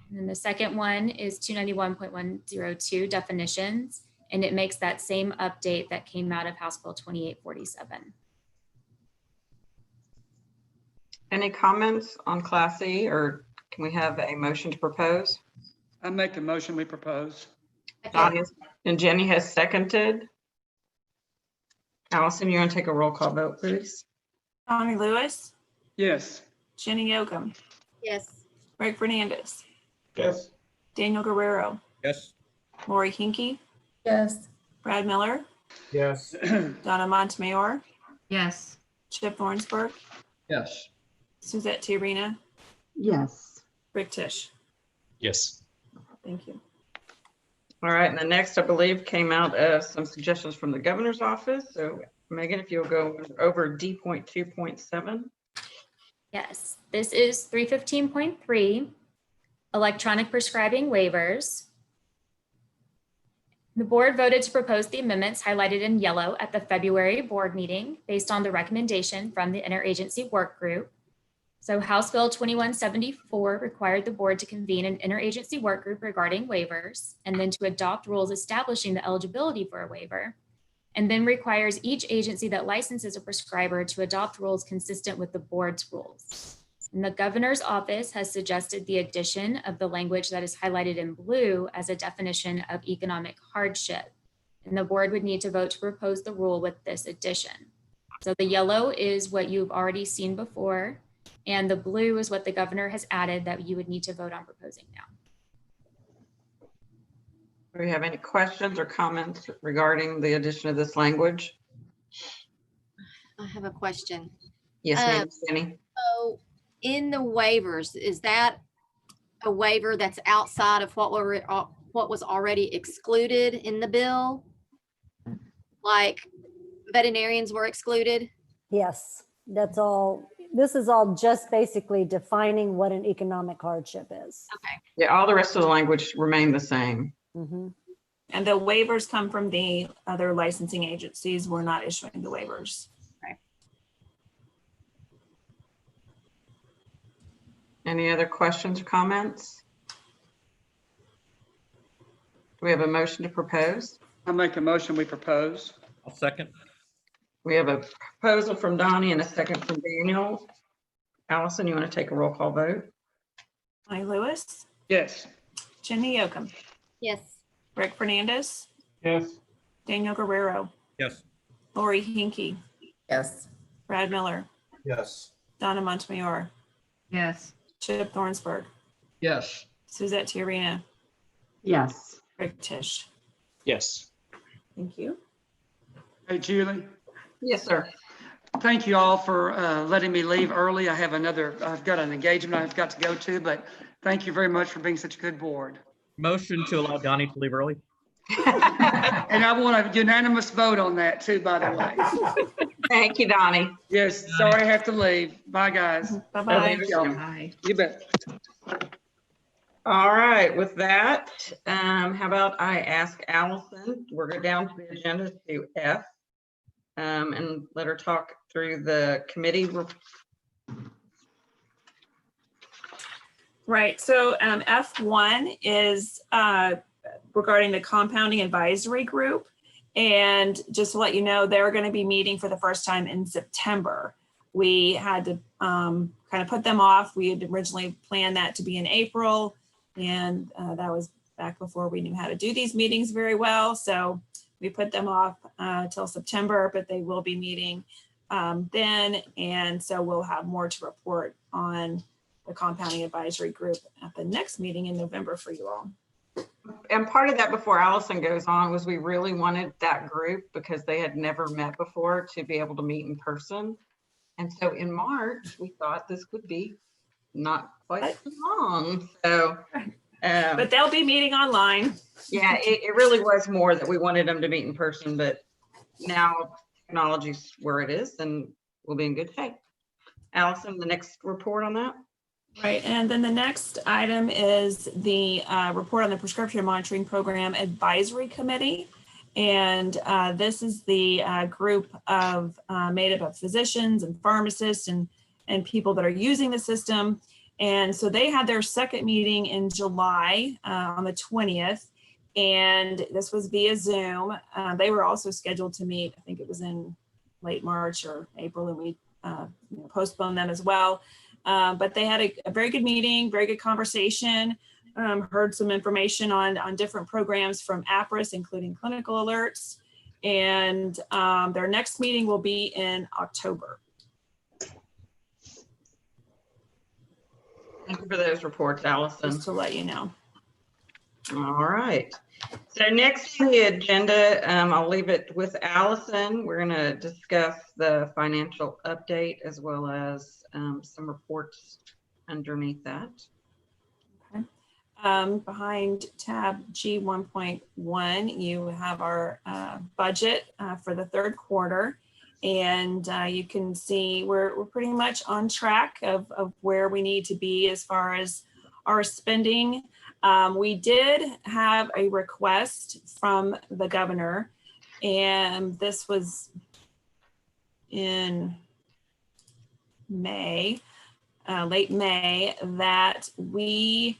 And then the second one is 291.102 definitions, and it makes that same update that came out of House Bill 2847. Any comments on Class E, or can we have a motion to propose? I make the motion we propose. Donnie and Jenny has seconded. Allison, you want to take a roll call vote, please? Donnie Lewis. Yes. Jenny Oakham. Yes. Rick Fernandez. Yes. Daniel Guerrero. Yes. Lori Hinkey. Yes. Brad Miller. Yes. Donna Montemayor. Yes. Chip Thornsberg. Yes. Suzette Tiarina. Yes. Rick Tisch. Yes. Thank you. All right, and the next, I believe, came out of some suggestions from the governor's office. So Megan, if you'll go over D.2.7. Yes, this is 315.3, electronic prescribing waivers. The board voted to propose the amendments highlighted in yellow at the February board meeting based on the recommendation from the interagency work group. So House Bill 2174 required the board to convene an interagency work group regarding waivers and then to adopt rules establishing the eligibility for a waiver, and then requires each agency that licenses a prescriber to adopt rules consistent with the board's rules. And the governor's office has suggested the addition of the language that is highlighted in blue as a definition of economic hardship. And the board would need to vote to propose the rule with this addition. So the yellow is what you've already seen before, and the blue is what the governor has added that you would need to vote on proposing now. Do we have any questions or comments regarding the addition of this language? I have a question. Yes, ma'am, Jenny. So in the waivers, is that a waiver that's outside of what was already excluded in the bill. Like veterinarians were excluded. Yes, that's all. This is all just basically defining what an economic hardship is. Okay. Yeah, all the rest of the language remained the same. Mm-hmm. And the waivers come from the other licensing agencies. We're not issuing the waivers. Right. Any other questions or comments? Do we have a motion to propose? I make a motion, we propose. I'll second. We have a proposal from Donnie and a second from Daniel. Allison, you want to take a roll call vote? Bonnie Lewis, Yes. Jenny Yoakum, Yes. Rick Fernandez, Yes. Daniel Guerrero, Yes. Lori Hinkey, Yes. Brad Miller, Yes. Donna Montemayor, Yes. Chip Thornsberg, Yes. Suzette Tiarena, Yes. Rick Tisch. Yes. Thank you. Hey, Julie. Yes, sir. Thank you all for letting me leave early. I've got an engagement I've got to go to, but thank you very much for being such a good board. Motion to allow Donnie to leave early. And I want a unanimous vote on that too, by the way. Thank you, Donnie. Yes, sorry I have to leave. Bye, guys. Bye-bye. Thank you. Bye. You bet. All right, with that, how about I ask Allison, we're going down to the agenda to F, and let her talk through the committee. Right, so F1 is regarding the compounding advisory group. And just to let you know, they're going to be meeting for the first time in September. We had to kind of put them off. We had originally planned that to be in April, and that was back before we knew how to do these meetings very well. So we put them off till September, but they will be meeting then. And so we'll have more to report on the compounding advisory group at the next meeting in November for you all. And part of that, before Allison goes on, was we really wanted that group, because they had never met before, to be able to meet in person. And so in March, we thought this would be not quite so long. So, but they'll be meeting online. Yeah, it really was more that we wanted them to meet in person, but now technology's where it is, and we'll be in good shape. Allison, the next report on that? Right, and then the next item is the report on the Prescription Monitoring Program Advisory Committee. And this is the group of made up of physicians and pharmacists and people that are using the system. And so they had their second meeting in July on the 20th, and this was via Zoom. They were also scheduled to meet, I think it was in late March or April, and we postponed them as well. But they had a very good meeting, very good conversation, heard some information on different programs from APRIS, including clinical alerts. And their next meeting will be in October. Thank you for those reports, Allison. Just to let you know. All right. So next on the agenda, I'll leave it with Allison. We're going to discuss the financial update as well as some reports underneath that. Okay. Behind tab G 1.1, you have our budget for the third quarter. And you can see we're pretty much on track of where we need to be as far as our spending. We did have a request from the governor, and this was in May, late May, that we,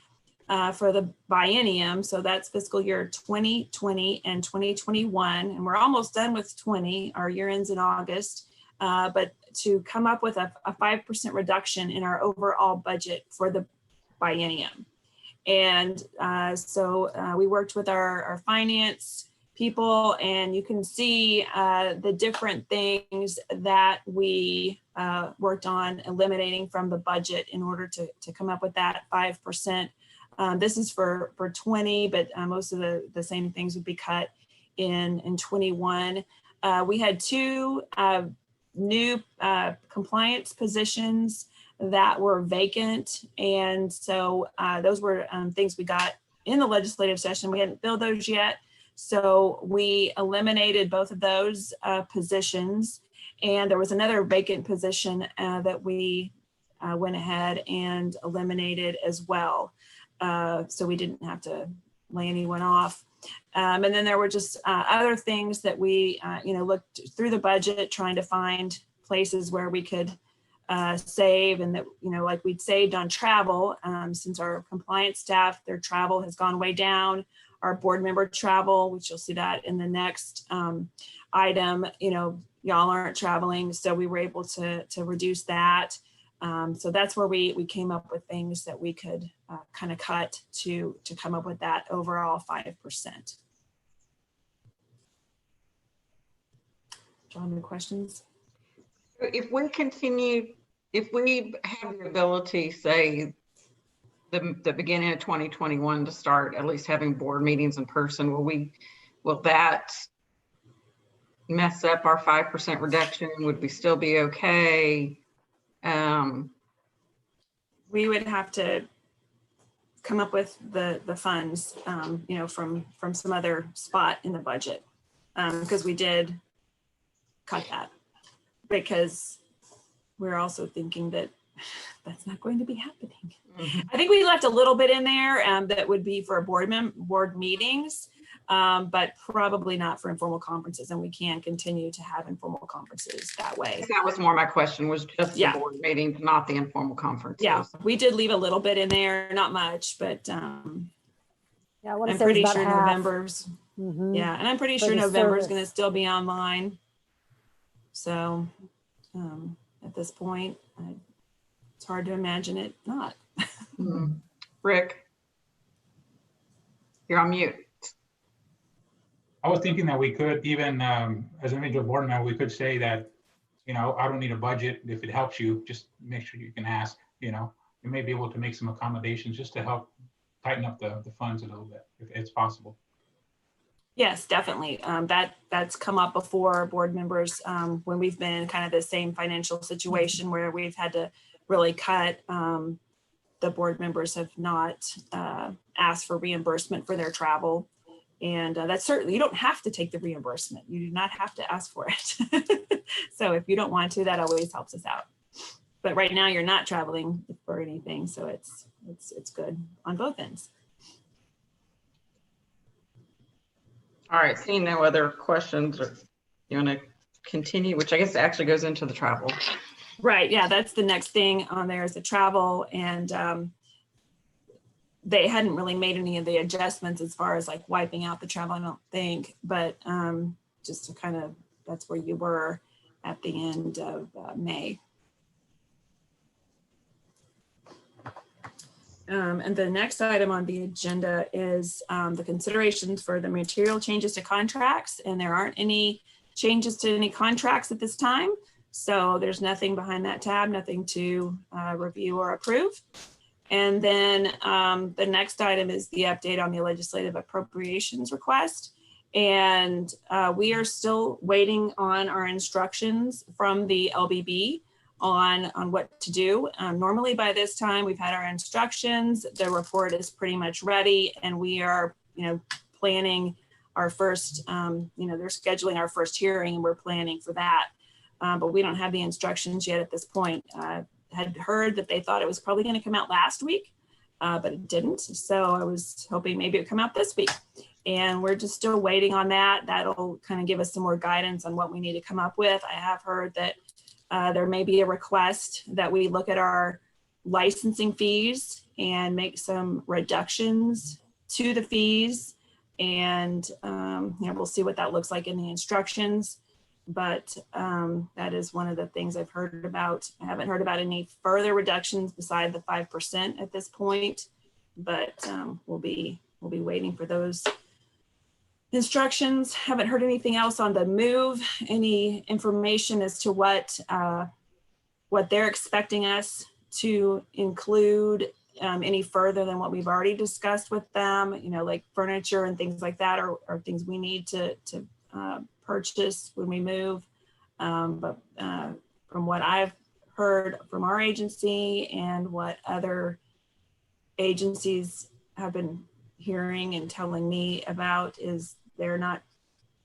for the biennium, so that's fiscal year 2020 and 2021, and we're almost done with 20, our year ends in August, but to come up with a 5% reduction in our overall budget for the biennium. And so we worked with our finance people, and you can see the different things that we worked on eliminating from the budget in order to come up with that 5%. This is for 20, but most of the same things would be cut in 21. We had two new compliance positions that were vacant. And so those were things we got in the legislative session. We hadn't filled those yet. So we eliminated both of those positions. And there was another vacant position that we went ahead and eliminated as well. So we didn't have to lay anyone off. And then there were just other things that we, looked through the budget, trying to find places where we could save, and that, like we'd saved on travel, since our compliance staff, their travel has gone way down. Our board member travel, which you'll see that in the next item, y'all aren't traveling, so we were able to reduce that. So that's where we came up with things that we could kind of cut to come up with that overall 5%. John, any questions? If we continue, if we have the ability, say, the beginning of 2021 to start at least having board meetings in person, will that mess up our 5% reduction? Would we still be okay? We would have to come up with the funds, from some other spot in the budget, because we did cut that, because we're also thinking that that's not going to be happening. Mm-hmm. I think we left a little bit in there that would be for board meetings, but probably not for informal conferences. And we can continue to have informal conferences that way. That was more my question, was just Yeah. the board meetings, not the informal conferences. Yeah, we did leave a little bit in there, not much, but Yeah, I want to I'm say it was pretty about sure half. November's, Mhm. yeah, and I'm pretty For sure the November's service. going to still be online. So at this point, it's hard to imagine it not. Mhm. Rick, you're on mute. I was thinking that we could even, as an individual board member, we could say that, I don't need a budget. If it helps you, just make sure you can ask, you may be able to make some accommodations just to help tighten up the funds a little bit, if it's possible. Yes, definitely. That's come up before, board members, when we've been in kind of the same financial situation where we've had to really cut. The board members have not asked for reimbursement for their travel. And that's certainly, you don't have to take the reimbursement. You do not have to ask for it. So if you don't want to, that always helps us out. But right now you're not traveling for anything. So it's good on both ends. All right, seeing no other questions, or you want to continue, which I guess actually goes into the travel. Right, yeah, that's the next thing on there is the travel, and they hadn't really made any of the adjustments as far as like wiping out the travel, I don't think, but just to kind of, that's where you were at the end of May. And the next item on the agenda is the considerations for the material changes to contracts, and there aren't any changes to any contracts at this time. So there's nothing behind that tab, nothing to review or approve. And then the next item is the update on the legislative appropriations request. And we are still waiting on our instructions from the LBB on what to do. Normally by this time we've had our instructions, the report is pretty much ready, and we are, planning our first, they're scheduling our first hearing, and we're planning for that. But we don't have the instructions yet at this point. Had heard that they thought it was probably going to come out last week, but it didn't. So I was hoping maybe it would come out this week. And we're just still waiting on that. That'll kind of give us some more guidance on what we need to come up with. I have heard that there may be a request that we look at our licensing fees and make some reductions to the fees. And we'll see what that looks like in the instructions. But that is one of the things I've heard about. I haven't heard about any further reductions beside the 5% at this point, but we'll be waiting for those instructions. Haven't heard anything else on the move, any information as to what they're expecting us to include any further than what we've already discussed with them, like furniture and things like that are things we need to purchase when we move. But from what I've heard from our agency and what other agencies have been hearing and telling me about is there's not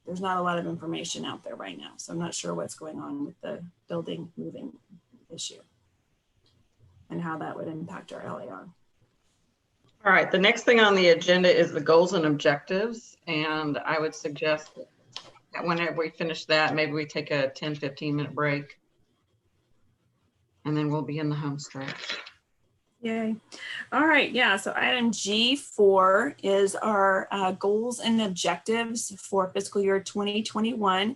a lot of information out there right now. So I'm not sure what's going on with the building moving issue and how that would impact our LAR. All right, the next thing on the agenda is the goals and objectives. And I would suggest that whenever we finish that, maybe we take a 10, 15-minute break. And then we'll be in the home stretch. Yay. All right. Yeah. So item G4 is our goals and objectives for fiscal year 2021.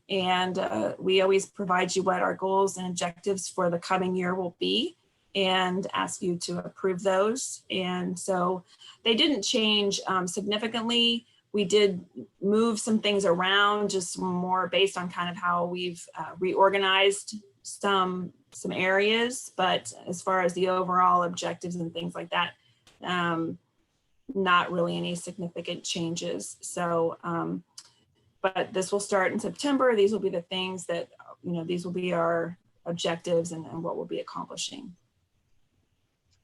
And we always provide you what our goals and objectives for the coming year will be and ask you to approve those. And so they didn't change significantly. We did move some things around, just more based on kind of how we've reorganized some areas, but as far as the overall objectives and things like that, not really any significant changes. So, but this will start in September. These will be the things that, these will be our objectives and what we'll be accomplishing.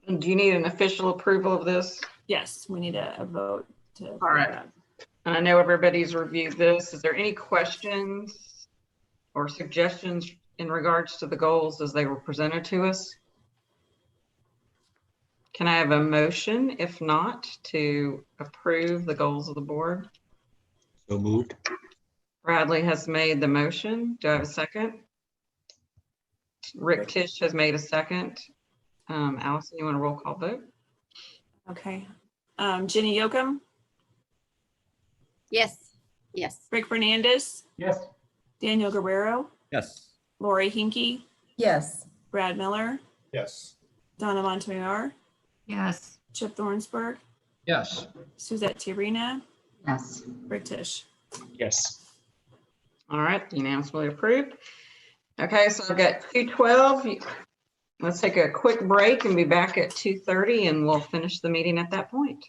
And do you need an official approval of this? Yes, we need a vote to. All right. And I know everybody's reviewed this. Is there any questions or suggestions in regards to the goals as they were presented to us? Can I have a motion, if not, to approve the goals of the board? So moved. Bradley has made the motion. Do I have a second? Rick Tisch has made a second. Allison, you want a roll call vote? Okay. Jenny Yoakum? Yes. Yes. Rick Fernandez? Yes. Daniel Guerrero? Yes. Lori Hinkey? Yes. Brad Miller? Yes. Donna Montoyar? Yes. Chip Thornsberg? Yes. Suzette Tiarina? Yes. Rick Tisch? Yes. All right, unanimously approved. Okay, so I've got 2:12. Let's take a quick break and be back at 2:30 and we'll finish the meeting at that point.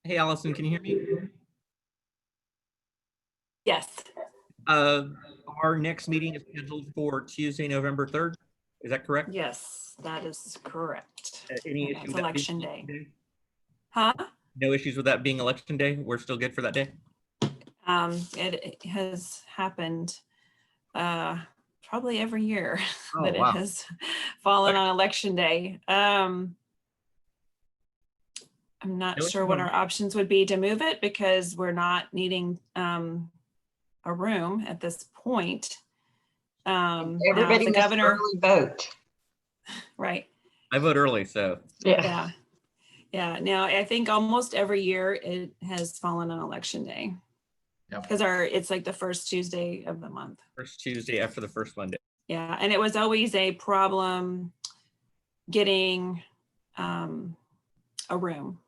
Hey, Allison, can you hear me? Yes. Our next meeting is scheduled for Tuesday, November 3rd. Is that correct? Yes, that is correct. Any And issue that's with that being election election day. Huh? No issues with that being election day? We're still good for that day? It has happened probably every year Oh, that wow. it has fallen on election day. I'm not No sure issues what on our that. options would be to move it because we're not needing a room at this point. Now, if Everybody the must governor, early vote. right? I vote early, so. Yeah. Yeah. Now, I think almost every year it has fallen on election day. Yep. Because it's like the first Tuesday of the month. First Tuesday after the first Monday. Yeah, and it was always a problem getting a room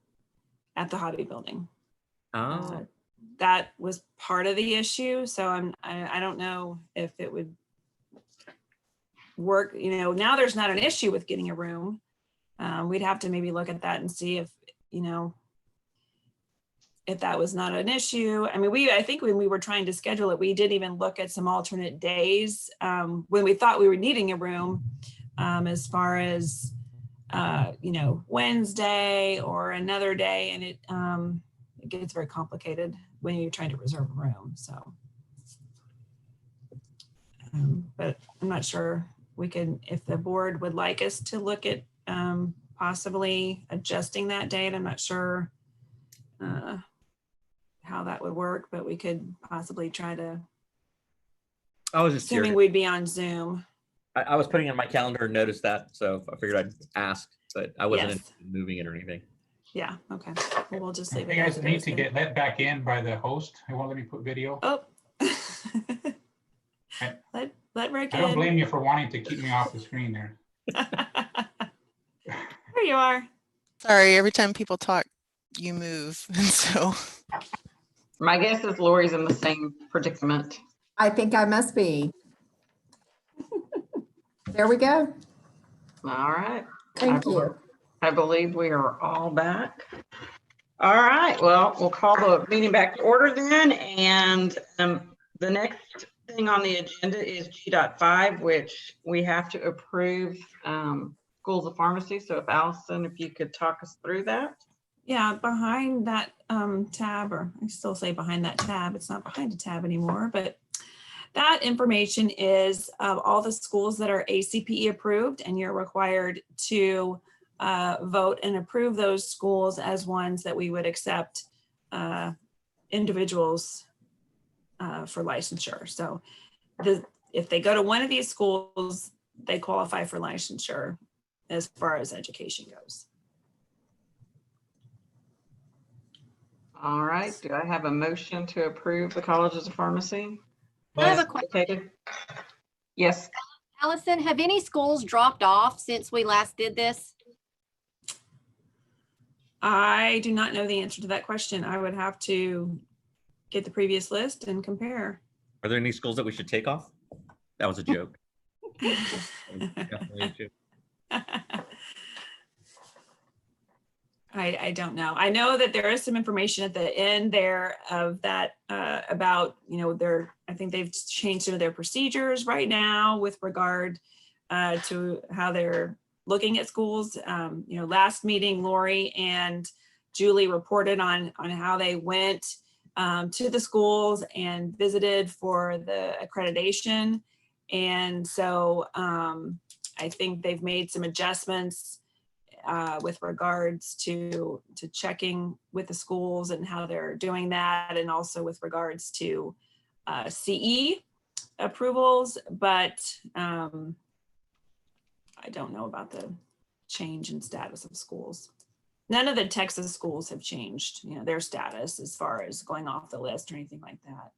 at the hobby building. Oh. That was part of the issue. So I don't know if it would work. You know, now there's not an issue with getting a room. We'd have to maybe look at that and see if, you know, if that was not an issue. I mean, I think when we were trying to schedule it, we did even look at some alternate days when we thought we were needing a room, as far as, you know, Wednesday or another day. And it gets very complicated when you're trying to reserve a room. So, but I'm not sure we can, if the board would like us to look at possibly adjusting that date. I'm not sure how that would work, but we could possibly try to, I was just assuming curious. we'd be on Zoom. I was putting it in my calendar and noticed that, so I figured I'd ask, but I wasn't Yes. interested in moving it or anything. Yeah, okay. Well, we'll just leave I it. think I as it need is to then. get let back in by the host. It won't let me put video. Oh. I- Let Rick I don't in. blame you for wanting to keep me off the screen there. There you are. Sorry, every time people talk, you move. And so My guess is Lori's in the same predicament. I think I must be. There we go. All right. Thank you. I believe we are all back. All right, well, we'll call the meeting back to order then. And the next thing on the agenda is G.5, which we have to approve schools of pharmacy. So if Allison, if you could talk us through that. Yeah, behind that tab, or I still say behind that tab, it's not behind a tab anymore, but that information is all the schools that are ACPE approved, and you're required to vote and approve those schools as ones that we would accept individuals for licensure. So if they go to one of these schools, they qualify for licensure as far as education goes. All right, do I have a motion to approve the colleges of pharmacy? I have a question. Yes. Allison, have any schools dropped off since we last did this? I do not know the answer to that question. I would have to get the previous list and compare. Are there any schools that we should take off? That was a joke. Definitely a joke. I don't know. I know that there is some information at the end there of that about, you know, I think they've changed some of their procedures right now with regard to how they're looking at schools. You know, last meeting, Lori and Julie reported on how they went to the schools and visited for the accreditation. And so I think they've made some adjustments with regards to checking with the schools and how they're doing that, and also with regards to CE approvals, but I don't know about the change in status of schools. None of the Texas schools have changed, you know, their status as far as going off the list or anything like that.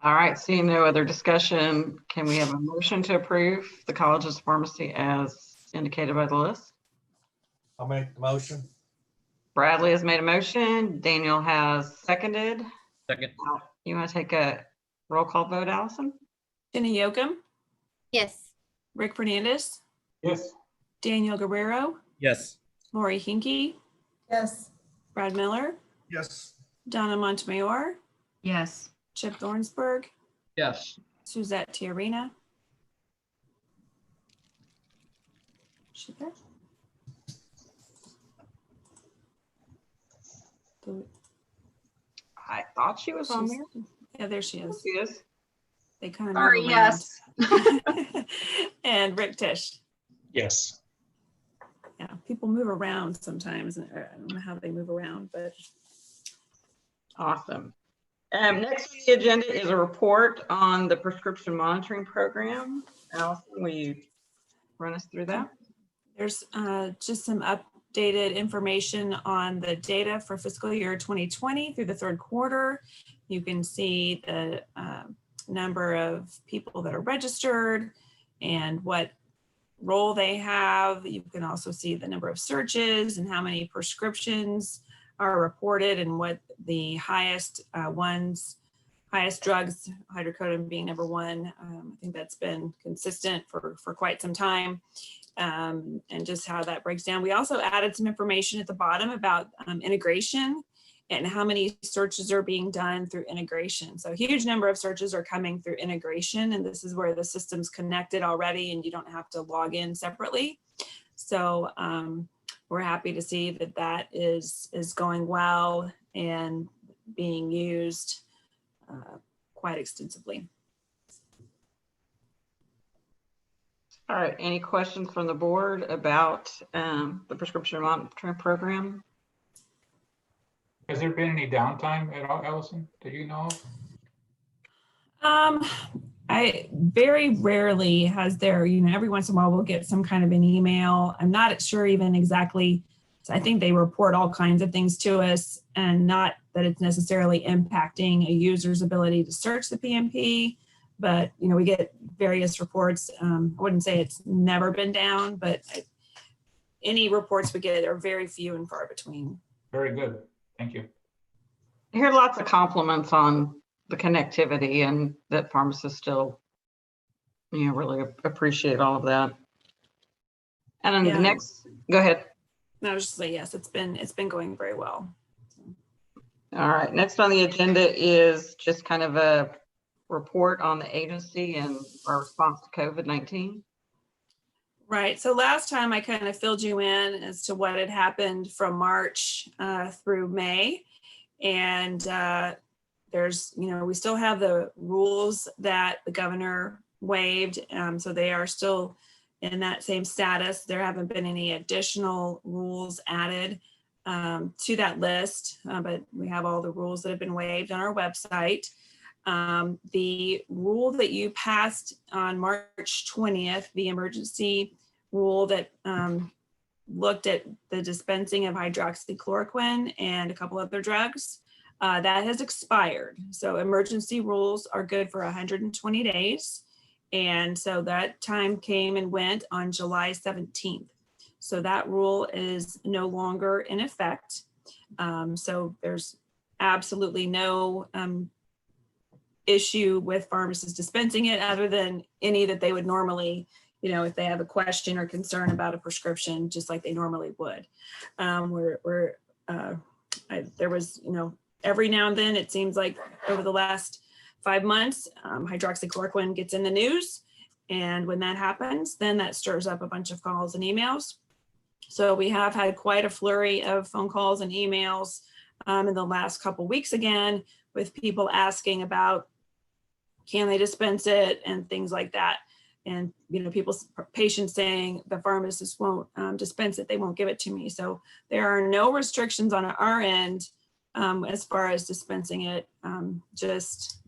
All right, seeing no other discussion, can we have a motion to approve the college's pharmacy as indicated by the list? I'll make the motion. Bradley has made a motion. Daniel has seconded. Second. You want to take a roll call vote, Allison? Jenny Yoakum, Yes. Rick Fernandez, Yes. Daniel Guerrero, Yes. Lori Hinkey, Yes. Brad Miller, Yes. Donna Montemayor, Yes. Chip Thornsberg, Yes. Suzette Tiarena. She there? I thought she was on there. Yeah, there she is. She is. They kind of Sorry, move around. yes. And Rick Tisch. Yes. Yeah, people move around sometimes. And I don't know how they move around, but. Awesome. Next on the agenda is a report on the prescription monitoring program. Allison, will you run us through that? There's just some updated information on the data for fiscal year 2020 through the third quarter. You can see the number of people that are registered and what role they have. You can also see the number of searches and how many prescriptions are reported and what the highest highest drugs, hydrocodone being number one. I think that's been consistent for quite some time. And just how that breaks down. We also added some information at the bottom about integration and how many searches are being done through integration. So a huge number of searches are coming through integration, and this is where the system's connected already and you don't have to log in separately. So we're happy to see that that is going well and being used quite extensively. All right, any questions from the board about the prescription monitoring program? Has there been any downtime at all, Allison, that you know of? I very rarely has there, every once in a while we'll get some kind of an email. I'm not sure even exactly. I think they report all kinds of things to us, and not that it's necessarily impacting a user's ability to search the PMP, but we get various reports. I wouldn't say it's never been down, but any reports we get are very few and far between. Very good. Thank you. I hear lots of compliments on the connectivity and that pharmacists still, really appreciate all of that. And then the next, go ahead. No, I was just saying, yes, it's been going very well. All right, next on the agenda is just kind of a report on the agency and our response to COVID-19. Right. So last time I kind of filled you in as to what had happened from March through May. And there's, we still have the rules that the governor waived. So they are still in that same status. There haven't been any additional rules added to that list, but we have all the rules that have been waived on our website. The rule that you passed on March 20th, the emergency rule that looked at the dispensing of hydroxychloroquine and a couple other drugs, that has expired. So emergency rules are good for 120 days. And so that time came and went on July 17th. So that rule is no longer in effect. So there's absolutely no issue with pharmacists dispensing it other than any that they would normally, if they have a question or concern about a prescription, just like they normally would. There was, every now and then, it seems like over the last 5 months, hydroxychloroquine gets in the news. And when that happens, then that stirs up a bunch of calls and emails. So we have had quite a flurry of phone calls and emails in the last couple of weeks again, with people asking about, can they dispense it and things like that. And, patients saying the pharmacist won't dispense it, they won't give it to me. So there are no restrictions on our end as far as dispensing it, just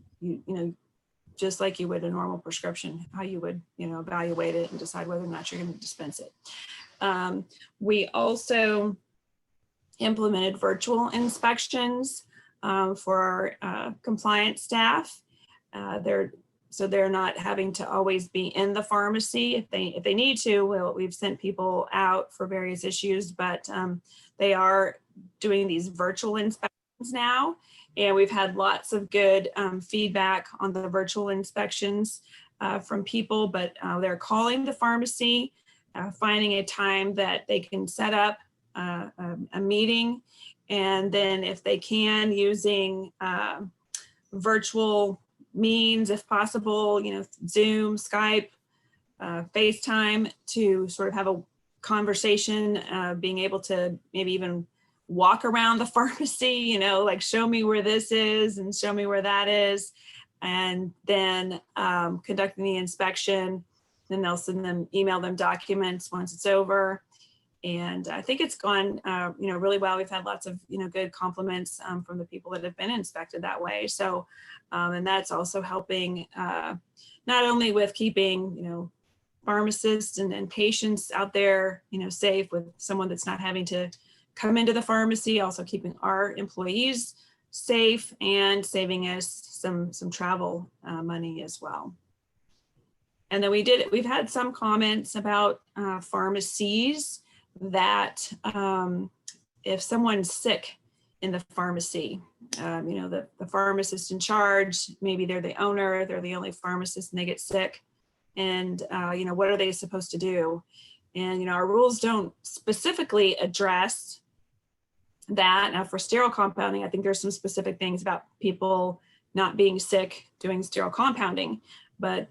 like you would a normal prescription, how you would, evaluate it and decide whether or not you're going to dispense it. We also implemented virtual inspections for our compliance staff. They're not having to always be in the pharmacy. If they need to, we've sent people out for various issues, but they are doing these virtual inspections now. And we've had lots of good feedback on the virtual inspections from people, but they're calling the pharmacy finding a time that they can set up a meeting. And then if they can, using virtual means, if possible, Zoom, Skype, FaceTime, to sort of have a conversation, being able to maybe even walk around the pharmacy, like show me where this is and show me where that is. And then conducting the inspection, then they'll email them documents once it's over. And I think it's gone, really well. We've had lots of, good compliments from the people that have been inspected that way. So, and that's also helping not only with keeping, pharmacists and patients out there, safe, with someone that's not having to come into the pharmacy, also keeping our employees safe and saving us some travel money as well. And then we've had some comments about pharmacies that if someone's sick in the pharmacy, the pharmacist in charge, maybe they're the owner, they're the only pharmacist, and they get sick, and what are they supposed to do? And our rules don't specifically address that. Now, for sterile compounding, I think there's some specific things about people not being sick doing sterile compounding, but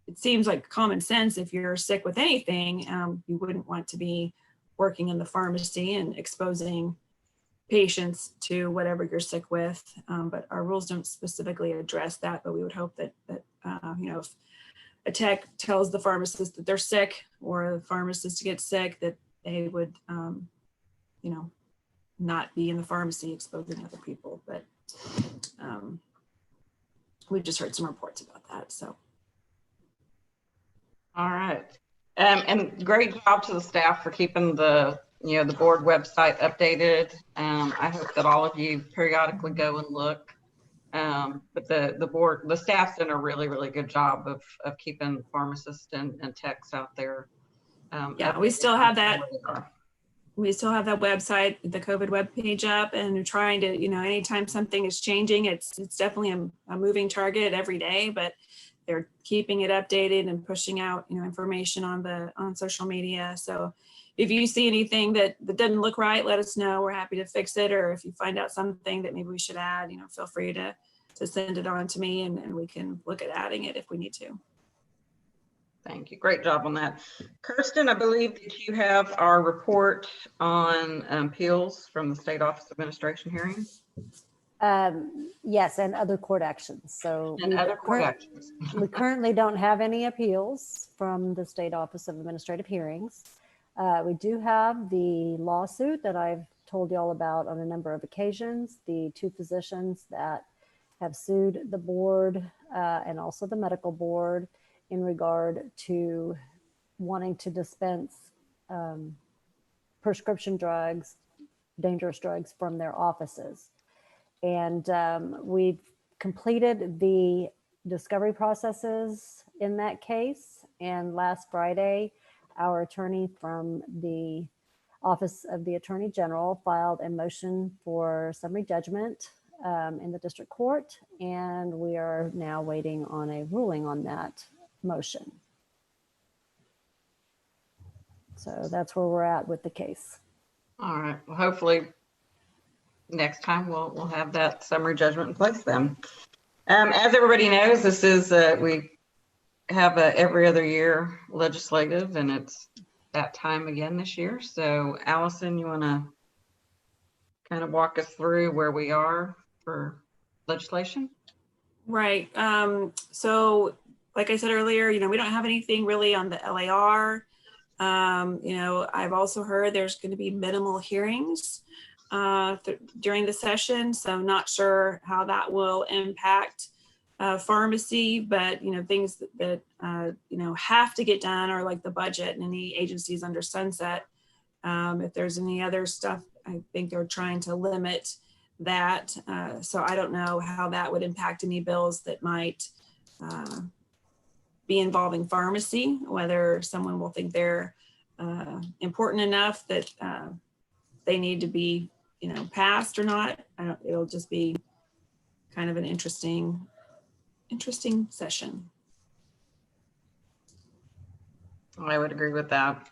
it seems like common sense. If you're sick with anything, you wouldn't want to be working in the pharmacy and exposing patients to whatever you're sick with. But our rules don't specifically address that, but we would hope that if a tech tells the pharmacist that they're sick, or a pharmacist gets sick, that they would, not be in the pharmacy exposing other people. But we've just heard some reports about that, so. All right. And great job to the staff for keeping the board website updated. I hope that all of you periodically go and look. But the staff's done a really, really good job of keeping pharmacists and techs out there. Yeah, we still have that. We still have that website, the COVID webpage up, and trying to, anytime something is changing, it's definitely a moving target every day, but they're keeping it updated and pushing out, information on social media. So if you see anything that doesn't look right, let us know. We're happy to fix it. Or if you find out something that maybe we should add, feel free to send it on to me, and we can look at adding it if we need to. Thank you. Great job on that. Kirsten, I believe that you have our report on appeals from the State Office of Administration hearings. Yes, and other court actions. So we currently don't have any appeals from the State Office of Administrative Hearings. We do have the lawsuit that I've told you all about on a number of occasions, the two physicians that have sued the board and also the medical board in regard to wanting to dispense prescription drugs, dangerous drugs, from their offices. And we've completed the discovery processes in that case. And last Friday, our attorney from the Office of the Attorney General filed a motion for summary judgment in the district court. And we are now waiting on a ruling on that motion. So that's where we're at with the case. All right. Well, hopefully next time we'll have that summary judgment in place then. As everybody knows, this is we have a every other year legislative, and it's that time again this year. So Allison, you want to kind of walk us through where we are for legislation? Right. So like I said earlier, we don't have anything really on the LAR. I've also heard there's going to be minimal hearings during the session. So I'm not sure how that will impact pharmacy, but, things that have to get done are like the budget and any agencies under sunset. If there's any other stuff, I think they're trying to limit that. So I don't know how that would impact any bills that might be involving pharmacy, whether someone will think they're important enough that they need to be, passed or not. It'll just be kind of an interesting session. I would agree with that.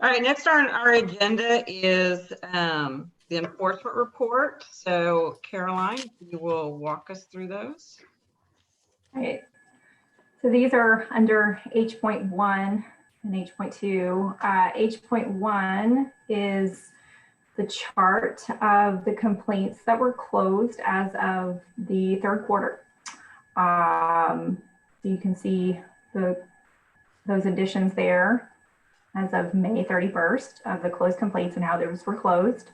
All right, next on our agenda is the enforcement report. So Caroline, you will walk us through those. All right. So these are under H.1 and H.2. H.1 is the chart of the complaints that were closed as of the third quarter. So you can see those additions there as of May 31st of the closed complaints and how those were closed.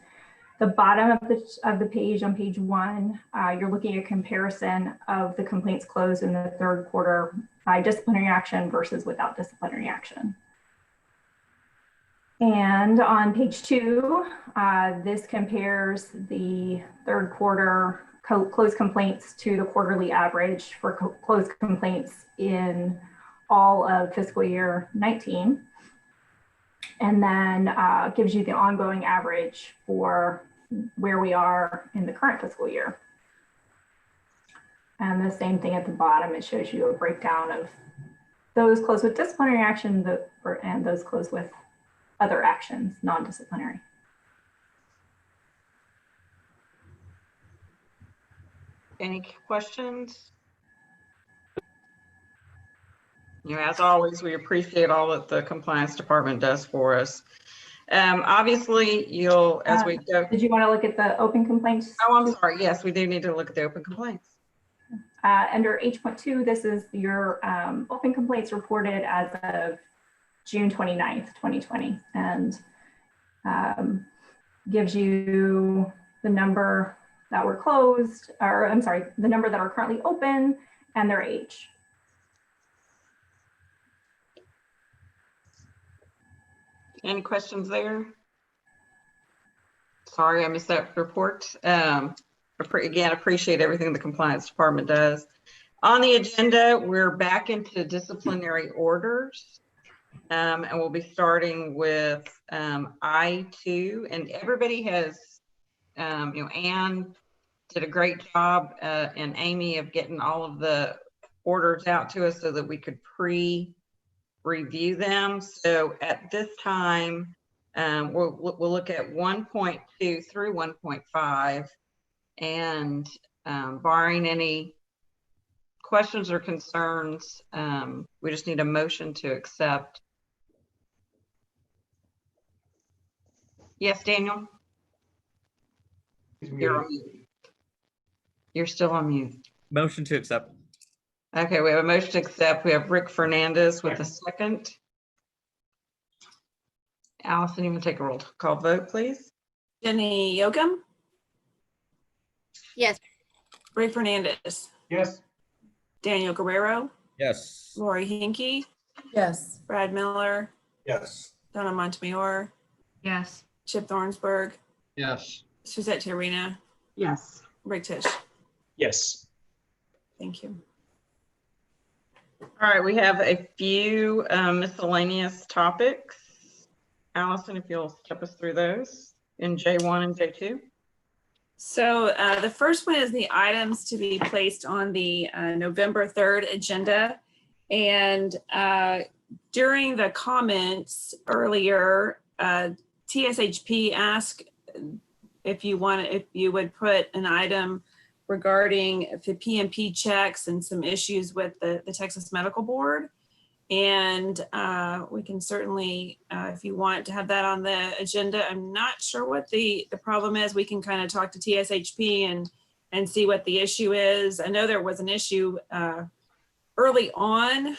The bottom of the page on page 1, you're looking at a comparison of the complaints closed in the third quarter by disciplinary action versus without disciplinary action. And on page 2, this compares the third quarter closed complaints to the quarterly average for closed complaints in all of fiscal year 19. And then gives you the ongoing average for where we are in the current fiscal year. And the same thing at the bottom, it shows you a breakdown of those closed with disciplinary action and those closed with other actions, non-disciplinary. Any questions? You know, as always, we appreciate all that the compliance department does for us. Obviously, as we go. Did you want to look at the open complaints? Oh, I'm sorry. Yes, we do need to look at the open complaints. Under H.2, this is your open complaints reported as of June 29th, 2020, and gives you the number that were closed, or I'm sorry, the number that are currently open and their age. Any questions there? Sorry, I missed that report. Again, appreciate everything the compliance department does. On the agenda, we're back into disciplinary orders. And we'll be starting with I2, and everybody has, Anne did a great job and Amy of getting all of the orders out to us so that we could review them. So at this time, we'll look at 1.2 through 1.5, and barring any questions or concerns, we just need a motion to accept. Yes, Daniel? You're on mute. You're still on mute. Motion to accept. Okay, we have a motion to accept. We have Rick Fernandez with a second. Allison, you want to take a roll call vote, please? Jenny Yocum? Yes. Rick Fernandez? Yes. Daniel Guerrero? Yes. Lori Hinkey? Yes. Brad Miller? Yes. Donna Montemayor? Yes. Chip Thornsberg? Yes. Suzette Tiarena? Yes. Rick Tisch? Yes. Thank you. All right, we have a few miscellaneous topics. Allison, if you'll step us through those in J1 and J2. So the first one is the items to be placed on the November 3rd agenda. And during the comments earlier, TSHP asked if you would put an item regarding the PMP checks and some issues with the Texas Medical Board. And we can certainly, if you want to have that on the agenda, I'm not sure what the problem is. We can kind of talk to TSHP and see what the issue is. I know there was an issue early on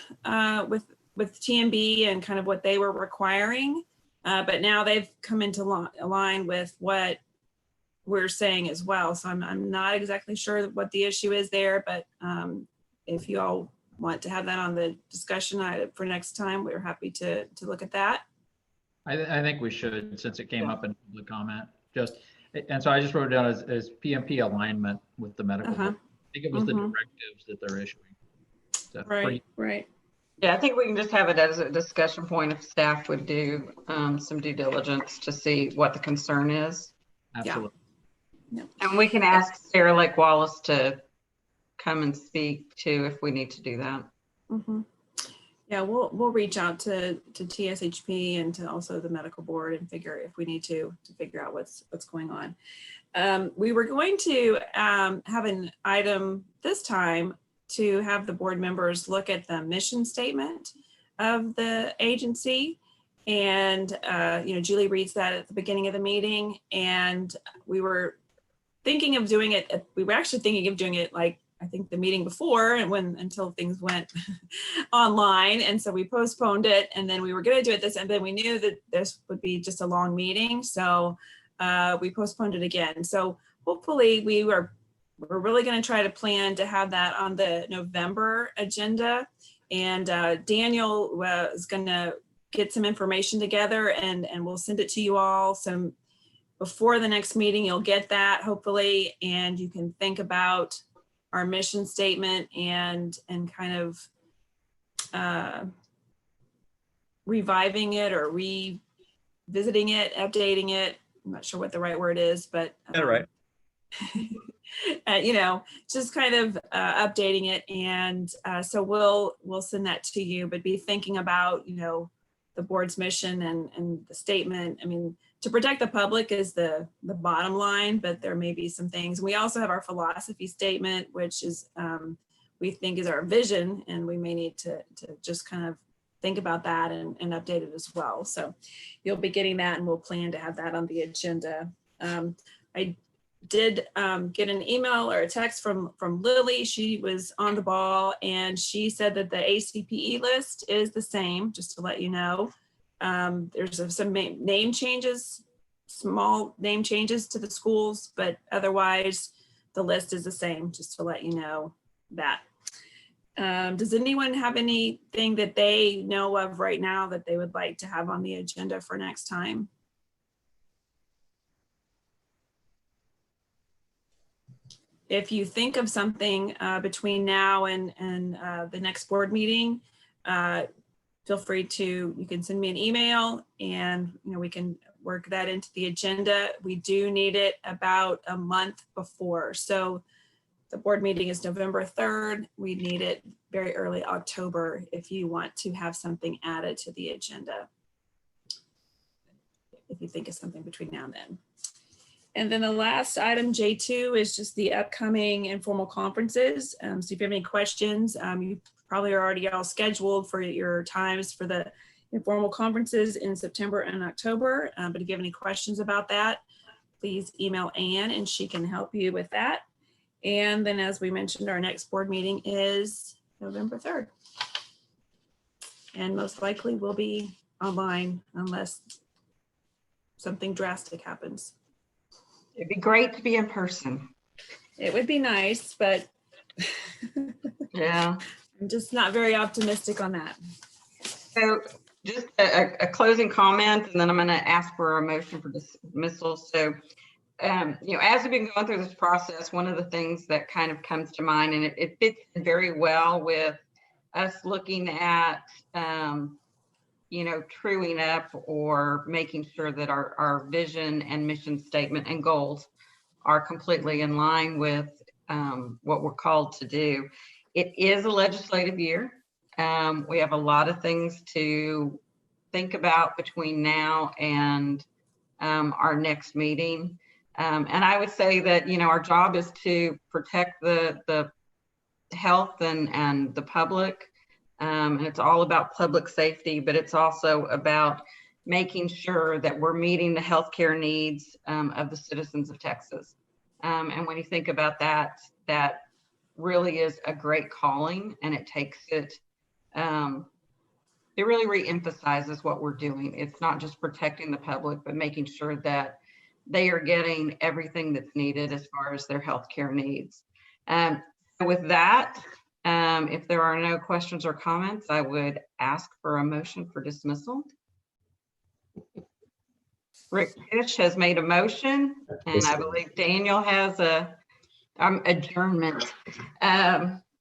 with TMB and kind of what they were requiring, but now they've come into line with what we're saying as well. So I'm not exactly sure what the issue is there, but if you all want to have that on the discussion item for next time, we're happy to look at that. I think we should, since it came up in public comment. And so I just wrote it down as PMP alignment with the medical board. I think it was the directives that they're issuing. So Right. Yeah, I think we can just have it as a discussion point if staff would do some due diligence to see what the concern is. Absolutely. Yeah. And we can ask Sarah Lake Wallace to come and speak too if we need to do that. Yeah, we'll reach out to TSHP and to also the medical board and figure if we need to figure out what's going on. We were going to have an item this time to have the board members look at the mission statement of the agency. And, Julie reads that at the beginning of the meeting, and we were thinking of doing it. We were actually thinking of doing it like, I think the meeting before and until things went online. And so we postponed it, and then we were going to do it this, and then we knew that this would be just a long meeting. So we postponed it again. So hopefully we're really going to try to plan to have that on the November agenda. And Daniel was going to get some information together and we'll send it to you all. Before the next meeting, you'll get that hopefully, and you can think about our mission statement and kind of reviving it or revisiting it, updating it. I'm not sure what the right word is, but right. Just kind of updating it. And so we'll send that to you, but be thinking about, the board's mission and the statement. I mean, to protect the public is the bottom line, but there may be some things. We also have our philosophy statement, which is we think is our vision, and we may need to just kind of think about that and update it as well. So you'll be getting that, and we'll plan to have that on the agenda. I did get an email or a text from Lily. She was on the ball, and she said that the ACPE list is the same, just to let you know. There's some name changes, small name changes to the schools, but otherwise the list is the same, just to let you know that. Does anyone have anything that they know of right now that they would like to have on the agenda for next time? If you think of something between now and the next board meeting, feel free you can send me an email, and we can work that into the agenda. We do need it about a month before. So the board meeting is November 3rd. We need it very early October if you want to have something added to the agenda. If you think of something between now and then. And then the last item, J2, is just the upcoming informal conferences. So if you have any questions, you probably are already all scheduled for your times for the informal conferences in September and October. But if you have any questions about that, please email Anne and she can help you with that. And then, as we mentioned, our next board meeting is November 3rd. And most likely we'll be online unless something drastic happens. It'd be great to be in person. It would be nice, but yeah, I'm just not very optimistic on that. So just a closing comment, and then I'm going to ask for a motion for dismissal. So, as we've been going through this process, one of the things that kind of comes to mind, and it fits very well with us looking at, truing up or making sure that our vision and mission statement and goals are completely in line with what we're called to do. It is a legislative year. We have a lot of things to think about between now and our next meeting. And I would say that, our job is to protect the health and the public. And it's all about public safety, but it's also about making sure that we're meeting the healthcare needs of the citizens of Texas. And when you think about that, that really is a great calling, and it takes it, it really re-emphasizes what we're doing. It's not just protecting the public, but making sure that they are getting everything that's needed as far as their healthcare needs. With that, if there are no questions or comments, I would ask for a motion for dismissal. Rick Fish has made a motion, and I believe Daniel has a adjournment.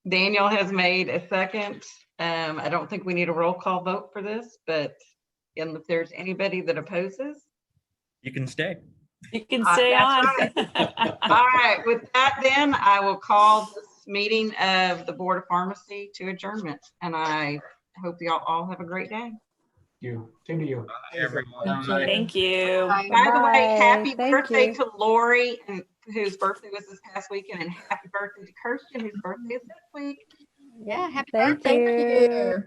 Daniel has made a second. I don't think we need a roll call vote for this, but if there's anybody that opposes, you can stay. You can stay on. Right. All right. With that, then I will call this meeting of the Board of Pharmacy to adjournment, and I hope y'all all have a great day. You, same to you. Thank you. By the way, happy Thank birthday you. to Lori, and whose birthday was this past weekend, and happy birthday to Kirsten, whose birthday is this week. Yeah, happy Thank birthday. you.